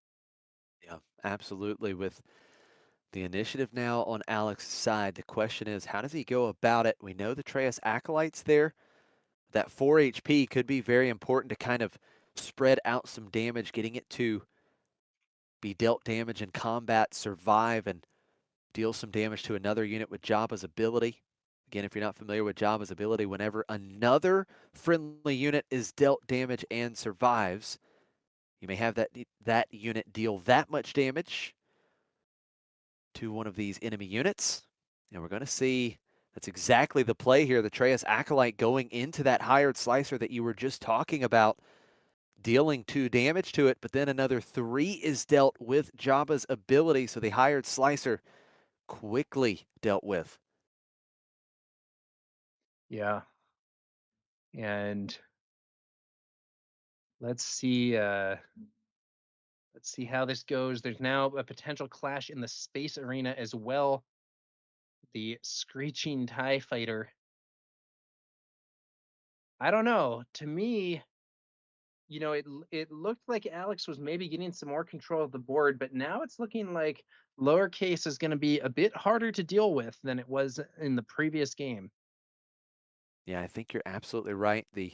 Yeah, absolutely. With the initiative now on Alex's side, the question is, how does he go about it? We know the Treyas Acolyte's there. That 4 HP could be very important to kind of spread out some damage, getting it to be dealt damage in combat, survive, and deal some damage to another unit with Jabba's ability. Again, if you're not familiar with Jabba's ability, whenever another friendly unit is dealt damage and survives, you may have that unit deal that much damage to one of these enemy units. And we're going to see that's exactly the play here. The Treyas Acolyte going into that hired slicer that you were just talking about, dealing 2 damage to it, but then another 3 is dealt with Jabba's ability. So the hired slicer quickly dealt with. Yeah. And let's see let's see how this goes. There's now a potential clash in the space arena as well. The Screeching TIE Fighter. I don't know. To me, it looked like Alex was maybe getting some more control of the board, but now it's looking like lowercase is going to be a bit harder to deal with than it was in the previous game. Yeah, I think you're absolutely right. The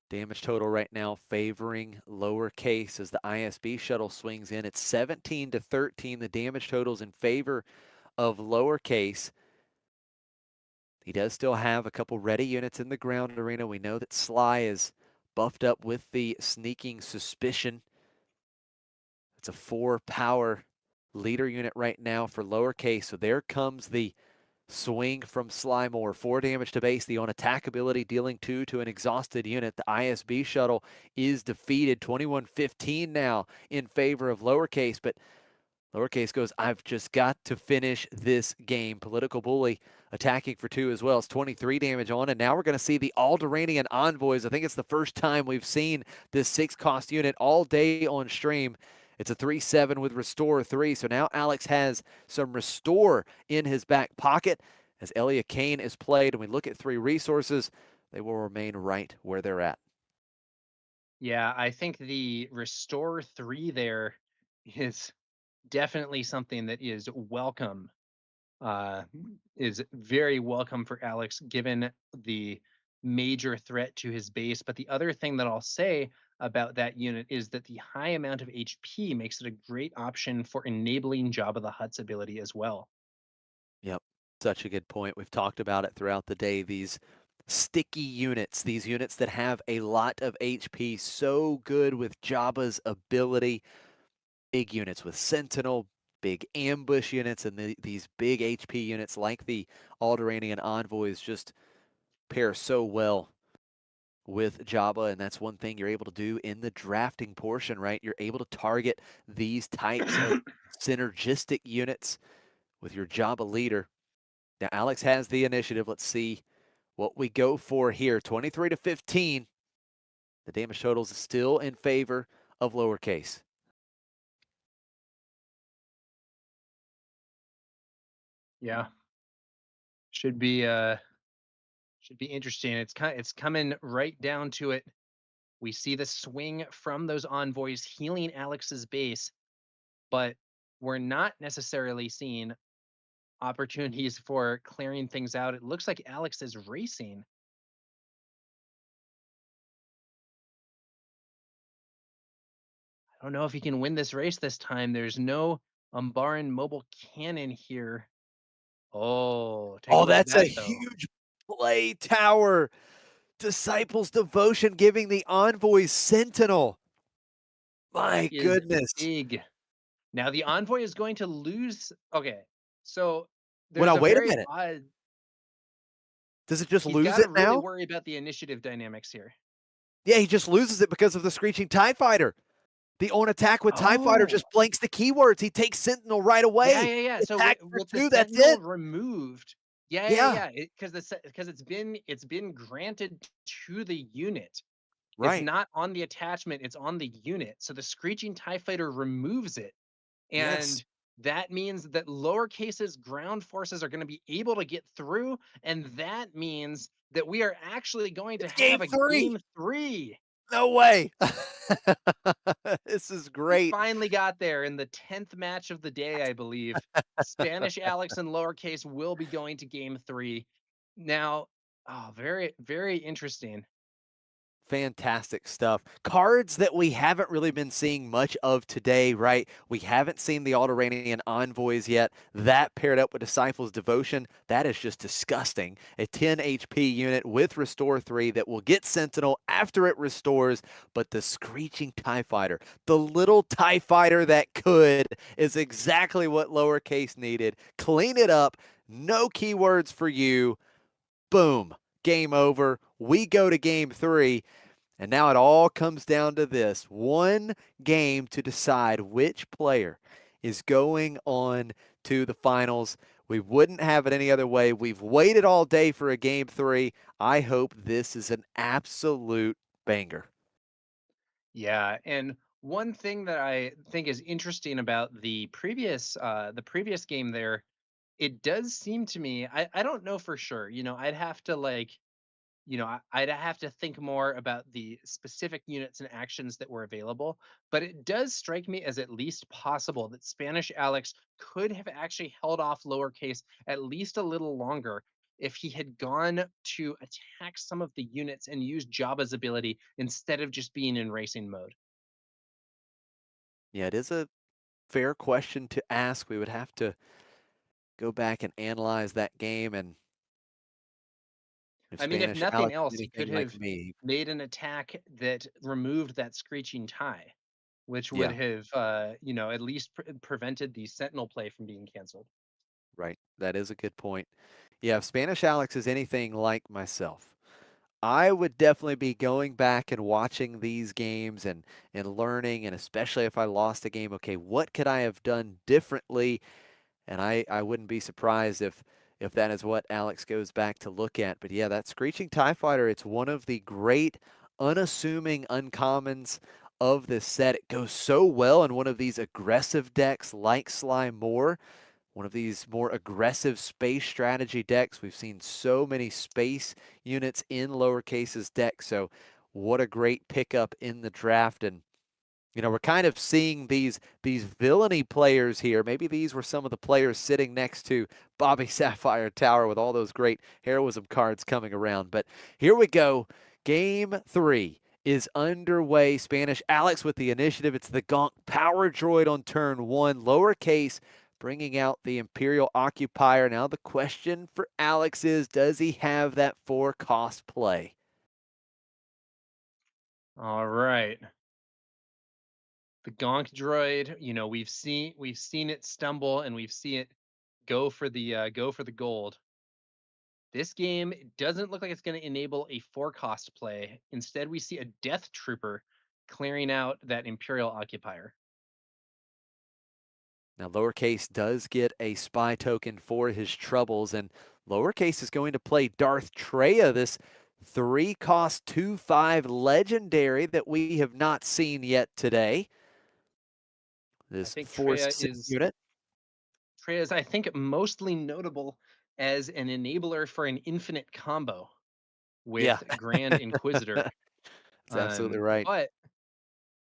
damage total right now favoring lowercase as the ISB shuttle swings in. It's 17-13. The damage totals in favor of lowercase. He does still have a couple ready units in the ground arena. We know that Sly is buffed up with the sneaking suspicion. It's a 4 power leader unit right now for lowercase. So there comes the swing from Sly Moore. 4 damage to base. The on attack ability dealing 2 to an exhausted unit. The ISB shuttle is defeated. 21-15 now in favor of lowercase. But lowercase goes, I've just got to finish this game. Political bully attacking for 2 as well. It's 23 damage on. And now we're going to see the Alderaanian envoys. I think it's the first time we've seen this 6 cost unit all day on stream. It's a 3/7 with Restore 3. So now Alex has some Restore in his back pocket. As Elia Kane is played and we look at 3 resources, they will remain right where they're at. Yeah, I think the Restore 3 there is definitely something that uh, is very welcome for Alex, given the major threat to his base. But the other thing that I'll say, about that unit is that the high amount of HP makes it a great option for enabling Jabba the Hutt's ability as well. Yep. Such a good point. We've talked about it throughout the day. These sticky units, these units that have a lot of HP, so good with Jabba's ability. Big units with Sentinel, big ambush units, and these big HP units like the Alderaanian Envoys just pair so well with Jabba, and that's one thing you're able to do in the drafting portion, right? You're able to target these types of synergistic units with your Jabba leader. Now, Alex has the initiative. Let's see what we go for here. 23 to 15. The damage totals is still in favor of lowercase. Yeah. Should be interesting. It's coming right down to it. We see the swing from those envoys healing Alex's base, but we're not necessarily seeing opportunities for clearing things out. It looks like Alex is racing. I don't know if he can win this race this time. There's no Umbaran mobile cannon here. Oh, take a Oh, look at that's a that though. huge play, Tower. Disciples Devotion giving the envoys Sentinel. That My is goodness. big. Now the envoy is going to lose. Okay, so Well, there's now a wait a very minute. odd. Does it just He's lose got to it really now? worry about the initiative dynamics here. Yeah, he just loses it because of the Screeching TIE Fighter. The on attack with TIE Fighter Oh, just blanks the keywords. He takes Sentinel right yeah, away. yeah, yeah. So Attack for with the 2, that's it. sentinel removed, yeah, yeah, Yeah, yeah. Because it's been granted to the unit. It's right. not on the attachment. It's on the unit. So the screeching Tie Fighter removes it, Yes. and that means that lowercase's ground forces are going to be able to get through, and that means that we are actually going to It's have game a 3. game 3. No way. This is We great. finally got there in the 10th match of the day, I believe. Spanish Alex and lowercase will be going to game 3. Now, oh, very, very interesting. Fantastic stuff. Cards that we haven't really been seeing much of today, right? We haven't seen the Alderaanian Envoys yet. That paired up with Disciples Devotion, that is just disgusting. A 10 HP unit with Restore 3 that will get Sentinel after it restores, but the Screeching TIE Fighter, the little TIE Fighter that could, is exactly what lowercase needed. Clean it up. No keywords for you. Boom. Game over. We go to game 3. And now it all comes down to this one game to decide which player is going on to the finals. We wouldn't have it any other way. We've waited all day for a game 3. I hope this is an absolute banger. Yeah, and one thing that I think is interesting about the previous game there, it does seem to me, I don't know for sure. I'd have to I'd have to think more about the specific units and actions that were available, but it does strike me as at least possible that Spanish Alex could have actually held off lowercase at least a little longer if he had gone to attack some of the units and used Jabba's ability instead of just being in racing mode. Yeah, it is a fair question to ask. We would have to go back and analyze that game, and if I mean, if Spanish nothing Alex is else, he could anything like have me, made an attack that removed that screeching tie, which would yeah, have, at least prevented the Sentinel play from being canceled. right. That is a good point. Yeah, if Spanish Alex is anything like myself, I would definitely be going back and watching these games and learning, and especially if I lost a game, okay, what could I have done differently? And I wouldn't be surprised if that is what Alex goes back to look at. But yeah, that Screeching TIE Fighter, it's one of the great unassuming uncommons of this set. It goes so well in one of these aggressive decks like Sly Moore, one of these more aggressive space strategy decks. We've seen so many space units in lowercase's deck. So what a great pickup in the draft. And we're kind of seeing these villainy players here. Maybe these were some of the players sitting next to Bobby Sapphire Tower with all those great heroism cards coming around. But here we go. Game 3 is underway. Spanish Alex with the initiative. It's the Gonk Power Droid on turn 1, lowercase, bringing out the Imperial Occupier. Now the question for Alex is, does he have that 4-cost play? All right. The Gonk droid, you know, we've seen it stumble and we've seen it go for the gold. This game doesn't look like it's going to enable a 4-cost play. Instead, we see a Death Trooper clearing out that Imperial Occupier. Now, lowercase does get a spy token for his troubles, and lowercase is going to play Darth Treya, this 3-cost 2/5 legendary that we have not seen yet today. I This think force unit. Treya is, I think, mostly notable as an enabler for an infinite combo Yeah, with Grand Inquisitor. that's absolutely right. But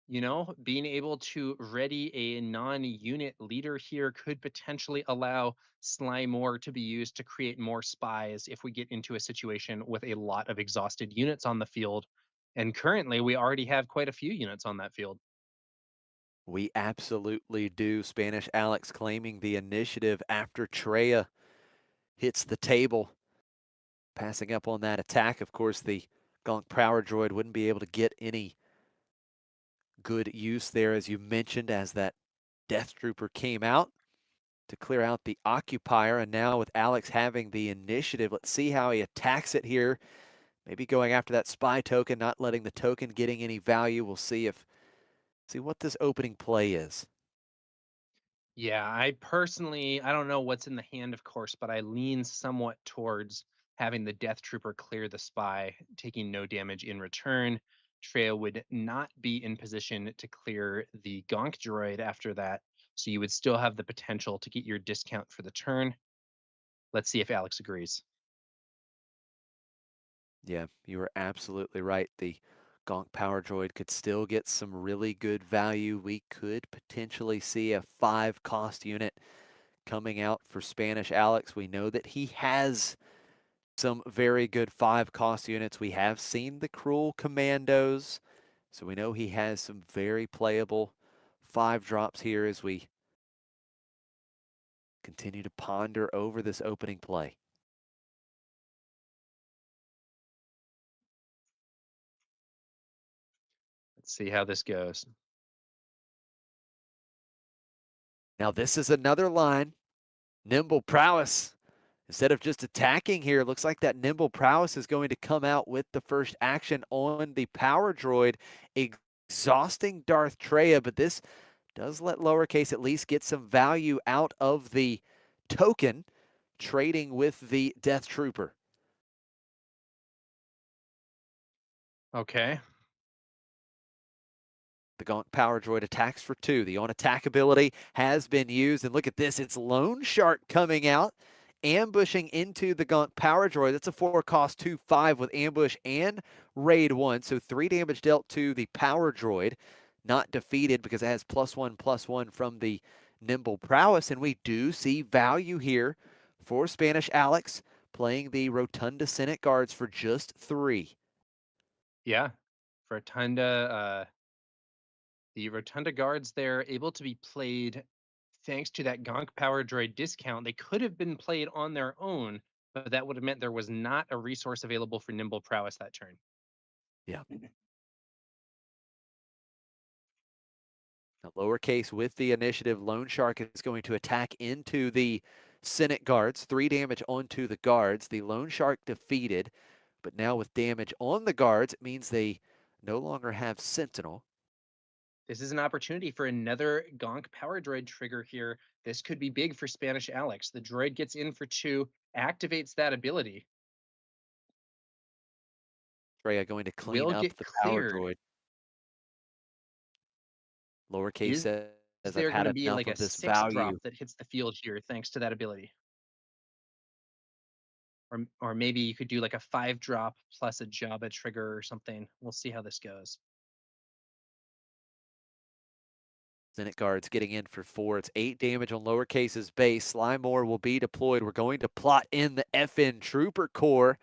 you know, being able to ready a non-unit leader here could potentially allow Sly Moore to be used to create more spies if we get into a situation with a lot of exhausted units on the field. And currently, we already have quite a few units on that field. We absolutely do. Spanish Alex claiming the initiative after Treya hits the table. Passing up on that attack. Of course, the Gonk Power Droid wouldn't be able to get any good use there, as you mentioned, as that Death Trooper came out to clear out the Occupier. And now with Alex having the initiative, let's see how he attacks it here. Maybe going after that spy token, not letting the token getting any value. We'll see what this opening play is. Yeah, I don't know what's in the hand, of course, but I lean somewhat towards having the Death Trooper clear the spy, taking no damage in return. Treya would not be in position to clear the Gonk droid after that, so you would still have the potential to get your discount for the turn. Let's see if Alex agrees. Yeah, you are absolutely right. The Gonk Power Droid could still get some really good value. We could potentially see a 5-cost unit coming out for Spanish Alex. We know that he has some very good 5-cost units. We have seen the Cruel Commandos, so we know he has some very playable 5 drops here as we continue to ponder over this opening play. Let's see how this goes. Now, this is another line. Nimble Prowess. Instead of just attacking here, it looks like that Nimble Prowess is going to come out with the first action on the Power Droid, exhausting Darth Treya, but this does let lowercase at least get some value out of the token, trading with the Death Trooper. Okay. The Gonk Power Droid attacks for 2. The on-attack ability has been used, and look at this. It's Lone Shark coming out, ambushing into the Gonk Power Droid. That's a 4-cost 2/5 with ambush and raid 1, so 3 damage dealt to the Power Droid. Not defeated because it has +1/+1 from the Nimble Prowess, and we do see value here for Spanish Alex, playing the Rotunda Senate Guards for just 3. Yeah. For Rotunda, the Rotunda guards there able to be played thanks to that Gonk Power Droid discount. They could have been played on their own, but that would have meant there was not a resource available for Nimble Prowess that turn. Yeah. Now, lowercase with the initiative, Lone Shark is going to attack into the Senate Guards. 3 damage onto the Guards. The Lone Shark defeated, but now with damage on the Guards, it means they no longer have Sentinel. This is an opportunity for another Gonk Power Droid trigger here. This could be big for Spanish Alex. The droid gets in for 2, activates that ability, Freya going to clean will up get the Power cleared. Droid. Lowercase Is says, I've there going had to be enough like a of this 6 drop value. that hits the field here thanks to that ability? Or maybe you could do like a 5 drop plus a Jabba trigger or something. We'll see how this goes. Senate Guards getting in for 4. It's 8 damage on lowercase's base. Slimemore will be deployed. We're going to plot in the FN Trooper Corps.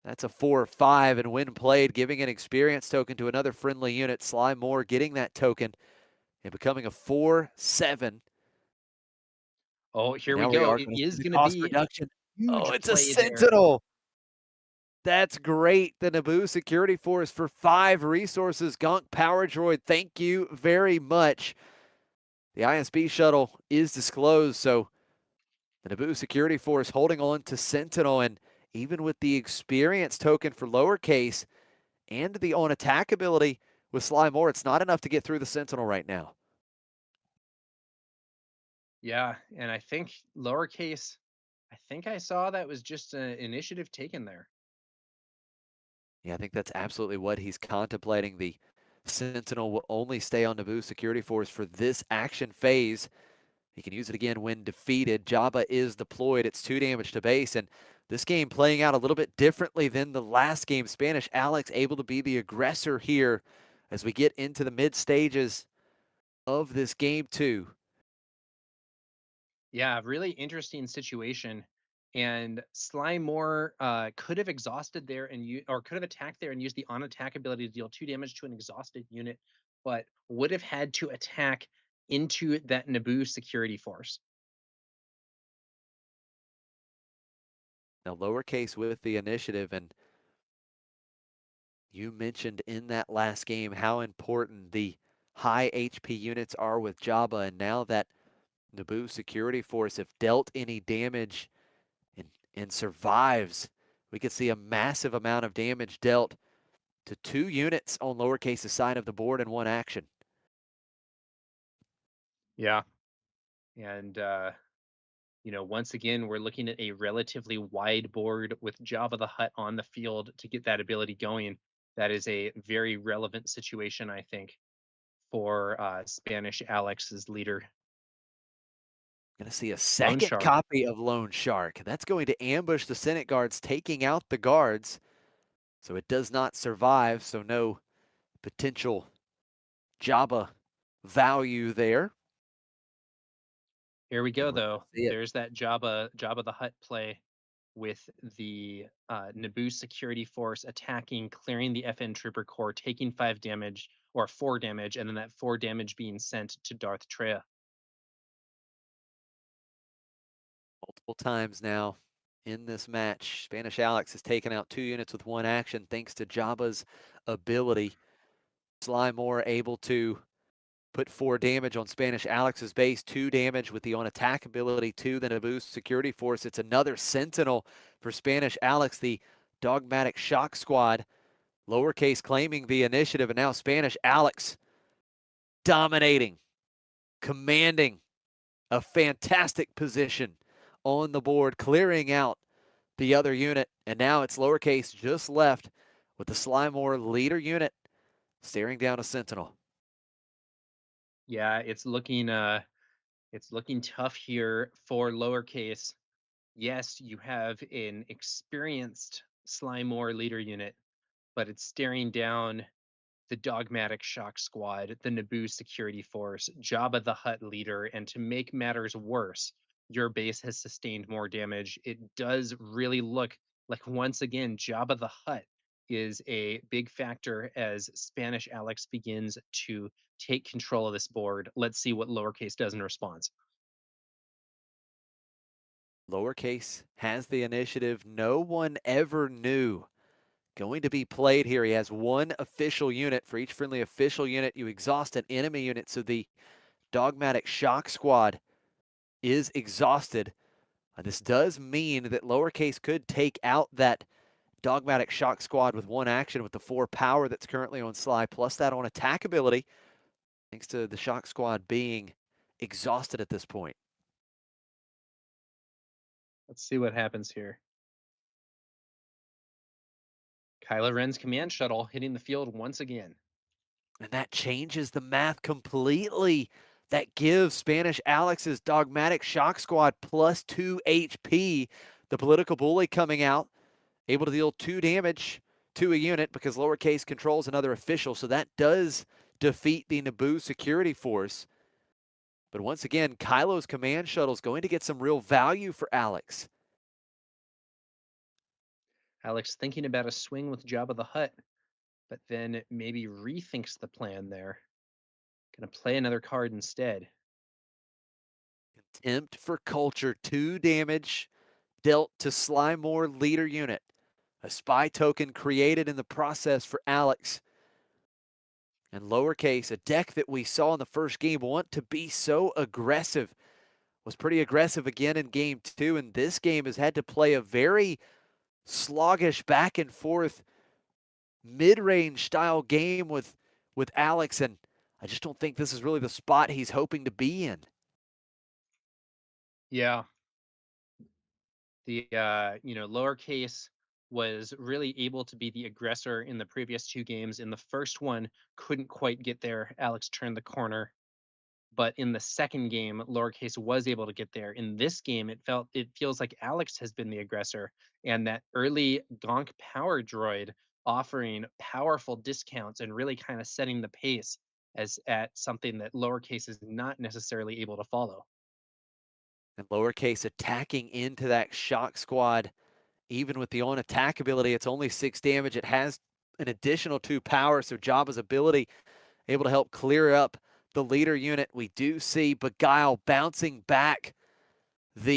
That's a 4-5, and when played, giving an experience token to another friendly unit. Sly Moore getting that token and becoming a 4-7. Oh, And here we now we go. are It going to see is the going to cost be reduction. Oh, huge it's a play there. Sentinel. That's great. The Naboo Security Force for 5 resources. Gonk Power Droid, thank you very much. The ISB shuttle is disclosed, so the Naboo Security Force holding on to Sentinel, and even with the experience token for lowercase and the on attack ability with Sly Moore, it's not enough to get through the Sentinel right now. Yeah, and I think lowercase, I think I saw that was just an initiative taken there. Yeah, I think that's absolutely what he's contemplating. The Sentinel will only stay on Naboo Security Force for this action phase. He can use it again when defeated. Jabba is deployed. It's 2 damage to base, and this game playing out a little bit differently than the last game. Spanish Alex able to be the aggressor here as we get into the mid stages of this game 2. Yeah, really interesting situation. And Sly Moore could have exhausted there and you or could have attacked there and used the on attack ability to deal 2 damage to an exhausted unit, but would have had to attack into that Naboo security force. Now, lowercase with the initiative, and you mentioned in that last game how important the high HP units are with Jabba, and now that Naboo security force, if dealt any damage and survives, we could see a massive amount of damage dealt to 2 units on lowercase's side of the board in one action. Yeah. And once again, we're looking at a relatively wide board with Jabba the Hutt on the field to get that ability going. That is a very relevant situation, I think, for Spanish Alex's leader, Going to see a Lone second Shark. copy of Lone Shark. That's going to ambush the Senate guards, taking out the guards. So it does not survive, so no potential Jabba value there. Here we And go, we're going though. to see it. There's that Jabba the Hutt play with the Naboo security force attacking, clearing the FN Trooper Corps, taking 5 damage or 4 damage, and then that 4 damage being sent to Darth Treya. Multiple times now in this match, Spanish Alex has taken out 2 units with 1 action thanks to Jabba's ability. Sly Moore able to put 4 damage on Spanish Alex's base, 2 damage with the on attack ability to the Naboo security force. It's another Sentinel for Spanish Alex, the dogmatic shock squad. Lowercase claiming the initiative, and now Spanish Alex dominating, commanding a fantastic position on the board, clearing out the other unit. And now it's lowercase just left with the Sly Moore leader unit staring down a Sentinel. Yeah, it's looking tough here for lowercase. Yes, you have an experienced Slymore leader unit, but it's staring down the dogmatic shock squad, the Naboo security force, Jabba the Hutt leader, and to make matters worse, your base has sustained more damage. It does really look like once again Jabba the Hutt is a big factor as Spanish Alex begins to take control of this board. Let's see what lowercase does in response. Lowercase has the initiative. No one ever knew going to be played here. He has 1 official unit. For each friendly official unit, you exhaust an enemy unit. So the dogmatic shock squad is exhausted. This does mean that lowercase could take out that dogmatic shock squad with 1 action with the 4 power that's currently on Sly, plus that on attack ability, thanks to the shock squad being exhausted at this point. Let's see what happens here. Kylo Ren's command shuttle hitting the field once again. And that changes the math completely. That gives Spanish Alex's dogmatic shock squad plus 2 HP. The political bully coming out, able to deal 2 damage to a unit because lowercase controls another official. So that does defeat the Naboo security force. But once again, Kylo's command shuttle is going to get some real value for Alex. Alex thinking about a swing with Jabba the Hutt, but then maybe rethinks the plan there. Gonna play another card instead. Contempt for Culture, 2 damage dealt to Slimore leader unit. A spy token created in the process for Alex. And lowercase, a deck that we saw in the first game want to be so aggressive. Was pretty aggressive again in game 2, and this game has had to play a very sluggish back and forth mid-range style game with Alex, and I just don't think this is really the spot he's hoping to be in. Yeah. The lowercase was really able to be the aggressor in the previous 2 games. In the first one, couldn't quite get there. Alex turned the corner. But in the second game, lowercase was able to get there. In this game, it feels like Alex has been the aggressor, and that early Gonk power droid offering powerful discounts and really kind of setting the pace as at something that lowercase is not necessarily able to follow. And lowercase attacking into that shock squad, even with the on attack ability, it's only 6 damage. It has an additional 2 power, so Jabba's ability able to help clear up the leader unit. We do see Beguile bouncing back the